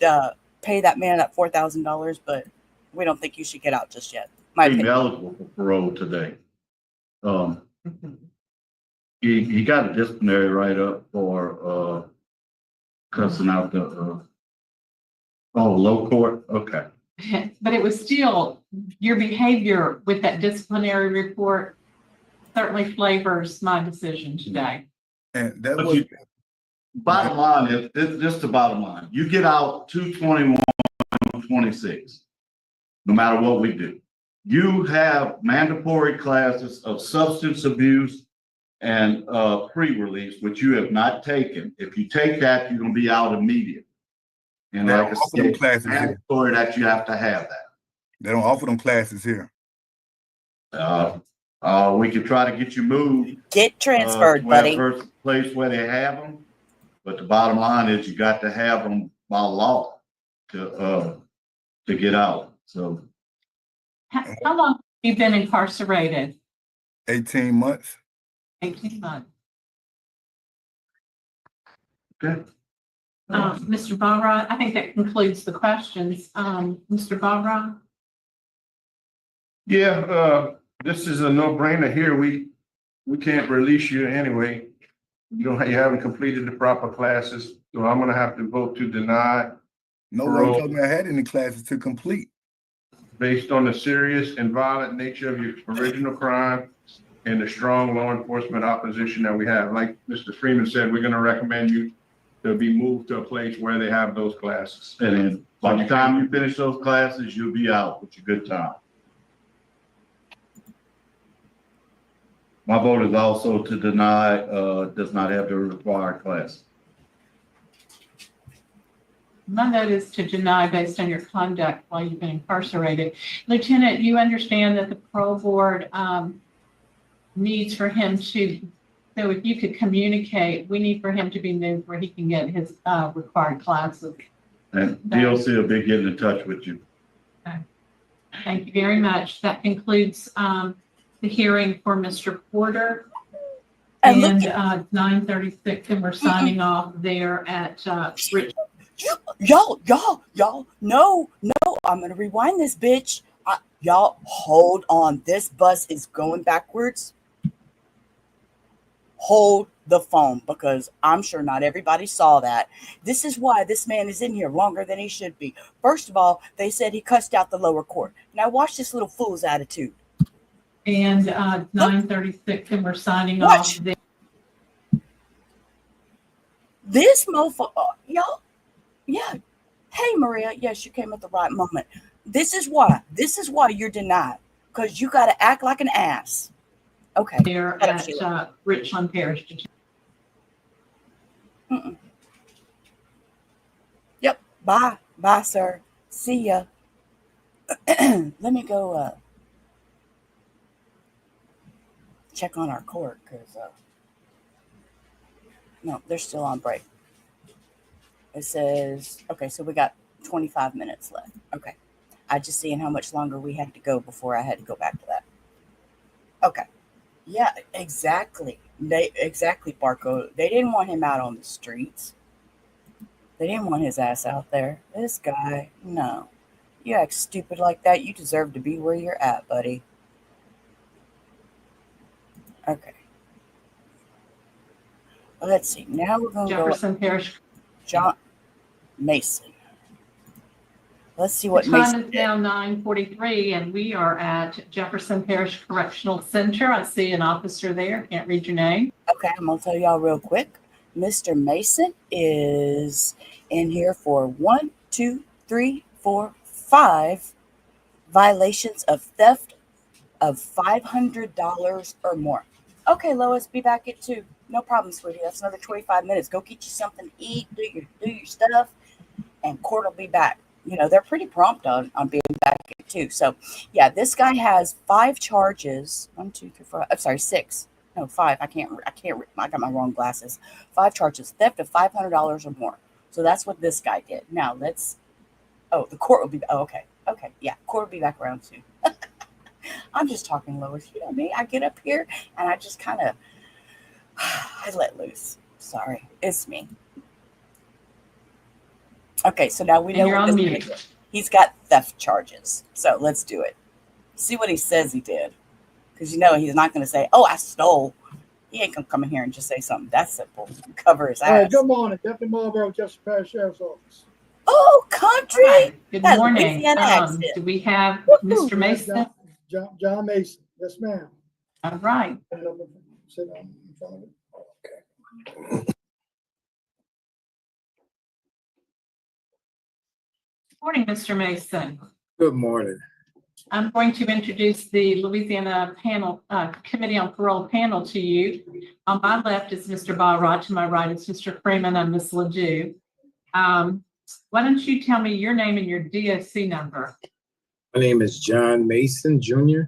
pay that man that $4,000, but we don't think you should get out just yet. My Being opinion. eligible for parole today. He got a disciplinary write-up for cussing out the low court. Okay. But it was still, your behavior with that disciplinary report certainly flavors my decision today. And that But was bottom line is, it's just the bottom line. You get out 2/21/26, no matter what we do. You have mandatory classes of substance abuse and pre-release, which you have not taken. If you take that, you're gonna be out immediately. And They like I don't offer them said, classes here. mandatory that you have to have that. They don't offer them classes here. We could try to get you moved. Get transferred, to buddy. a place where they have them, but the bottom line is you got to have them by law to get out. So How long have you been incarcerated? 18 months. 18 months. Okay. Mr. Barra, I think that concludes the questions. Mr. Barra? Yeah, this is a no-brainer here. We can't release you anyway. You haven't completed the proper classes, so I'm gonna have to vote to deny. No one told me I had any classes to complete. Based on the serious and violent nature of your original crime and the strong law enforcement opposition that we have. Like Mr. Freeman said, we're gonna recommend you to be moved to a place where they have those classes. And then by the time you finish those classes, you'll be out with your good time. My vote is also to deny, does not have the required class. My note is to deny based on your conduct while you've been incarcerated. Lieutenant, you understand that the parole board needs for him to, so if you could communicate, we need for him to be moved where he can get his required classes. And DLC will be getting in touch with you. Okay. Thank you very much. That concludes the hearing for Mr. Porter. And 9:36, and we're signing off there at Rich. Y'all, no, I'm gonna rewind this bitch. Y'all, hold on. This bus is going backwards. Hold the phone, because I'm sure not everybody saw that. This is why this man is in here longer than he should be. First of all, they said he cussed out the lower court. Now watch this little fool's attitude. And 9:36, and we're signing off there. This motherfucker, y'all, yeah. Hey, Maria, yes, you came at the right moment. This is why you're denied, because you got to act like an ass. Okay. There at Richland Parish. Yep. Bye, sir. See ya. Let me go check on our court, because no, they're still on break. It says, okay, so we got 25 minutes left. Okay. I just seeing how much longer we had to go before I had to go back to that. Okay. Yeah, exactly. Exactly, Barco. They didn't want him out on the streets. They didn't want his ass out there. This guy, no. You act stupid like that, you deserve to be where you're at, buddy. Okay. Let's see. Now we're going to go. Jefferson Parish. John Mason. Let's see what the time Mason is now 9:43, and we are at Jefferson Parish Correctional Center. I see an officer there. Can't read your name. Okay, I'm going to tell y'all real quick. Mr. Mason is in here for 1, 2, 3, 4, 5 violations of theft of $500 or more. Okay, Lois, be back at 2. No problem, sweetie. That's another 25 minutes. Go get you something to eat, do your stuff, and court will be back. You know, they're pretty prompt on being back at 2. So, yeah, this guy has 5 charges. 1, 2, 3, 4. I'm sorry, 6. No, 5. I can't. I got my wrong glasses. 5 charges: theft of $500 or more. So that's what this guy did. Now let's. Oh, the court will be. Oh, okay. Okay. Yeah, court will be back around 2. I'm just talking, Lois. You know me. I get up here and I just kind of I let loose. Sorry, it's me. Okay, so now we And know you're what on this mute. is. He's got theft charges. So let's do it. See what he says he did. Because you know he's not going to say, "Oh, I stole." He ain't going to come in here and just say something that simple. Cover his All right, ass. good morning, Deputy Marlboro, Justice Parish Sheriff's Office. Oh, country. Right. Good That morning. Louisiana accent. Do we have Woo-hoo. Mr. Mason? John Mason, yes, ma'am. All right. Sit down in front of it. Morning, Mr. Mason. Good morning. I'm going to introduce the Louisiana Committee on Parole panel to you. On my left is Mr. Barra. To my right is Mr. Freeman and Ms. Ledoux. Why don't you tell me your name and your DOC number? My name is John Mason Jr.,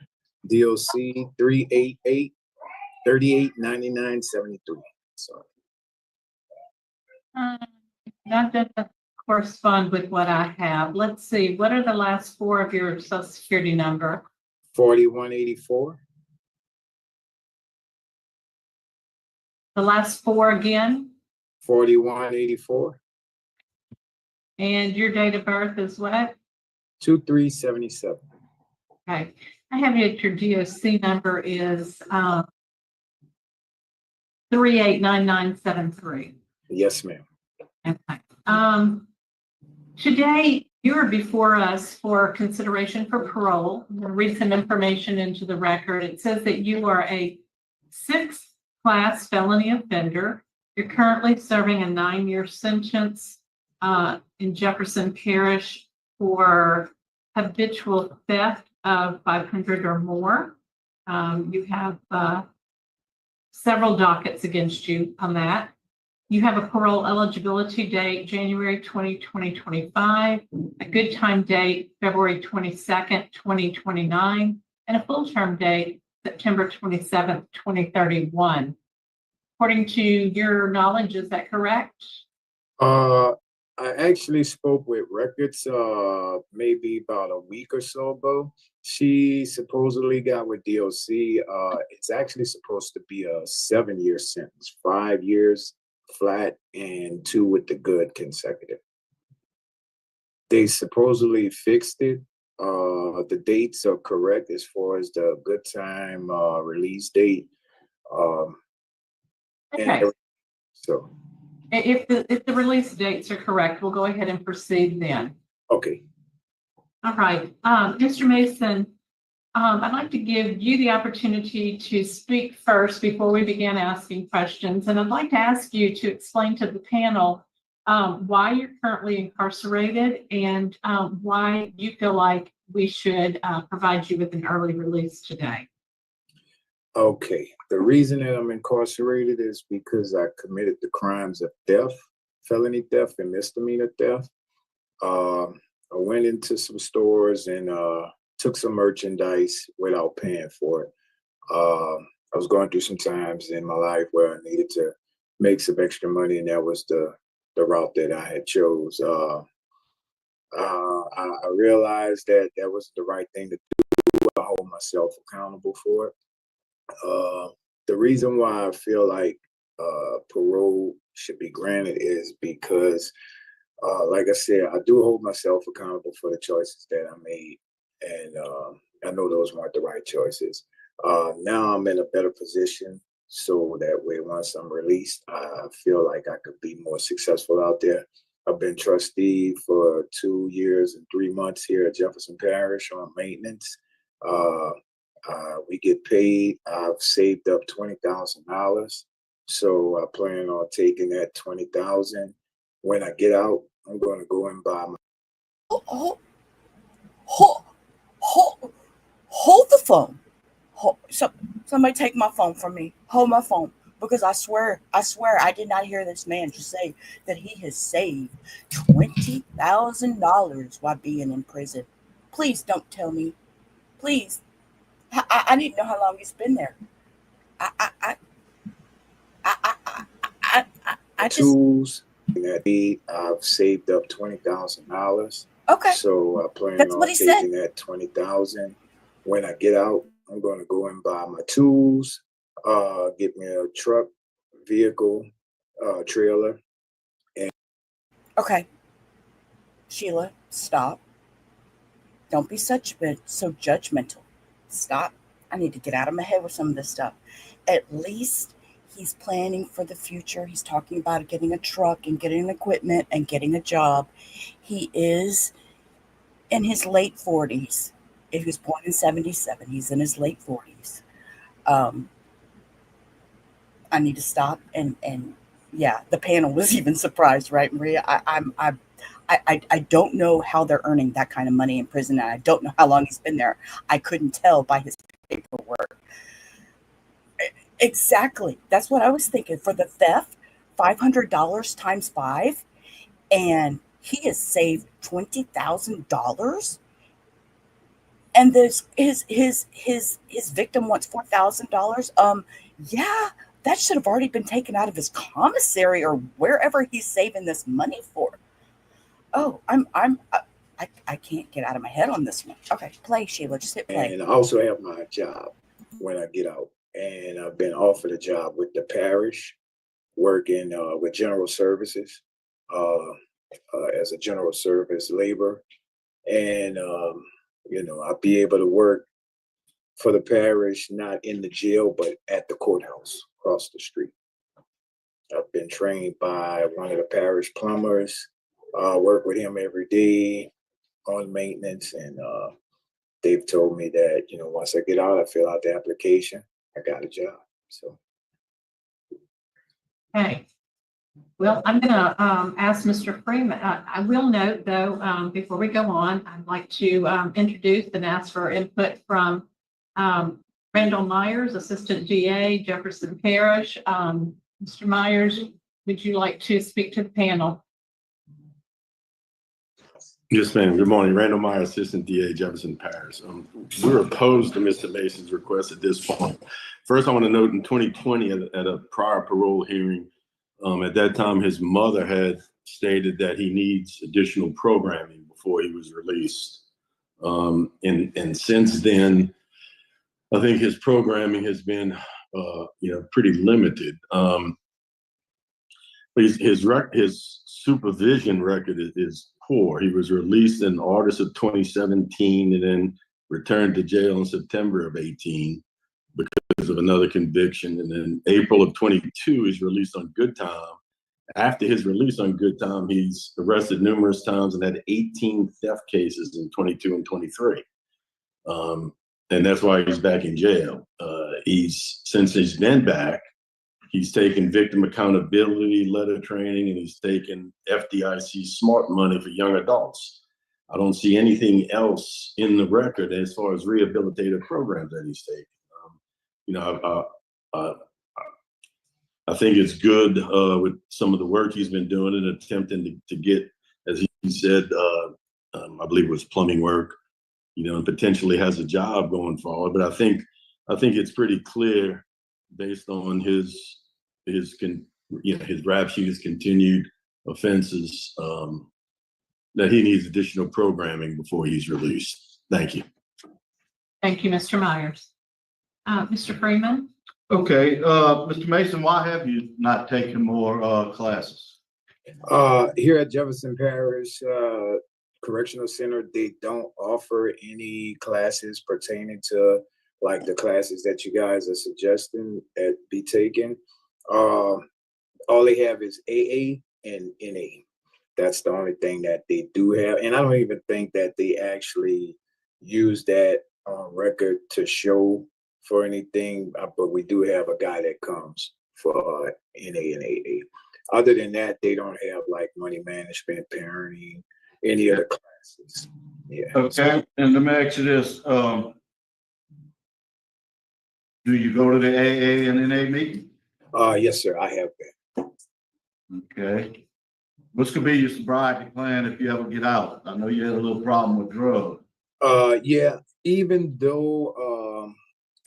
DOC 388-3899-73. Sorry. That doesn't correspond with what I have. Let's see. What are the last 4 of your Social Security number? 4184. The last 4 again? 4184. And your date of birth is what? 2377. Okay. I have you at your DOC number is 389973. Yes, ma'am. Okay. Today, you are before us for consideration for parole. We'll read some information into the record. It says that you are a 6th class felony offender. You're currently serving a 9-year sentence in Jefferson Parish for habitual theft of 500 or more. You have several dockets against you on that. You have a parole eligibility date, January 20, 2025, a good time date, February 22nd, 2029, and a full term date, September 27th, 2031. According to your knowledge, is that correct? I actually spoke with Records maybe about a week or so ago. She supposedly got with DOC. It's actually supposed to be a 7-year sentence, 5 years flat and 2 with the good consecutive. They supposedly fixed it. The dates are correct as far as the good time release date. Okay. So If the release dates are correct, we'll go ahead and proceed then. okay. All right. Mr. Mason, I'd like to give you the opportunity to speak first before we begin asking questions. And I'd like to ask you to explain to the panel why you're currently incarcerated and why you feel like we should provide you with an early release today. Okay. The reason that I'm incarcerated is because I committed the crimes of theft, felony theft, and misdemeanor theft. I went into some stores and took some merchandise without paying for it. I was going through some times in my life where I needed to make some extra money, and that was the route that I had chose. I realized that that was the right thing to do. I hold myself accountable for it. The reason why I feel like parole should be granted is because, like I said, I do hold myself accountable for the choices that I made, and I know those weren't the right choices. Now I'm in a better position, so that way once I'm released, I feel like I could be more successful out there. I've been trustee for 2 years and 3 months here at Jefferson Parish on maintenance. We get paid. I've saved up $20,000 So I plan on taking that 20,000. When I get out, I'm going to go and buy my. Hold the phone. Somebody take my phone from me. Hold my phone. Because I swear, I did not hear this man just say that he has saved $20,000 while being in prison. Please don't tell me. Please. I need to know how long he's been there. I just. Tools that I've saved up $20,000. Okay. So I plan That's on what he taking said. that 20,000. When I get out, I'm going to go and buy my tools, get me a truck, vehicle, trailer. And Okay. Sheila, stop. Don't be so judgmental. Stop. I need to get out of my head with some of this stuff. At least he's planning for the future. He's talking about getting a truck and getting equipment and getting a job. He is in his late 40s. If he was born in 77, he's in his late 40s. I need to stop and yeah, the panel was even surprised, right, Maria? I don't know how they're earning that kind of money in prison, and I don't know how long he's been there. I couldn't tell by his paperwork. Exactly. That's what I was thinking. For the theft, $500 times 5, and he has saved $20,000. And his victim wants $4,000. Yeah, that should have already been taken out of his commissary or wherever he's saving this money for. Oh, I can't get out of my head on this one. Okay, play, Sheila. Just hit play. And I also have my job when I get out. And I've been offered a job with the parish, working with general services as a general service labor. And, I'll be able to work for the parish, not in the jail, but at the courthouse across the street. I've been trained by one of the parish plumbers, work with him every day on maintenance. And they've told me that, once I get out, I fill out the application, I got a job. So. Okay. Well, I'm going to ask Mr. Freeman. I will note, though, before we go on, I'd like to introduce and ask for input from Randall Myers, Assistant DA, Jefferson Parish. Mr. Myers, would you like to speak to the panel? Yes, ma'am. Good morning. Randall Myers, Assistant DA, Jefferson Parish. We're opposed to Mr. Mason's request at this point. First, I want to note in 2020 at a prior parole hearing, at that time, his mother had stated that he needs additional programming before he was released. And since then, I think his programming has been, pretty limited. His supervision record is poor. He was released in August of 2017 and then returned to jail in September of 18 because of another conviction. And then April of 22, he's released on good time. After his release on good time, he's arrested numerous times and had 18 theft cases in 22 and 23. And that's why he's back in jail. Since he's been back, he's taken victim accountability letter training, and he's taken FDIC smart money for young adults. I don't see anything else in the record as far as rehabilitative programs that he's taken. I think it's good with some of the work he's been doing and attempting to get, as he said, I believe it was plumbing work, and potentially has a job going forward. But I think it's pretty clear based on his rap sheet, his continued offenses, that he needs additional programming before he's released. Thank you. Thank you, Mr. Myers. Mr. Freeman? Okay, Mr. Mason, why have you not taken more classes? Here at Jefferson Parish Correctional Center, they don't offer any classes pertaining to like the classes that you guys are suggesting that be taken. All they have is AA and NA. That's the only thing that they do have. And I don't even think that they actually use that record to show for anything, but we do have a guy that comes for NA and AA. Other than that, they don't have like money management, parenting, any other classes. Yeah. Okay, and let me ask you this, do you go to the AA and NA meeting? Yes, sir, I have been. Okay. What's gonna be your sobriety plan if you ever get out? I know you had a little problem with drugs. Yeah, even though,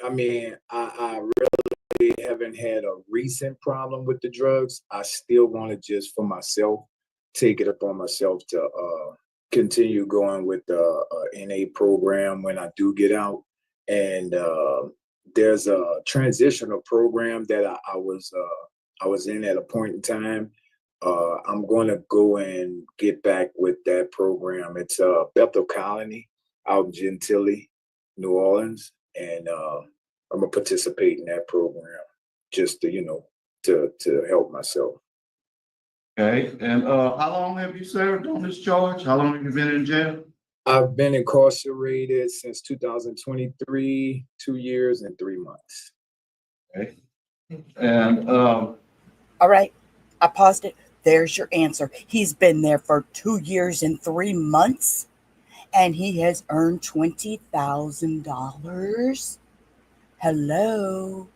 I mean, I really haven't had a recent problem with the drugs, I still want to just for myself, take it upon myself to continue going with the NA program when I do get out. And there's a transitional program that I was in at a point in time. I'm going to go and get back with that program. It's Bethel Colony out in Gentilly, New Orleans, and I'm gonna participate in that program just to, to help myself. Okay, and how long have you served on this charge? How long have you been in jail? I've been incarcerated since 2023, 2 years and 3 months. Okay, and All right, I paused it. There's your answer. He's been there for 2 years and 3 months, and he has earned $20,000. Hello.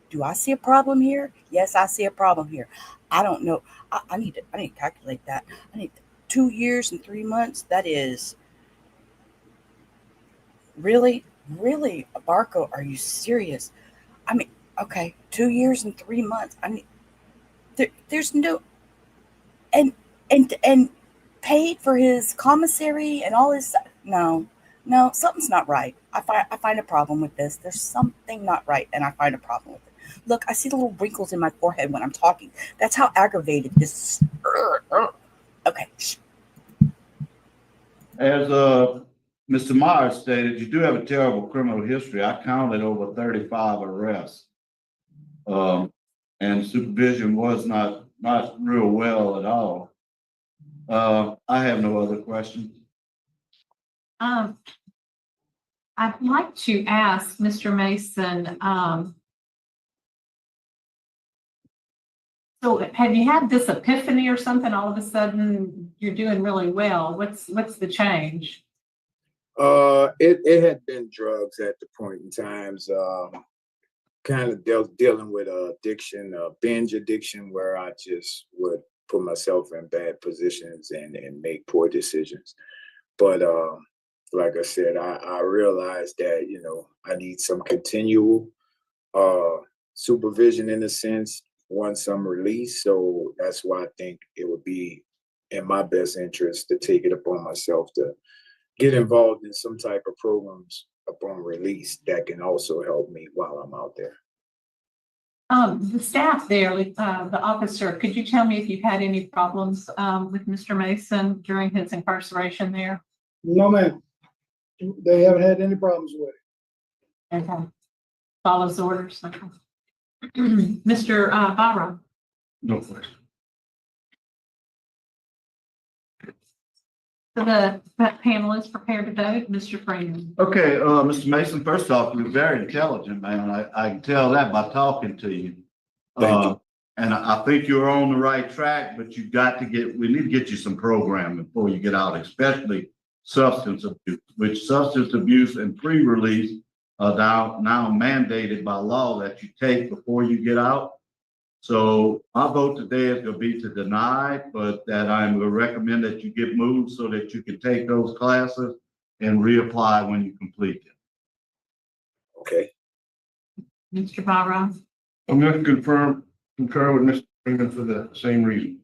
Do I see a problem here? Yes, I see a problem here. I don't know. I need to calculate that. I need 2 years and 3 months. That is really, Barco. Are you serious? I mean, okay, 2 years and 3 months. I mean, there's no and paid for his commissary and all his. No, something's not right. I find a problem with this. There's something not right, and I find a problem with it. Look, I see the little wrinkles in my forehead when I'm talking. That's how aggravated this is. Okay. as Mr. Myers stated, you do have a terrible criminal history. I counted over 35 arrests. And supervision was not real well at all. I have no other questions. I'd like to ask Mr. Mason, so have you had this epiphany or something? All of a sudden you're doing really well. What's the change? It had been drugs at the point in times, kind of dealing with addiction, binge addiction, where I just would put myself in bad positions and make poor decisions. But like I said, I realized that, I need some continual supervision in a sense once I'm released. So that's why I think it would be in my best interest to take it upon myself to get involved in some type of programs upon release that can also help me while I'm out there. The staff there, the officer, could you tell me if you've had any problems with Mr. Mason during his incarceration there? No, ma'am. They haven't had any problems with it. Okay. Follows orders. Okay. Mr. Barra. No question. So the panel is prepared to vote. Mr. Freeman. Okay, Mr. Mason, first off, you're very intelligent, man. I can tell that by talking to you. Thank you. And I think you're on the right track, but we need to get you some programming before you get out, especially substance abuse, which substance abuse and pre-release are now mandated by law that you take before you get out. So my vote today is going to be to deny, but that I'm going to recommend that you get moved so that you can take those classes and reapply when you complete them. Okay. Mr. Barra. I'm going to concur with Mr. Freeman for the same reason.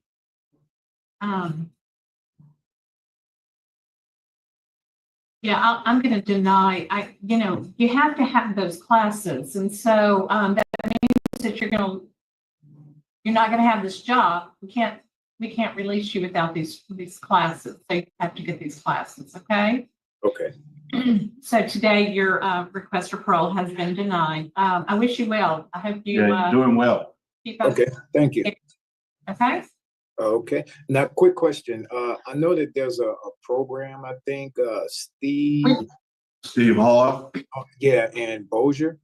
Yeah, I'm going to deny. You have to have those classes, and so that means that you're not going to have this job. We can't release you without these classes. They have to get these classes. Okay. Okay. So today your request for parole has been denied. I wish you well. I hope you. Yeah, you're doing well. Keep up. Okay. Thank you. Okay. Okay. Now, quick question. I know that there's a program, I think, Steve Hall. Yeah, and Bossier.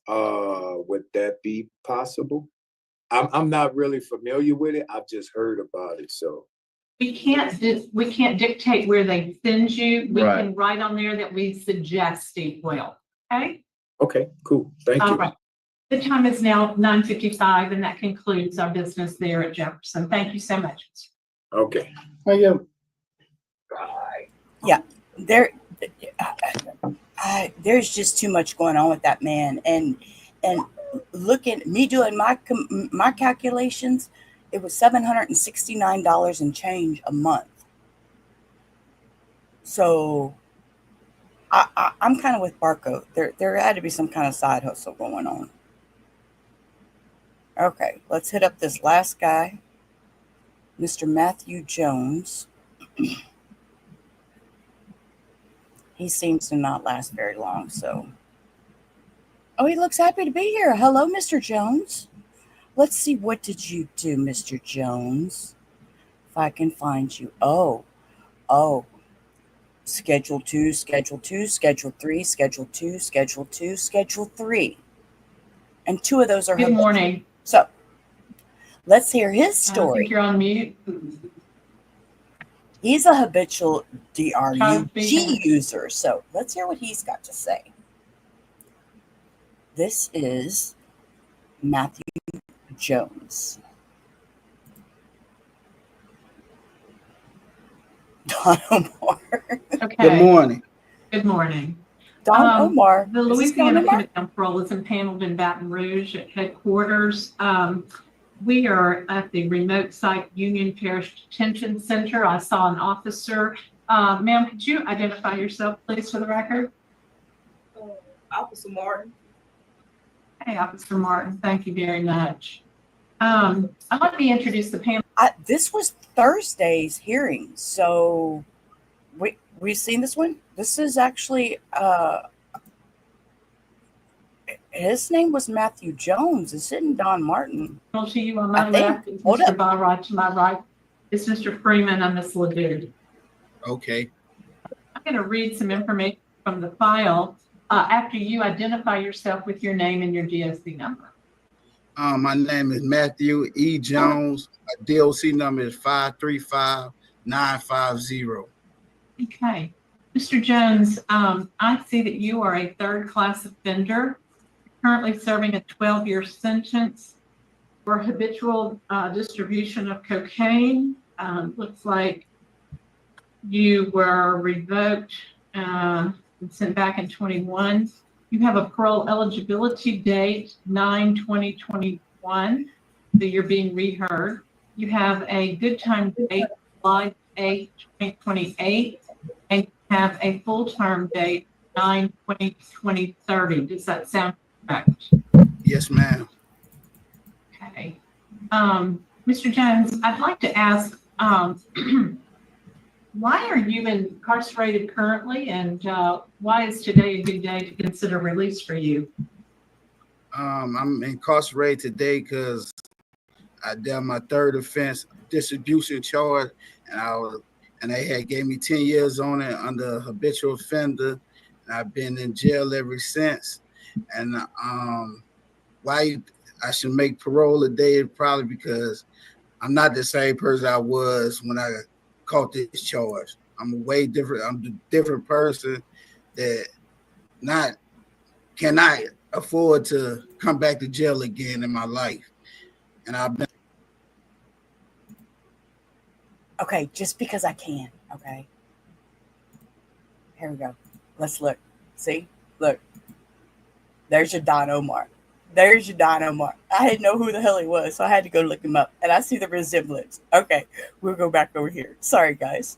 Would that be possible? I'm not really familiar with it. I've just heard about it. So We can't dictate where they send you. We Right. can write on there that we suggest Steve Will. Okay? okay, cool. Thank All you. right. The time is now 9:55, and that concludes our business there at Jefferson. Thank you so much. Okay. Thank you. Yeah, there's just too much going on with that man, and looking me doing my calculations, it was $769 and change a month. So I'm kind of with Barco. There had to be some kind of side hustle going on. Okay, let's hit up this last guy, Mr. Matthew Jones. He seems to not last very long, so. Oh, he looks happy to be here. Hello, Mr. Jones. Let's see, what did you do, Mr. Jones? If I can find you. Oh. Schedule 2, Schedule 2, Schedule 3, Schedule 2, Schedule 2, Schedule 3. And 2 of those are Good morning. So, let's hear his I story. think you're on mute. He's a habitual Child DRUG feeding. user, so let's hear what he's got to say. This is Matthew Jones. Don Omar. Okay. Good morning. Good morning. Don Omar. The Is this Don Louisiana Omar? Committee on Parole is impaneled in Baton Rouge at headquarters. We are at the remote site Union Parish Detention Center. I saw an officer. Ma'am, could you identify yourself, please, for the record? Officer Martin. Hey, Officer Martin, thank you very much. I'd like to introduce the panel. This was Thursday's hearing, so we've seen this one. This is actually his name was Matthew Jones. It's in Don Martin. To you on my I think. left is Hold Mr. up. Barrod. To my right is Mr. Freeman and Ms. Ledoux. Okay. I'm going to read some information from the file after you identify yourself with your name and your DOC number. My name is Matthew E. Jones. My DOC number is 535950. Okay. Mr. Jones, I see that you are a third-class offender, currently serving a 12-year sentence for habitual distribution of cocaine. Looks like you were revoked and sent back in 21. You have a parole eligibility date 9/20/21, so you're being reheard. You have a good time date July 8, 2028, and you have a full term date 9/20/2030. Does that sound correct? Yes, ma'am. Okay. Mr. Jones, I'd like to ask, why are you incarcerated currently, and why is today a good day to consider release for you? I'm incarcerated today because I did my third offense distribution charge, and they had gave me 10 years on it under habitual offender, and I've been in jail ever since. And why I should make parole today is probably because I'm not the same person I was when I caught this charge. I'm a way different. I'm a different person that cannot afford to come back to jail again in my life. And I've been. Okay, just because I can. Okay. Here we go. Let's look. See? Look. There's your Don Omar. There's your Don Omar. I didn't know who the hell he was, so I had to go look him up. And I see the resemblance. Okay, we'll go back over here. Sorry, guys.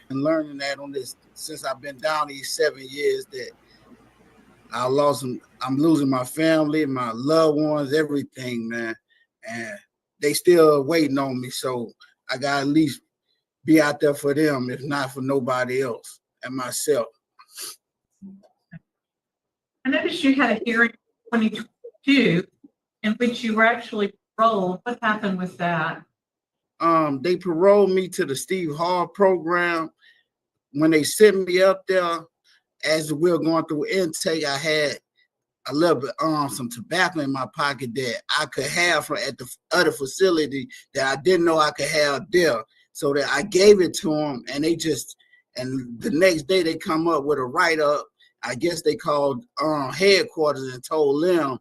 And learning that on this, since I've been down these 7 years, that I'm losing my family, my loved ones, everything, man. And they still waiting on me. So I got to at least be out there for them, if not for nobody else and myself. I noticed you had a hearing in 2022 in which you were actually paroled. What happened with that? They paroled me to the Steve Hall program. When they sent me up there, as we were going through intake, I had some tobacco in my pocket that I could have from at the other facility that I didn't know I could have there. So that I gave it to them, and and the next day they come up with a write-up. I guess they called headquarters and told them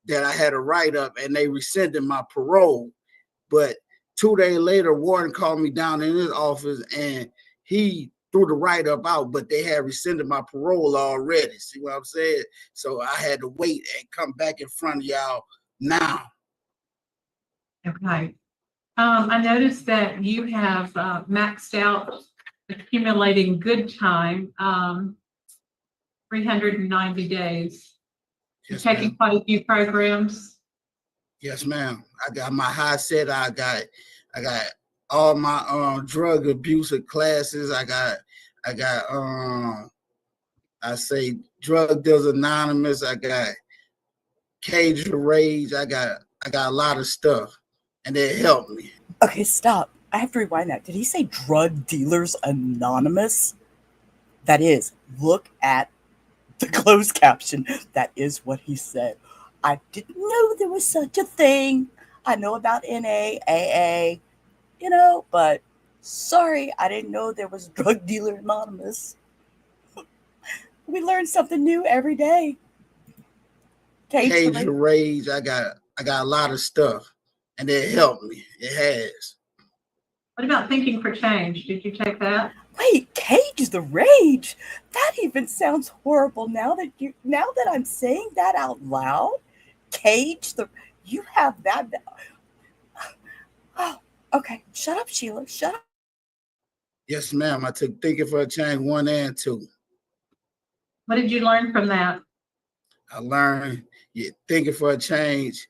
that I had a write-up, and they rescinded my parole. But 2 days later, Warden called me down in his office, and he threw the write-up out, but they had rescinded my parole already. See what I'm saying? So I had to wait and come back in front of y'all now. Okay. I noticed that you have maxed out accumulating good time, 390 days. You're Yes, taking ma'am. quite a few programs. Yes, ma'am. I got my high set. I got all my drug abuse classes. I got I say Drug Dealers Anonymous. I got Cage of Rage. I got a lot of stuff, and it helped me. Okay, stop. I have to rewind that. Did he say Drug Dealers Anonymous? That is, look at the closed caption. That is what he said. I didn't know there was such a thing. I know about NA, AA, but sorry, I didn't know there was Drug Dealer Anonymous. We learn something new every day. Cage of Rage. I got a lot of stuff, and it helped me. It has. What about Thinking for Change? Did you take that? Wait, Cage the Rage? That even sounds horrible now that I'm saying that out loud. Cage you have that. Oh, okay. Shut up, Sheila. Shut up. Yes, ma'am. I took Thinking for a Change 1 and 2. What did you learn from that? I learned Thinking for a Change.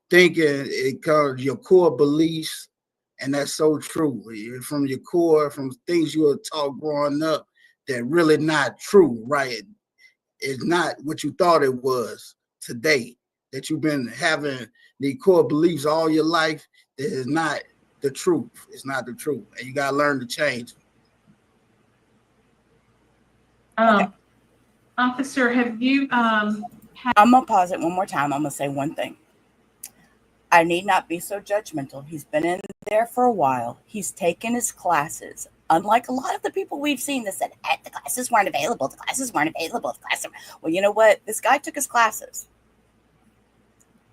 Thinking it comes your core beliefs, and that's so true. From your core, from things you were taught growing up that really not true, right? It's not what you thought it was today. That you've been having the core beliefs all your life. That is not the truth. It's not the truth, and you gotta learn to change. Officer, have you I'm gonna pause it one more time. I'm gonna say one thing. I need not be so judgmental. He's been in there for a while. He's taken his classes. Unlike a lot of the people we've seen that said, the classes weren't available. The classes weren't available. Well, you know what? This guy took his classes.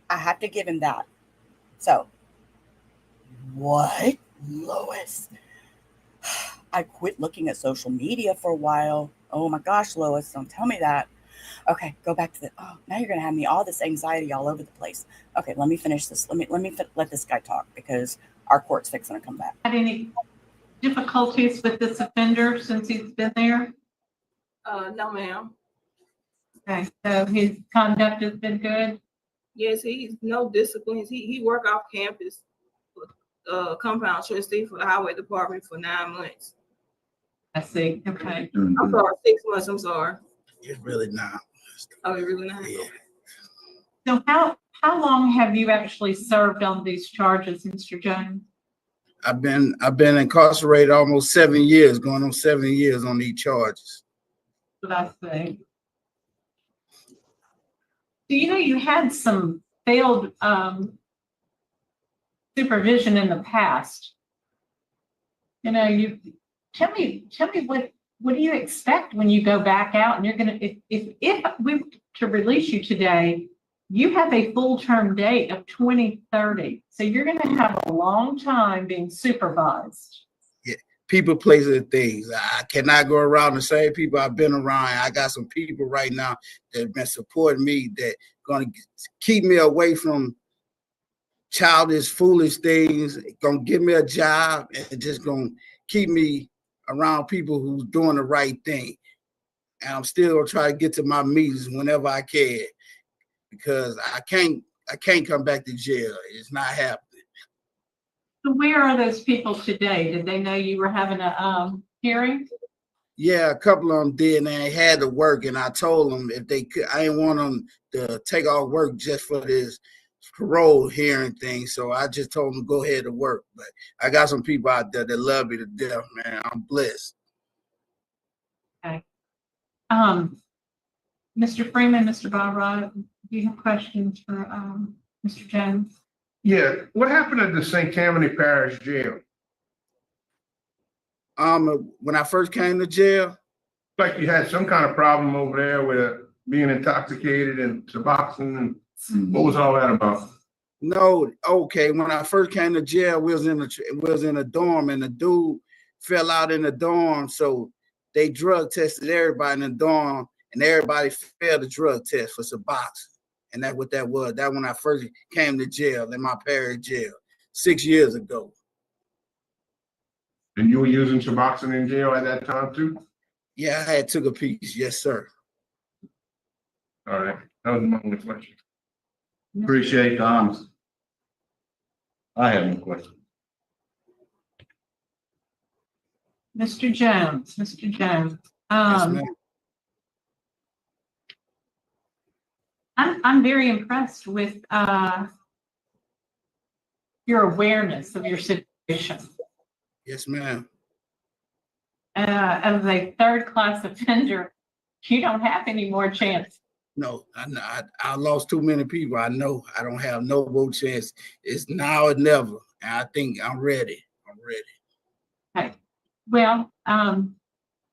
I have to give him that. So, what, Lois? I quit looking at social media for a while. Oh my gosh, Lois, don't tell me that. Okay, go back to now you're going to have me all this anxiety all over the place. Okay, let me finish this. Let this guy talk because our court's fixing to come back. had any difficulties with this offender since he's been there? No, ma'am. Okay, so his conduct has been good? Yes, he's no disciplines. He work off campus, compound trustee for the highway department for 9 months. I see. Okay. I'm sorry, 6 months. I'm sorry. It's really not. Oh, it really not? Yeah. So how long have you actually served on these charges, Mr. Jones? I've been incarcerated almost 7 years, going on 7 years on these charges. What I say. So you had some failed supervision in the past. You tell me what do you expect when you go back out and you're gonna if we were to release you today, you have a full term date of 2030. So you're gonna have a long time being supervised. Yeah, people, places, and things. I cannot go around the same people I've been around. I got some people right now that have been supporting me that gonna keep me away from childish, foolish things, gonna give me a job and just gonna keep me around people who's doing the right thing. And I'm still gonna try to get to my meetings whenever I can because I can't come back to jail. It's not happening. So where are those people today? Did they know you were having a hearing? Yeah, a couple of them did, and they had to work. And I told them if they could, I didn't want them to take off work just for this parole hearing thing. So I just told them to go ahead and work. But I got some people out there that love me to death, man. I'm blessed. Okay. Mr. Freeman, Mr. Barra, do you have questions for Mr. Jones? Yeah, what happened at the St. Tammany Parish Jail? When I first came to jail, Like you had some kind of problem over there with being intoxicated and Suboxone, and what was all that about? no, okay. When I first came to jail, we was in a dorm, and the dude fell out in the dorm, so they drug tested everybody in the dorm, and everybody failed the drug test for Suboxone, and that's what that was. That when I first came to jail in my parish jail 6 years ago. And you were using Suboxone in jail at that time too? Yeah, I had took a piece. Yes, sir. All right, that was my only question. Appreciate the honesty. I have no question. Mr. Jones, Mr. Jones. Yes, ma'am. I'm very impressed with your awareness of your situation. Yes, ma'am. As a third-class offender, you don't have any more chance. No, I lost too many people. I know I don't have no more chance. It's now or never. And I think I'm ready. I'm ready. Okay. Well,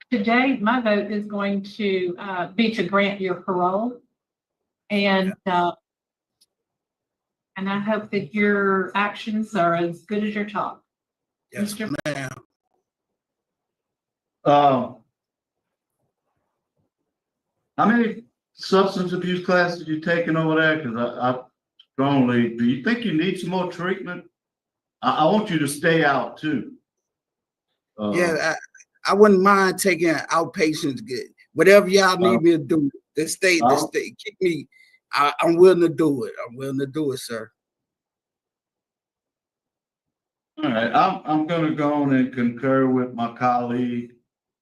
today my vote is going to be to grant your parole, and I hope that your actions are as good as your talk. Yes, ma'am. How many substance abuse classes you taking over there? Because I strongly, do you think you need some more treatment? I want you to stay out too. Yeah, I wouldn't mind taking outpatients. Whatever y'all need me to do, this state, keep me. I'm willing to do it. I'm willing to do it, sir. All right, I'm gonna go on and concur with my colleague.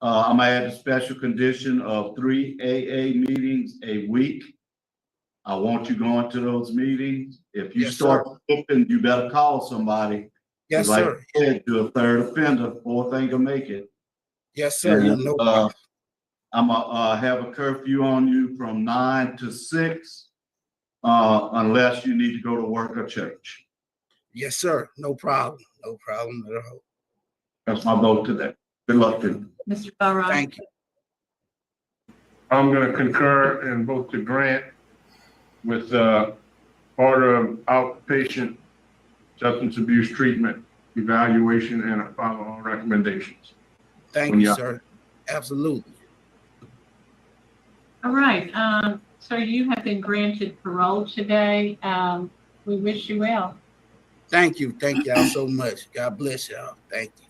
I'm gonna add a special condition of 3 AA meetings a week. I want you going to those meetings. If you start flipping, you better call somebody. Yes, like sir. I said, you're a third offender, fourth ain't gonna make it. Yes, sir. And, No I'm gonna have a curfew on you from 9 to 6, unless you need to go to work or church. Yes, sir. No problem. No problem at all. That's my vote today. Good luck to you. Mr. Barra. Thank you. I'm gonna concur and vote to grant with order of outpatient substance abuse treatment, evaluation, and a follow all recommendations. Thank you, sir. Absolutely. All right. So you have been granted parole today. We wish you well. Thank you. Thank y'all so much. God bless y'all. Thank you.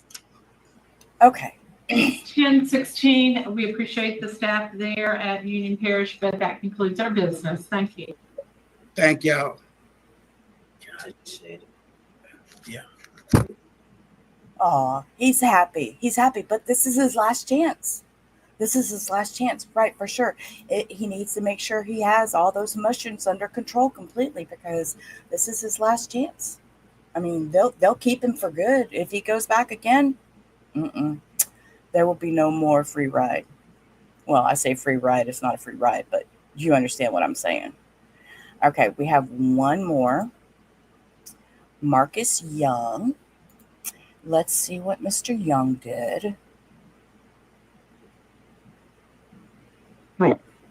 Okay. 10:16. We appreciate the staff there at Union Parish, but that concludes our business. Thank you. Thank y'all. Yeah. Oh, he's happy. He's happy, but this is his last chance. This is his last chance, right? For sure. He needs to make sure he has all those emotions under control completely, because this is his last chance. I mean, they'll keep him for good. If he goes back again, there will be no more free ride. Well, I say free ride. It's not a free ride, but you understand what I'm saying. Okay, we have one more. Marcus Young. Let's see what Mr. Young did.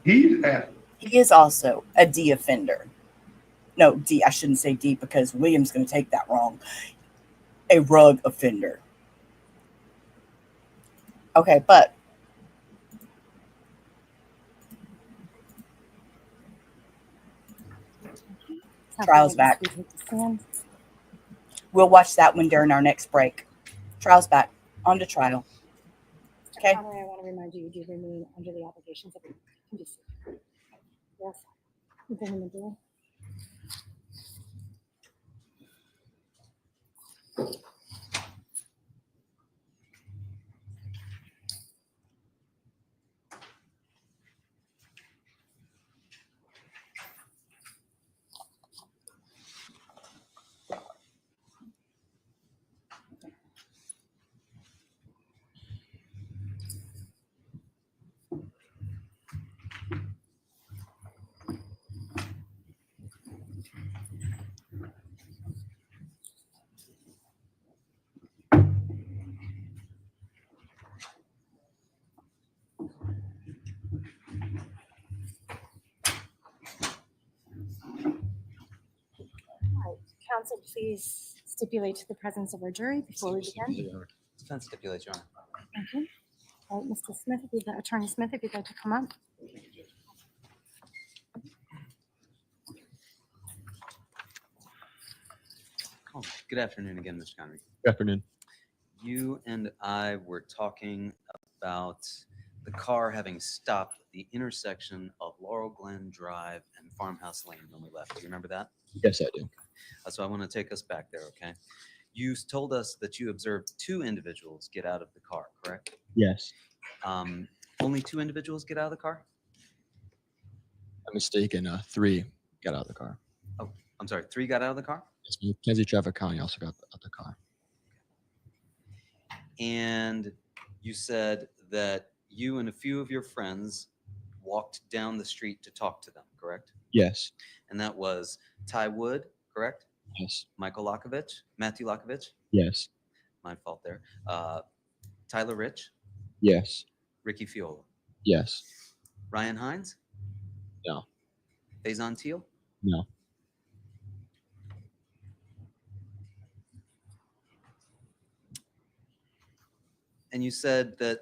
He is also a D offender. No, D, I shouldn't say D because William's going to take that wrong. A rug offender. Okay, but trial's back. We'll watch that one during our next break. Trial's back. On to trial. Okay. I want to remind you, you do remain under the obligations of condition. Yes. You bring him in door. Council, please stipulate to the presence of our jury before we begin. Defense stipulates, Your Honor. Thank you. All right, Mr. Smith, Attorney Smith, if you'd like to come up. Oh, good afternoon again, Mr. Connery. Good afternoon. You and I were talking about the car having stopped at the intersection of Laurel Glen Drive and Farmhouse Lane when we left. Do you remember that? Yes, I do. So I want to take us back there, okay? You told us that you observed 2 individuals get out of the car, correct? Yes. Only 2 individuals get out of the car? I'm mistaken. 3 got out of the car. Oh, I'm sorry. 3 got out of the car? Yes, Mackenzie Traffic County also got out of the car. And you said that you and a few of your friends walked down the street to talk to them, correct? Yes. And that was Ty Wood, correct? Yes. Matthew Lakovich? Yes. My fault there. Tyler Rich? Yes. Ricky Fiola? Yes. Ryan Hines? No. Faison Teal? No. And you said that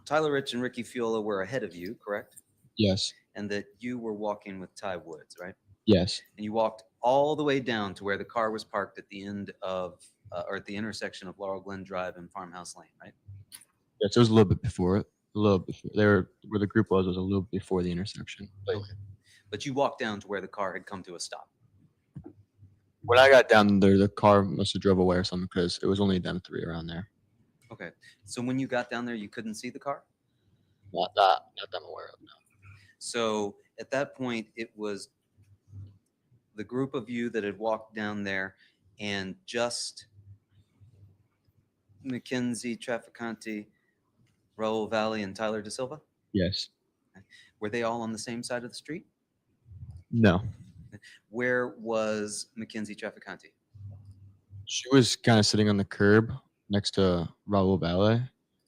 Tyler Rich and Ricky Fiola were ahead of you, correct? Yes. And that you were walking with Ty Woods, right? Yes. And you walked all the way down to where the car was parked at the end of, or at the intersection of Laurel Glen Drive and Farmhouse Lane, right? Yes, it was a little bit before it. A little before. Where the group was a little before the intersection. Like, Okay. But you walked down to where the car had come to a stop. when I got down there, the car must have drove away or something because it was only them 3 around there. Okay. So when you got down there, you couldn't see the car? Not that I'm aware of. No. So at that point, it was the group of you that had walked down there and just Mackenzie Trafficante, Raul Valle, and Tyler Da Silva? Yes. Were they all on the same side of the street? No. Where was Mackenzie Trafficante? She was kind of sitting on the curb next to Raul Valle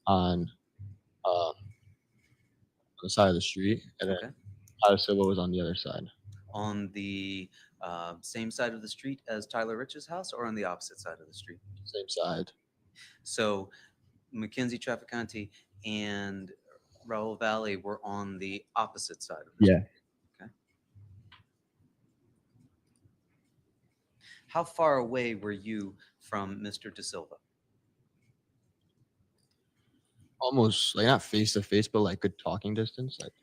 on the side of the street, and then Tyler Silva was on the other side. On the same side of the street as Tyler Rich's house, or on the opposite side of the street? Same side. So Mackenzie Trafficante and Raul Valle were on the opposite side of the Yeah. street. Okay. How far away were you from Mr. Da Silva? Almost like not face to face, but like good talking distance. Like,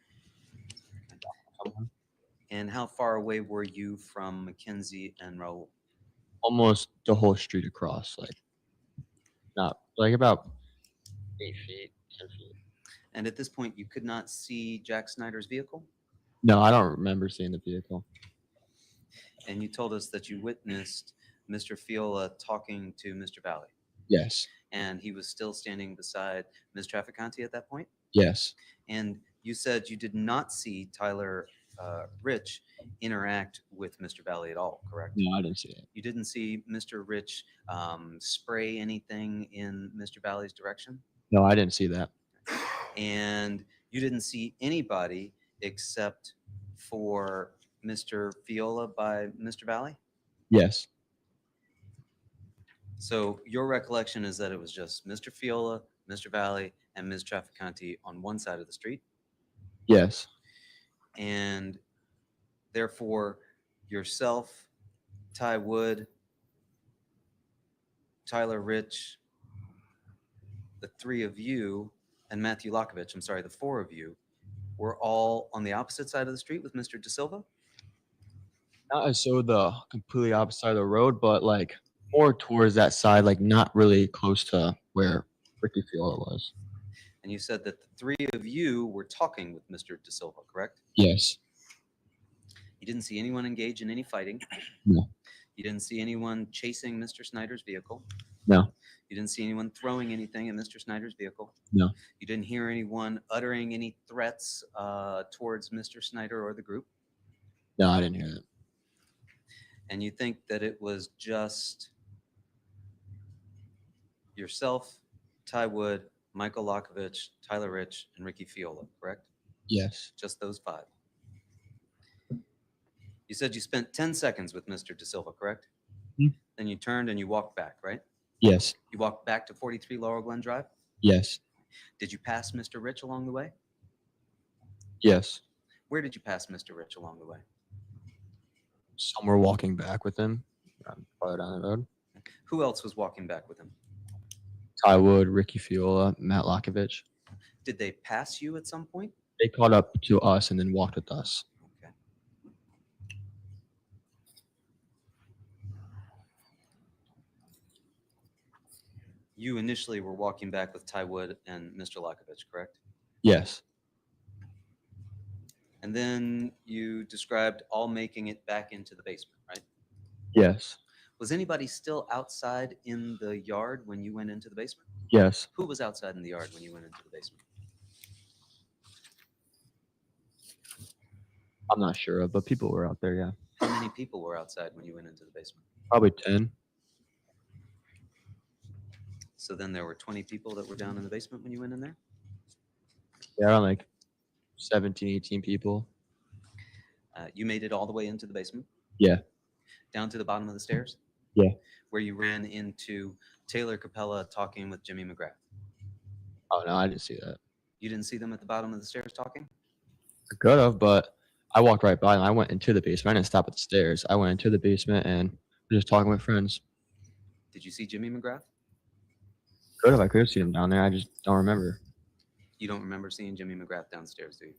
And how far away were you from Mackenzie and Raul? almost the whole street across. Like, not like about 8 feet, 10 feet. And at this point, you could not see Jack Snyder's vehicle? No, I don't remember seeing the vehicle. And you told us that you witnessed Mr. Fiola talking to Mr. Valle. Yes. And he was still standing beside Ms. Trafficante at that point? Yes. And you said you did not see Tyler Rich interact with Mr. Valle at all, correct? No, I didn't see it. You didn't see Mr. Rich spray anything in Mr. Valle's direction? No, I didn't see that. And you didn't see anybody except for Mr. Fiola by Mr. Valle? Yes. So your recollection is that it was just Mr. Fiola, Mr. Valle, and Ms. Trafficante on one side of the street? Yes. And therefore, yourself, Ty Wood, Tyler Rich, the 3 of you, and Matthew Lakovich, I'm sorry, the 4 of you, were all on the opposite side of the street with Mr. Da Silva? Not as so the completely opposite side of the road, but like more towards that side, like not really close to where Ricky Fiola was. And you said that the 3 of you were talking with Mr. Da Silva, correct? Yes. You didn't see anyone engage in any fighting? No. You didn't see anyone chasing Mr. Snyder's vehicle? No. You didn't see anyone throwing anything at Mr. Snyder's vehicle? No. You didn't hear anyone uttering any threats towards Mr. Snyder or the group? No, I didn't hear that. And you think that it was just yourself, Ty Wood, Michael Lakovich, Tyler Rich, and Ricky Fiola, correct? Yes. Just those 5. You said you spent 10 seconds with Mr. Da Silva, correct? Then you turned and you walked back, right? Yes. You walked back to 43 Laurel Glen Drive? Yes. Did you pass Mr. Rich along the way? Yes. Where did you pass Mr. Rich along the way? Somewhere walking back with him, farther down the road. Who else was walking back with him? Ty Wood, Ricky Fiola, Matt Lakovich. Did they pass you at some point? They caught up to us and then walked with us. Okay. You initially were walking back with Ty Wood and Mr. Lakovich, correct? Yes. And then you described all making it back into the basement, right? Yes. Was anybody still outside in the yard when you went into the basement? Yes. Who was outside in the yard when you went into the basement? I'm not sure, but people were out there, yeah. How many people were outside when you went into the basement? Probably 10. So then there were 20 people that were down in the basement when you went in there? Yeah, around like 17, 18 people. You made it all the way into the basement? Yeah. Down to the bottom of the stairs? Yeah. Where you ran into Taylor Capella talking with Jimmy McGrath? Oh, no, I didn't see that. You didn't see them at the bottom of the stairs talking? I could have, but I walked right by them. I went into the basement. I didn't stop at the stairs. I went into the basement and was just talking with friends. Did you see Jimmy McGrath? Could have. I could have seen him down there. I just don't remember. You don't remember seeing Jimmy McGrath downstairs, do you?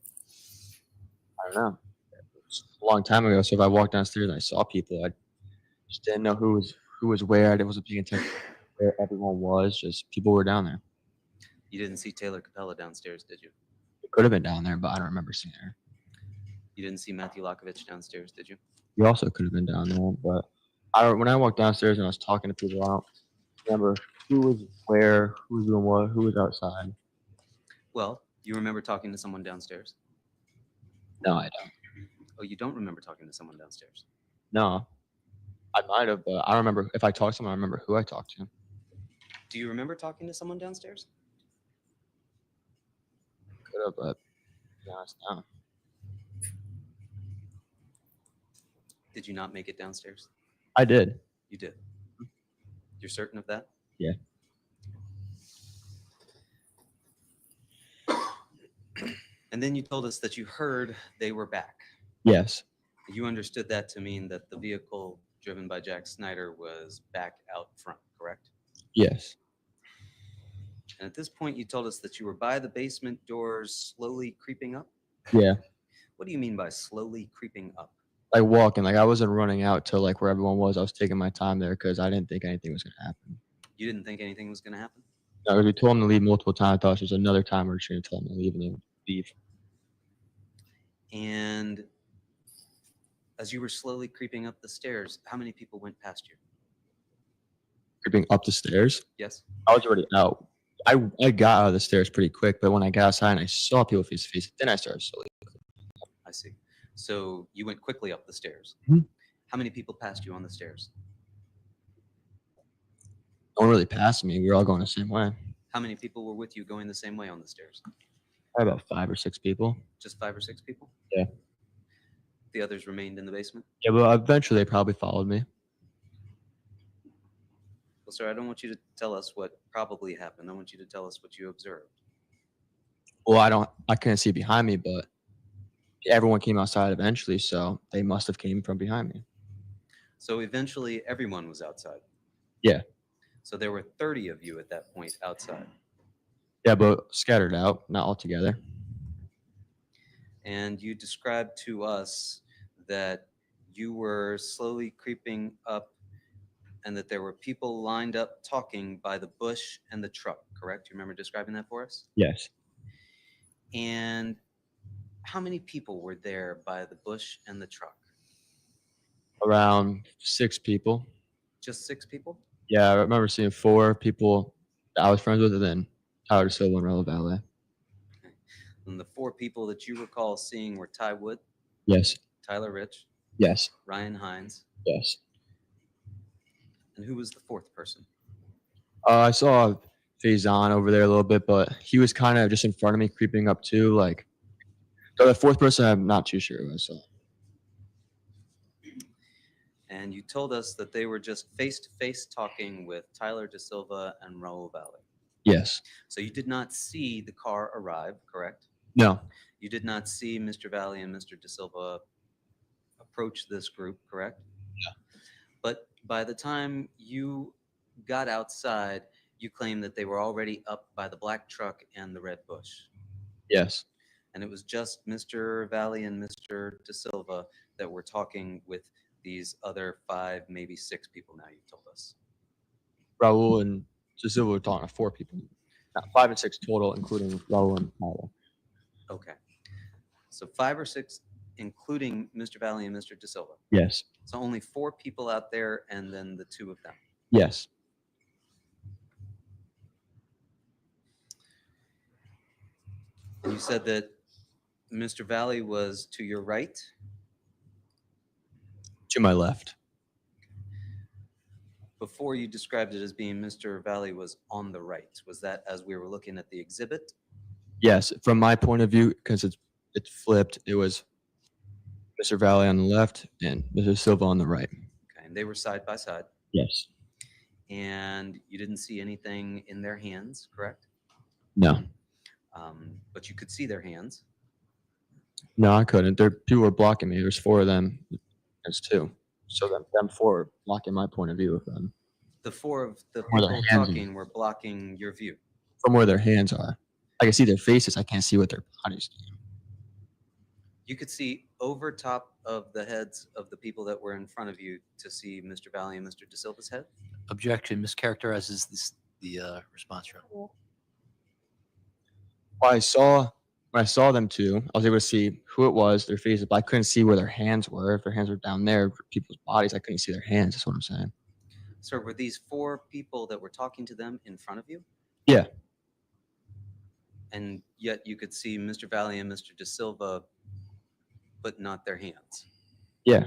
I don't know. It's a long time ago. So if I walked downstairs and I saw people, I just didn't know who was where. I wasn't paying attention to where everyone was. Just people were down there. You didn't see Taylor Capella downstairs, did you? It could have been down there, but I don't remember seeing her. You didn't see Matthew Lakovich downstairs, did you? He also could have been down there, but when I walked downstairs and I was talking to people, I don't remember who was where, who was doing what, who was outside. Well, you remember talking to someone downstairs? No, I don't. Oh, you don't remember talking to someone downstairs? No, I might have, but I don't remember if I talked to someone. I remember who I talked to. Do you remember talking to someone downstairs? Could have, but to be honest, no. Did you not make it downstairs? I did. You did. You're certain of that? Yeah. And then you told us that you heard they were back. Yes. You understood that to mean that the vehicle driven by Jack Snyder was back out front, correct? Yes. And at this point, you told us that you were by the basement doors slowly creeping up? Yeah. What do you mean by slowly creeping up? Like walking, like I wasn't running out to like where everyone was. I was taking my time there because I didn't think anything was going to happen. You didn't think anything was going to happen? No, 'cause we told them to leave multiple times. I thought there was another time we were trying to tell them to leave and they would leave. And as you were slowly creeping up the stairs, how many people went past you? Creeping up the stairs? Yes. I was already out. I got out of the stairs pretty quick, but when I got outside and I saw people face to face, then I started slowly. I see. So you went quickly up the stairs. Mhm. How many people passed you on the stairs? No one really passed me. We were all going the same way. How many people were with you going the same way on the stairs? Probably about 5 or 6 people. Just 5 or 6 people? Yeah. The others remained in the basement? Yeah, but eventually they probably followed me. Well, sir, I don't want you to tell us what probably happened. I want you to tell us what you observed. Well, I couldn't see behind me, but everyone came outside eventually, so they must have came from behind me. So eventually everyone was outside. Yeah. So there were 30 of you at that point outside. Yeah, but scattered out, not all together. And you described to us that you were slowly creeping up and that there were people lined up talking by the bush and the truck, correct? You remember describing that for us? Yes. And how many people were there by the bush and the truck? Around 6 people. Just 6 people? Yeah, I remember seeing 4 people that I was friends with, and then Tyler Silva and Raul Valle. And the 4 people that you recall seeing were Ty Wood, Yes. Tyler Rich, Yes. Ryan Hines, Yes. and who was the 4th person? I saw Faison over there a little bit, but he was kind of just in front of me, creeping up too. Like, the 4th person, I'm not too sure who I saw. And you told us that they were just face-to-face talking with Tyler De Silva and Raul Valle. Yes. So you did not see the car arrive, correct? No. You did not see Mr. Valle and Mr. De Silva approach this group, correct? Yeah. But by the time you got outside, you claimed that they were already up by the black truck and the red bush. Yes. And it was just Mr. Valle and Mr. De Silva that were talking with these other 5, maybe 6 people now, you've told us. Raul and De Silva were talking to 4 people. 5 and 6 total, including Raul and Tyler. Okay. So 5 or 6, including Mr. Valle and Mr. De Silva. Yes. So only 4 people out there and then the 2 of them. Yes. And you said that Mr. Valle was to your right? To my left. Before you described it as being Mr. Valle was on the right. Was that as we were looking at the exhibit? Yes. From my point of view, because it's flipped, it was Mr. Valle on the left and Mr. Silva on the right. Okay. And they were side by side. Yes. And you didn't see anything in their hands, correct? No. But you could see their hands. No, I couldn't. People were blocking me. There's 4 of them. There's 2. So them 4 are blocking my point of view of them. The 4 of the Where their people hands talking were blocking your view. From where their hands are. I can see their faces. I can't see what their bodies do. You could see over top of the heads of the people that were in front of you to see Mr. Valle and Mr. De Silva's head. Objection, mischaracterizes the response room. When I saw them 2, I was able to see who it was, their faces, but I couldn't see where their hands were. If their hands were down there, people's bodies, I couldn't see their hands. That's what I'm saying. Sir, were these 4 people that were talking to them in front of you? Yeah. And yet you could see Mr. Valle and Mr. De Silva, but not their hands. Yeah.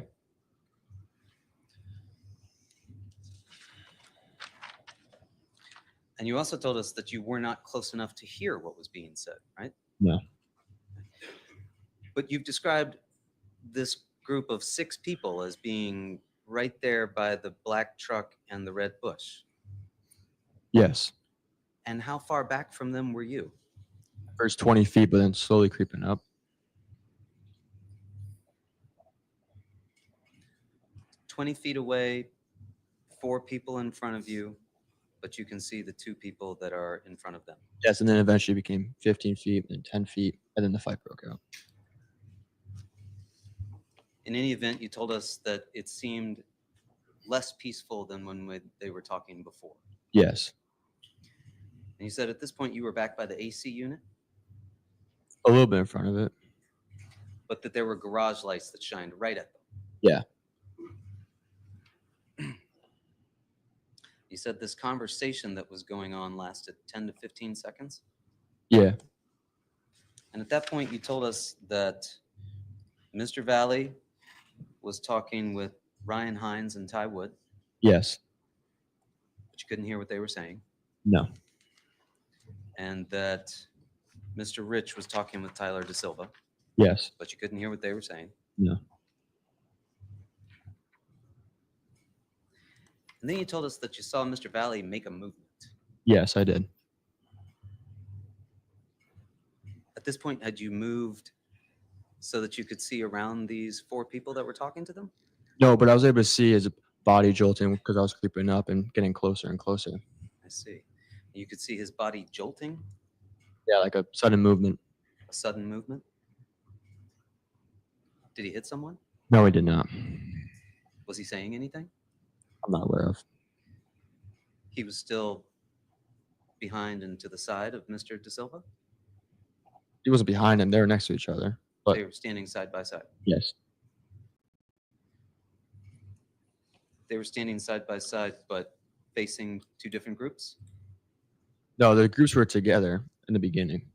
And you also told us that you were not close enough to hear what was being said, right? No. But you've described this group of 6 people as being right there by the black truck and the red bush. Yes. And how far back from them were you? First 20 feet, but then slowly creeping up. 20 feet away, 4 people in front of you, but you can see the 2 people that are in front of them. Yes, and then eventually became 15 feet, then 10 feet, and then the fight broke out. In any event, you told us that it seemed less peaceful than when they were talking before. Yes. And you said at this point you were back by the AC unit, A little bit in front of it. but that there were garage lights that shined right at them. Yeah. You said this conversation that was going on lasted 10 to 15 seconds. Yeah. And at that point, you told us that Mr. Valle was talking with Ryan Hines and Ty Wood, Yes. but you couldn't hear what they were saying. No. And that Mr. Rich was talking with Tyler De Silva, Yes. but you couldn't hear what they were saying. No. And then you told us that you saw Mr. Valle make a movement. Yes, I did. At this point, had you moved so that you could see around these 4 people that were talking to them? No, but I was able to see his body jolting because I was creeping up and getting closer and closer. I see. You could see his body jolting, Yeah, like a sudden movement. a sudden movement. Did he hit someone? No, he did not. Was he saying anything? I'm not aware of. He was still behind and to the side of Mr. De Silva? He wasn't behind him. They were next to each other. But They were standing side by side. yes. They were standing side by side, but facing 2 different groups? No, the groups were together in the beginning.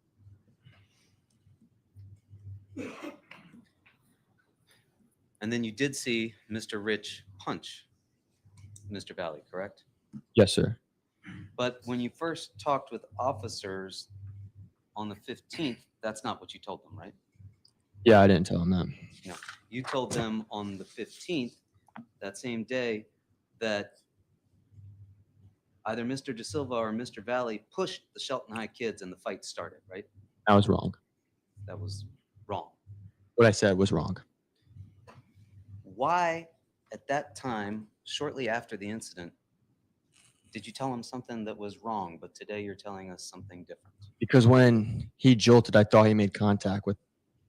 And then you did see Mr. Rich punch Mr. Valle, correct? Yes, sir. But when you first talked with officers on the 15th, that's not what you told them, right? Yeah, I didn't tell him that. No. You told them on the 15th that same day that either Mr. De Silva or Mr. Valle pushed the Shelton High kids and the fight started, right? I was wrong. That was wrong. What I said was wrong. Why, at that time, shortly after the incident, did you tell him something that was wrong, but today you're telling us something different? Because when he jolted, I thought he made contact with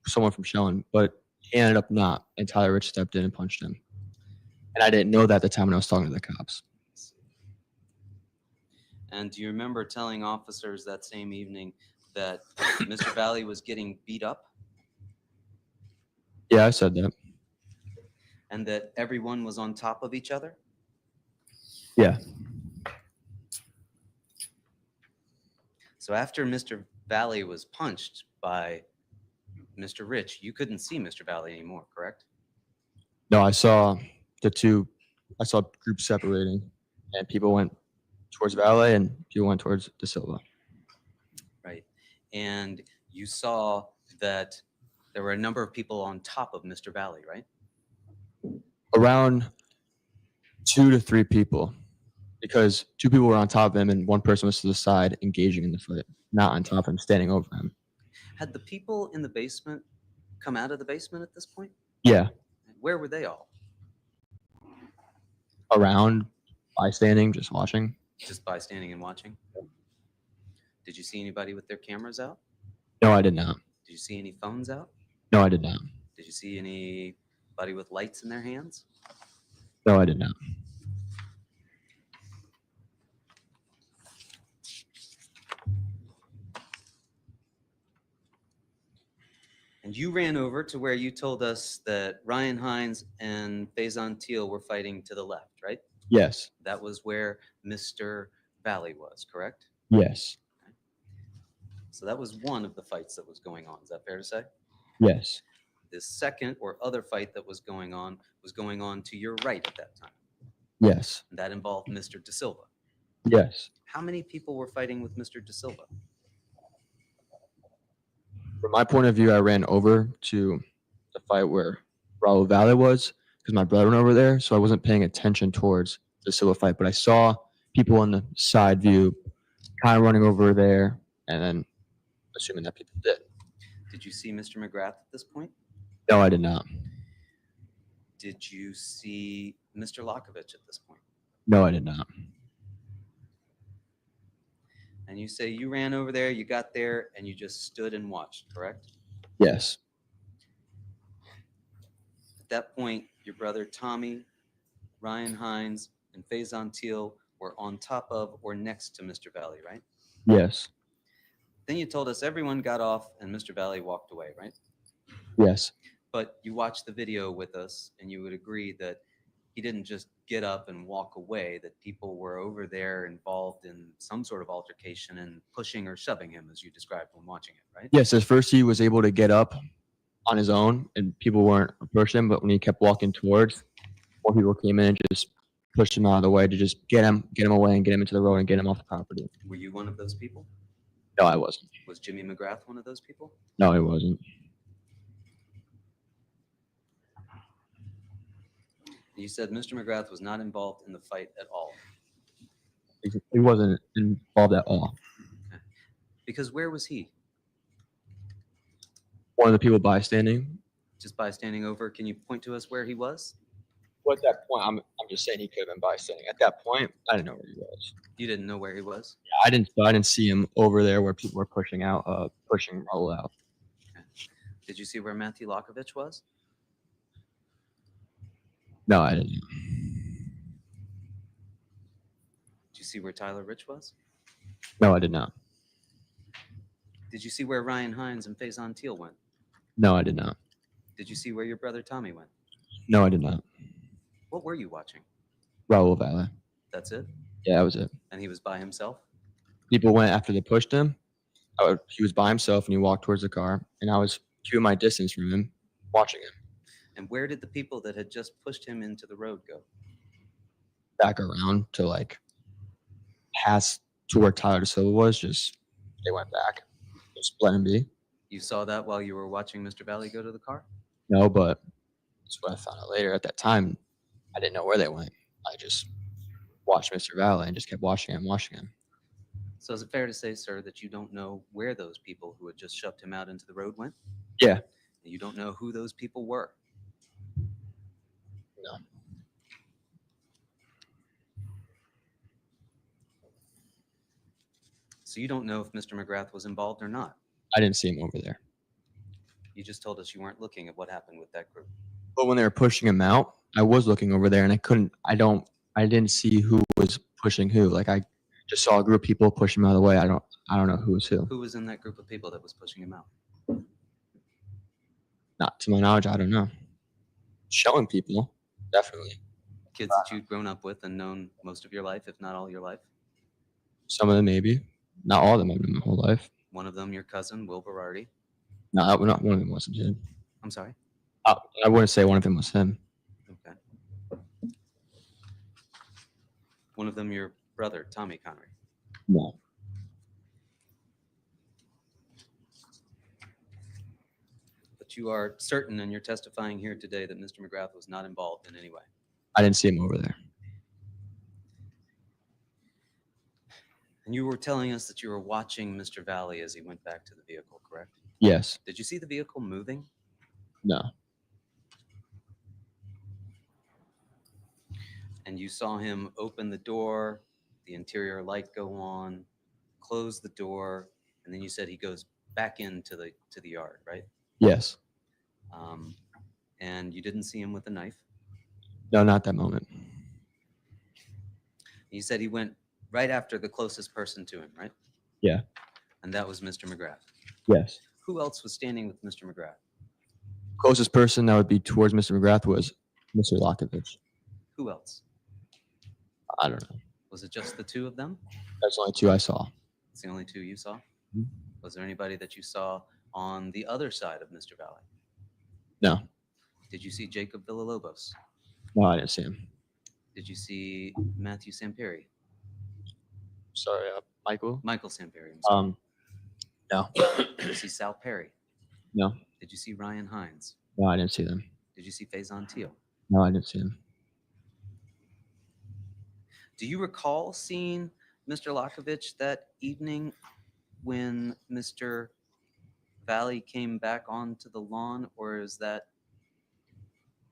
someone from Shelton, but he ended up not. And Tyler Rich stepped in and punched him. And I didn't know that at the time when I was talking to the cops. And do you remember telling officers that same evening that Mr. Valle was getting beat up Yeah, I said that. and that everyone was on top of each other? Yeah. So after Mr. Valle was punched by Mr. Rich, you couldn't see Mr. Valle anymore, correct? No, I saw groups separating, and people went towards Valle and people went towards De Silva. Right. And you saw that there were a number of people on top of Mr. Valle, right? Around 2 to 3 people, because 2 people were on top of him and 1 person was to the side engaging in the fight, not on top of him, standing over him. Had the people in the basement come out of the basement at this point? Yeah, Where were they all? around, bystanding, just watching. Just by standing and watching? Did you see anybody with their cameras out? No, I did not. Did you see any phones out? No, I did not. Did you see anybody with lights in their hands? No, I did not. And you ran over to where you told us that Ryan Hines and Faison Teal were fighting to the left, right? Yes. That was where Mr. Valle was, correct? Yes. So that was one of the fights that was going on. Is that fair to say? Yes. The second or other fight that was going on to your right at that time. Yes. And that involved Mr. De Silva. Yes. How many people were fighting with Mr. De Silva? From my point of view, I ran over to the fight where Raul Valle was because my brother went over there, so I wasn't paying attention towards the Silva fight, but I saw people on the side view kind of running over there and then assuming that people did. Did you see Mr. McGrath at this point? No, I did not. Did you see Mr. Lokovich at this point? No, I did not. And you say you ran over there, you got there, and you just stood and watched, correct? Yes. At that point, your brother Tommy, Ryan Hines, and Faison Teal were on top of or next to Mr. Valle, right? Yes. Then you told us everyone got off and Mr. Valle walked away, right? Yes. But you watched the video with us and you would agree that he didn't just get up and walk away, that people were over there involved in some sort of altercation and pushing or shoving him, as you described when watching it, right? Yes, at first he was able to get up on his own and people weren't approaching him, but when he kept walking towards, more people came in and just pushed him out of the way to just get him away and get him into the road and get him off the property. Were you one of those people? No, I wasn't. Was Jimmy McGrath one of those people? No, he wasn't. You said Mr. McGrath was not involved in the fight at all. He wasn't involved at all. Okay. Because where was he? One of the people bystanding. Just by standing over, can you point to us where he was? Well, at that point, I'm just saying he could have been bystanding. At that point, I didn't know where he was. You didn't know where he was? Yeah, I didn't see him over there where people were pushing Raul out. Okay. Did you see where Matthew Lokovich was? No, I didn't. Did you see where Tyler Rich was? No, I did not. Did you see where Ryan Hines and Faison Teal went? No, I did not. Did you see where your brother Tommy went? No, I did not. What were you watching? Raul Valle. That's it? Yeah, that was it. And he was by himself? People went after they pushed him. He was by himself and he walked towards the car, and I was keeping my distance from him, watching him. And where did the people that had just pushed him into the road go? Back around to past to where Tyler De Silva was. Just they went back. Just let him be. You saw that while you were watching Mr. Valle go to the car? No, but that's what I found out later. At that time, I didn't know where they went. I just watched Mr. Valle and just kept watching him. So is it fair to say, sir, that you don't know where those people who had just shoved him out into the road went? Yeah. And you don't know who those people were? No. So you don't know if Mr. McGrath was involved or not? I didn't see him over there. You just told us you weren't looking at what happened with that group. But when they were pushing him out, I was looking over there and I didn't see who was pushing who. Like I just saw a group of people push him out of the way. I don't know who was who. Who was in that group of people that was pushing him out? Not to my knowledge, I don't know. Showing people, definitely. Kids that you'd grown up with and known most of your life, if not all your life? Some of them maybe. Not all of them I've known my whole life. One of them, your cousin, Will Berardi. No, not one of them wasn't him. I'm sorry? I wouldn't say one of them was him. Okay. One of them, your brother, Tommy Connery. No. But you are certain, and you're testifying here today, that Mr. McGrath was not involved in any way. I didn't see him over there. And you were telling us that you were watching Mr. Valle as he went back to the vehicle, correct? Yes. Did you see the vehicle moving? No. And you saw him open the door, the interior light go on, close the door, and then you said he goes back into the yard, right? Yes. And you didn't see him with a knife. No, not that moment. You said he went right after the closest person to him, right? Yeah. And that was Mr. McGrath. Yes. Who else was standing with Mr. McGrath? Closest person that would be towards Mr. McGrath was Mr. Lockovich. Who else? I don't know. Was it just the two of them? That's the only two I saw. It's the only two you saw? Mhm. Was there anybody that you saw on the other side of Mr. Valle? No. Did you see Jacob Villalobos? No, I didn't see him. Did you see Matthew Samperi? Sorry, Michael? Michael Samperi. I'm sorry. No. Did you see Sal Perry? No. Did you see Ryan Hines? No, I didn't see them. Did you see Faison Teal? No, I didn't see him. Do you recall seeing Mr. Lockovich that evening when Mr. Valle came back onto the lawn, or is that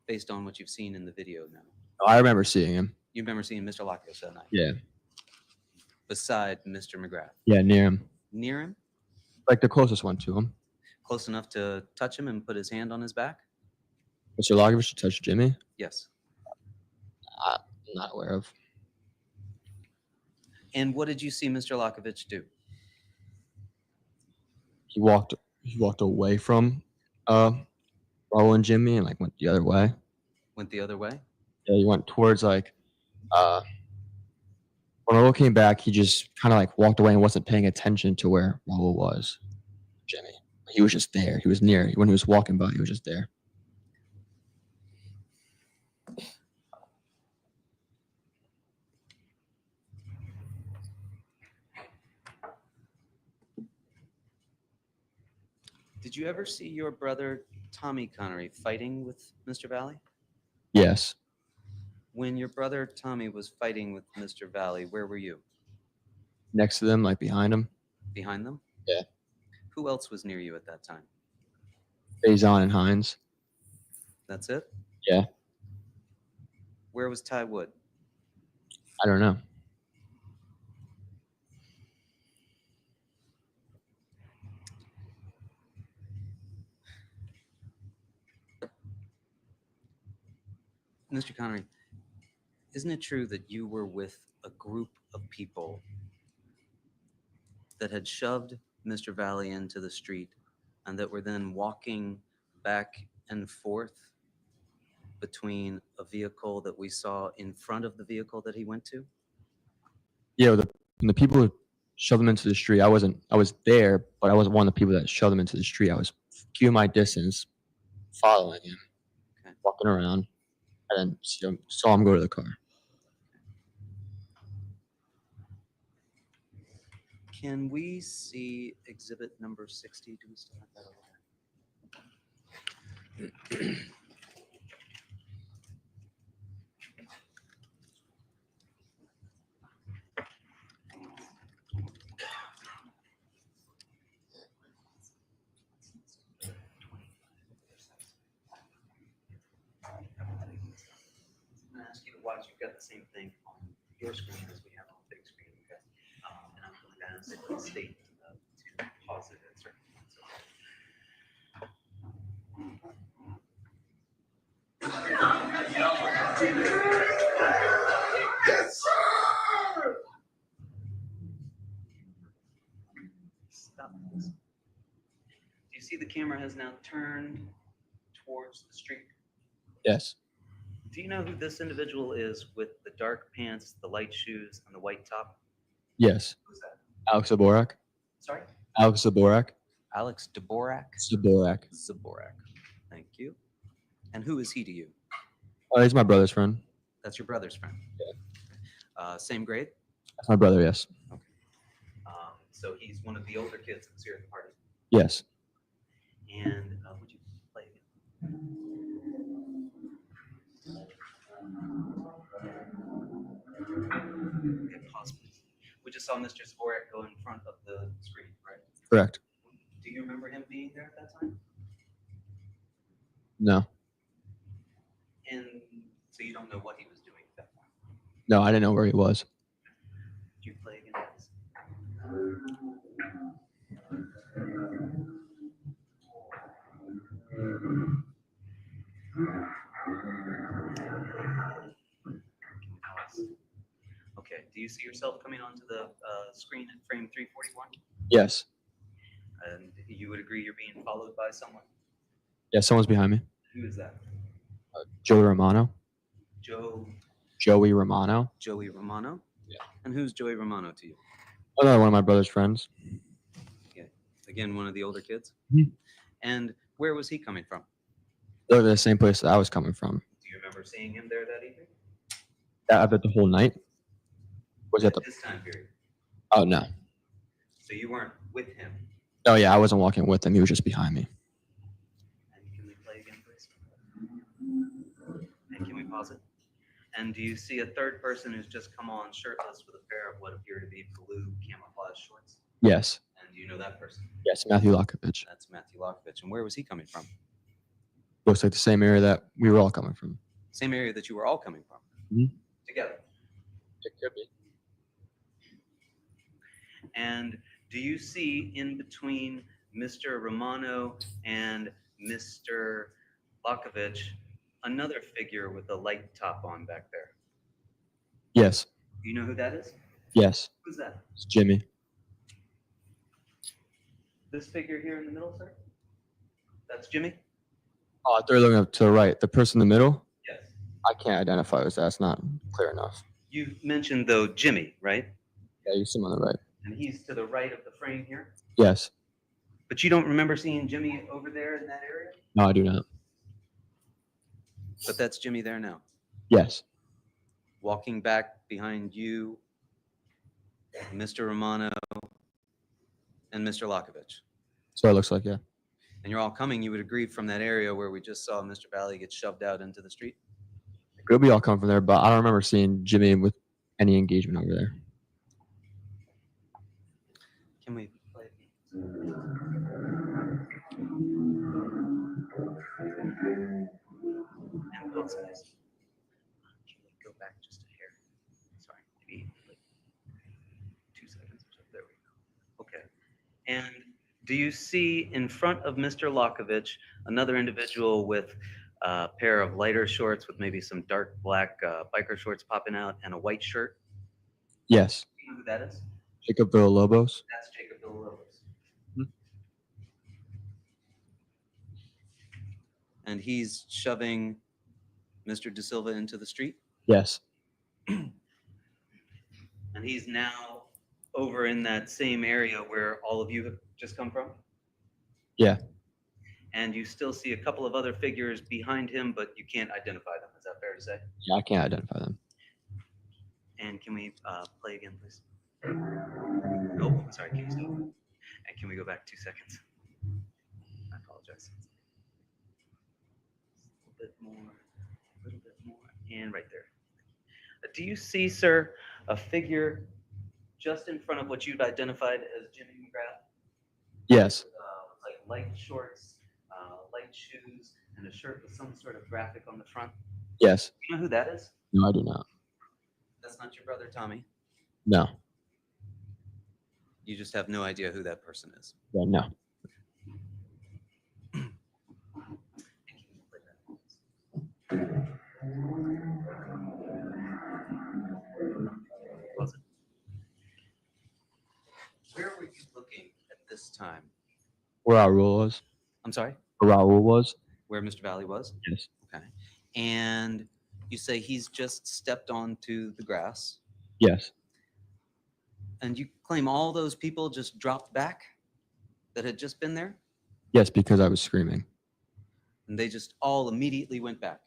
based on what you've seen in the video now? No, I remember seeing him. You remember seeing Mr. Lockovich that night? Yeah. Beside Mr. McGrath? Yeah, near him. Near him? Like the closest one to him. Close enough to touch him and put his hand on his back? Mr. Lockovich touched Jimmy? Yes. I'm not aware of. And what did you see Mr. Lockovich do? He walked away from Raul and Jimmy and like went the other way. Went the other way? Yeah, he went towards like when Raul came back, he just kind of like walked away and wasn't paying attention to where Raul was. Jimmy. He was just there. He was near. When he was walking by, he was just there. Did you ever see your brother Tommy Connery fighting with Mr. Valle? Yes. When your brother Tommy was fighting with Mr. Valle, where were you? Next to them, like behind him. Behind them? Yeah. Who else was near you at that time? Faison and Hines. That's it? Yeah. Where was Ty Wood? I don't know. Mr. Connery, isn't it true that you were with a group of people that had shoved Mr. Valle into the street and that were then walking back and forth between a vehicle that we saw in front of the vehicle that he went to? Yeah, when the people who shoved him into the street, I was there, but I wasn't one of the people that shoved him into the street. I was keeping my distance, following him, walking around, and then saw him go to the car. Can we see exhibit number 60? Do we still have that over there? ask you to watch. You've got the same thing on your screen as we have on the big screen. Okay. And I'm going to ask the state to pause it at certain points. Yes, sir. Stop this. Do you see the camera has now turned towards the street? Yes. Do you know who this individual is with the dark pants, the light shoes, and the white top? Yes. Who's that? Alex Zaborak. Sorry? Alex Zaborak. Alex Dvorak? Zaborak. Zaborak. Thank you. And who is he to you? Oh, he's my brother's friend. That's your brother's friend? Yeah. Same grade? That's my brother, yes. So he's one of the older kids that's here at the party. Yes. And would you play again? Okay, pause, please. We just saw Mr. Zvorak go in front of the screen, right? Correct. Do you remember him being there at that time? No. And so you don't know what he was doing at that point? No, I didn't know where he was. Could you play again, please? Okay, do you see yourself coming onto the screen at frame 341? Yes. And you would agree you're being followed by someone? Yeah, someone's behind me. Who is that? Joey Romano. Joey Romano. Joey Romano? Yeah. And who's Joey Romano to you? Another one of my brother's friends. Okay. Again, one of the older kids? Mhm. And where was he coming from? They're the same place that I was coming from. Do you remember seeing him there that evening? I bet the whole night. Was it the? This time period? Oh no. So you weren't with him? Oh yeah, I wasn't walking with him. He was just behind me. And can we play again, please? And can we pause it? And do you see a third person who's just come on shirtless with a pair of what appear to be blue camouflage shorts? Yes. And do you know that person? Yes, Matthew Lockovich. That's Matthew Lockovich. And where was he coming from? Looks like the same area that we were all coming from. Same area that you were all coming from? Mhm. Together? It could be. And do you see in between Mr. Romano and Mr. Lockovich another figure with a light top on back there? Yes. Do you know who that is? Yes. Who's that? It's Jimmy. This figure here in the middle, sir? That's Jimmy? Oh, they're looking up to the right. The person in the middle? Yes. I can't identify as that. It's not clear enough. You mentioned, though, Jimmy, right? Yeah, you see him on the right. And he's to the right of the frame here? Yes. But you don't remember seeing Jimmy over there in that area? No, I do not. But that's Jimmy there now. Yes. Walking back behind you, Mr. Romano, and Mr. Lockovich. So it looks like, yeah. And you're all coming, you would agree, from that area where we just saw Mr. Valle get shoved out into the street? It could be all come from there, but I don't remember seeing Jimmy with any engagement over there. Can we play? And both sides. Can we go back just a hair? Sorry, maybe like 2 seconds or so. There we go. Okay. And do you see in front of Mr. Lockovich another individual with a pair of lighter shorts with maybe some dark black biker shorts popping out and a white shirt? Yes. Do you know who that is? Jacob Villalobos. That's Jacob Villalobos. And he's shoving Mr. De Silva into the street? Yes. And he's now over in that same area where all of you have just come from? Yeah. And you still see a couple of other figures behind him, but you can't identify them. Is that fair to say? Yeah, I can't identify them. And can we play again, please? Oh, sorry, can you stop? And can we go back 2 seconds? I apologize. A little bit more, and right there. Do you see, sir, a figure just in front of what you've identified as Jimmy McGrath? Yes. With like light shorts, light shoes, and a shirt with some sort of graphic on the front? Yes. You know who that is? No, I do not. That's not your brother, Tommy. No. You just have no idea who that person is. Yeah, no. Was it? Where were you looking at this time? Where Raul was? I'm sorry? Where Raul was? Where Mr. Valley was? Yes. Okay. And you say he's just stepped onto the grass, Yes. and you claim all those people just dropped back that had just been there, Yes, because I was screaming. and they just all immediately went back.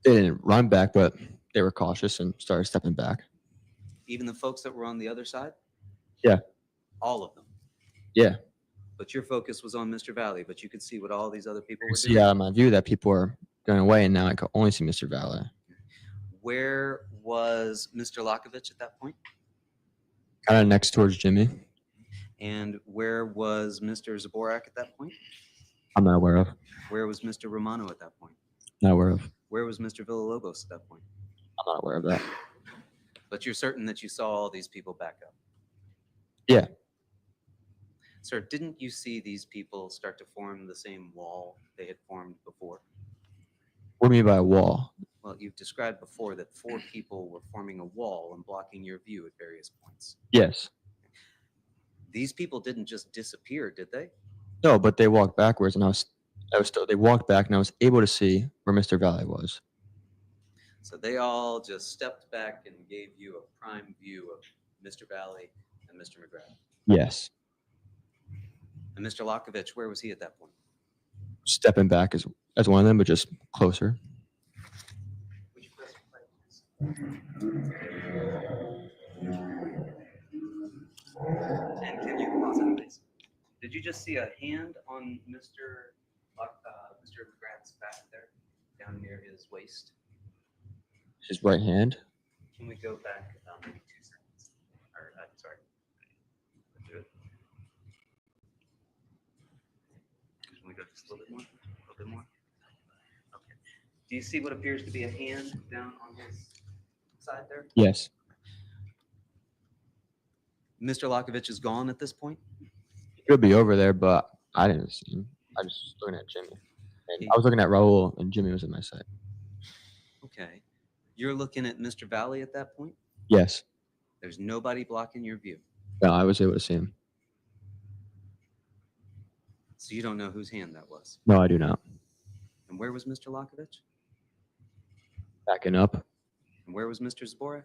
They didn't run back, but they were cautious and started stepping back. Even the folks that were on the other side? Yeah. All of them. Yeah. But your focus was on Mr. Valley, but you could see what all these other people I were could doing. see out of my view that people were going away, and now I could only see Mr. Valle. Where was Mr. Lakovich at that point? Kind of next towards Jimmy. And where was Mr. Zaborak at that point? I'm not aware of. Where was Mr. Romano at that point? Not aware of. Where was Mr. Villalobos at that point? I'm not aware of that. But you're certain that you saw all these people back up? Yeah. Sir, didn't you see these people start to form the same wall they had formed before? What do you mean by a wall? Well, you've described before that 4 people were forming a wall and blocking your view at various points. Yes. These people didn't just disappear, did they? No, but they walked backwards, and I was still. They walked back, and I was able to see where Mr. Valle was. So they all just stepped back and gave you a prime view of Mr. Valley and Mr. McGrath. Yes. And Mr. Lakovich, where was he at that point? Stepping back as one of them, but just closer. Would you press play, please? And can you pause it, please? Did you just see a hand on Mr. McGrath's back there, down near his waist? His right hand. Can we go back maybe 2 seconds? Or, sorry. Do it. Can we go just a little bit more? A little bit more? Okay. Do you see what appears to be a hand down on his side there? Yes. Mr. Lakovich is gone at this point? He could be over there, but I didn't see him. I was just looking at Jimmy. And I was looking at Raul, and Jimmy was in my sight. Okay. You're looking at Mr. Valley at that point? Yes. There's nobody blocking your view. No, I was able to see him. So you don't know whose hand that was? No, I do not. And where was Mr. Lakovich? Backing up. And where was Mr. Zaborak?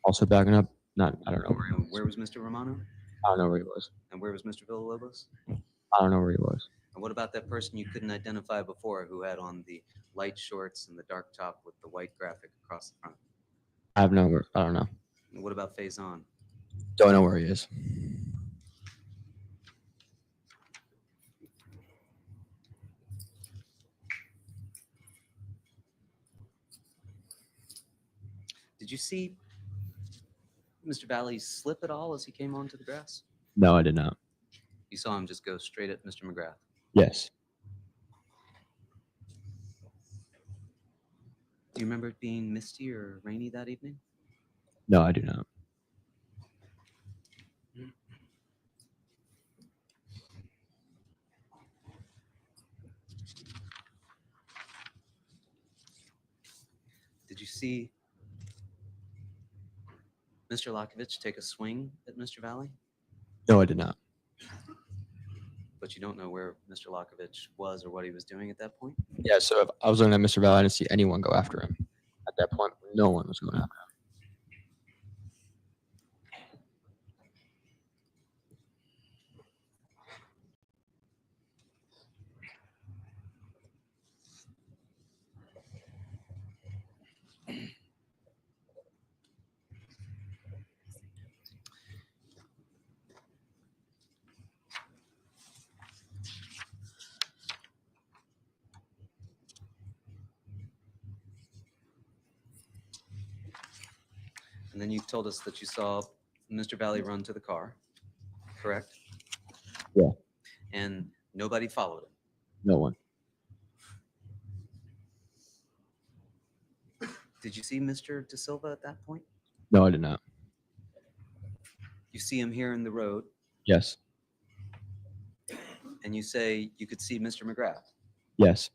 Also backing up. I don't know where he And was. where was Mr. Romano? I don't know where he was. And where was Mr. Villalobos? I don't know where he was. And what about that person you couldn't identify before who had on the light shorts and the dark top with the white graphic across the front? I don't know. And what about Faison? Don't know where he is. Did you see Mr. Valley slip at all as he came onto the grass? No, I did not. You saw him just go straight at Mr. McGrath. Yes. Do you remember it being misty or rainy that evening? No, I do not. Did you see Mr. Lakovich take a swing at Mr. Valley? No, I did not. But you don't know where Mr. Lakovich was or what he was doing at that point? Yeah, so if I was looking at Mr. Valle, I didn't see anyone go after him. At that point, no one was going after him. And then you told us that you saw Mr. Valley run to the car, correct? Yeah. And nobody followed him. No one. Did you see Mr. De Silva at that point? No, I did not. You see him here in the road, Yes. and you say you could see Mr. McGrath, Yes.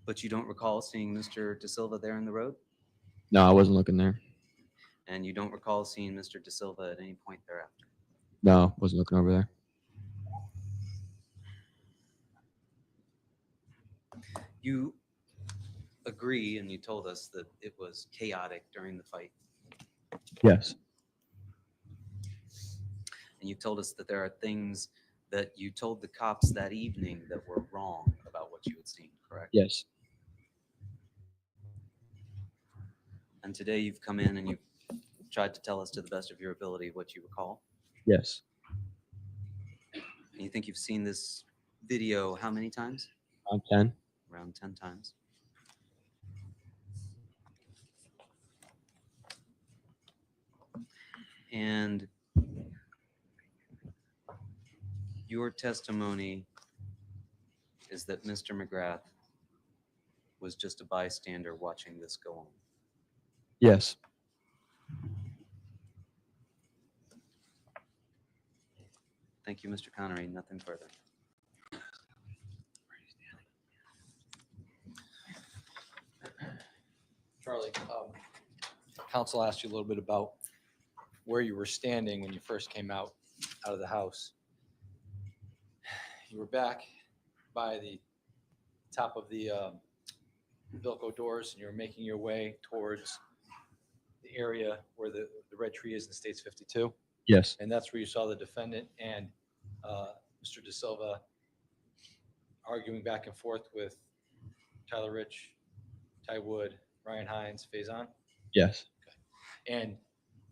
but you don't recall seeing Mr. De Silva there in the road, No, I wasn't looking there. and you don't recall seeing Mr. De Silva at any point thereafter. No, wasn't looking over there. You agree, and you told us that it was chaotic during the fight. Yes. And you told us that there are things that you told the cops that evening that were wrong about what you had seen, correct? Yes. And today you've come in and you've tried to tell us to the best of your ability what you recall. Yes. And you think you've seen this video how many times? On 10. Around 10 times. And your testimony is that Mr. McGrath was just a bystander watching this go on. Yes. Thank you, Mr. Connery. Nothing further. Charlie, counsel asked you a little bit about where you were standing when you first came out of the house. You were back by the top of the Vilco doors, and you were making your way towards the area where the red tree is in States 52. Yes. And that's where you saw the defendant and Mr. De Silva arguing back and forth with Tyler Rich, Ty Wood, Ryan Hines, Faison. Yes. And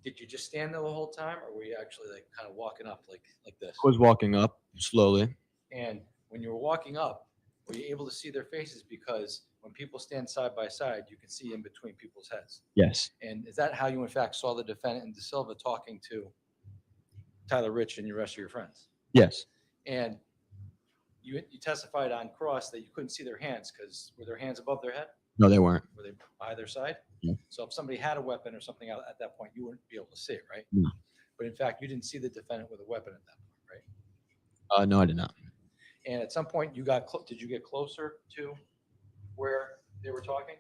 did you just stand there the whole time, or were you actually like kind of walking up like this? I was walking up slowly. And when you were walking up, were you able to see their faces? Because when people stand side by side, you can see in between people's heads. Yes. And is that how you in fact saw the defendant and De Silva talking to Tyler Rich and the rest of your friends? Yes. And you testified on cross that you couldn't see their hands because were their hands above their head? No, they weren't. Were they by their side? No. So if somebody had a weapon or something at that point, you wouldn't be able to see it, right? No. But in fact, you didn't see the defendant with a weapon at that point, right? No, I did not. And at some point, did you get closer to where they were talking?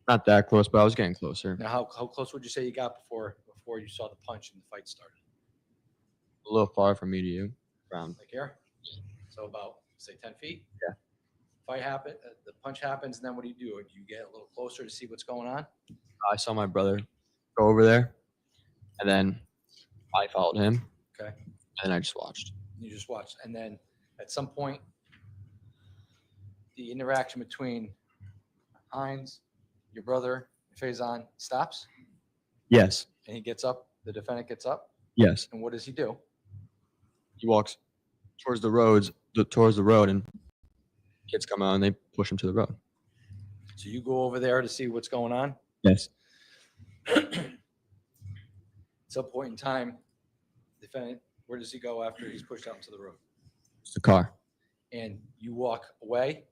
Not that close, but I was getting closer. Now, how close would you say you got before you saw the punch and the fight started? A little far from me to you. Around. Like here? So about, say, 10 feet? Yeah. Fight happened, the punch happens, and then what do? Do you get a little closer to see what's going on? I saw my brother go over there, and then I followed him. Okay. And I just watched. You just watched. And then at some point, the interaction between Hines, your brother, Faison stops, Yes. and he gets up. The defendant gets up. Yes. And what does he do? He walks towards the road, and kids come out and they push him to the road. So you go over there to see what's going on. Yes. At some point in time, defendant, where does he go after he's pushed out into the road? It's the car. And you walk away.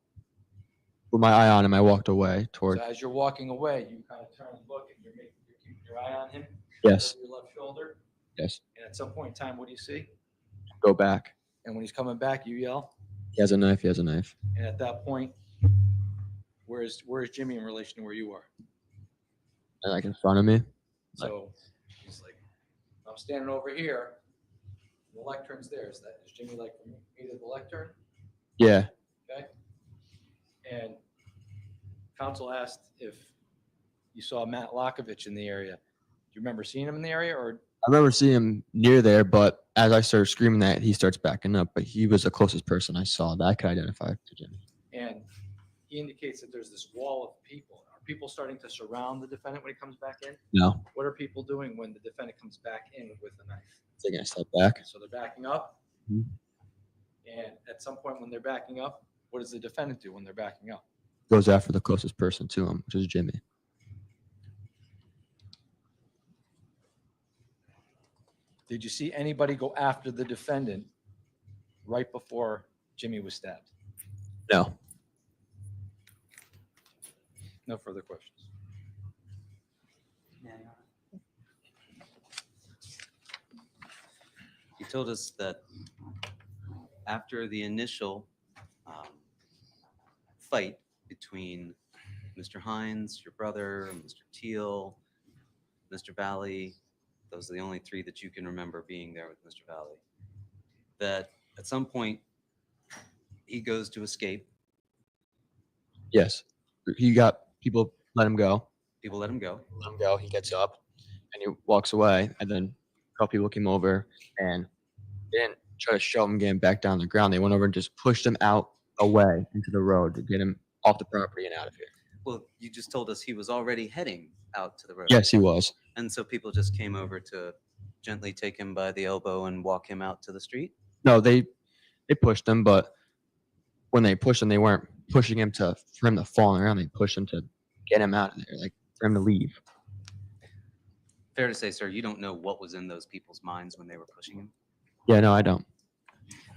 With my eye on him, I walked away toward. So as you're walking away, you kind of turn and look, and you're keeping your eye on him. Yes. Over your left shoulder. Yes. And at some point in time, what do you see? Go back. And when he's coming back, you yell. He has a knife. He has a knife. And at that point, where is Jimmy in relation to where you are? And like in front of me. So he's like, I'm standing over here. The lectern's there. Is Jimmy like from me to the lectern? Yeah. Okay. And counsel asked if you saw Matt Lockovich in the area. Do you remember seeing him in the area, or? I remember seeing him near there, but as I started screaming that, he starts backing up. But he was the closest person I saw that I could identify to Jimmy. And he indicates that there's this wall of people. Are people starting to surround the defendant when he comes back in? No. What are people doing when the defendant comes back in with the knife? Taking a step back. So they're backing up. Mhm. And at some point when they're backing up, what does the defendant do when they're backing up? Goes after the closest person to him, which is Jimmy. Did you see anybody go after the defendant right before Jimmy was stabbed? No. No further questions. You told us that after the initial fight between Mr. Hines, your brother, Mr. Teal, Mr. Valle, those are the only three that you can remember being there with Mr. Valle, that at some point he goes to escape. Yes. He got people let him go. People let him go. Let him go. He gets up and he walks away. And then a couple people came over and they didn't try to shove him getting back down on the ground. They went over and just pushed him out away into the road to get him off the property and out of here. Well, you just told us he was already heading out to the road. Yes, he was. And so people just came over to gently take him by the elbow and walk him out to the street? No, they pushed him, but when they pushed him, they weren't pushing him for him to fall on the ground. They pushed him to get him out of there, like for him to leave. Fair to say, sir, you don't know what was in those people's minds when they were pushing him? Yeah, no, I don't.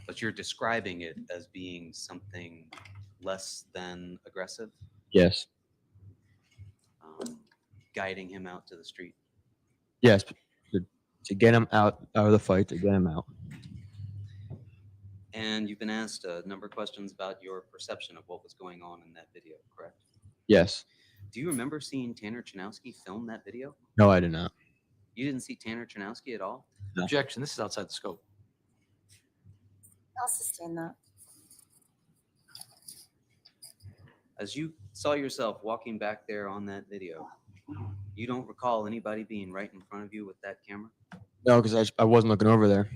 But you're describing it as being something less than aggressive? Yes. Guiding him out to the street? Yes, to get him out of the fight, to get him out. And you've been asked a number of questions about your perception of what was going on in that video, correct? Yes. Do you remember seeing Tanner Chernowski film that video? No, I did not. You didn't see Tanner Chernowski at all? No. Objection. This is outside the scope. I'll sustain that. As you saw yourself walking back there on that video, you don't recall anybody being right in front of you with that camera? No, because I wasn't looking over there.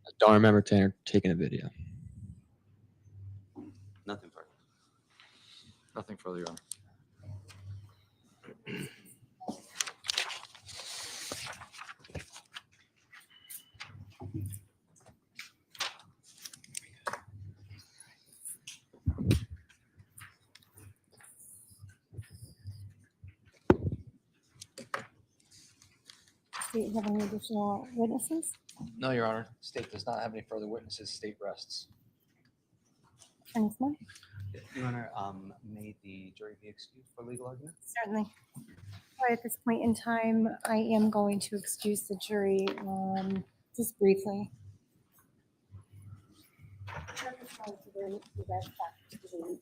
I don't remember Tanner taking a video. Nothing further. Nothing further, Your Honor. Do you have any additional witnesses? No, Your Honor. State does not have any further witnesses. State rests. Attorney Smith? Your Honor, may the jury be excused for legal argument? Certainly. All right, at this point in time, I am going to excuse the jury just briefly.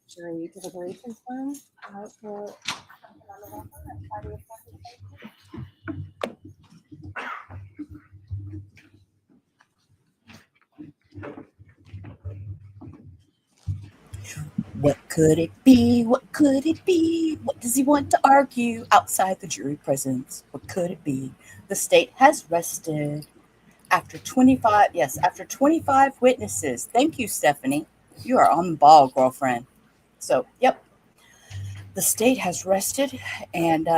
Jury deliberations room. For What could it be? What could it be? What does he want to argue outside the jury presence? What could it be? The state has rested after 25 witnesses. Thank you, Stephanie. You are on the ball, girlfriend. So, yep. The state has rested, and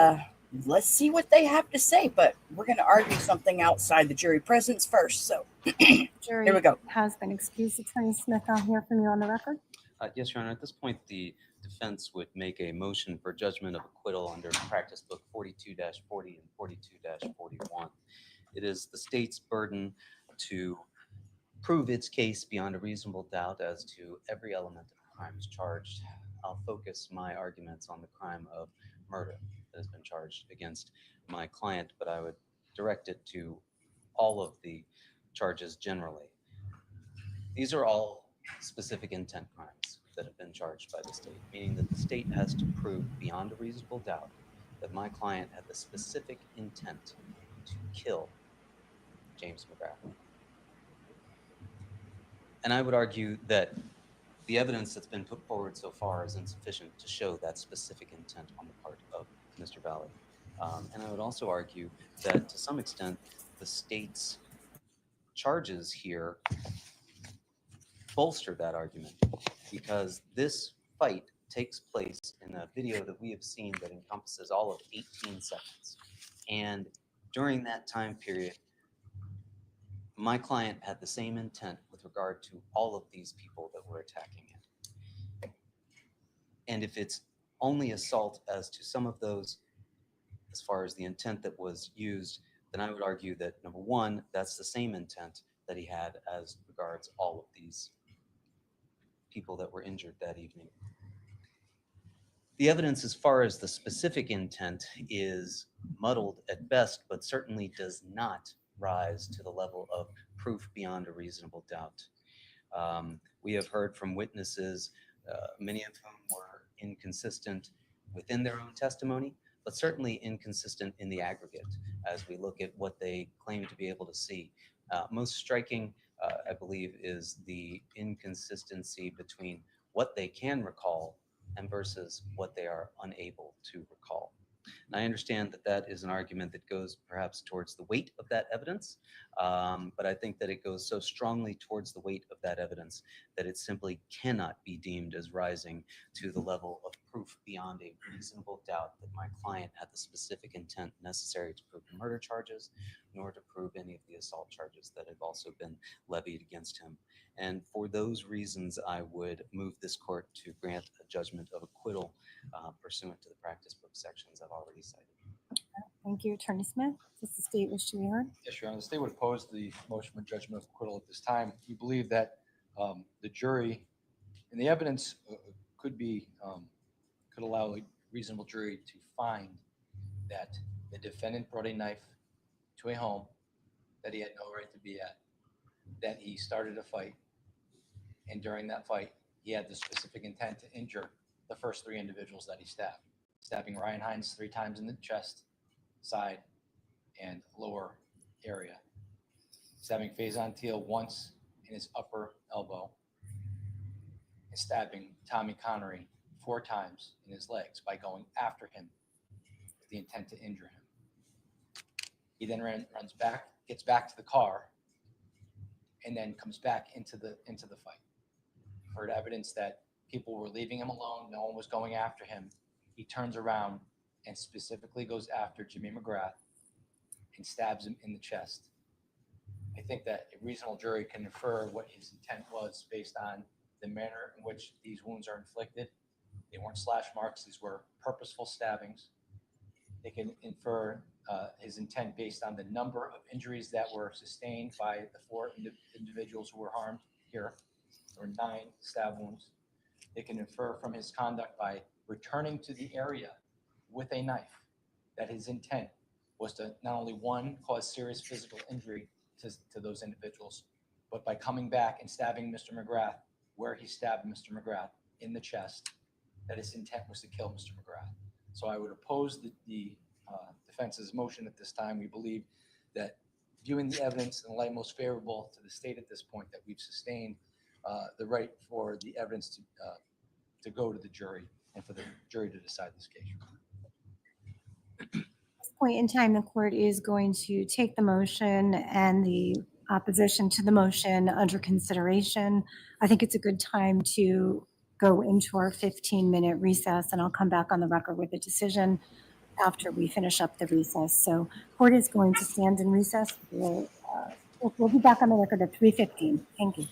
let's see what they have to say, but we're going to argue something outside the jury presence first. So, jury here we go. Has been excused. Attorney Smith, I'll hear from you on the record. Yes, Your Honor. At this point, the defense would make a motion for judgment of acquittal under Practice Book 42-40 and 42-41. It is the state's burden to prove its case beyond a reasonable doubt as to every element of the crimes charged. I'll focus my arguments on the crime of murder that has been charged against my client, but I would direct it to all of the charges generally. These are all specific intent crimes that have been charged by the state, meaning that the state has to prove beyond a reasonable doubt that my client had the specific intent to kill James McGrath. And I would argue that the evidence that's been put forward so far is insufficient to show that specific intent on the part of Mr. Valle. And I would also argue that to some extent, the state's charges here bolster that argument, because this fight takes place in a video that we have seen that encompasses all of 18 seconds. And during that time period, my client had the same intent with regard to all of these people that were attacking him. And if it's only assault as to some of those, as far as the intent that was used, then I would argue that, number one, that's the same intent that he had as regards all of these people that were injured that evening. The evidence as far as the specific intent is muddled at best, but certainly does not rise to the level of proof beyond a reasonable doubt. We have heard from witnesses, many of whom were inconsistent within their own testimony, but certainly inconsistent in the aggregate as we look at what they claim to be able to see. Most striking, I believe, is the inconsistency between what they can recall and versus what they are unable to recall. And I understand that that is an argument that goes perhaps towards the weight of that evidence, but I think that it goes so strongly towards the weight of that evidence that it simply cannot be deemed as rising to the level of proof beyond a reasonable doubt that my client had the specific intent necessary to prove the murder charges, nor to prove any of the assault charges that have also been levied against him. And for those reasons, I would move this court to grant a judgment of acquittal pursuant to the practice book sections I've already cited. Thank you, Attorney Smith. Does the state wish to be heard? Yes, Your Honor. The state would oppose the motion for judgment of acquittal at this time. We believe that the jury and the evidence could allow a reasonable jury to find that the defendant brought a knife to a home that he had no right to be at, that he started a fight, and during that fight, he had the specific intent to injure the first three individuals that he stabbed, stabbing Ryan Hines 3 times in the chest, side, and lower area, stabbing Faison Teal once in his upper elbow, and stabbing Tommy Connery 4 times in his legs by going after him with the intent to injure him. He then runs back, gets back to the car, and then comes back into the fight. We've heard evidence that people were leaving him alone. No one was going after him. He turns around and specifically goes after Jimmy McGrath and stabs him in the chest. I think that a reasonable jury can infer what his intent was based on the manner in which these wounds are inflicted. They weren't slash marks. These were purposeful stabbings. They can infer his intent based on the number of injuries that were sustained by the 4 individuals who were harmed here. There were 9 stab wounds. They can infer from his conduct by returning to the area with a knife that his intent was to not only, 1, cause serious physical injury to those individuals, but by coming back and stabbing Mr. McGrath where he stabbed Mr. McGrath in the chest, that his intent was to kill Mr. McGrath. So I would oppose the defense's motion at this time. We believe that viewing the evidence in the light most favorable to the state at this point, that we've sustained the right for the evidence to go to the jury and for the jury to decide this case. At this point in time, the court is going to take the motion and the opposition to the motion under consideration. I think it's a good time to go into our 15-minute recess, and I'll come back on the record with a decision after we finish up the recess. So court is going to stand in recess. We'll be back on the record at 3:15. Thank you.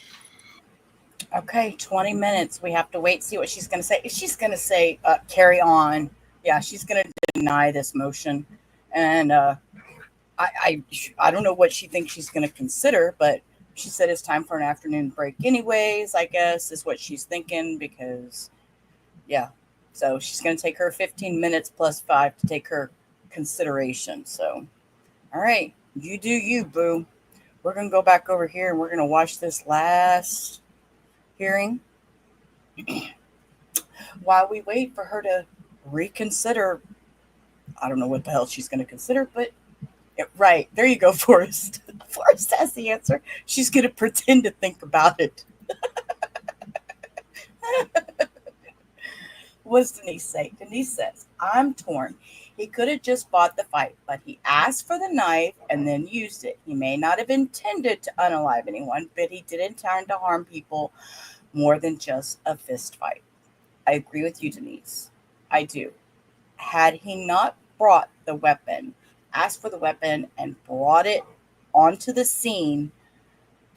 Okay, 20 minutes. We have to wait, see what she's going to say. If she's going to say, carry on, yeah, she's going to deny this motion. And I don't know what she thinks she's going to consider, but she said it's time for an afternoon break anyways, I guess, is what she's thinking, because, yeah. So she's going to take her 15 minutes plus 5 to take her consideration. So, all right, you do you, boo. We're going to go back over here and we're going to watch this last hearing while we wait for her to reconsider. I don't know what the hell she's going to consider, but right, there you go, Forrest. Forrest has the answer. She's going to pretend to think about it. What does Denise say? Denise says, I'm torn. He could have just bought the fight, but he asked for the knife and then used it. He may not have intended to unalive anyone, but he did intend to harm people more than just a fist fight. I agree with you, Denise. I do. Had he not brought the weapon, asked for the weapon, and brought it onto the scene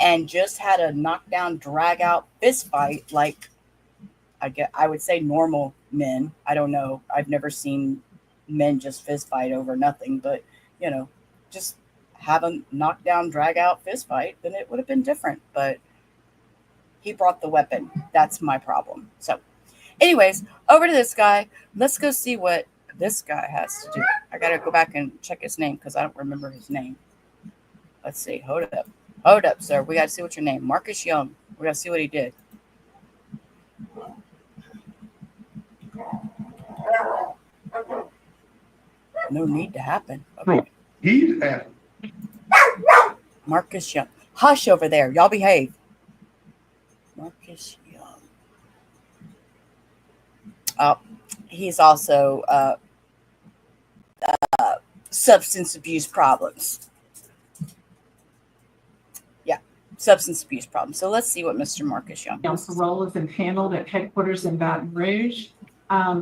and just had a knockdown, drag out fist fight, like I would say normal men. I don't know. I've never seen men just fist fight over nothing, but just have a knockdown, drag out fist fight, then it would have been different. But he brought the weapon. That's my problem. So Anyways, over to this guy. Let's go see what this guy has to do. I gotta go back and check his name because I don't remember his name. Let's see. Hold up. Hold up, sir. We gotta see what your name. Marcus Young. We gotta see what he did. No need to happen. Okay. He's at Marcus Young. Hush over there. Y'all behave. Marcus Young. Oh, he's also substance abuse problems. Yeah, substance abuse problems. So let's see what Mr. Marcus Young On parole is impaneled at headquarters in Baton Rouge.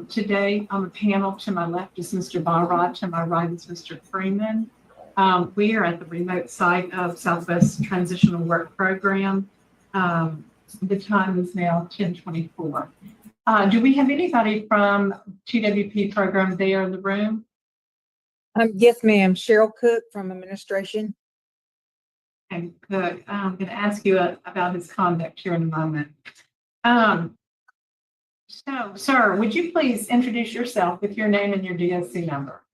Today on the panel to my left is Mr. Barrod, to my right is Mr. Freeman. We are at the remote site of Southwest Transitional Work Program. The time is now 10:24. Do we have anybody from TWP program there in the room? Yes, ma'am. Cheryl Cook from administration. And good. I'm going to ask you about his conduct here in a moment. So, sir, would you please introduce yourself with your name and your DSC number?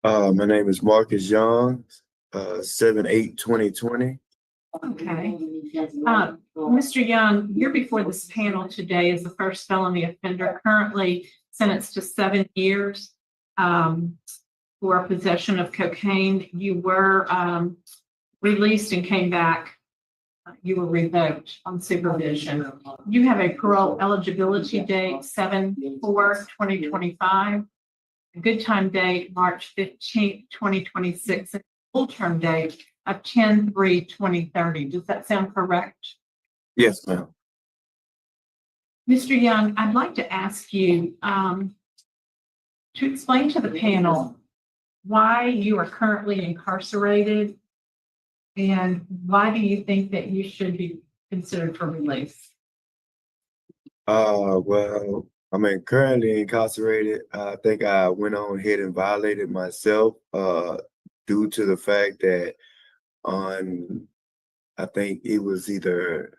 My name is Marcus Young, 7/8/2020. Okay. Mr. Young, you're before this panel today as the first felony offender, currently sentenced to 7 years for possession of cocaine. You were released and came back. You were revoked on supervision. You have a parole eligibility date 7/4/2025, a good time date March 15th, 2026, and full term date of 10/3/2030. Does that sound correct? Yes, ma'am. Mr. Young, I'd like to ask you to explain to the panel why you are currently incarcerated and why do you think that you should be considered for release? Well, I'm currently incarcerated. I think I went on ahead and violated myself due to the fact that I think it was either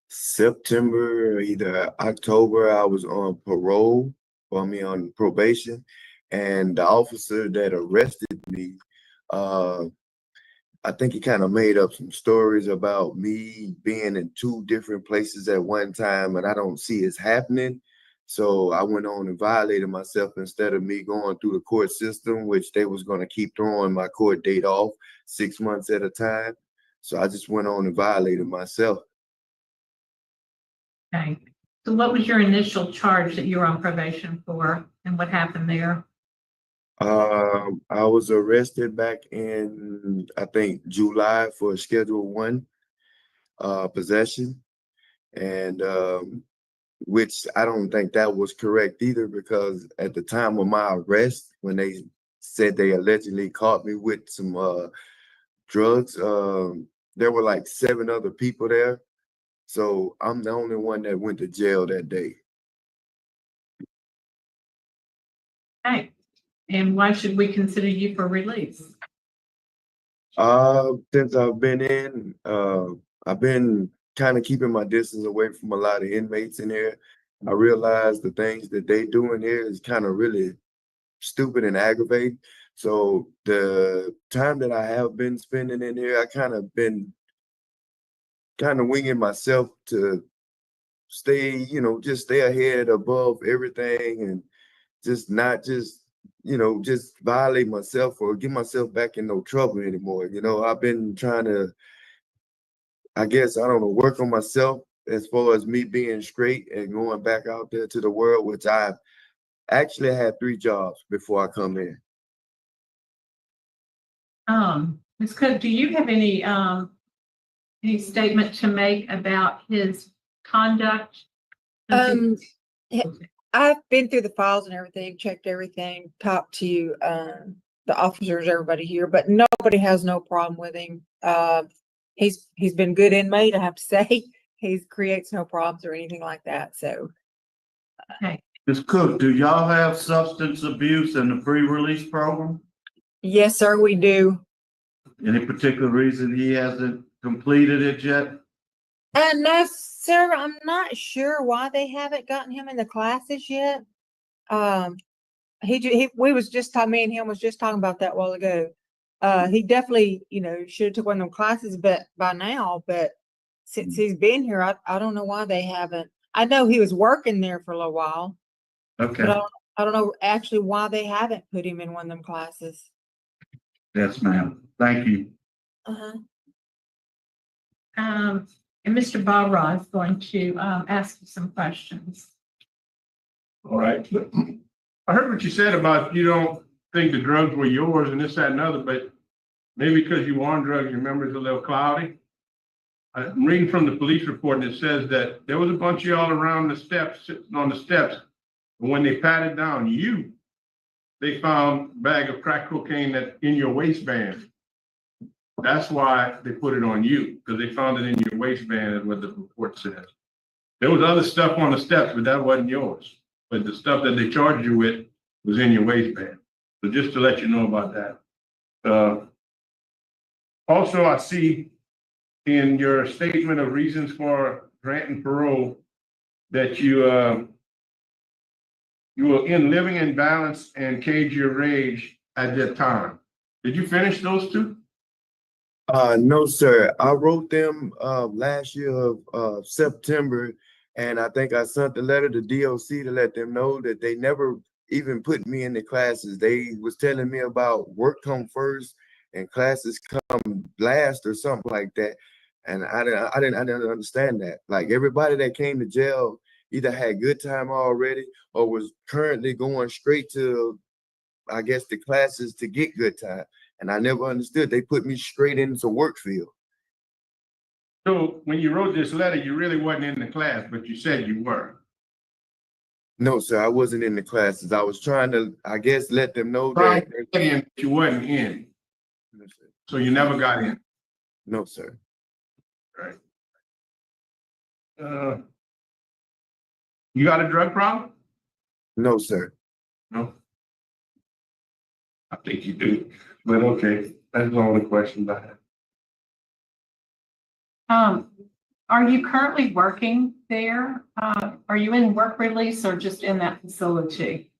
September or either October, I was on parole, on probation, and the officer that arrested me, I think he kind of made up some stories about me being in 2 different places at one time, and I don't see it happening. So I went on and violated myself instead of me going through the court system, which they was going to keep throwing my court date off 6 months at a time. So I just went on and violated myself. Okay. So what was your initial charge that you were on probation for and what happened there? I was arrested back in, I think, July for Schedule 1 possession, and which I don't think that was correct either, because at the time of my arrest, when they said they allegedly caught me with some drugs, there were like 7 other people there. So I'm the only one that went to jail that day. Okay. And why should we consider you for release? Since I've been in, I've been kind of keeping my distance away from a lot of inmates in here. I realize the things that they do in here is kind of really stupid and aggravating. So the time that I have been spending in here, I been winging myself to stay, just stay ahead above everything and just not just violate myself or get myself back in no trouble anymore. I've been trying to, I guess, I don't know, work on myself as far as me being straight and going back out there to the world, which I've actually had 3 jobs before I come in. Ms. Cook, do you have any statement to make about his conduct? I've been through the files and everything, checked everything, talked to the officers, everybody here, but nobody has no problem with him. He's been a good inmate, I have to say. He creates no problems or anything like that. So, okay. Ms. Cook, do y'all have substance abuse in the pre-release program? yes, sir, we do. Any particular reason he hasn't completed it yet? And that's Sir, I'm not sure why they haven't gotten him in the classes yet. We was just talking, me and him was just talking about that a while ago. He definitely, should have took one of them classes, but by now, but since he's been here, I don't know why they haven't. I know he was working there for a little while, Okay, but I don't know actually why they haven't put him in one of them classes. yes, ma'am. Thank you. Uh-huh. And Mr. Barra is going to ask you some questions. All right. I heard what you said about you don't think the drugs were yours and this, that, and other, but maybe because you were on drugs, your memory's a little cloudy. I'm reading from the police report and it says that there was a bunch of y'all around the steps, sitting on the steps. And when they patted down you, they found a bag of crack cocaine that in your waistband. That's why they put it on you, because they found it in your waistband, is what the report says. There was other stuff on the steps, but that wasn't yours. But the stuff that they charged you with was in your waistband. So just to let you know about that. Also, I see in your statement of reasons for granting parole that you were in living in balance and cage your rage at that time. Did you finish those two? No, sir. I wrote them last year of September, and I think I sent the letter to DOC to let them know that they never even put me in the classes. They was telling me about work come first and classes come last or something like that. And I didn't understand that. Like everybody that came to jail either had good time already or was currently going straight to, I guess, the classes to get good time. And I never understood. They put me straight into work field. So when you wrote this letter, you really wasn't in the class, but you said you were. No, sir, I wasn't in the classes. I was trying to, I guess, let them know Right. that You wasn't in. So you never got in. No, sir. Right. You got a drug problem? No, sir. No. I think you do, but okay. That's the only question I have. Are you currently working there? Are you in work release or just in that facility?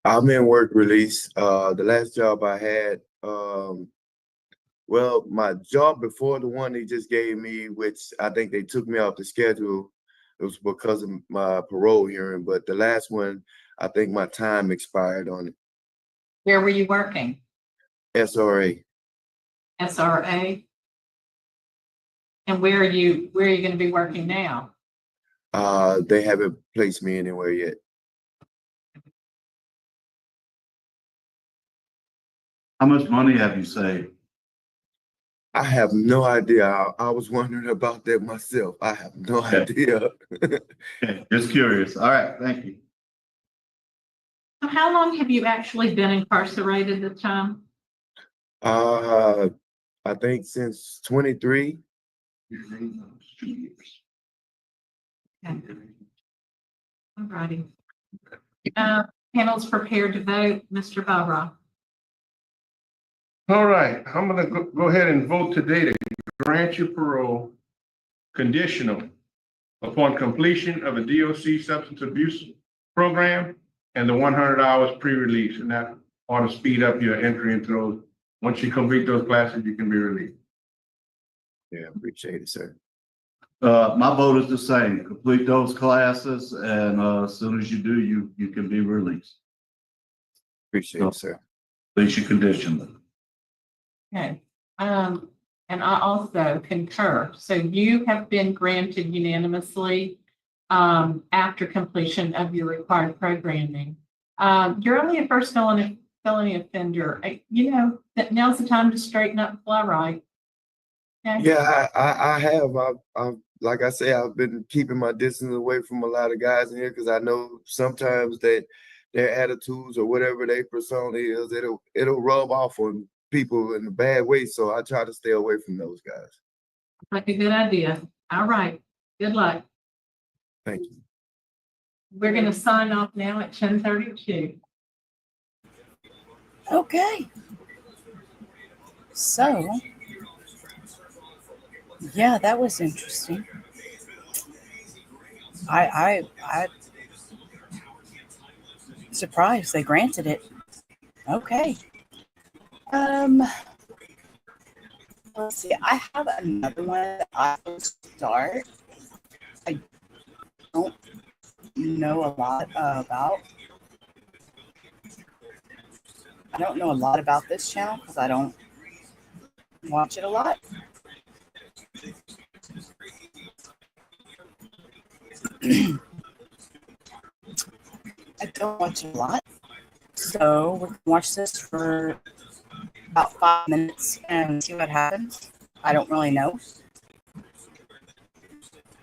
I'm in work release. The last job I had, well, my job before the one they just gave me, which I think they took me off the schedule, it was because of my parole hearing. But the last one, I think my time expired on it. Where were you working? SRA. SRA? And where are you going to be working now? They haven't placed me anywhere yet. How much money have you saved? I have no idea. I was wondering about that myself. I have no idea. Okay, just curious. All right, thank you. So how long have you actually been incarcerated at the time? I think since 23. Okay. All righty. Panel's prepared to vote. Mr. Barra. All right, I'm gonna go ahead and vote today to grant you parole conditional upon completion of a DOC substance abuse program and the 100 hours pre-release, and that ought to speed up your entry into those. Once you complete those classes, you can be released. Yeah, appreciate it, sir. My vote is the same. Complete those classes, and as soon as you do, you can be released. Appreciate it, sir. Release your condition. Okay. And I also concur. So you have been granted unanimously after completion of your required programming. You're only a first felony offender. You know that now's the time to straighten up and fly right. Okay? Yeah, I have. I've like I say, I've been keeping my distance away from a lot of guys in here because I know sometimes that their attitudes or whatever their persona is, it'll rub off on people in a bad way. So I try to stay away from those guys. Like a good idea. All right. Good luck. Thank you. We're going to sign off now at 10:32. Okay. So, yeah, that was interesting. I surprised they granted it. Okay. Let's see. I have another one that I will start. I don't know a lot about. I don't know a lot about this channel because I don't watch it a lot. I don't watch it a lot. So we're going to watch this for about 5 minutes and see what happens. I don't really know.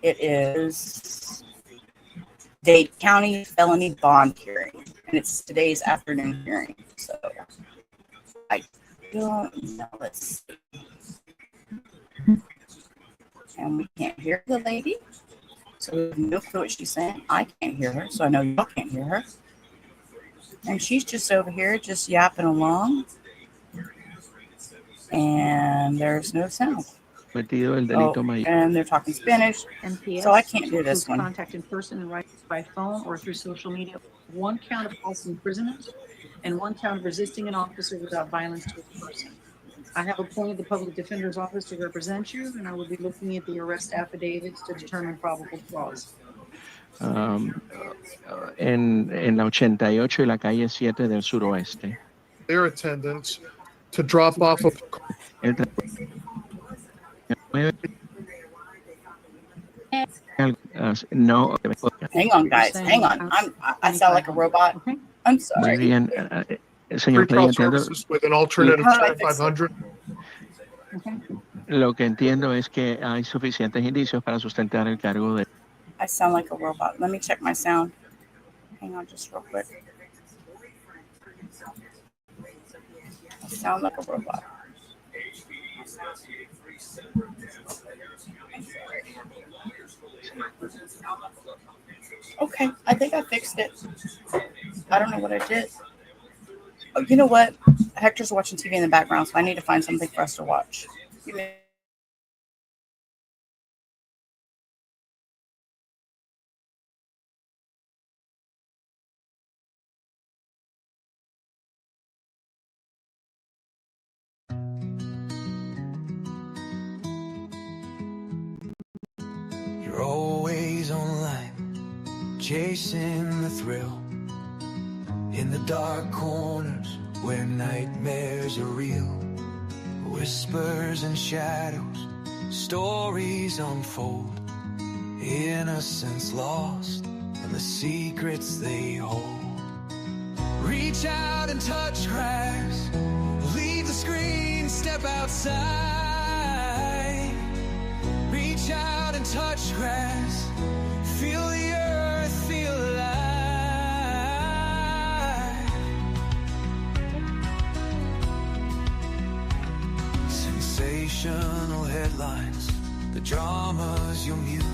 It is Dade County felony bond hearing, and it's today's afternoon hearing. So I don't know. Let's see. And we can't hear the lady. So we have no clue what she's saying. I can't hear her, so I know y'all can't hear her. And she's just over here just yapping along. And there's no sound. And they're talking Spanish, so I can't do this one. Contact in person and write by phone or through social media. 1 count of false imprisonment and 1 count of resisting an officer without violence to a person. I have appointed the public defender's office to represent you, and I will be looking at the arrest affidavits to determine probable cause. En la 88 y la calle 7 del suroeste. Their attendance to drop off a No. Hang on, guys. Hang on. I sound like a robot. I'm sorry. Muy bien. Señor pretrial Play, services with an alternate of 500. Lo que entiendo es que hay suficientes indicios para sustentar el cargo de. I sound like a robot. Let me check my sound. Hang on just real quick. I sound like a robot. Okay, I think I fixed it. I don't know what I did. Oh, you know what? Hector's watching TV in the background, so I need to find something for us to watch. Give me- You're always online, chasing the thrill. In the dark corners where nightmares are real. Whispers and shadows, stories unfold. Innocence lost and the secrets they hold. Reach out and touch cracks. Leave the screen, step outside. Reach out and touch grass. Feel the earth, feel alive. Sensational headlines, the dramas you muse.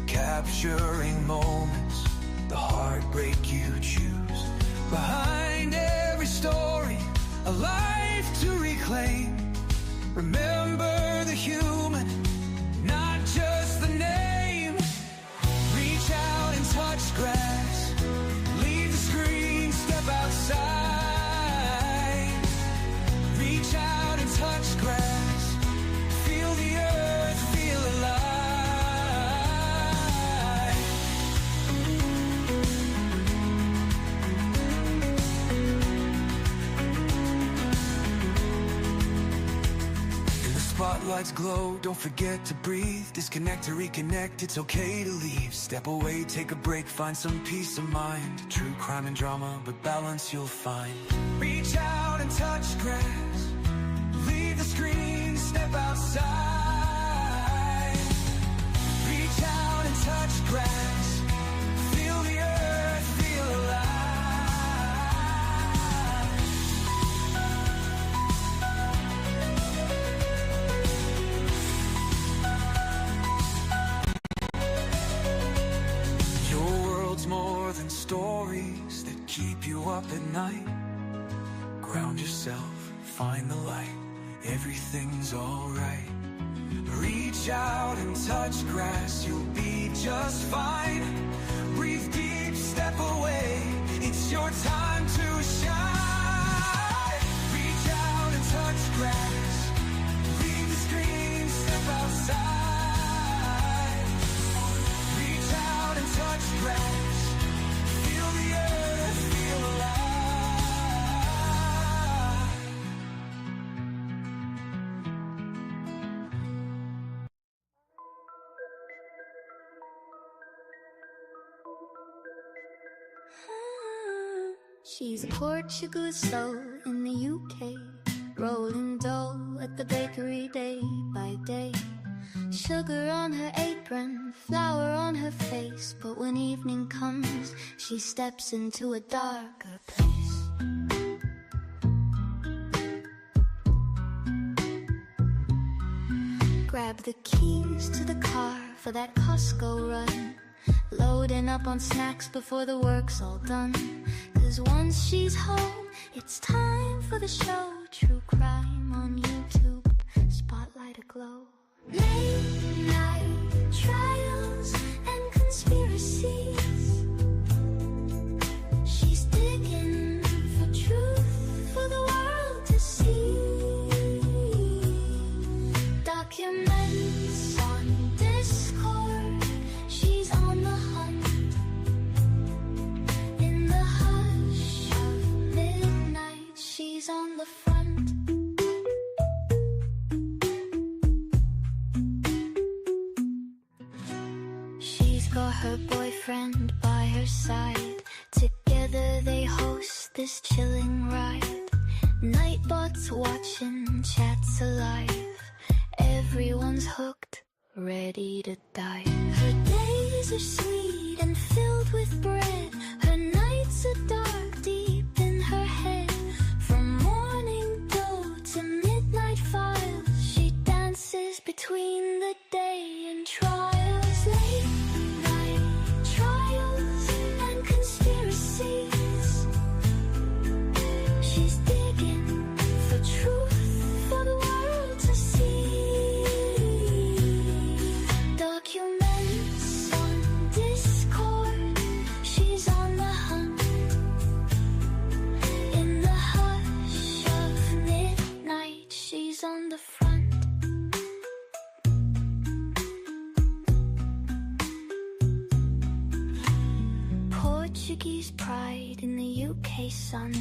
Capturing moments, the heartbreak you choose. Behind every story, a life to reclaim. Remember the human, not just the name. Reach out and touch grass. Leave the screen, step outside. Reach out and touch grass. Feel the earth, feel alive. Spotlights glow, don't forget to breathe. Disconnect to reconnect, it's okay to leave. Step away, take a break, find some peace of mind. True crime and drama, but balance you'll find. Reach out and touch grass. Leave the screen, step outside. Reach out and touch grass. Feel the earth, feel alive. More than stories that keep you up at night. Ground yourself, find the light. Everything's alright. Reach out and touch grass, you'll be just fine. Breathe deep, step away, it's your time to shine. Reach out and touch grass, leave the screen, step outside. Reach out and touch grass, feel the earth, feel alive. She's a Portugal soul in the UK, rolling dough at the bakery day by day. Sugar on her apron, flour on her face, but when evening comes, she steps into a darker place. Grab the keys to the car for that Costco run, loading up on snacks before the work's all done. 'Cause once she's home, it's time for the show. True crime on YouTube, spotlight aglow. Late night trials and conspiracies. She's digging for truth for the world to see. Documents on Discord, she's on the hunt. In the hush of midnight, she's on the front. She's got her boyfriend by her side. Together they host this chilling ride. Nightbots watching, chats alive. Everyone's hooked, ready to die. Her days are sweet and filled with bread. Her nights are dark, deep in her head. From morning dew to midnight files, she dances between the day and trials. Late night trials and conspiracies. She's digging for truth for the world to see. Documents on Discord, she's on the hunt. In the hush of midnight, she's on the front. Portuguese pride in the UK sun.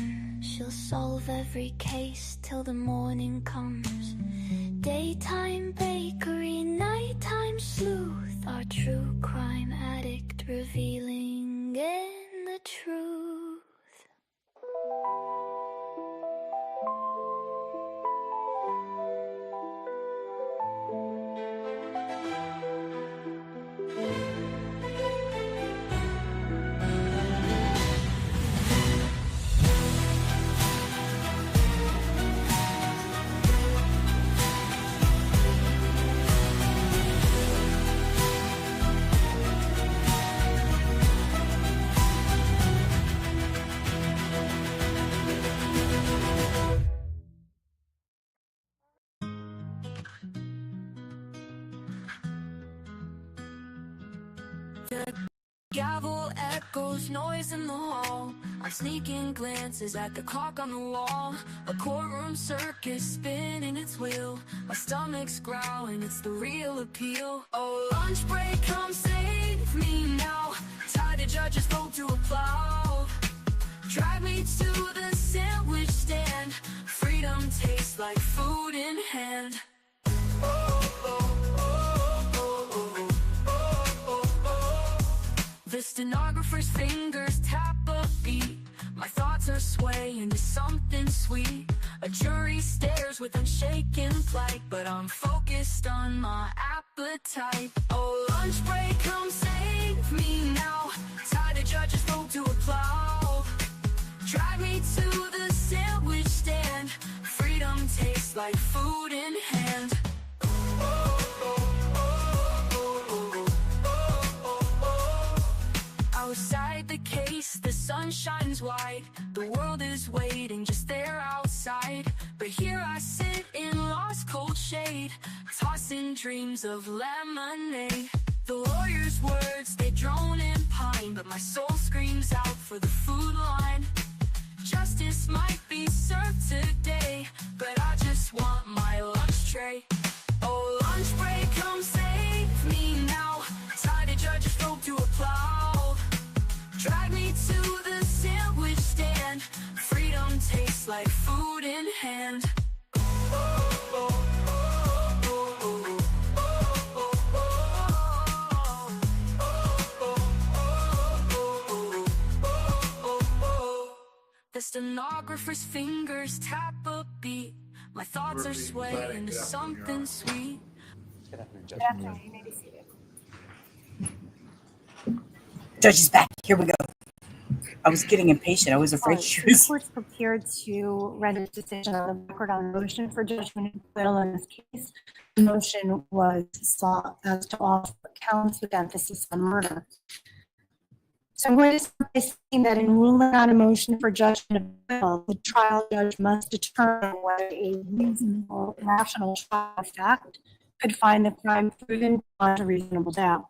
She'll solve every case till the morning comes. Daytime bakery, nighttime sleuth. Our true crime addict revealing in the truth. The gavel echoes, noise in the hall. I'm sneaking glances at the clock on the wall. A courtroom circus spinning its wheel. My stomach's growling, it's the real appeal. Oh, lunch break, come save me now. Tie the judge's vote to a plow. Drive me to the sandwich stand. Freedom tastes like food in hand. The stenographer's fingers tap a beat. My thoughts are swaying to something sweet. A jury stares with unshaken plight, but I'm focused on my appetite. Oh, lunch break, come save me now. Tie the judge's vote to a plow. Drive me to the sandwich stand. Freedom tastes like food in hand. Outside the case, the sun shines wide. The world is waiting just there outside. But here I sit in lost cold shade, tossing dreams of lemonade. The lawyer's words, they drone and pine, but my soul screams out for the food line. Justice might be served today, but I just want my lunch tray. Oh, lunch break, come save me now. Tied a judge's rope to a plow. Drag me to the sandwich stand. Freedom tastes like food in hand. The stenographer's fingers tap a beat. My thoughts are swaying into something sweet. Good afternoon, Judge. Good afternoon. You may be seated. Judge is back. Here we go. I was getting impatient. I was afraid Alright, she so the was. court's prepared to render a decision on the record on the motion for judgment and acquittal in this case. The motion was sought as to all four counts with emphasis on murder. So I'm going to start by saying that in ruling on a motion for judgment and acquittal, the trial judge must determine whether a reasonable, rational trial of fact could find the crime proven beyond a reasonable doubt.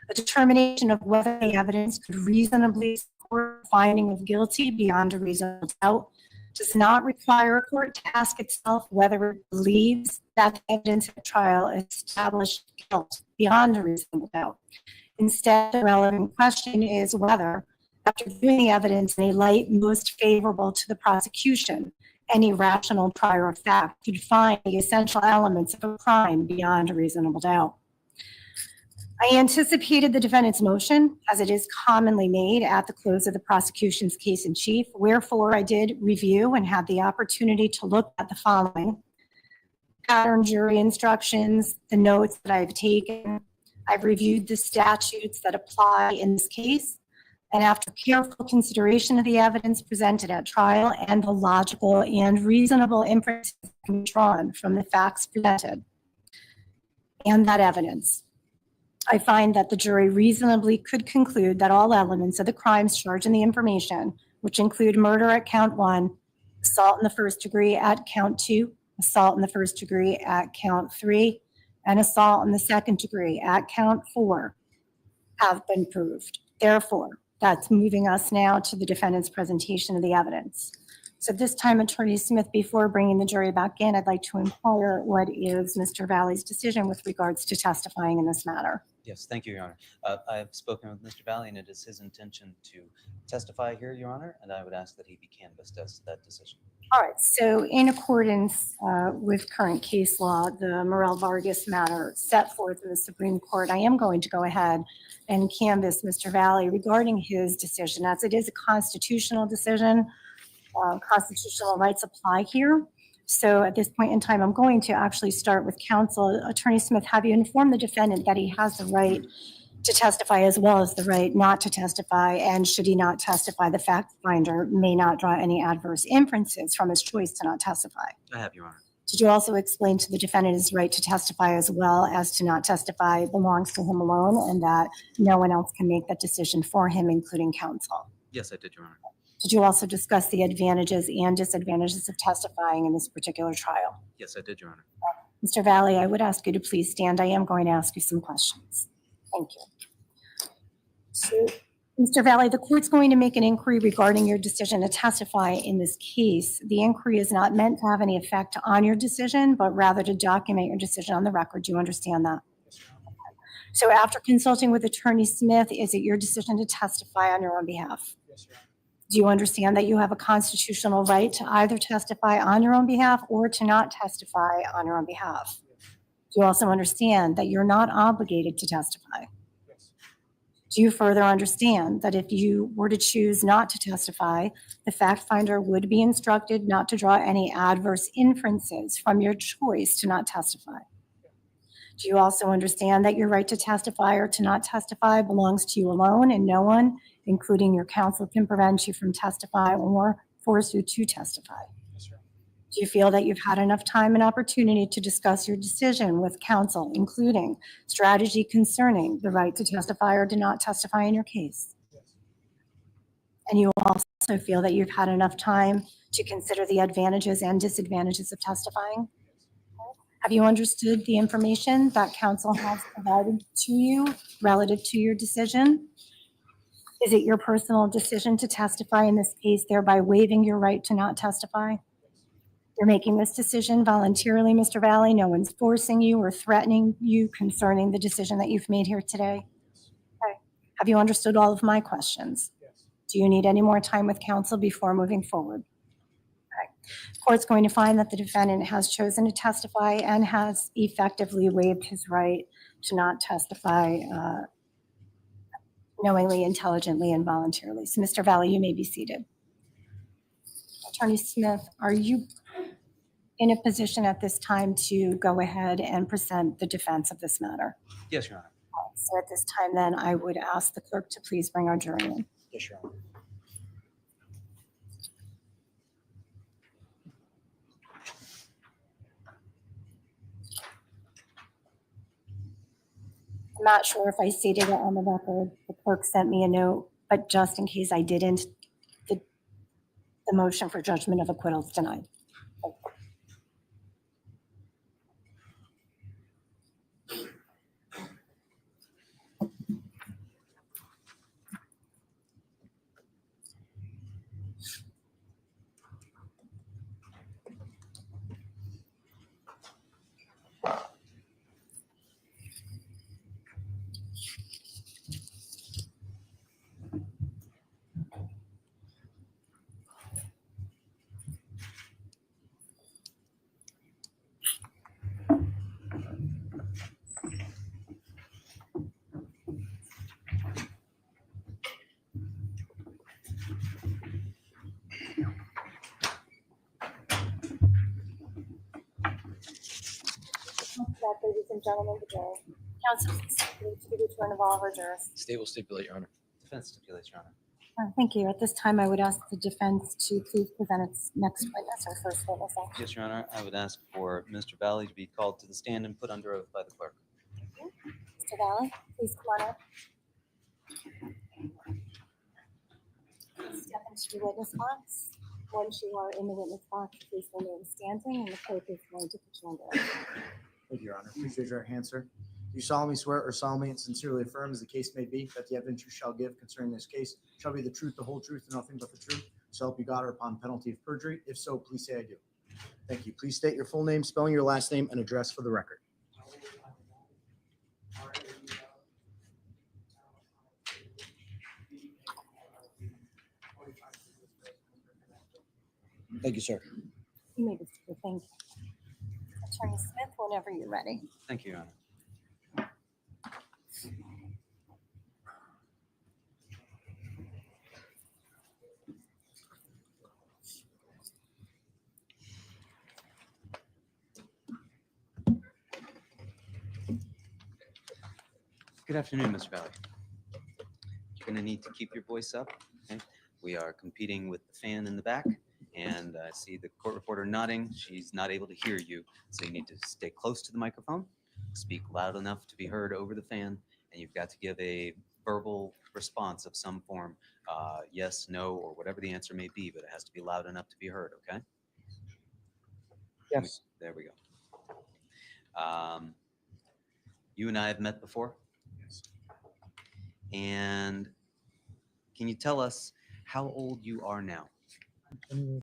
A determination of whether the evidence could reasonably support finding of guilty beyond a reasonable doubt does not require a court to ask itself whether it believes that the evidence at trial established guilt beyond a reasonable doubt. Instead, the relevant question is whether, after viewing the evidence in a light most favorable to the prosecution, any rational trier of fact could find the essential elements of a crime beyond a reasonable doubt. I anticipated the defendant's motion, as it is commonly made at the close of the prosecution's case in chief, wherefore I did review and had the opportunity to look at the following: pattern jury instructions, the notes that I've taken. I've reviewed the statutes that apply in this case, and after careful consideration of the evidence presented at trial and the logical and reasonable inferences drawn from the facts presented and that evidence, I find that the jury reasonably could conclude that all elements of the crimes charged in the information, which include murder at count 1, assault in the first degree at count 2, assault in the first degree at count 3, and assault in the second degree at count 4, have been proved. Therefore, that's moving us now to the defendant's presentation of the evidence. So at this time, Attorney Smith, before bringing the jury back in, I'd like to inquire what is Mr. Valle's decision with regards to testifying in this matter. Yes, thank you, Your Honor. I've spoken with Mr. Valle, and it is his intention to testify here, Your Honor, and I would ask that he be canvassed as that decision. All right, so in accordance with current case law, the Morel Vargas matter set forth in the Supreme Court, I am going to go ahead and canvass Mr. Valle regarding his decision, as it is a constitutional decision. Constitutional rights apply here. So at this point in time, I'm going to actually start with counsel. Attorney Smith, have you informed the defendant that he has the right to testify as well as the right not to testify? And should he not testify, the fact finder may not draw any adverse inferences from his choice to not testify. I have, Your Honor. Did you also explain to the defendant his right to testify as well as to not testify belongs to him alone and that no one else can make that decision for him, including counsel? Yes, I did, Your Honor. Did you also discuss the advantages and disadvantages of testifying in this particular trial? Yes, I did, Your Honor. Mr. Valle, I would ask you to please stand. I am going to ask you some questions. Thank you. So, Mr. Valle, the court's going to make an inquiry regarding your decision to testify in this case. The inquiry is not meant to have any effect on your decision, but rather to document your decision on the record. Do you understand that? So after consulting with Attorney Smith, is it your decision to testify on your own behalf? Yes, Your Honor. Do you understand that you have a constitutional right to either testify on your own behalf or to not testify on your own behalf? Do you also understand that you're not obligated to testify? Yes. Do you further understand that if you were to choose not to testify, the fact finder would be instructed not to draw any adverse inferences from your choice to not testify? Do you also understand that your right to testify or to not testify belongs to you alone and no one, including your counsel, can prevent you from testifying or force you to testify? Yes, Your Honor. Do you feel that you've had enough time and opportunity to discuss your decision with counsel, including strategy concerning the right to testify or to not testify in your case? Yes. And you also feel that you've had enough time to consider the advantages and disadvantages of testifying? Have you understood the information that counsel has provided to you relative to your decision? Is it your personal decision to testify in this case, thereby waiving your right to not testify? You're making this decision voluntarily, Mr. Valle. No one's forcing you or threatening you concerning the decision that you've made here today. Okay. Have you understood all of my questions? Do you need any more time with counsel before moving forward? Okay. The court's going to find that the defendant has chosen to testify and has effectively waived his right to not testify knowingly, intelligently, and voluntarily. So, Mr. Valle, you may be seated. Attorney Smith, are you in a position at this time to go ahead and present the defense of this matter? Yes, Your Honor. So at this time, then, I would ask the clerk to please bring our jury in. Yes, Your Honor. I'm not sure if I stated it on the record. The clerk sent me a note, but just in case I didn't, the motion for judgment of acquittal is denied. Ladies and gentlemen, the jury. Counsel, please stipulate to the return of all of our jurors. State will stipulate, Your Honor. Defense stipulates, Your Honor. Thank you. At this time, I would ask the defense to please present its next witness or first witness. Yes, Your Honor. I would ask for Mr. Valle to be called to the stand and put under oath by the clerk. Mr. Valle, please come on up. Step into the witness box. Once you are in the witness box, please remain standing, and the clerk is going to put you under oath. Thank you, Your Honor. Please raise your hand, sir. Do you solemnly swear or solemnly and sincerely affirm, as the case may be, that the evidence you shall give concerning this case shall be the truth, the whole truth, and nothing but the truth? So help you God, or upon penalty of perjury? If so, please say I do. Thank you. Please state your full name, spelling your last name, and address for the record. Thank you, sir. You may be seated. Thank you. Attorney Smith, whenever you're ready. Thank you, Your Honor. Good afternoon, Mr. Valle. You're going to need to keep your voice up. Okay? We are competing with the fan in the back, and I see the court reporter nodding. She's not able to hear you, so you need to stay close to the microphone, speak loud enough to be heard over the fan, and you've got to give a verbal response of some form, yes, no, or whatever the answer may be, but it has to be loud enough to be heard, okay? Yes. There we go. You and I have met before? And can you tell us how old you are now? I'm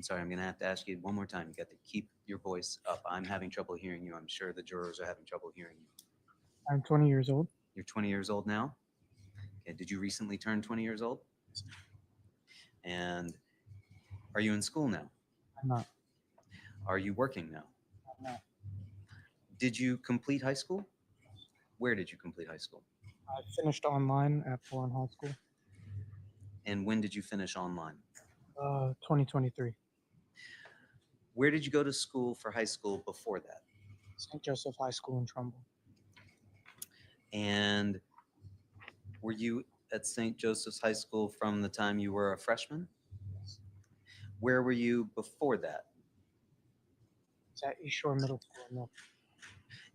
sorry, I'm going to have to ask you one more time. You got to keep your voice up. I'm having trouble hearing you. I'm sure the jurors are having trouble hearing you. I'm 20 years old. You're 20 years old now? Okay, did you recently turn 20 years old? And are you in school now? I'm not. Are you working now? I'm not. Did you complete high school? Where did you complete high school? I finished online at Foreign High School. And when did you finish online? 2023. Where did you go to school for high school before that? St. Joseph High School in Trumbull. And were you at St. Joseph's High School from the time you were a freshman? Where were you before that? It's at East Shore Middle School in Milford.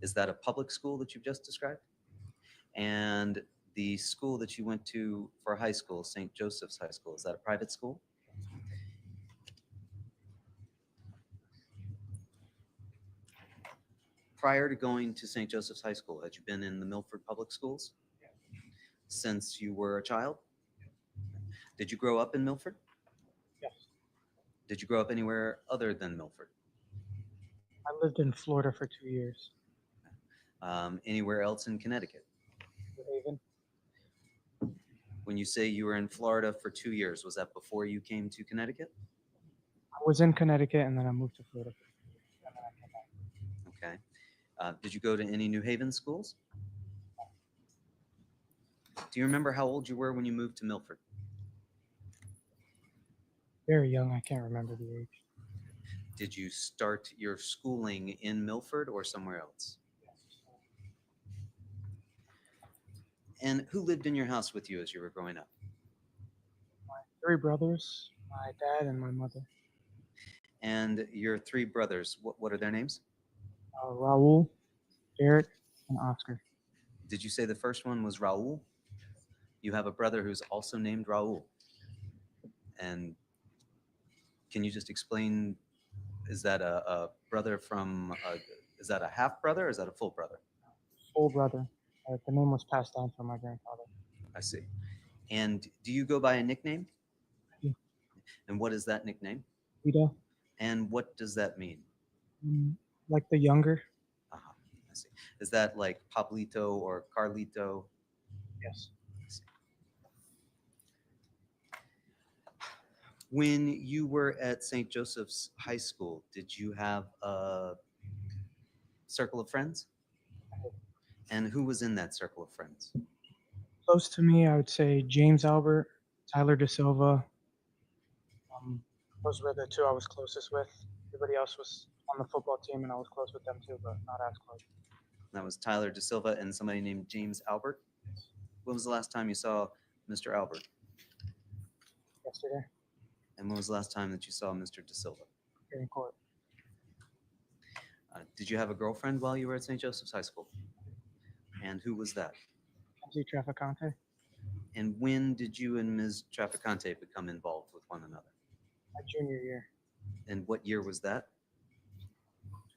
Is that a public school that you've just described? And the school that you went to for high school, St. Joseph's High School, is that a private school? Prior to going to St. Joseph's High School, had you been in the Milford Public Schools since you were a child? Did you grow up in Milford? Yes. Did you grow up anywhere other than Milford? I lived in Florida for 2 years. Anywhere else in Connecticut? New Haven. When you say you were in Florida for 2 years, was that before you came to Connecticut? I was in Connecticut and then I moved to Florida. And then I came back. Okay. Did you go to any New Haven schools? Do you remember how old you were when you moved to Milford? Very young. I can't remember the age. Did you start your schooling in Milford or somewhere else? And who lived in your house with you as you were growing up? My 3 brothers, my dad, and my mother. And your 3 brothers, what are their names? Raul, Eric, and Oscar. Did you say the first one was Raul? You have a brother who's also named Raul. And can you just explain, is that a brother from, is that a half brother or is that a full brother? Full brother. The name was passed down from my grandfather. I see. And do you go by a nickname? Yeah. And what is that nickname? Vito. And what does that mean? Like the younger. I see. Is that like Pablito or Carlito? Yes. When you were at St. Joseph's High School, did you have a circle of friends? And who was in that circle of friends? Close to me, I would say James Albert, Tyler De Silva. Those were the 2 I was closest with. Everybody else was on the football team, and I was close with them too, but not as close. That was Tyler De Silva and somebody named James Albert. When was the last time you saw Mr. Albert? Yesterday. And when was the last time that you saw Mr. De Silva? Here in court. Did you have a girlfriend while you were at St. Joseph's High School? And who was that? Kenzie Traficante. And when did you and Ms. Traficante become involved with one another? My junior year. And what year was that?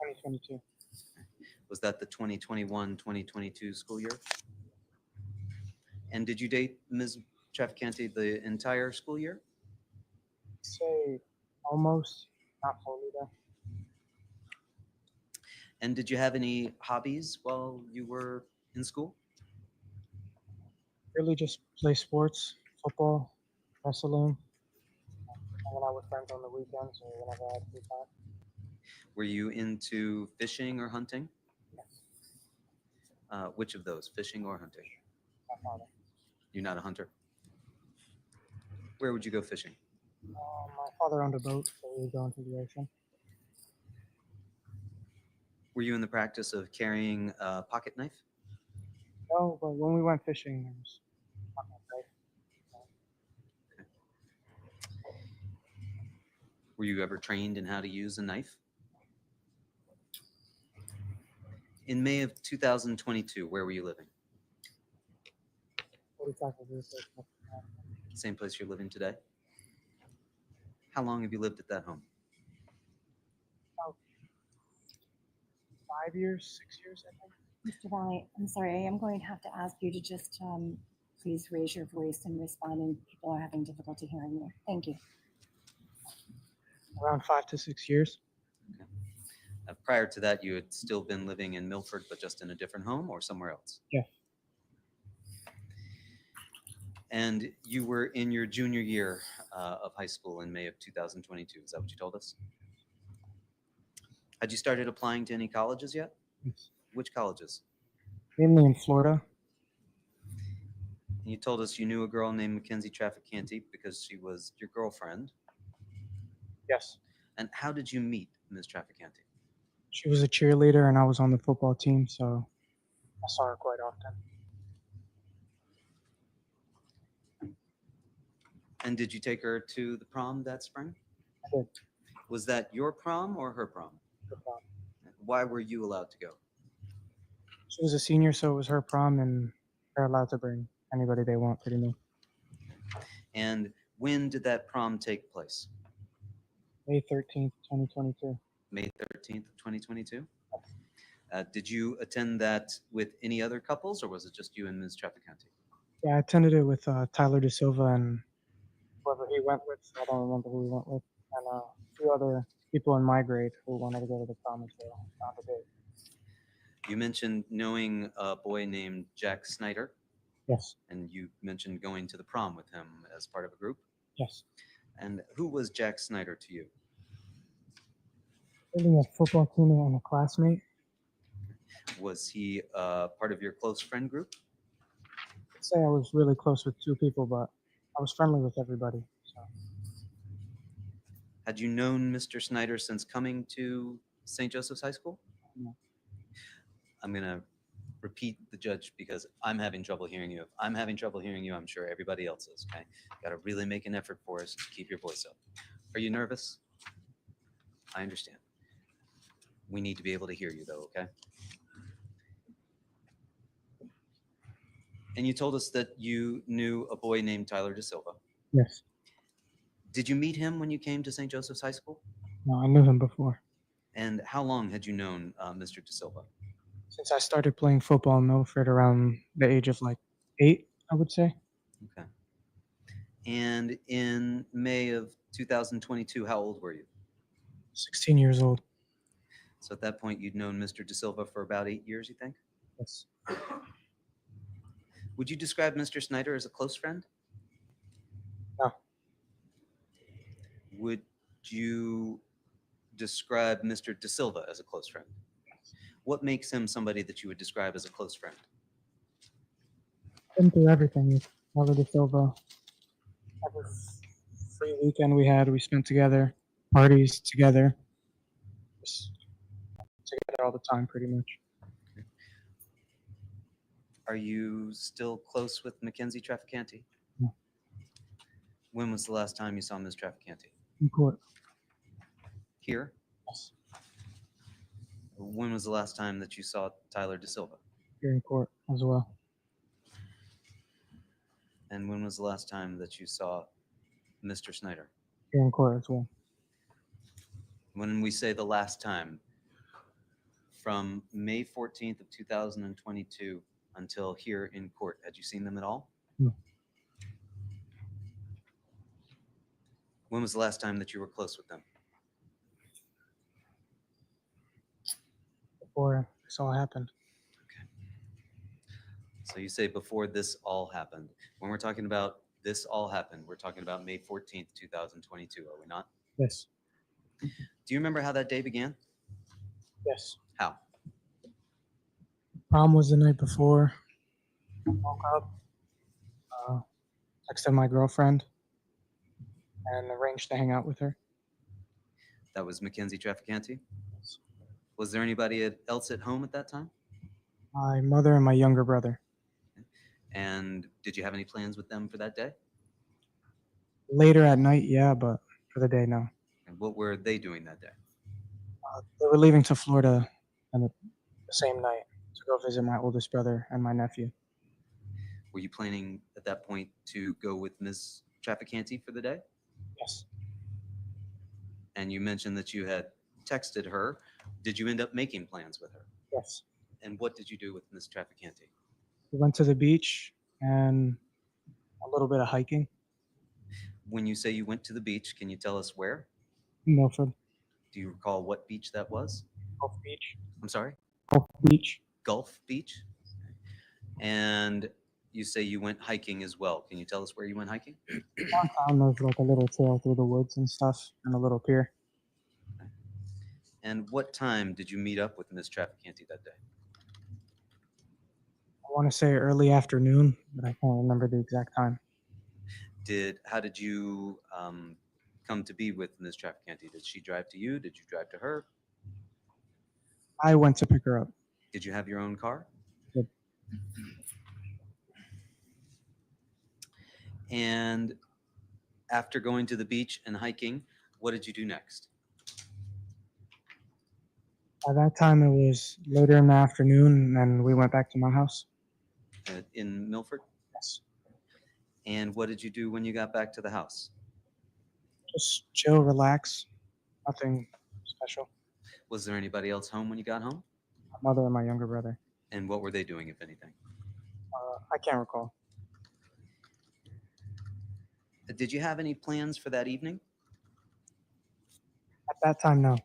2022. Was that the 2021-2022 school year? And did you date Ms. Traficante the entire school year? Say almost, not fully though. And did you have any hobbies while you were in school? Really just play sports, football, wrestling, hanging out with friends on the weekends or whenever I had free time. Were you into fishing or hunting? Yes. Which of those, fishing or hunting? My father. You're not a hunter? Where would you go fishing? My father owned a boat, so we would go into the ocean. Were you in the practice of carrying a pocket knife? No, but when we went fishing, there was not that safe. Were you ever trained in how to use a knife? In May of 2022, where were you living? 45 years old. Same place you're living today? How long have you lived at that home? About 5 years, 6 years, I think. Mr. Valle, I'm sorry, I am going to have to ask you to just please raise your voice and respond, and people are having difficulty hearing you. Thank you. Around 5 to 6 years. Okay. Prior to that, you had still been living in Milford, but just in a different home or somewhere else? Yeah. And you were in your junior year of high school in May of 2022. Is that what you told us? Had you started applying to any colleges yet? Yes. Which colleges? Mainly in Florida. And you told us you knew a girl named Mackenzie Traficante because she was your girlfriend. Yes. And how did you meet Ms. Traficante? She was a cheerleader and I was on the football team, so I saw her quite often. And did you take her to the prom that spring? I did. Was that your prom or her prom? Her prom. Why were you allowed to go? She was a senior, so it was her prom, and they're allowed to bring anybody they want, pretty much. And when did that prom take place? May 13th, 2022. May 13th, 2022? Did you attend that with any other couples, or was it just you and Ms. Traficante? Yeah, I attended it with Tyler De Silva and whoever he went with. I don't remember who he went with, and a few other people in my grade who wanted to go to the prom as well. Found a date. You mentioned knowing a boy named Jack Snyder. Yes. And you mentioned going to the prom with him as part of a group. Yes. And who was Jack Snyder to you? Really a football teammate and a classmate. Was he part of your close friend group? I'd say I was really close with 2 people, but I was friendly with everybody. So. Had you known Mr. Snyder since coming to St. Joseph's High School? No. I'm going to repeat the judge because I'm having trouble hearing you. If I'm having trouble hearing you, I'm sure everybody else is, okay? Got to really make an effort for us to keep your voice up. Are you nervous? I understand. We need to be able to hear you, though, okay? And you told us that you knew a boy named Tyler De Silva. Yes. Did you meet him when you came to St. Joseph's High School? No, I knew him before. And how long had you known Mr. De Silva? Since I started playing football in Milford around the age of like 8, I would say. Okay. And in May of 2022, how old were you? 16 years old. So at that point, you'd known Mr. De Silva for about 8 years, you think? Yes. Would you describe Mr. Snyder as a close friend? No. Would you describe Mr. De Silva as a close friend? What makes him somebody that you would describe as a close friend? Been through everything with Tyler De Silva. Every free weekend we had, we spent together, parties together, just together all the time, pretty much. Are you still close with Mackenzie Traficante? No. When was the last time you saw Ms. Traficante? In court. Here? Yes. When was the last time that you saw Tyler De Silva? Here in court as well. And when was the last time that you saw Mr. Snyder? Here in court as well. When we say the last time, from May 14th of 2022 until here in court, had you seen them at all? No. When was the last time that you were close with them? Before this all happened. So you say before this all happened. When we're talking about this all happened, we're talking about May 14th, 2022, are we not? Yes. Do you remember how that day began? Yes. How? Prom was the night before. Woke up, texted my girlfriend, and arranged to hang out with her. That was Mackenzie Traficante? Was there anybody else at home at that time? My mother and my younger brother. And did you have any plans with them for that day? Later at night, yeah, but for the day, no. And what were they doing that day? They were leaving to Florida on the same night to go visit my oldest brother and my nephew. Were you planning at that point to go with Ms. Traficante for the day? Yes. And you mentioned that you had texted her. Did you end up making plans with her? Yes. And what did you do with Ms. Traficante? We went to the beach and a little bit of hiking. When you say you went to the beach, can you tell us where? In Milford. Do you recall what beach that was? Gulf Beach. I'm sorry? Gulf Beach. Gulf Beach? And you say you went hiking as well. Can you tell us where you went hiking? Downtown, there's like a little trail through the woods and stuff and a little pier. And what time did you meet up with Ms. Traficante that day? I want to say early afternoon, but I can't remember the exact time. How did you come to be with Ms. Traficante? Did she drive to you? Did you drive to her? I went to pick her up. Did you have your own car? Yep. And after going to the beach and hiking, what did you do next? By that time, it was later in the afternoon, and we went back to my house. In Milford? Yes. And what did you do when you got back to the house? Just chill, relax. Nothing special. Was there anybody else home when you got home? My mother and my younger brother. And what were they doing, if anything? I can't recall. Did you have any plans for that evening? At that time, no.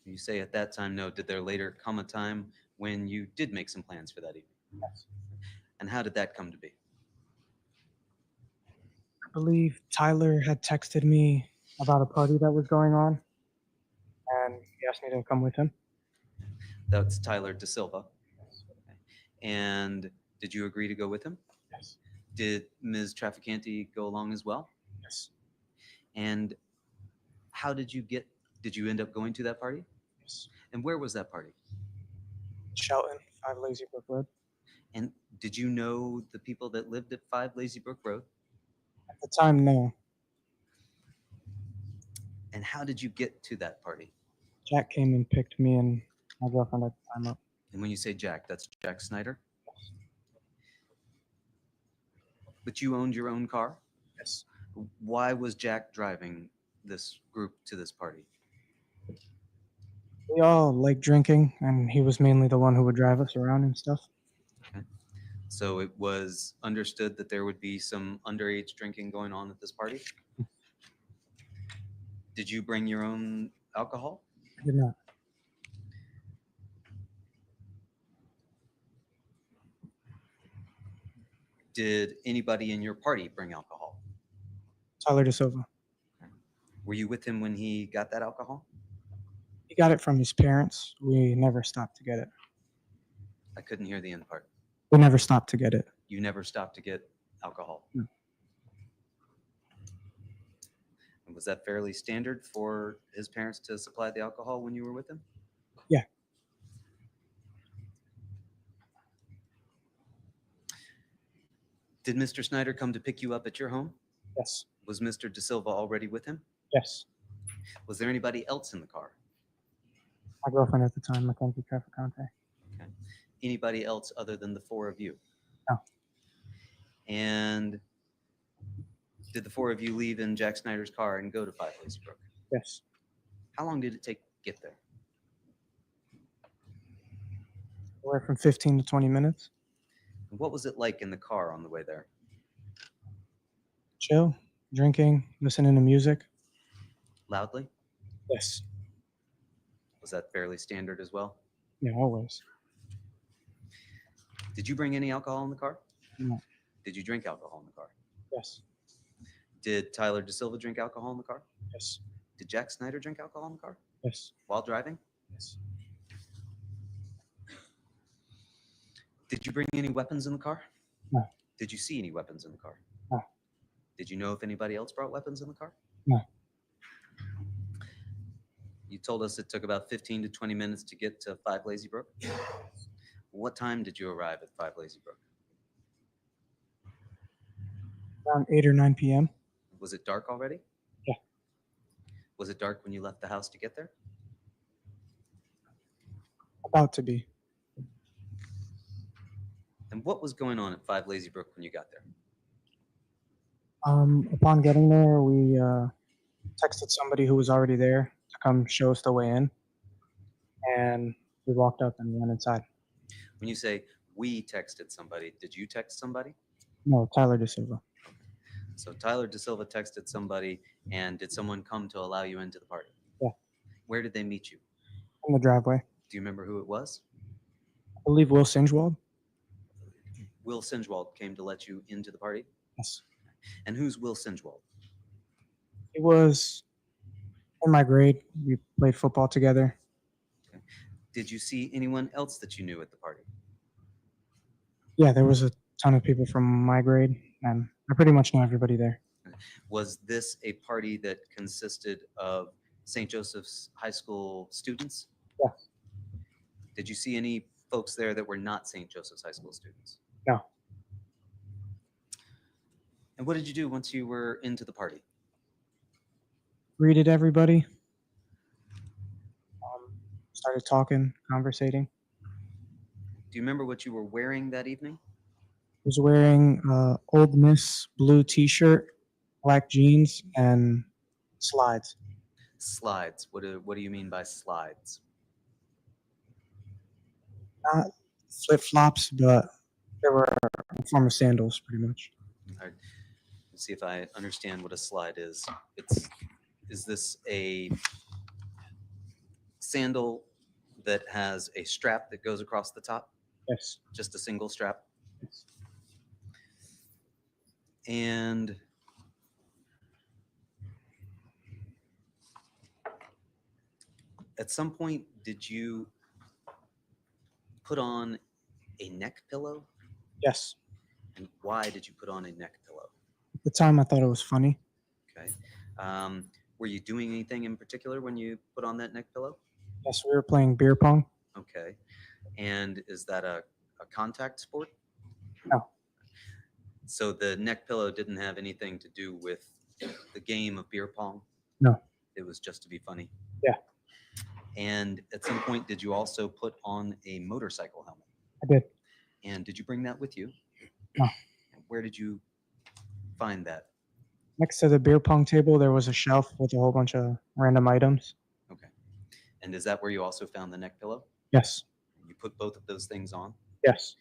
You say at that time, no. Did there later come a time when you did make some plans for that evening? Yes. And how did that come to be? I believe Tyler had texted me about a party that was going on, and he asked me to come with him. That's Tyler De Silva. And did you agree to go with him? Yes. Did Ms. Trafficante go along as well? Yes. And how did you end up going to that party? Yes. And where was that party? Shelton, 5 Lazy Brook Road. And did you know the people that lived at 5 Lazy Brook Road? At the time, no. And how did you get to that party? Jack came and picked me and my girlfriend at the time up. And when you say Jack, that's Jack Snyder? But you owned your own car? Yes. Why was Jack driving this group to this party? We all like drinking, and he was mainly the one who would drive us around and stuff. Okay. So it was understood that there would be some underage drinking going on at this party? Did you bring your own alcohol? I did not. Did anybody in your party bring alcohol? Tyler De Silva. Were you with him when he got that alcohol? He got it from his parents. We never stopped to get it. I couldn't hear the end part. We never stopped to get it. You never stopped to get alcohol? No. And was that fairly standard for his parents to supply the alcohol when you were with him? Yeah. Did Mr. Snyder come to pick you up at your home? Yes. Was Mr. De Silva already with him? Yes. Was there anybody else in the car? My girlfriend at the time, Mackenzie Trafficante. Okay. Anybody else other than the four of you? No. And did the four of you leave in Jack Snyder's car and go to 5 Lazy Brook? Yes. How long did it take to get there? Anywhere from 15 to 20 minutes. And what was it like in the car on the way there? Chill, drinking, listening to music. Loudly? Yes. Was that fairly standard as well? Yeah, always. Did you bring any alcohol in the car? No. Did you drink alcohol in the car? Yes. Did Tyler De Silva drink alcohol in the car? Yes. Did Jack Snyder drink alcohol in the car? Yes. While driving? Yes. Did you bring any weapons in the car? No. Did you see any weapons in the car? No. Did you know if anybody else brought weapons in the car? No. You told us it took about 15 to 20 minutes to get to 5 Lazy Brook. What time did you arrive at 5 Lazy Brook? Around 8 or 9 p.m. Was it dark already? Yeah. Was it dark when you left the house to get there? About to be. And what was going on at 5 Lazy Brook when you got there? Upon getting there, we texted somebody who was already there to come show us the way in. And we walked up and went inside. When you say we texted somebody, did you text somebody? No, Tyler De Silva. So Tyler De Silva texted somebody, and did someone come to allow you into the party? Yeah. Where did they meet you? In the driveway. Do you remember who it was? I believe Will Singewold. Will Singewold came to let you into the party? Yes. And who's Will Singewold? He was in my grade. We played football together. Okay. Did you see anyone else that you knew at the party? Yeah, there was a ton of people from my grade, and I pretty much know everybody there. Was this a party that consisted of St. Joseph's High School students? Yeah. Did you see any folks there that were not St. Joseph's High School students? No. And what did you do once you were into the party? Greeted everybody. Started talking, conversating. Do you remember what you were wearing that evening? Was wearing Old Miss blue T-shirt, black jeans, and slides. Slides. What do you mean by slides? Not flip-flops, but they were a form of sandals, pretty much. All right. Let's see if I understand what a slide is. Is this a sandal that has a strap that goes across the top? Yes. Just a single strap? And at some point, did you put on a neck pillow? Yes. And why did you put on a neck pillow? At the time, I thought it was funny. Okay. Were you doing anything in particular when you put on that neck pillow? Yes, we were playing beer pong. Okay. And is that a contact sport? No. So the neck pillow didn't have anything to do with the game of beer pong? No. It was just to be funny? Yeah. And at some point, did you also put on a motorcycle helmet? I did. And did you bring that with you? No. Where did you find that? Next to the beer pong table, there was a shelf with a whole bunch of random items. Okay. And is that where you also found the neck pillow? Yes. You put both of those things on? Yes.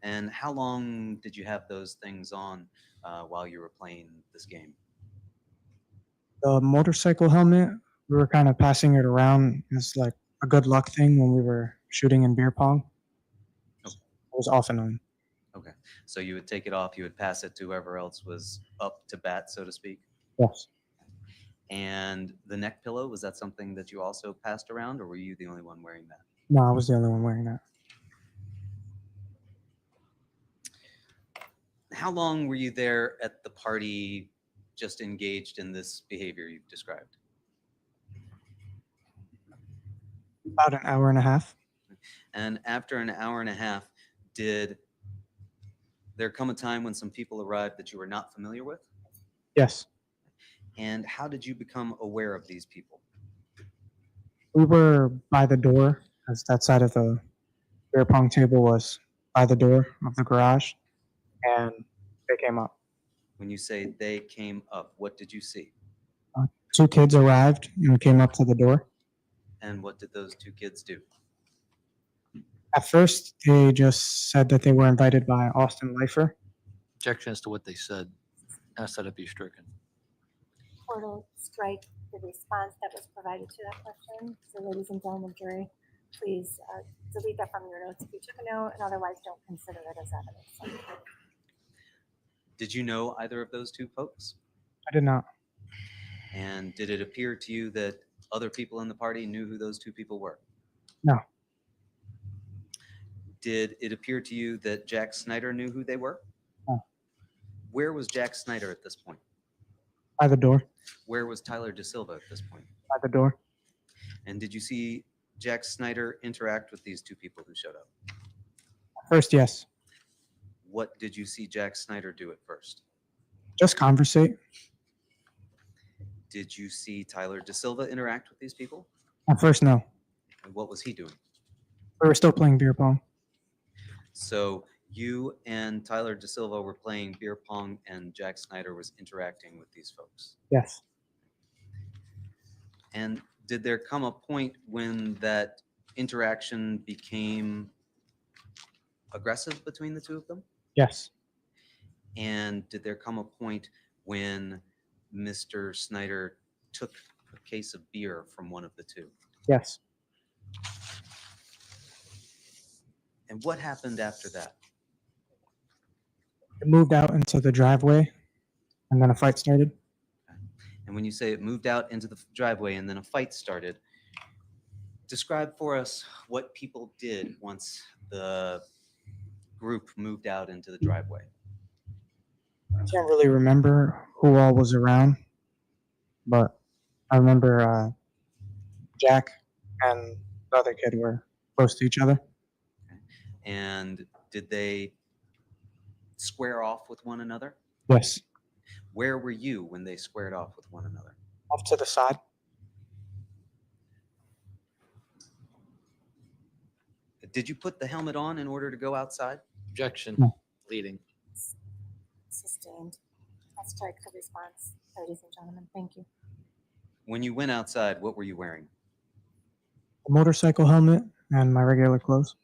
And how long did you have those things on while you were playing this game? The motorcycle helmet, we were kind of passing it around as like a good luck thing when we were shooting in beer pong. It was off and on. Okay. So you would take it off, you would pass it to whoever else was up to bat, so to speak? Yes. And the neck pillow, was that something that you also passed around, or were you the only one wearing that? No, I was the only one wearing that. How long were you there at the party just engaged in this behavior you've described? About an hour and a half. And after an hour and a half, did there come a time when some people arrived that you were not familiar with? Yes. And how did you become aware of these people? We were by the door, as that side of the beer pong table was by the door of the garage, and they came up. When you say they came up, what did you see? Two kids arrived and came up to the door. And what did those two kids do? At first, they just said that they were invited by Austin Leifer. Objection as to what they said. Ask that it be stricken. Court will strike the response that was provided to that question. So ladies and gentlemen, jury, please delete that from your notes if you took a note, and otherwise don't consider it as evidence. Did you know either of those two folks? I did not. And did it appear to you that other people in the party knew who those two people were? No. Did it appear to you that Jack Snyder knew who they were? No. Where was Jack Snyder at this point? By the door. Where was Tyler DeSilva at this point? By the door. And did you see Jack Snyder interact with these two people who showed up? First, yes. What did you see Jack Snyder do at first? Just conversate. Did you see Tyler DeSilva interact with these people? At first, no. And what was he doing? We were still playing beer pong. So you and Tyler DeSilva were playing beer pong and Jack Snyder was interacting with these folks. Yes. And did there come a point when that interaction became aggressive between the two of them? Yes. And did there come a point when Mr. Snyder took a case of beer from one of the two? Yes. And what happened after that? It moved out into the driveway, and then a fight started. And when you say it moved out into the driveway and then a fight started, describe for us what people did once the group moved out into the driveway. I can't really remember who all was around, but I remember Jack and the other kid were close to each other. And did they square off with one another? Yes. Where were you when they squared off with one another? Off to the side. Did you put the helmet on in order to go outside? Objection. No. Leading. Sustained. I'll strike the response, ladies and gentlemen. Thank you. When you went outside, what were you wearing? A motorcycle helmet and my regular clothes.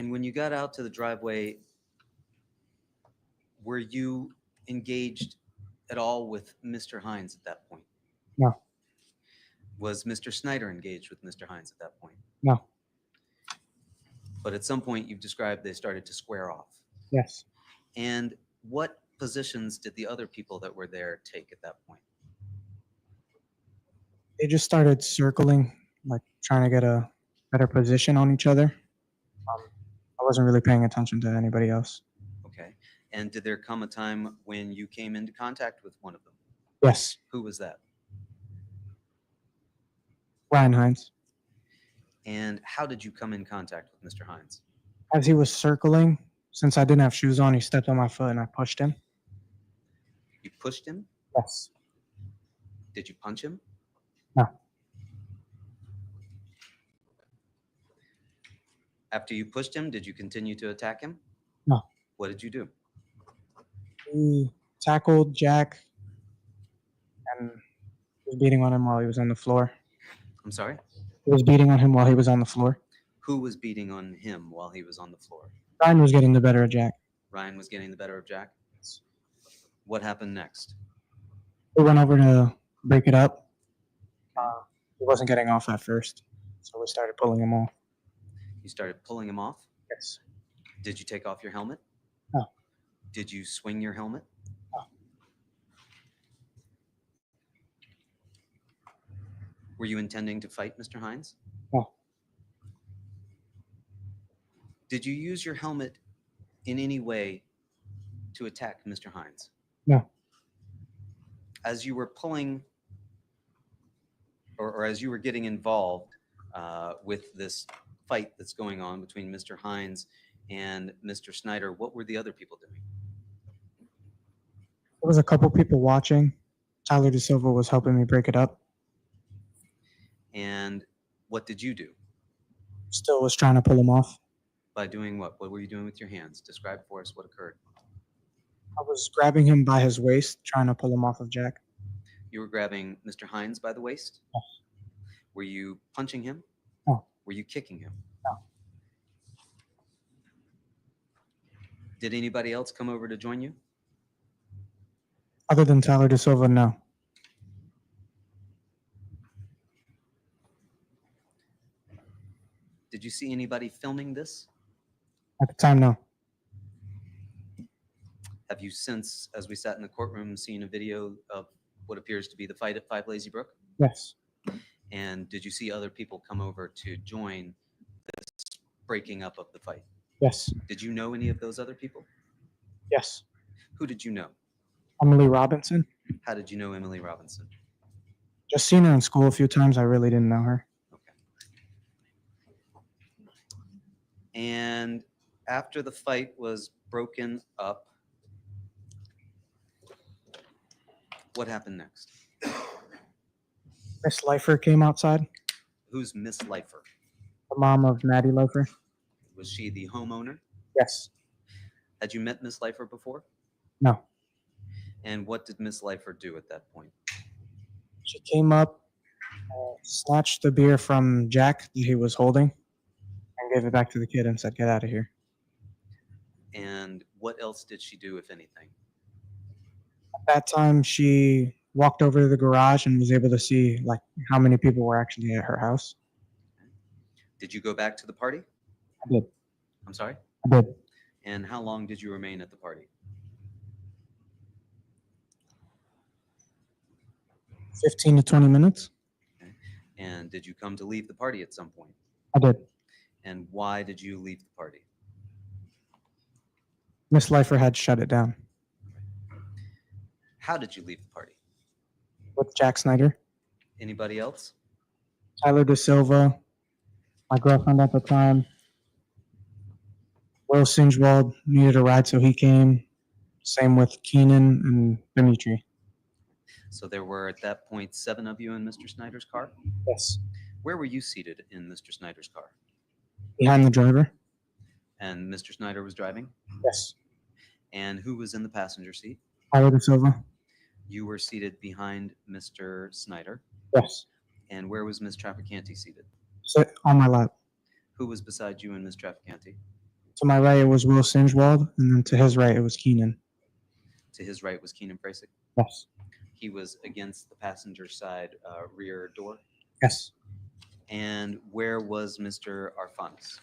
And when you got out to the driveway, were you engaged at all with Mr. Hines at that point? No. Was Mr. Snyder engaged with Mr. Hines at that point? No. But at some point, you've described they started to square off. Yes. And what positions did the other people that were there take at that point? They just started circling, like trying to get a better position on each other. I wasn't really paying attention to anybody else. Okay. And did there come a time when you came into contact with one of them? Yes. Who was that? Ryan Hines. And how did you come in contact with Mr. Hines? As he was circling, since I didn't have shoes on, he stepped on my foot and I pushed him. You pushed him? Yes. Did you punch him? No. After you pushed him, did you continue to attack him? No. What did you do? He tackled Jack and was beating on him while he was on the floor. I'm sorry? He was beating on him while he was on the floor. Who was beating on him while he was on the floor? Ryan was getting the better of Jack. Ryan was getting the better of Jack? What happened next? We went over to break it up. He wasn't getting off at first, so we started pulling him off. You started pulling him off? Yes. Did you take off your helmet? No. Did you swing your helmet? No. Were you intending to fight Mr. Hines? No. Did you use your helmet in any way to attack Mr. Hines? No. As you were pulling, or as you were getting involved with this fight that's going on between Mr. Hines and Mr. Snyder, what were the other people doing? There was a couple people watching. Tyler DeSilva was helping me break it up. And what did you do? Still was trying to pull him off. By doing what? What were you doing with your hands? Describe for us what occurred. I was grabbing him by his waist, trying to pull him off of Jack. You were grabbing Mr. Hines by the waist? Yes. Were you punching him? No. Were you kicking him? No. Did anybody else come over to join you? Other than Tyler DeSilva, no. Did you see anybody filming this? At the time, no. Have you since, as we sat in the courtroom, seen a video of what appears to be the fight at 5 Lazy Brook? Yes. And did you see other people come over to join this breaking up of the fight? Yes. Did you know any of those other people? Yes. Who did you know? Emily Robinson. How did you know Emily Robinson? Just seen her in school a few times. I really didn't know her. And after the fight was broken up, what happened next? Miss Leifer came outside. Who's Miss Leifer? The mom of Maddie Leifer. Was she the homeowner? Yes. Had you met Miss Leifer before? No. And what did Miss Leifer do at that point? She came up, snatched the beer from Jack that he was holding, and gave it back to the kid and said, "Get out of here." And what else did she do, if anything? At that time, she walked over to the garage and was able to see like how many people were actually at her house. Did you go back to the party? I did. I'm sorry? I did. And how long did you remain at the party? 15 to 20 minutes. And did you come to leave the party at some point? I did. And why did you leave the party? Miss Leifer had shut it down How did you leave the party? with Jack Snyder, Anybody else? Tyler DeSilva, my girlfriend at the time. Will Singewald needed a ride, so he came. Same with Keenan and Dimitri. So there were at that point 7 of you in Mr. Snyder's car? Yes. Where were you seated in Mr. Snyder's car? Behind the driver. And Mr. Snyder was driving? Yes. And who was in the passenger seat? Tyler DeSilva. You were seated behind Mr. Snyder. Yes. And where was Ms. Traficante seated? Sit on my lap. Who was beside you and Ms. Traficante? To my right, it was Will Singewald, and then to his right, it was Keenan. To his right was Keenan Prasic. Yes. He was against the passenger side rear door. Yes. And where was Mr. Arfanis?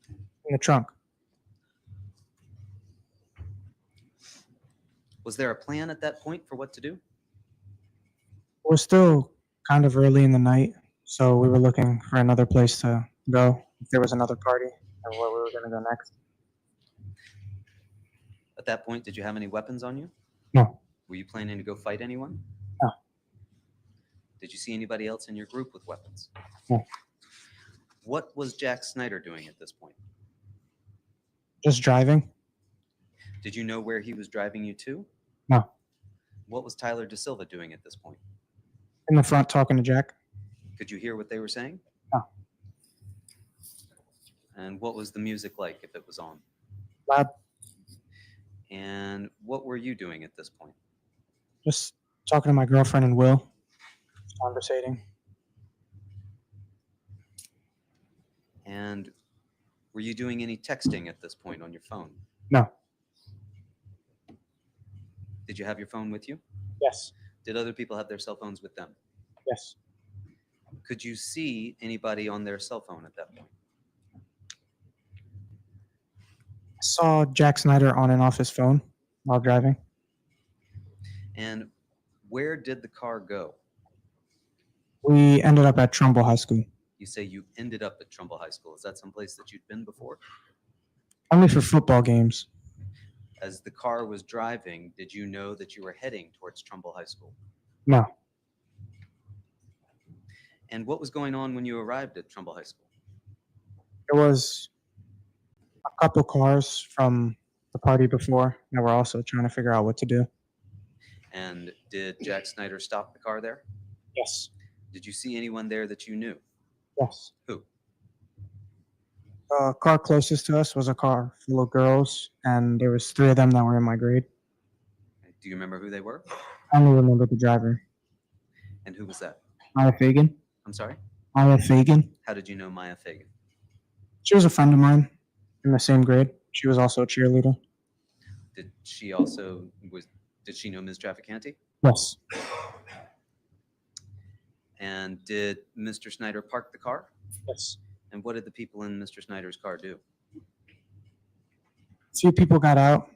In the trunk. Was there a plan at that point for what to do? We're still kind of early in the night, so we were looking for another place to go if there was another party and where we were going to go next. At that point, did you have any weapons on you? No. Were you planning to go fight anyone? No. Did you see anybody else in your group with weapons? No. What was Jack Snyder doing at this point? Just driving? Did you know where he was driving you to? No. What was Tyler De Silva doing at this point? In the front talking to Jack? Could you hear what they were saying? No. And what was the music like if it was on? Loud. And what were you doing at this point? Just talking to my girlfriend and Will. Conversating. And were you doing any texting at this point on your phone? No. Did you have your phone with you? Yes. Did other people have their cell phones with them? Yes. Could you see anybody on their cell phone at that point? I saw Jack Snyder on and off his phone while driving. And where did the car go? We ended up at Trumbull High School. You say you ended up at Trumbull High School. Is that someplace that you'd been before? Only for football games. As the car was driving, did you know that you were heading towards Trumbull High School? No. And what was going on when you arrived at Trumbull High School? There was a couple cars from the party before that were also trying to figure out what to do. And did Jack Snyder stop the car there? Yes. Did you see anyone there that you knew? Yes. Who? The car closest to us was a car full of girls, and there was 3 of them that were in my grade. Do you remember who they were? I only remember the driver. And who was that? Maya Fagan. I'm sorry? Maya Fagan. How did you know Maya Fagan? She was a friend of mine in the same grade. She was also a cheerleader. Did she know Ms. Trafficante? Yes. And did Mr. Snyder park the car? Yes. And what did the people in Mr. Snyder's car do? A few people got out.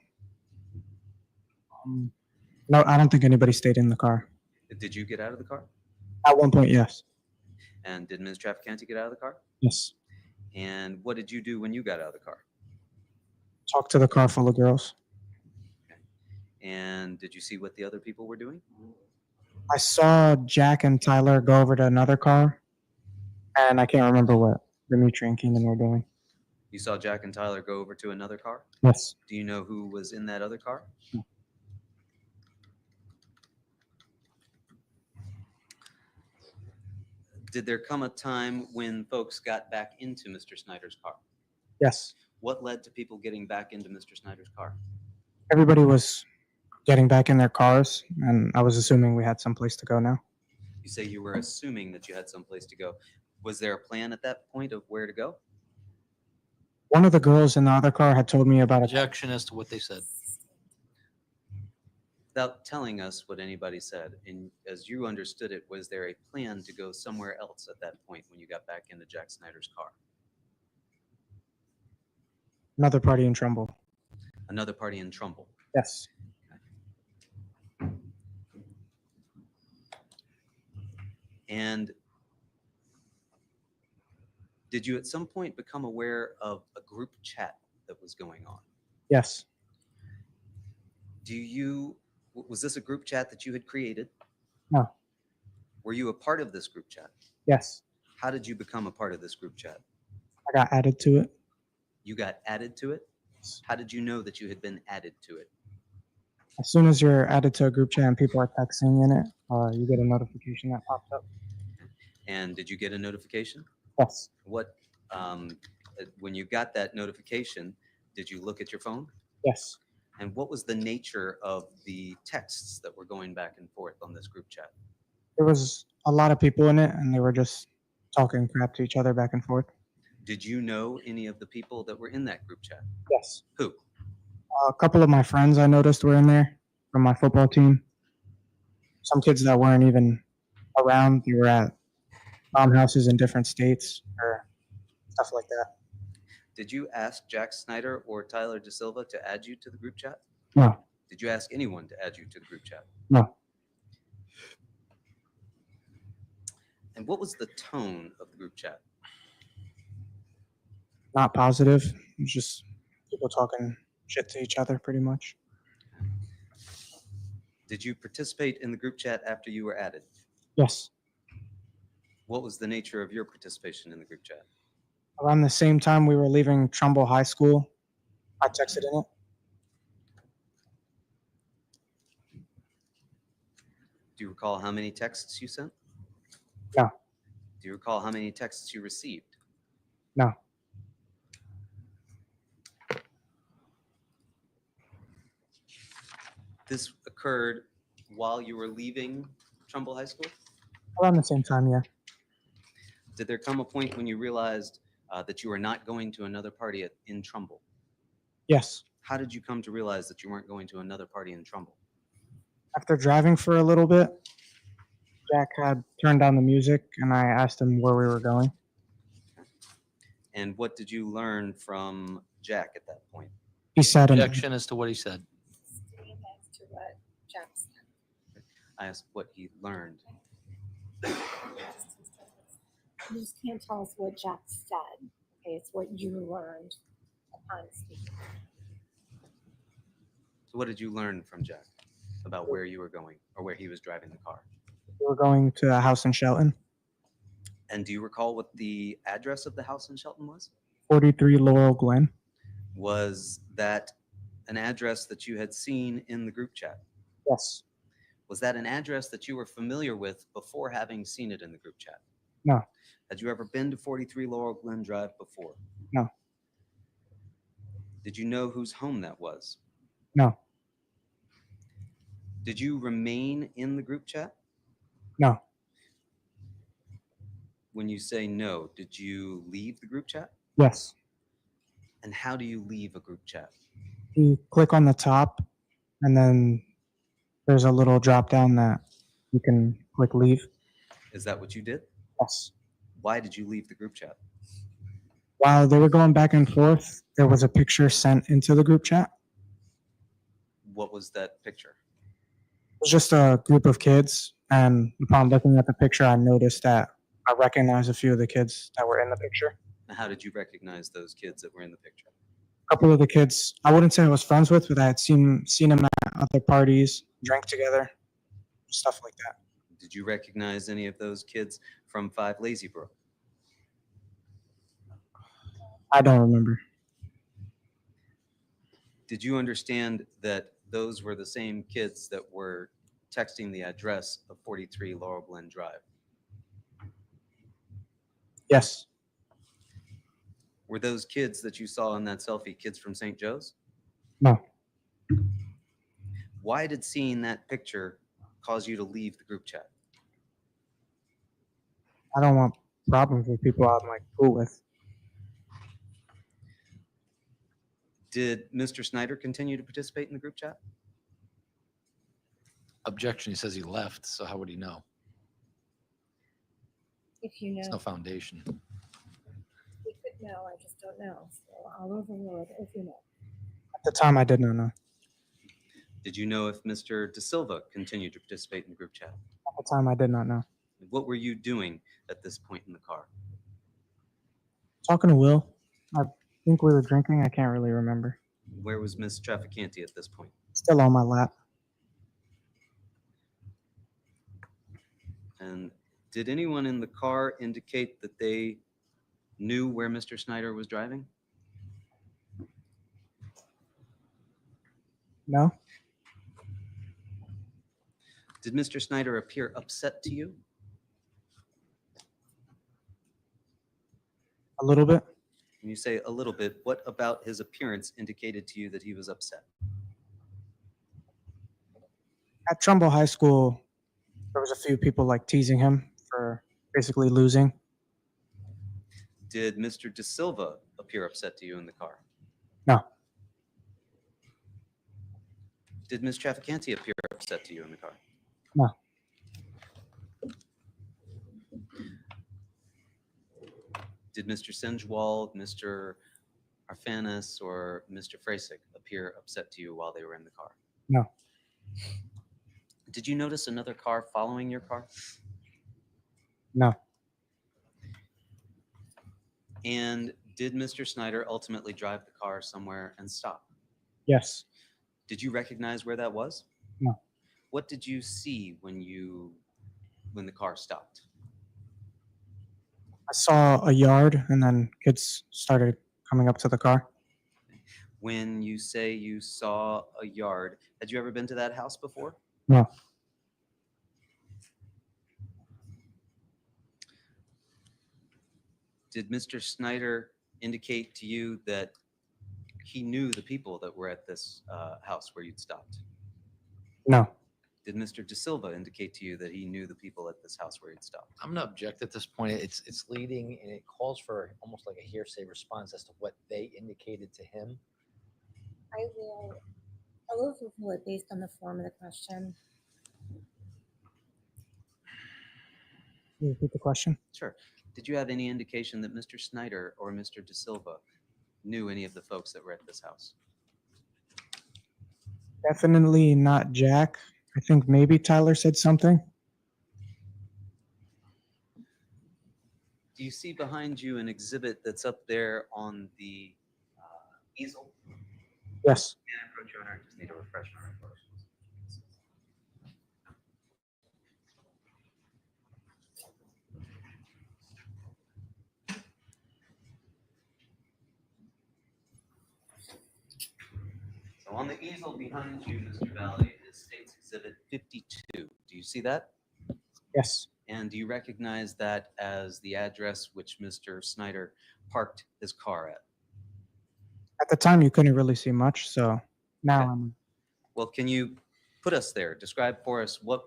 No, I don't think anybody stayed in the car. Did you get out of the car? At one point, yes. And did Ms. Trafficante get out of the car? Yes. And what did you do when you got out of the car? Talked to the car full of girls. And did you see what the other people were doing? I saw Jack and Tyler go over to another car, and I can't remember what Dimitri and Keenan were doing. You saw Jack and Tyler go over to another car? Yes. Do you know who was in that other car? No. Did there come a time when folks got back into Mr. Snyder's car? Yes. What led to people getting back into Mr. Snyder's car? Everybody was getting back in their cars, and I was assuming we had someplace to go now. You say you were assuming that you had someplace to go. Was there a plan at that point of where to go? One of the girls in the other car had told me about Objection as to what they said. Without telling us what anybody said, and as you understood it, was there a plan to go somewhere else at that point when you got back into Jack Snyder's car? another party in Trumbull. Another party in Trumbull. Yes. And did you at some point become aware of a group chat that was going on? Yes. Was this a group chat that you had created? No. Were you a part of this group chat? Yes. How did you become a part of this group chat? I got added to it. You got added to it? How did you know that you had been added to it? As soon as you're added to a group chat and people are texting in it, you get a notification that pops up. And did you get a notification? Yes. When you got that notification, did you look at your phone? Yes. And what was the nature of the texts that were going back and forth on this group chat? There was a lot of people in it, and they were just talking crap to each other back and forth. Did you know any of the people that were in that group chat? Yes. Who? A couple of my friends I noticed were in there from my football team. Some kids that weren't even around, they were at farmhouses in different states or stuff like that. Did you ask Jack Snyder or Tyler De Silva to add you to the group chat? No. Did you ask anyone to add you to the group chat? No. And what was the tone of the group chat? Not positive. It was just people talking shit to each other pretty much. Did you participate in the group chat after you were added? Yes. What was the nature of your participation in the group chat? Around the same time we were leaving Trumbull High School, I texted in it. Do you recall how many texts you sent? No. Do you recall how many texts you received? No. This occurred while you were leaving Trumbull High School? Around the same time, yeah. Did there come a point when you realized that you were not going to another party in Trumbull? Yes. How did you come to realize that you weren't going to another party in Trumbull? After driving for a little bit, Jack had turned down the music and I asked him where we were going. And what did you learn from Jack at that point? He said Objection as to what he said. To what Jack said. I asked what he learned. You just can't tell us what Jack said. Okay, it's what you learned upon speaking. So what did you learn from Jack about where you were going or where he was driving the car? We were going to a house in Shelton, And do you recall what the address of the house in Shelton was? 43 Laurel Glen. Was that an address that you had seen in the group chat? Yes. Was that an address that you were familiar with before having seen it in the group chat? No. Had you ever been to 43 Laurel Glen Drive before? No. Did you know whose home that was? No. Did you remain in the group chat? No. When you say no, did you leave the group chat? Yes. And how do you leave a group chat? You click on the top and then there's a little drop down that you can click leave. Is that what you did? Yes. Why did you leave the group chat? While they were going back and forth, there was a picture sent into the group chat. What was that picture? It was just a group of kids, and upon looking at the picture, I noticed that I recognized a few of the kids that were in the picture. And how did you recognize those kids that were in the picture? A couple of the kids, I wouldn't say I was friends with, but I had seen them at other parties, drank together, stuff like that. Did you recognize any of those kids from 5 Lazy Brook? I don't remember. Did you understand that those were the same kids that were texting the address of 43 Laurel Glen Drive? Yes. Were those kids that you saw in that selfie kids from St. Joe's? No. Why did seeing that picture cause you to leave the group chat? I don't want problems with people I'm like cool with. Did Mr. Snyder continue to participate in the group chat? Objection, he says he left, so how would he know? If you There's know, no foundation. we could know, I just don't know. So I'll overrule it if you know. At the time, I did not know. Did you know if Mr. De Silva continued to participate in the group chat? At the time, I did not know. What were you doing at this point in the car? Talking to Will, I think we were drinking. I can't really remember. Where was Miss Traficante at this point? Still on my lap. And did anyone in the car indicate that they knew where Mr. Snyder was driving? No. Did Mr. Snyder appear upset to you? A little bit. When you say a little bit, what about his appearance indicated to you that he was upset? At Trumbull High School, there was a few people like teasing him for basically losing. Did Mr. De Silva appear upset to you in the car? No. Did Ms. Traficante appear upset to you in the car? No. Did Mr. Sinjwald, Mr. Arfanis, or Mr. Frasick appear upset to you while they were in the car? No. Did you notice another car following your car? No. And did Mr. Snyder ultimately drive the car somewhere and stop? Yes. Did you recognize where that was? No. What did you see when the car stopped? I saw a yard and then kids started coming up to the car. When you say you saw a yard, had you ever been to that house before? No. Did Mr. Snyder indicate to you that he knew the people that were at this house where you'd stopped? No. Did Mr. De Silva indicate to you that he knew the people at this house where you'd stopped? I'm gonna object at this point. It's leading and it calls for almost like a hearsay response as to what they indicated to him. I will fulfill it based on the form of the question. Can you repeat the question? Sure. Did you have any indication that Mr. Snyder or Mr. De Silva knew any of the folks that were at this house? Definitely not Jack. I think maybe Tyler said something. Do you see behind you an exhibit that's up there on the easel? Yes. Can I approach you on just need a refresher first? So on the easel behind you, Mr. Valle, it states Exhibit 52. Do you see that? Yes. And do you recognize that as the address which Mr. Snyder parked his car at? At the time, you couldn't really see much, so now I'm. Well, can you put us there? Describe for us what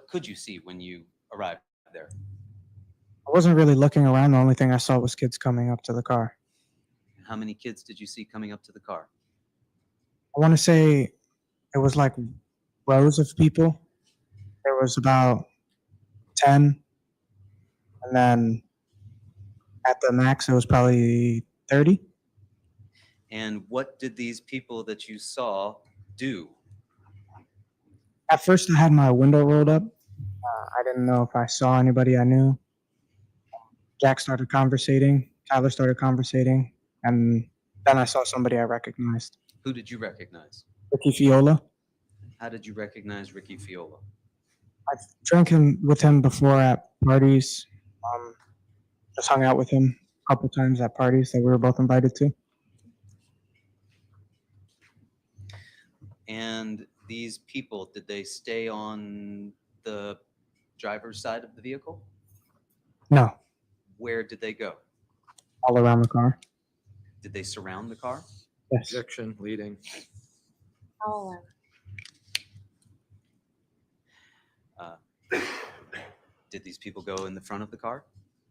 could you see when you arrived there? I wasn't really looking around. The only thing I saw was kids coming up to the car. How many kids did you see coming up to the car? I want to say it was like rows of people. There was about 10. And then at the max, it was probably 30. And what did these people that you saw do? At first, I had my window rolled up. I didn't know if I saw anybody I knew. Jack started conversating. Tyler started conversating. And then I saw somebody I recognized. Who did you recognize? Ricky Fiola. How did you recognize Ricky Fiola? I've drank with him before at parties. Just hung out with him a couple times at parties that we were both invited to. And these people, did they stay on the driver's side of the vehicle? No. Where did they go? All around the car. Did they surround the car? Yes. Objection, leading. All around. Did these people go in the front of the car?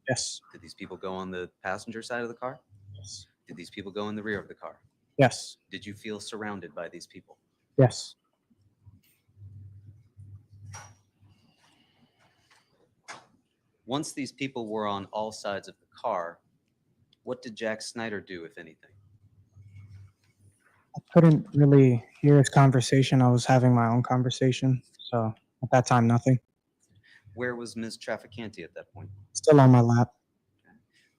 Yes. Did these people go on the passenger side of the car? Yes. Did these people go in the rear of the car? Yes. Did you feel surrounded by these people? Yes. Once these people were on all sides of the car, what did Jack Snyder do, if anything? I couldn't really hear his conversation. I was having my own conversation. So at that time, nothing. Where was Ms. Traficante at that point? Still on my lap.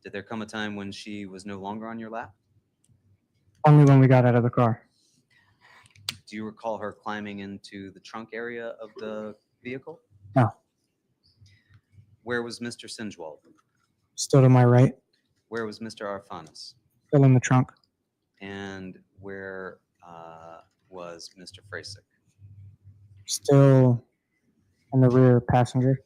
Did there come a time when she was no longer on your lap? Only when we got out of the car. Do you recall her climbing into the trunk area of the vehicle? No. Where was Mr. Sinjwald? Still to my right. Where was Mr. Arfanis? Still in the trunk. And where was Mr. Frasick? Still in the rear passenger.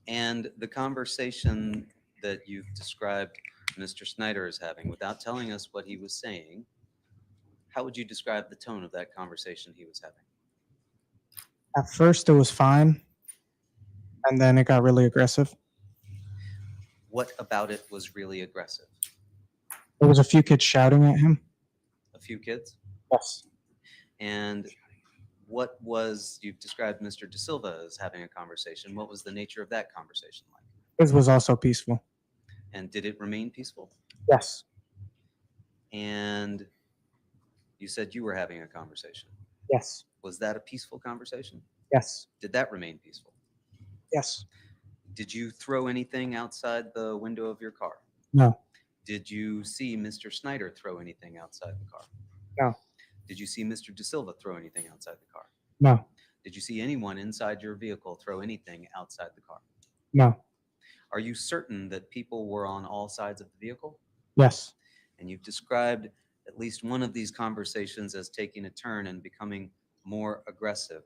And the conversation that you've described Mr. Snyder as having, without telling us what he was saying, how would you describe the tone of that conversation he was having? At first, it was fine. And then it got really aggressive. What about it was really aggressive? There was a few kids shouting at him. A few kids? Yes. And what was, you've described Mr. De Silva as having a conversation. What was the nature of that conversation like? His was also peaceful. And did it remain peaceful? Yes. And you said you were having a conversation. Yes. Was that a peaceful conversation? Yes. Did that remain peaceful? Yes. Did you throw anything outside the window of your car? No. Did you see Mr. Snyder throw anything outside the car? No. Did you see Mr. De Silva throw anything outside the car? No. Did you see anyone inside your vehicle throw anything outside the car? No. Are you certain that people were on all sides of the vehicle? Yes. And you've described at least one of these conversations as taking a turn and becoming more aggressive.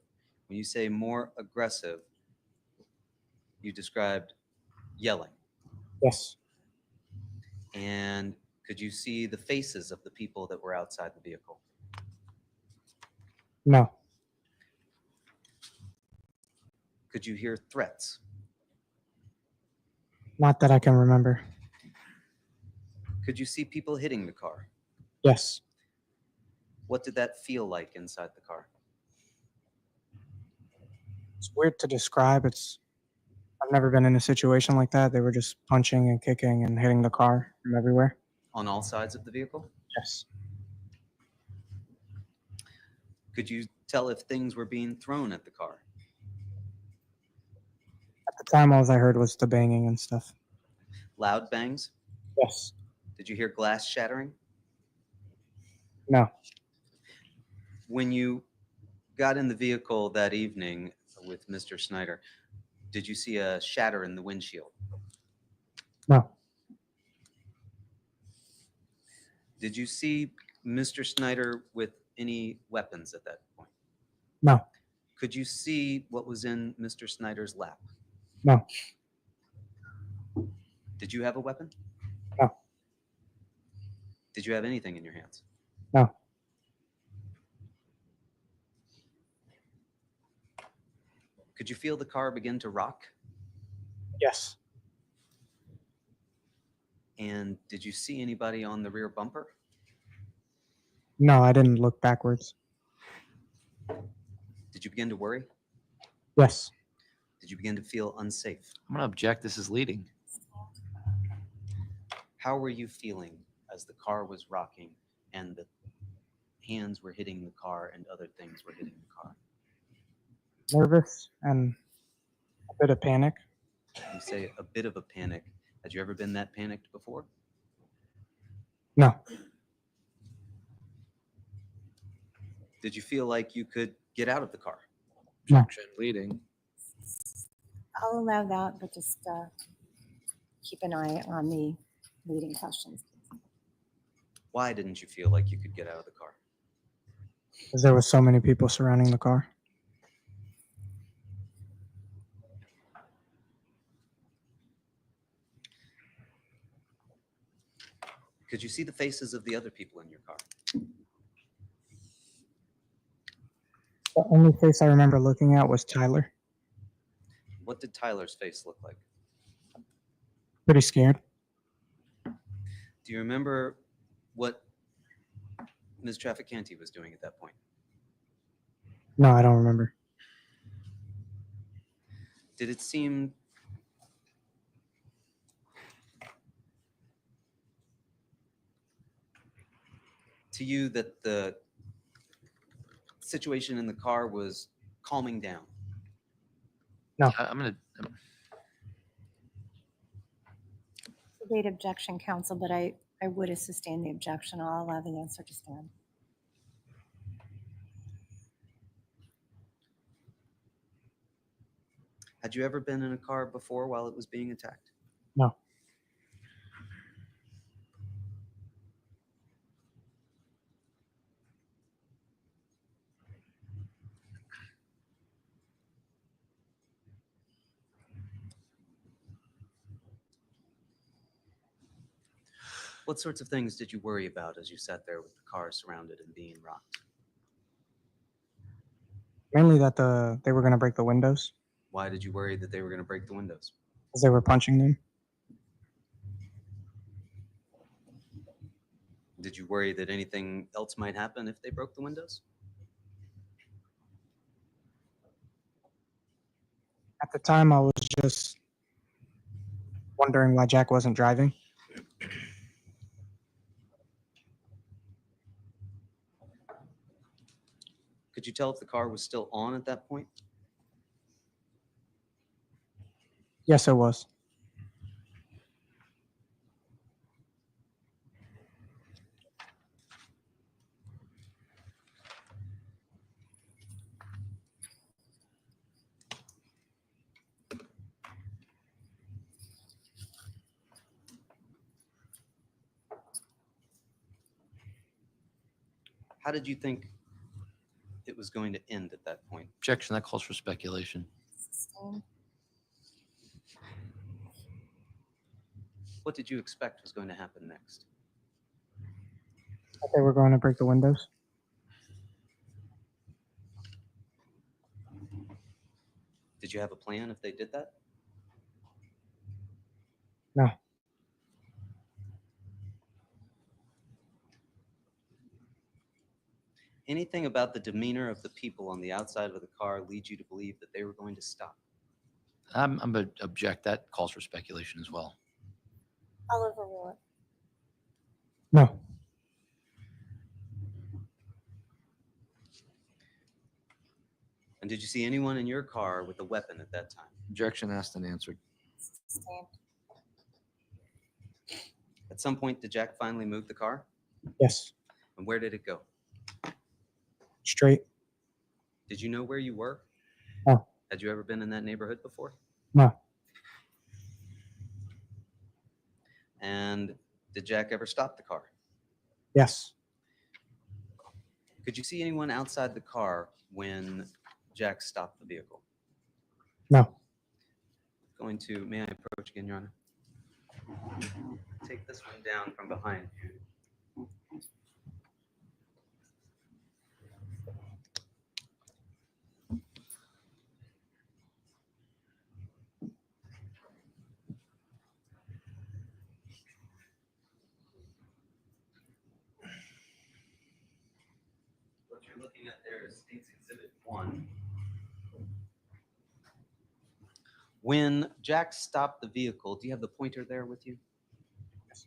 When you say more aggressive, you described yelling. Yes. And could you see the faces of the people that were outside the vehicle? No. Could you hear threats? Not that I can remember. Could you see people hitting the car? Yes. What did that feel like inside the car? It's weird to describe. I've never been in a situation like that. They were just punching and kicking and hitting the car from everywhere. On all sides of the vehicle? Yes. Could you tell if things were being thrown at the car? At the time, all I heard was the banging and stuff. Loud bangs? Yes. Did you hear glass shattering? No. When you got in the vehicle that evening with Mr. Snyder, did you see a shatter in the windshield? No. Did you see Mr. Snyder with any weapons at that point? No. Could you see what was in Mr. Snyder's lap? No. Did you have a weapon? No. Did you have anything in your hands? No. Could you feel the car begin to rock? Yes. And did you see anybody on the rear bumper? No, I didn't look backwards. Did you begin to worry? Yes. Did you begin to feel unsafe? I'm going to object. This is leading. How were you feeling as the car was rocking and the hands were hitting the car and other things were hitting the car? Nervous and a bit of panic. You say a bit of a panic. Had you ever been that panicked before? No. Did you feel like you could get out of the car? No. Objection. Leading. I'll allow that, but just keep an eye on the leading questions. Why didn't you feel like you could get out of the car? Because there were so many people surrounding the car. Could you see the faces of the other people in your car? The only face I remember looking at was Tyler. What did Tyler's face look like? Pretty scared. Do you remember what Ms. Trafficante was doing at that point? No, I don't remember. Did it seem to you that the situation in the car was calming down? No. I'm going to. Debate objection, counsel, but I would have sustained the objection. I'll allow the answer to stand. Had you ever been in a car before while it was being attacked? No. What sorts of things did you worry about as you sat there with the car surrounded and being rocked? Mainly that they were going to break the windows Why did you worry that they were going to break the windows? because they were punching them. Did you worry that anything else might happen if they broke the windows? At the time, I was just wondering why Jack wasn't driving. Could you tell if the car was still on at that point? Yes, it was. How did you think it was going to end at that point? Objection, that calls for speculation. What did you expect was going to happen next? That they were going to break the windows. Did you have a plan if they did that? No. Anything about the demeanor of the people on the outside of the car lead you to believe that they were going to stop? I'm going to object. That calls for speculation as well. I'll overrule it. No. And did you see anyone in your car with a weapon at that time? Objection asked and answered. Stand. At some point, did Jack finally move the car? Yes. And where did it go? Straight. Did you know where you were? No. Had you ever been in that neighborhood before? No. And did Jack ever stop the car? Yes. Could you see anyone outside the car when Jack stopped the vehicle? No. Going to, may I approach again, Your Honor? Take this one down from behind you. What you're looking at there is State's Exhibit 1. When Jack stopped the vehicle, do you have the pointer there with you? Yes.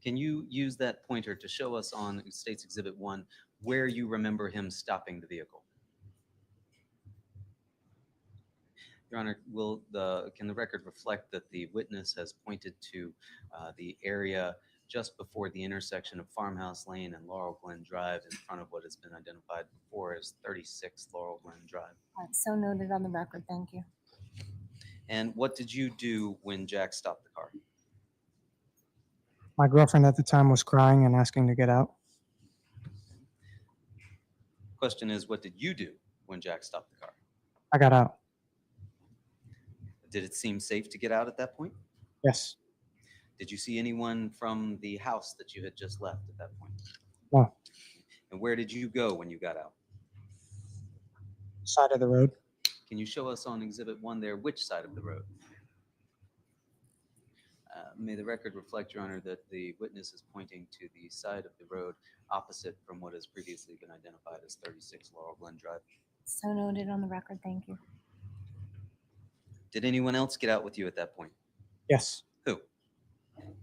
Can you use that pointer to show us on State's Exhibit 1 where you remember him stopping the vehicle? Your Honor, can the record reflect that the witness has pointed to the area just before the intersection of Farmhouse Lane and Laurel Glen Drive in front of what has been identified before as 36 Laurel Glen Drive? So noted on the record. Thank you. And what did you do when Jack stopped the car? My girlfriend at the time was crying and asking to get out. Question is, what did you do when Jack stopped the car? I got out. Did it seem safe to get out at that point? Yes. Did you see anyone from the house that you had just left at that point? No. And where did you go when you got out? Side of the road. Can you show us on Exhibit 1 there which side of the road? May the record reflect, Your Honor, that the witness is pointing to the side of the road opposite from what has previously been identified as 36 Laurel Glen Drive. So noted on the record. Thank you. Did anyone else get out with you at that point? Yes. Who?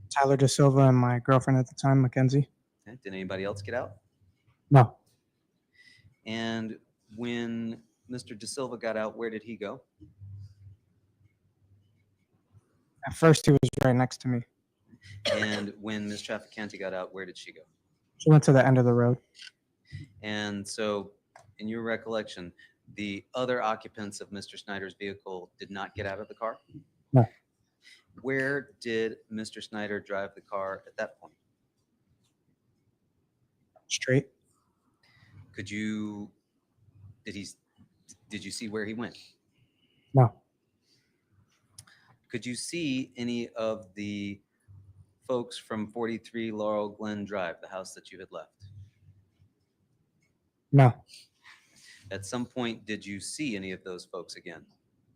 Tyler De Silva and my girlfriend at the time, Mackenzie. Okay. Did anybody else get out? No. And when Mr. De Silva got out, where did he go? At first, he was right next to me. And when Ms. Trafficante got out, where did she go? She went to the end of the road. And so, in your recollection, the other occupants of Mr. Snyder's vehicle did not get out of the car? No. Where did Mr. Snyder drive the car at that point? Straight. Did you see where he went? No. Could you see any of the folks from 43 Laurel Glen Drive, the house that you had left? No. At some point, did you see any of those folks again?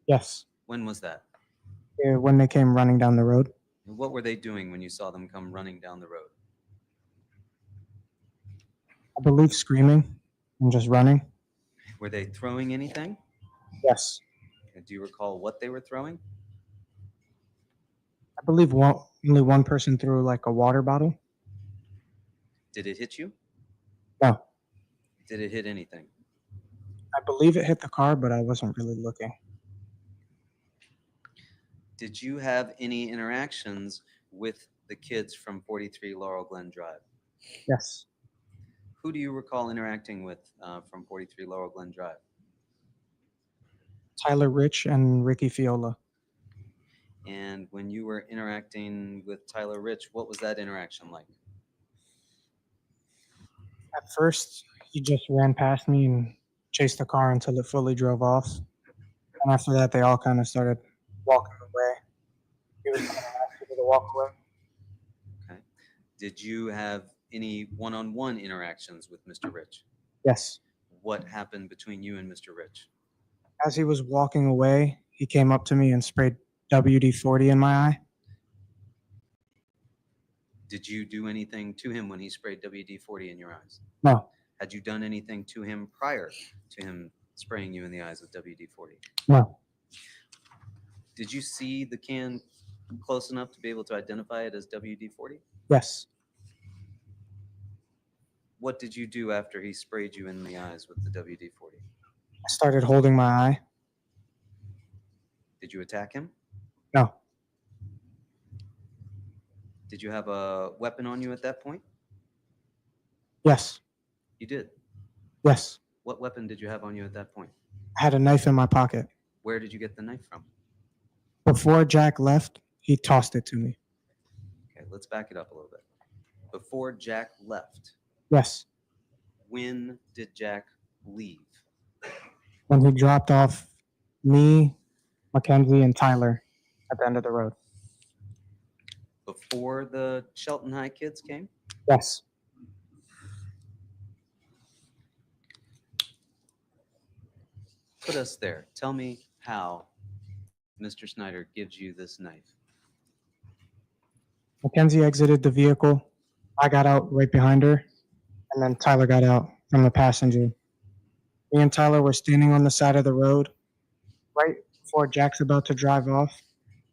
Yes. When was that? When they came running down the road. And what were they doing when you saw them come running down the road? I believe screaming and just running. Were they throwing anything? Yes. Do you recall what they were throwing? I believe only one person threw like a water bottle. Did it hit you? No. Did it hit anything? I believe it hit the car, but I wasn't really looking. Did you have any interactions with the kids from 43 Laurel Glen Drive? Yes. Who do you recall interacting with from 43 Laurel Glen Drive? Tyler Rich and Ricky Fiola. And when you were interacting with Tyler Rich, what was that interaction like? At first, he just ran past me and chased the car until it fully drove off. And after that, they all kind of started walking away. He was kind of asked people to walk away. Okay. Did you have any one-on-one interactions with Mr. Rich? Yes. What happened between you and Mr. Rich? As he was walking away, he came up to me and sprayed WD-40 in my eye. Did you do anything to him when he sprayed WD-40 in your eyes? No. Had you done anything to him prior to him spraying you in the eyes with WD-40? No. Did you see the can close enough to be able to identify it as WD-40? Yes. What did you do after he sprayed you in the eyes with the WD-40? I started holding my eye. Did you attack him? No. Did you have a weapon on you at that point? Yes. You did. Yes. What weapon did you have on you at that point? I had a knife in my pocket. Where did you get the knife from? Before Jack left, he tossed it to me. Okay, let's back it up a little bit. Before Jack left, Yes. when did Jack leave? When he dropped off me, Mackenzie, and Tyler at the end of the road. Before the Shelton High kids came? Yes. Put us there. Tell me how Mr. Snyder gives you this knife. Mackenzie exited the vehicle. I got out right behind her, and then Tyler got out from the passenger. Me and Tyler were standing on the side of the road. Right before Jack's about to drive off,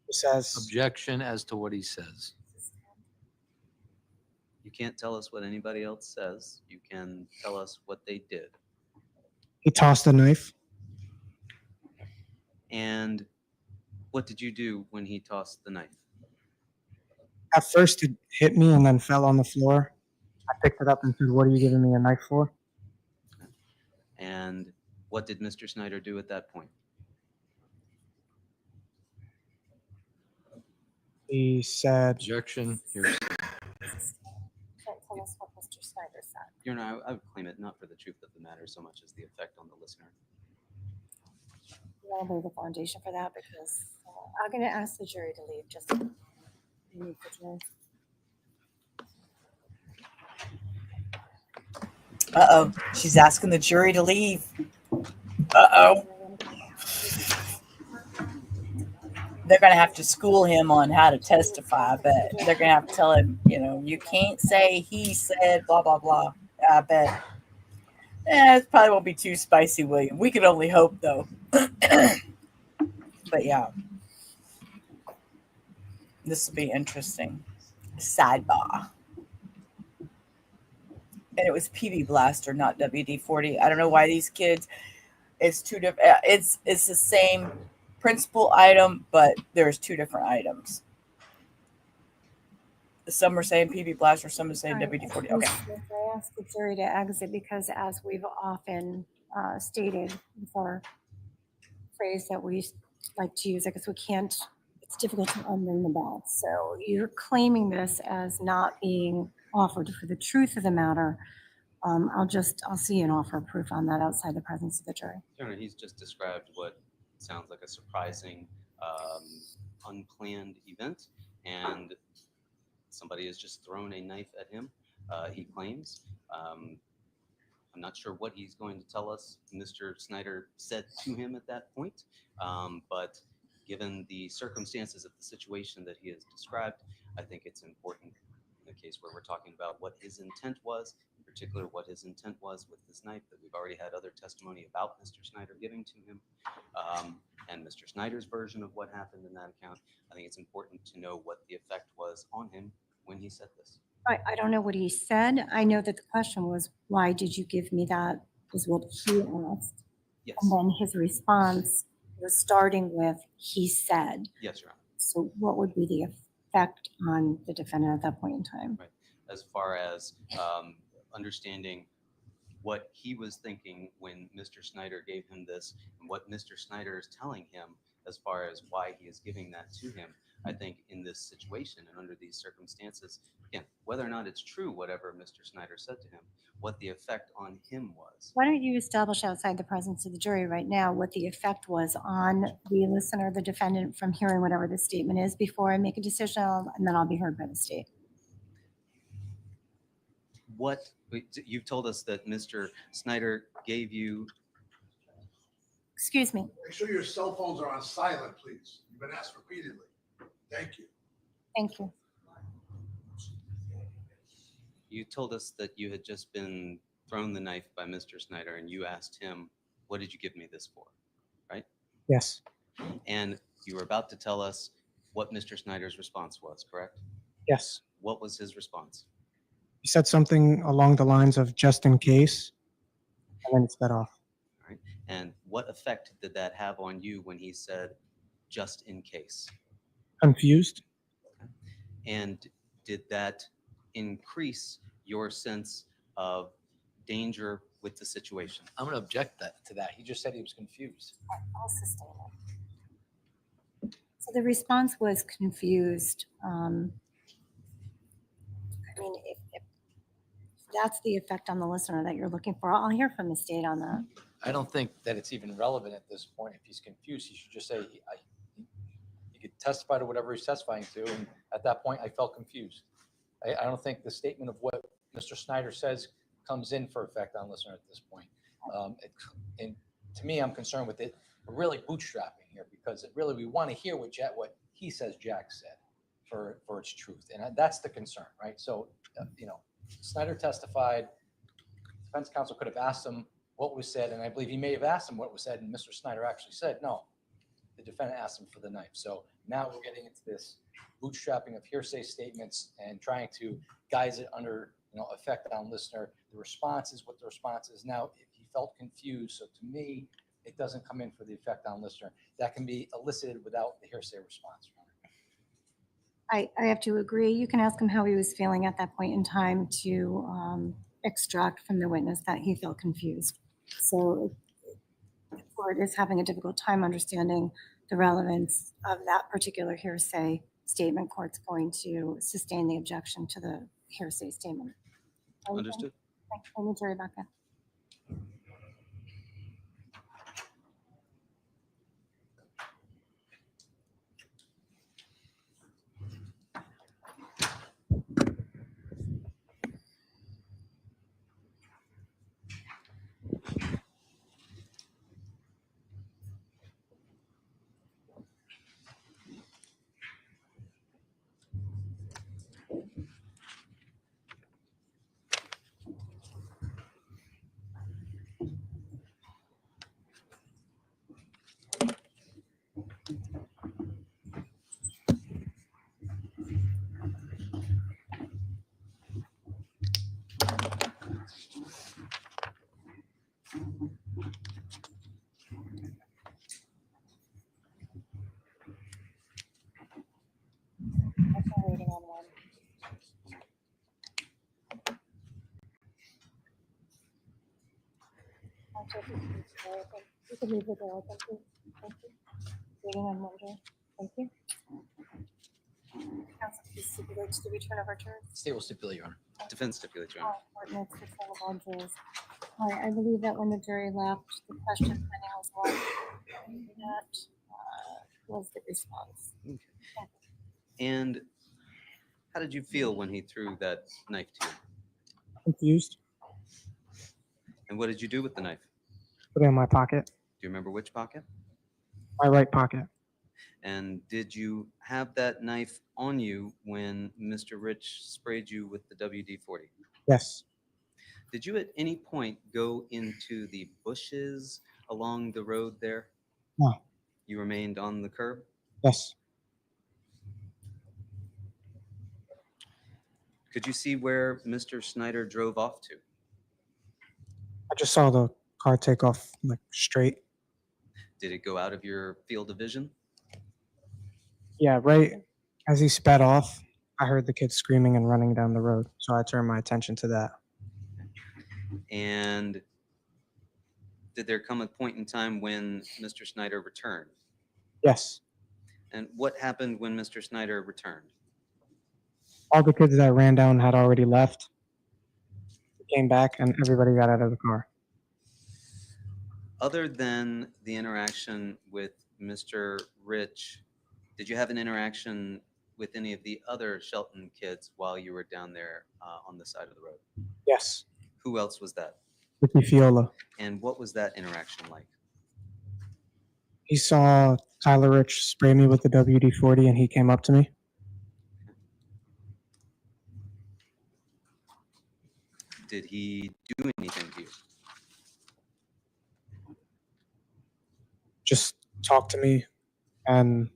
he says, Objection as to what he says. You can't tell us what anybody else says. You can tell us what they did. he tossed the knife. And what did you do when he tossed the knife? At first, it hit me and then fell on the floor. I picked it up and said, "What are you giving me a knife for?" And what did Mr. Snyder do at that point? He said, Objection. Here. Can't tell us what Mr. Snyder said. Your Honor, I would claim it not for the truth of the matter so much as the effect on the listener. I'll lay the foundation for that because I'm going to ask the jury to leave just Uh-oh. She's asking the jury to leave. Uh-oh. They're going to have to school him on how to testify, but they're going to have to tell him, you know, you can't say he said blah, blah, blah. I bet. It probably won't be too spicy, William. We can only hope, though. But yeah. This will be interesting. Sidebar. And it was PB Blaster, not WD-40. I don't know why these kids. It's two different. It's the same principal item, but there's two different items. Some are saying PB Blaster, some are saying WD-40. Okay. I asked the jury to exit because, as we've often stated with our phrase that we like to use, I guess we can't. It's difficult to unring the bell. So you're claiming this as not being offered for the truth of the matter. I'll see an offer of proof on that outside the presence of the jury. Your Honor, he's just described what sounds like a surprising, unplanned event, and somebody has just thrown a knife at him, he claims. I'm not sure what he's going to tell us Mr. Snyder said to him at that point, but given the circumstances of the situation that he has described, I think it's important in a case where we're talking about what his intent was, in particular what his intent was with this knife, that we've already had other testimony about Mr. Snyder giving to him, and Mr. Snyder's version of what happened in that account. I think it's important to know what the effect was on him when he said this. I don't know what he said. I know that the question was, why did you give me that, was what he asked. Yes. And then his response was starting with, he said. Yes, Your Honor. So what would be the effect on the defendant at that point in time? Right. As far as understanding what he was thinking when Mr. Snyder gave him this, and what Mr. Snyder is telling him as far as why he is giving that to him. I think in this situation and under these circumstances, again, whether or not it's true, whatever Mr. Snyder said to him, what the effect on him was. Why don't you establish outside the presence of the jury right now what the effect was on the listener, the defendant, from hearing whatever the statement is before I make a decision, and then I'll be heard by the state. What you've told us that Mr. Snyder gave you. Excuse me. Make sure your cell phones are on silent, please. You've been asked repeatedly. Thank you. Thank you. You told us that you had just been thrown the knife by Mr. Snyder, and you asked him, what did you give me this for? Right? Yes. And you were about to tell us what Mr. Snyder's response was, correct? Yes. What was his response? He said something along the lines of just in case, and then it sped off. All right. And what effect did that have on you when he said, just in case? Confused. And did that increase your sense of danger with the situation? I'm going to object to that. He just said he was confused. I'll sustain it. So the response was confused. I mean, if that's the effect on the listener that you're looking for, I'll hear from the state on that. I don't think that it's even relevant at this point. If he's confused, he should just say, he could testify to whatever he's testifying to. And at that point, I felt confused. I don't think the statement of what Mr. Snyder says comes in for effect on listener at this point. And to me, I'm concerned with it. We're really bootstrapping here because we want to hear what he says Jack said for its truth. And that's the concern, right? So, Snyder testified. Defense counsel could have asked him what was said, and I believe he may have asked him what was said, and Mr. Snyder actually said, no, the defendant asked him for the knife. So now we're getting into this bootstrapping of hearsay statements and trying to guise it under, effect on listener. The response is what the response is. Now, if he felt confused, so to me, it doesn't come in for the effect on listener. That can be elicited without the hearsay response. I have to agree. You can ask him how he was feeling at that point in time to extract from the witness that he felt confused. So the court is having a difficult time understanding the relevance of that particular hearsay statement. Court's going to sustain the objection to the hearsay statement. Understood. Thanks. Bring the jury back in. You can leave the door open, please. Thank you. Waiting on one door. Thank you. Counsel, please stipulate to the return of our jurors. State will stipulate, Your Honor. Defense stipulates, Your Honor. Ordinance to return of all jurors. All right, I believe that when the jury left, the question pending was what? That was the response. Okay. And how did you feel when he threw that knife to you? Confused. And what did you do with the knife? Put it in my pocket. Do you remember which pocket? My right pocket. And did you have that knife on you when Mr. Rich sprayed you with the WD-40? Yes. Did you at any point go into the bushes along the road there? No. You remained on the curb? Yes. Could you see where Mr. Snyder drove off to? I just saw the car take off like straight. Did it go out of your field of vision? Yeah, right as he sped off, I heard the kids screaming and running down the road. So I turned my attention to that. And did there come a point in time when Mr. Snyder returned? Yes. And what happened when Mr. Snyder returned? All the kids that ran down had already left. He came back and everybody got out of the car. Other than the interaction with Mr. Rich, did you have an interaction with any of the other Shelton kids while you were down there on the side of the road? Yes. Who else was that? Ricky Fiola. And what was that interaction like? He saw Tyler Rich spray me with the WD-40 and he came up to me. Did he do anything to you? Just talk to me and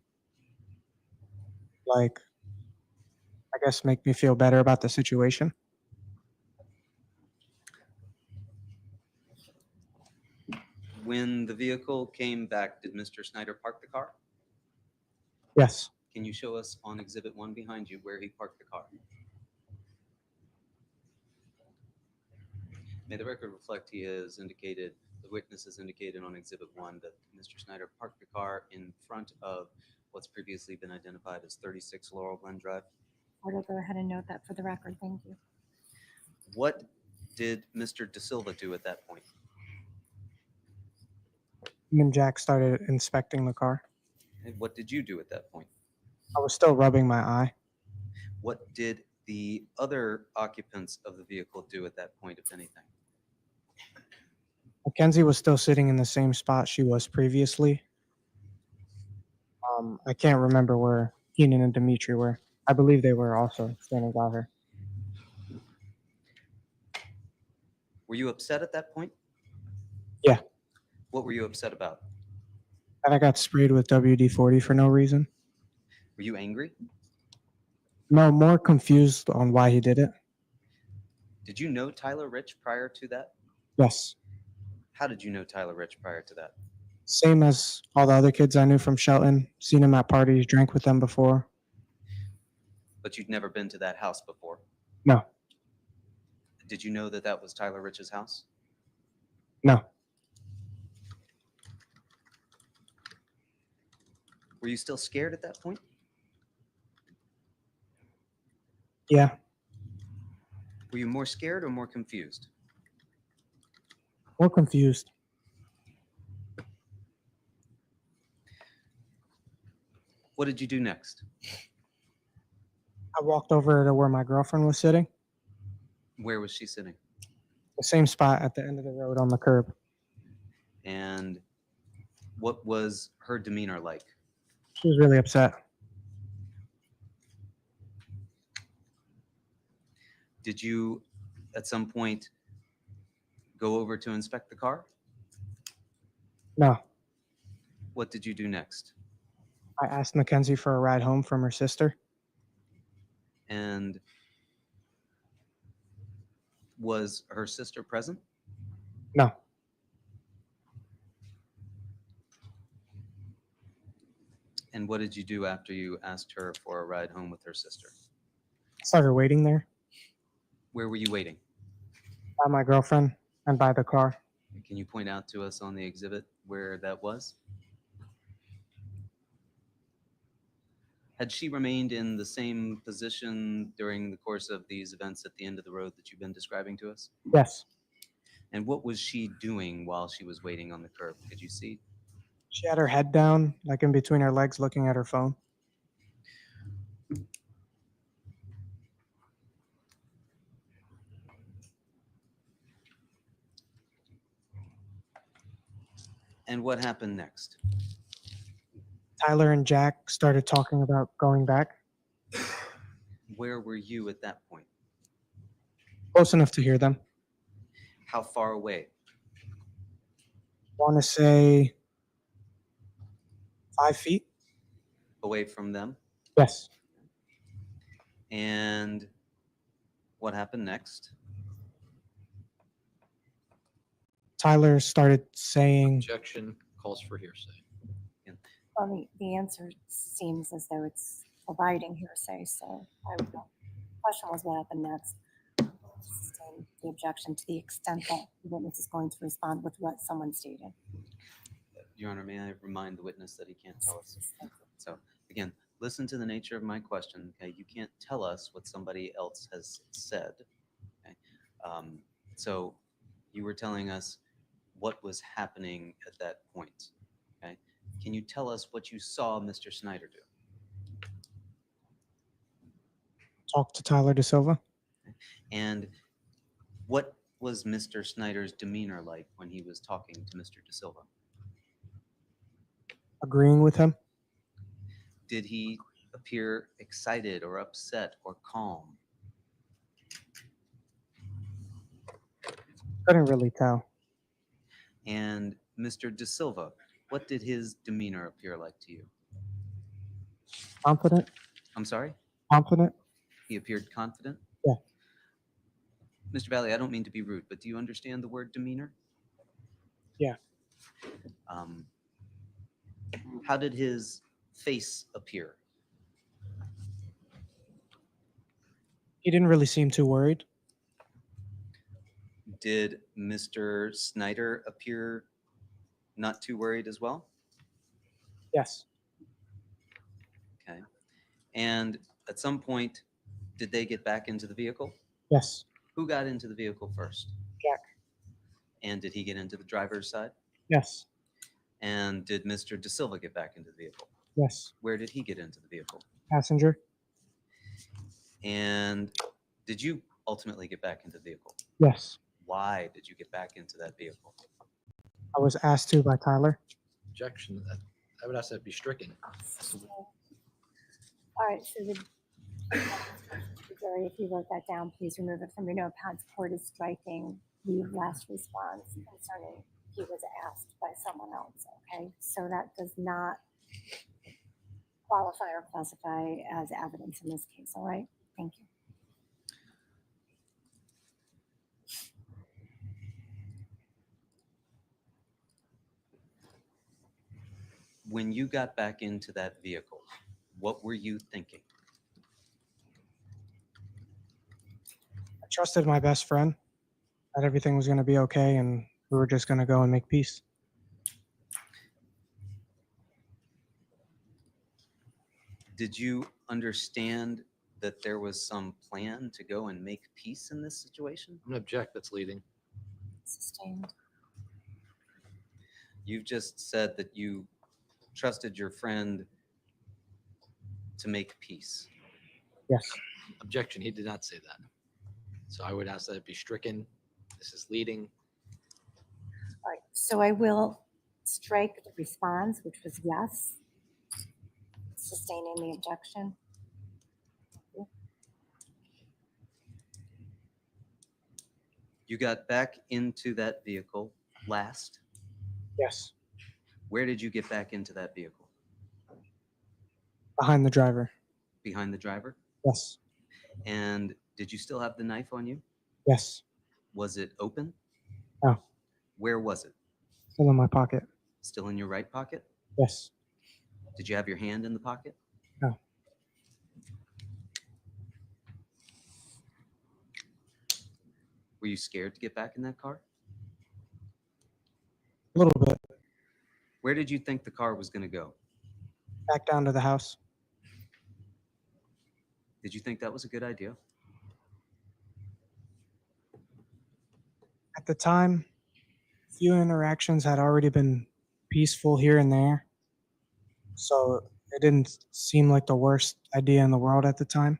like, I guess make me feel better about the situation. When the vehicle came back, did Mr. Snyder park the car? Yes. Can you show us on Exhibit 1 behind you where he parked the car? May the record reflect he has indicated, the witness has indicated on Exhibit 1 that Mr. Snyder parked the car in front of what's previously been identified as 36 Laurel Glen Drive. I'll go ahead and note that for the record. Thank you. What did Mr. De Silva do at that point? Me and Jack started inspecting the car. And what did you do at that point? I was still rubbing my eye. What did the other occupants of the vehicle do at that point, if anything? Mackenzie was still sitting in the same spot she was previously. I can't remember where Keenan and Dimitri were. I believe they were also standing by her. Were you upset at that point? Yeah. What were you upset about? And I got sprayed with WD-40 for no reason. Were you angry? No, more confused on why he did it. Did you know Tyler Rich prior to that? Yes. How did you know Tyler Rich prior to that? Same as all the other kids I knew from Shelton. Seen him at parties, drank with them before. But you'd never been to that house before? No. Did you know that that was Tyler Rich's house? No. Were you still scared at that point? Yeah. Were you more scared or more confused? More confused. What did you do next? I walked over to where my girlfriend was sitting. Where was she sitting? The same spot at the end of the road on the curb. And what was her demeanor like? She was really upset. Did you, at some point, go over to inspect the car? No. What did you do next? I asked Mackenzie for a ride home from her sister. And was her sister present? No. And what did you do after you asked her for a ride home with her sister? I started waiting there Where were you waiting? by my girlfriend and by the car. Can you point out to us on the exhibit where that was? Had she remained in the same position during the course of these events at the end of the road that you've been describing to us? Yes. And what was she doing while she was waiting on the curb? Could you see? She had her head down, like in between her legs, looking at her phone. And what happened next? Tyler and Jack started talking about going back. Where were you at that point? Close enough to hear them. How far away? Want to say 5 feet? Away from them? Yes. And what happened next? Tyler started saying, Objection calls for hearsay. Well, the answer seems as though it's providing hearsay, so I would know. Question was what happened next. Sustain the objection to the extent that the witness is going to respond with what someone stated. Your Honor, may I remind the witness that he can't tell us? So again, listen to the nature of my question. Okay, you can't tell us what somebody else has said. Okay, so you were telling us what was happening at that point. Okay, can you tell us what you saw Mr. Snyder do? talk to Tyler De Silva. And what was Mr. Snyder's demeanor like when he was talking to Mr. De Silva? Agreeing with him. Did he appear excited or upset or calm? Couldn't really tell. And Mr. De Silva, what did his demeanor appear like to you? Confident. I'm sorry? Confident. He appeared confident? Yeah. Mr. Valle, I don't mean to be rude, but do you understand the word demeanor? Yeah. How did his face appear? He didn't really seem too worried. Did Mr. Snyder appear not too worried as well? Yes. Okay. And at some point, did they get back into the vehicle? Yes. Who got into the vehicle first? Jack. And did he get into the driver's side? Yes. And did Mr. De Silva get back into the vehicle? Yes. Where did he get into the vehicle? Passenger. And did you ultimately get back into the vehicle? Yes. Why did you get back into that vehicle? I was asked to by Tyler. Objection. I would ask that be stricken. All right, so the jury, if you wrote that down, please remove it from your notepads. Court is striking the last response concerning he was asked by someone else, okay? So that does not qualify or classify as evidence in this case, all right? Thank you. When you got back into that vehicle, what were you thinking? I trusted my best friend that everything was going to be okay and we were just going to go and make peace. Did you understand that there was some plan to go and make peace in this situation? I'm going to object. That's leading. Sustained. You've just said that you trusted your friend to make peace. Yes. Objection. He did not say that. So I would ask that it be stricken. This is leading. All right, so I will strike the response, which was yes. Sustaining the objection. You got back into that vehicle last. Yes. Where did you get back into that vehicle? Behind the driver. Behind the driver? Yes. And did you still have the knife on you? Yes. Was it open? No. Where was it? Still in my pocket. Still in your right pocket? Yes. Did you have your hand in the pocket? No. Were you scared to get back in that car? A little bit. Where did you think the car was going to go? Back down to the house. Did you think that was a good idea? At the time, few interactions had already been peaceful here and there. So it didn't seem like the worst idea in the world at the time.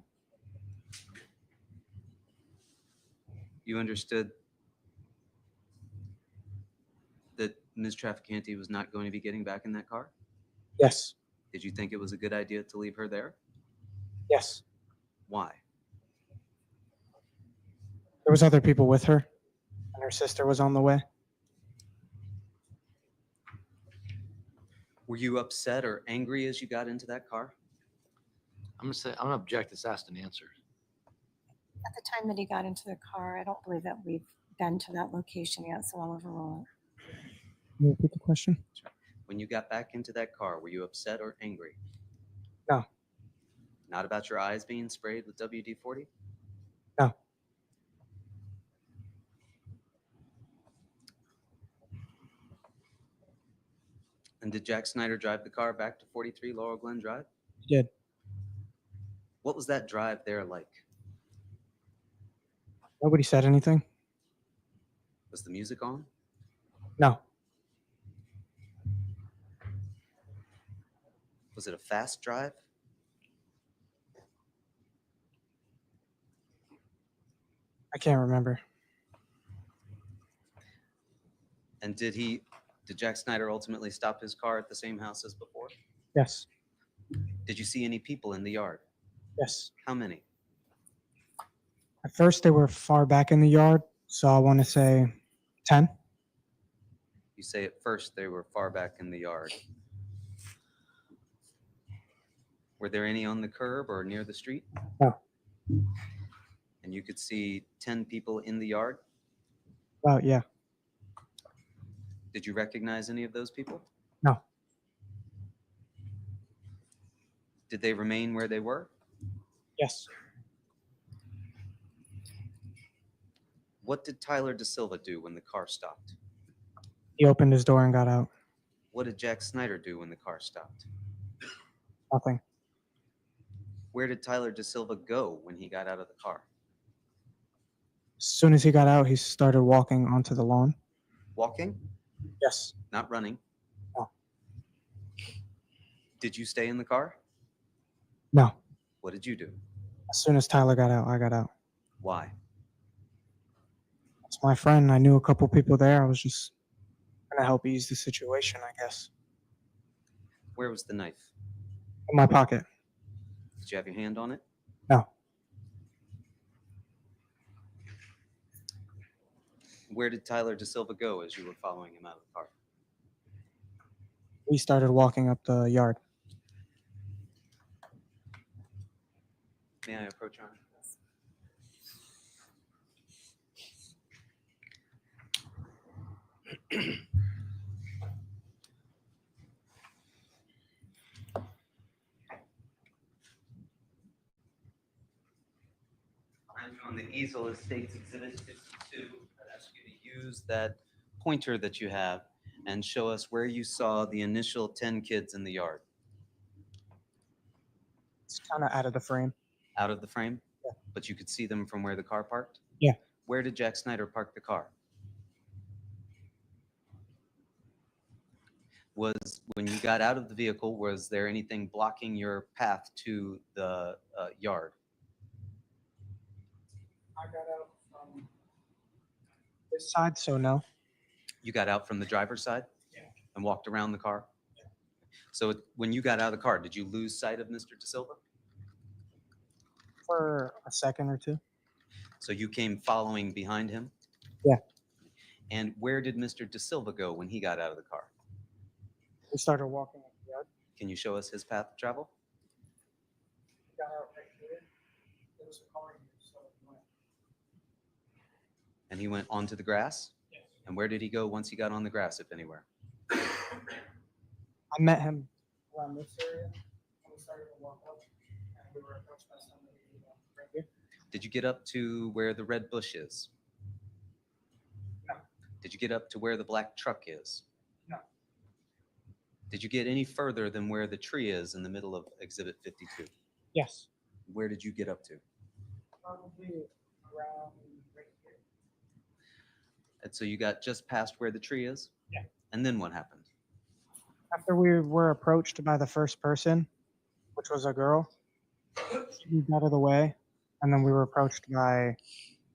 You understood that Ms. Trafficante was not going to be getting back in that car? Yes. Did you think it was a good idea to leave her there? and her sister was on the way. Were you upset or angry as you got into that car? I'm gonna object. It's asked and answered. At the time that he got into the car, I don't believe that we've been to that location yet, so I'll overrule it. Can you repeat the question? When you got back into that car, were you upset or angry? No. Not about your eyes being sprayed with WD-40? No. And did Jack Snyder drive the car back to 43 Laurel Glen Drive? He did. What was that drive there like? Nobody said anything. Was the music on? No. Was it a fast drive? I can't remember. And did Jack Snyder ultimately stop his car at the same house as before? Yes. Did you see any people in the yard? Yes. How many? At first, they were far back in the yard, so I want to say 10. You say at first they were far back in the yard. Were there any on the curb or near the street? No. And you could see 10 people in the yard? Oh, yeah. Did you recognize any of those people? No. Did they remain where they were? Yes. What did Tyler Da Silva do when the car stopped? He opened his door and got out. What did Jack Snyder do when the car stopped? Nothing. Where did Tyler Da Silva go when he got out of the car? As soon as he got out, he started walking onto the lawn. Walking? Yes. Not running? No. Did you stay in the car? No. What did you do? As soon as Tyler got out, I got out. Why? It's my friend. I knew a couple people there. I was just going to help ease the situation, I guess. Where was the knife? In my pocket. Did you have your hand on it? No. Where did Tyler Da Silva go as you were following him out of the car? We started walking up the yard. May I approach Ron? On the easel is States Exhibit 52. I'd ask you to use that pointer that you have and show us where you saw the initial 10 kids in the yard. It's kind of out of the frame. Out of the frame? Yeah. But you could see them from where the car parked? Yeah. Where did Jack Snyder park the car? When you got out of the vehicle, was there anything blocking your path to the yard? I got out from this side, so no. You got out from the driver's side? Yeah. And walked around the car? Yeah. So when you got out of the car, did you lose sight of Mr. Da Silva? For a second or two. So you came following behind him? Yeah. And where did Mr. Da Silva go when he got out of the car? We started walking up the yard. Can you show us his path of travel? Got out right here. There was a car here, so we went. And he went onto the grass? Yes. And where did he go once he got on the grass, if anywhere? I met him around this area, and we started to walk up, and we were approached by somebody right here. Did you get up to where the red bush is? No. Did you get up to where the black truck is? No. Did you get any further than where the tree is in the middle of Exhibit 52? Yes. Where did you get up to? Probably around right here. And so you got just past where the tree is? Yeah. And then what happened? After we were approached by the first person, which was a girl, she moved out of the way, and then we were approached by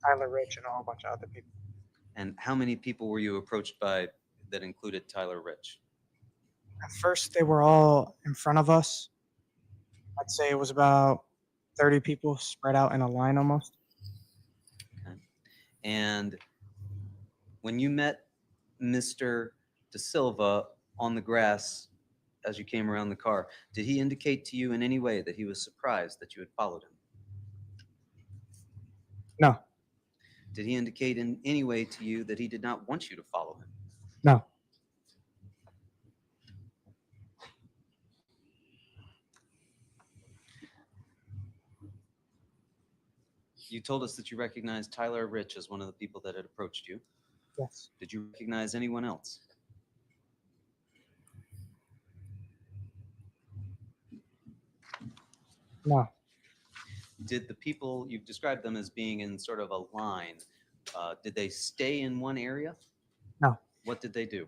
Tyler Rich and a whole bunch of other people. And how many people were you approached by that included Tyler Rich? At first, they were all in front of us. I'd say it was about 30 people spread out in a line almost. Okay. And When you met Mr. De Silva on the grass as you came around the car, did he indicate to you in any way that he was surprised that you had followed him? No. Did he indicate in any way to you that he did not want you to follow him? No. You told us that you recognized Tyler Rich as one of the people that had approached you. Yes. Did you recognize anyone else? No. Did the people, you've described them as being in sort of a line, did they stay in one area? No. What did they do?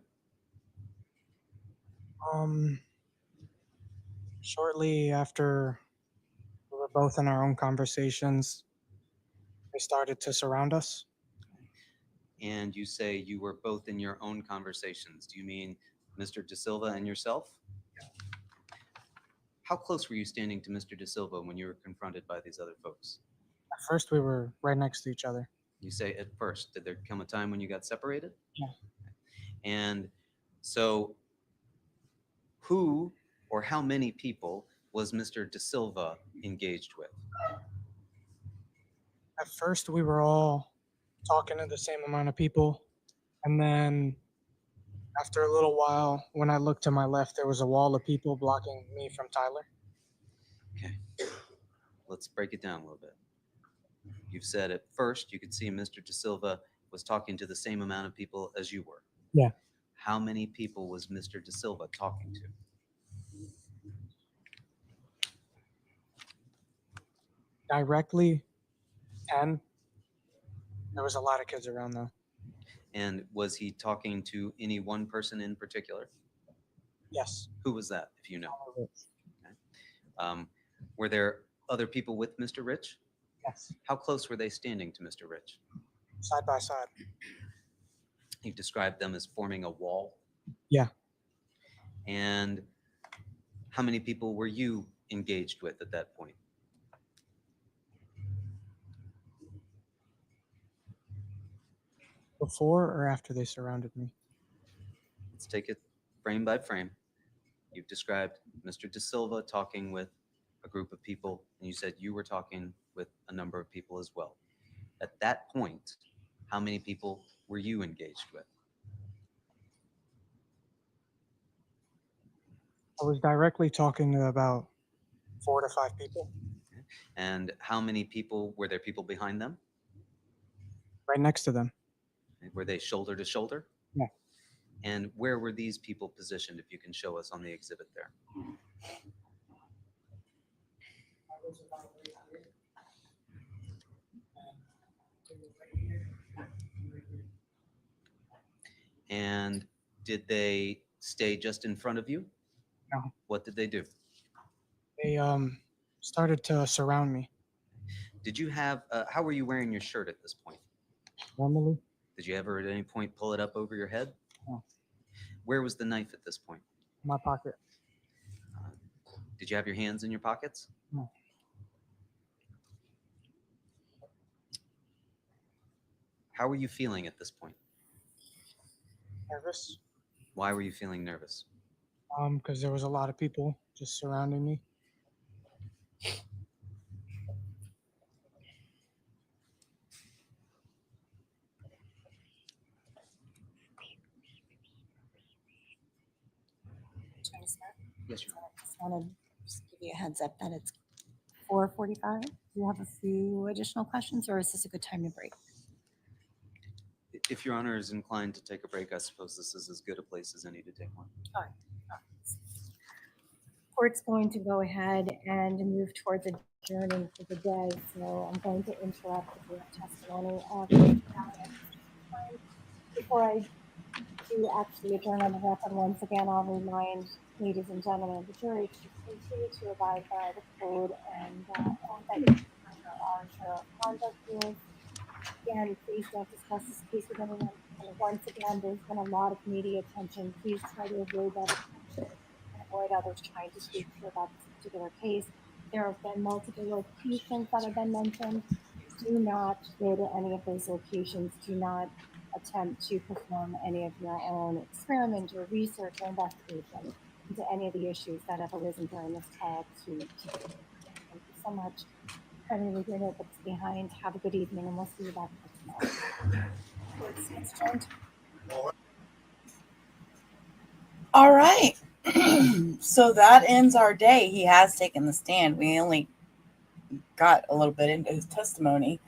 Shortly after we were both in our own conversations, they started to surround us. And you say you were both in your own conversations. Do you mean Mr. De Silva and yourself? How close were you standing to Mr. De Silva when you were confronted by these other folks? At first, we were right next to each other. You say at first. Did there come a time when you got separated? Yeah. And so who or how many people was Mr. De Silva engaged with? At first, we were all talking to the same amount of people. And then after a little while, when I looked to my left, there was a wall of people blocking me from Tyler. Okay. Let's break it down a little bit. You've said at first you could see Mr. De Silva was talking to the same amount of people as you were. Yeah. How many people was Mr. De Silva talking to? Directly 10. There was a lot of kids around though. And was he talking to any one person in particular? Yes. Who was that, if you know? Okay. Were there other people with Mr. Rich? Yes. How close were they standing to Mr. Rich? Side by side. You described them as forming a wall. Yeah. And how many people were you engaged with at that point? Before or after they surrounded me? Let's take it frame by frame. You've described Mr. De Silva talking with a group of people, and you said you were talking with a number of people as well. At that point, how many people were you engaged with? I was directly talking to about 4 to 5 people. And how many people, were there people behind them? Right next to them. Were they shoulder to shoulder? Yeah. And where were these people positioned, if you can show us on the exhibit there? And did they stay just in front of you? No. What did they do? They started to surround me. Did you have, how were you wearing your shirt at this point? Normally? Did you ever at any point pull it up over your head? No. Where was the knife at this point? In my pocket. Did you have your hands in your pockets? No. How were you feeling at this point? Nervous. Why were you feeling nervous? Because there was a lot of people just surrounding me. Yes, sir. I just want to just give you a heads up that it's 4:45. Do you have a few additional questions, or is this a good time to break? If Your Honor is inclined to take a break, I suppose this is as good a place as any to take one. All right. Court's going to go ahead and move towards adjourning for the day, so I'm going to interrupt the testimony. Before I do actually adjourn on the record, once again, I'll remind ladies and gentlemen of the jury to continue to abide by the code and that our sheriff conduct rules. Again, please don't discuss this case with anyone. And once again, there's been a lot of media attention. Please try to avoid that attention and avoid others trying to speak to you about this particular case. There have been multiple locations that have been mentioned. Do not go to any of those locations. Do not attempt to perform any of your own experiment or research or investigation into any of the issues that have arisen during this call to thank you so much. I really did it, but it's behind. Have a good evening, and we'll see you back tomorrow. It's adjourned. All right. So that ends our day. He has taken the stand. We only got a little bit into his testimony.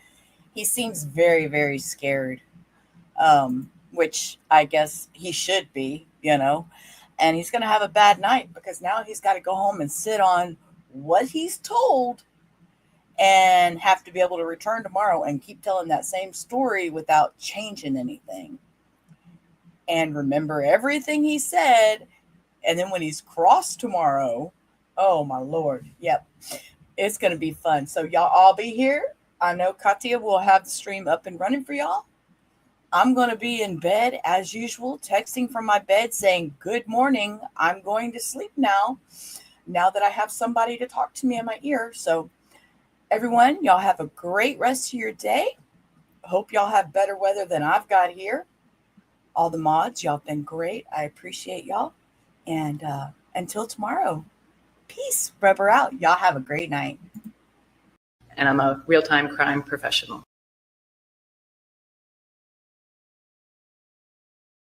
He seems very, very scared, which I guess he should be, and he's going to have a bad night because now he's got to go home and sit on what he's told and have to be able to return tomorrow and keep telling that same story without changing anything. And remember everything he said. And then when he's crossed tomorrow, oh my Lord. Yep. It's going to be fun. So y'all all be here. I know Katia will have the stream up and running for y'all. I'm going to be in bed as usual, texting from my bed saying, good morning. I'm going to sleep now that I have somebody to talk to me in my ear. So everyone, y'all have a great rest of your day. Hope y'all have better weather than I've got here. All the mods, y'all been great. I appreciate y'all. And until tomorrow, peace. Rubber out. Y'all have a great night. And I'm a real-time crime professional.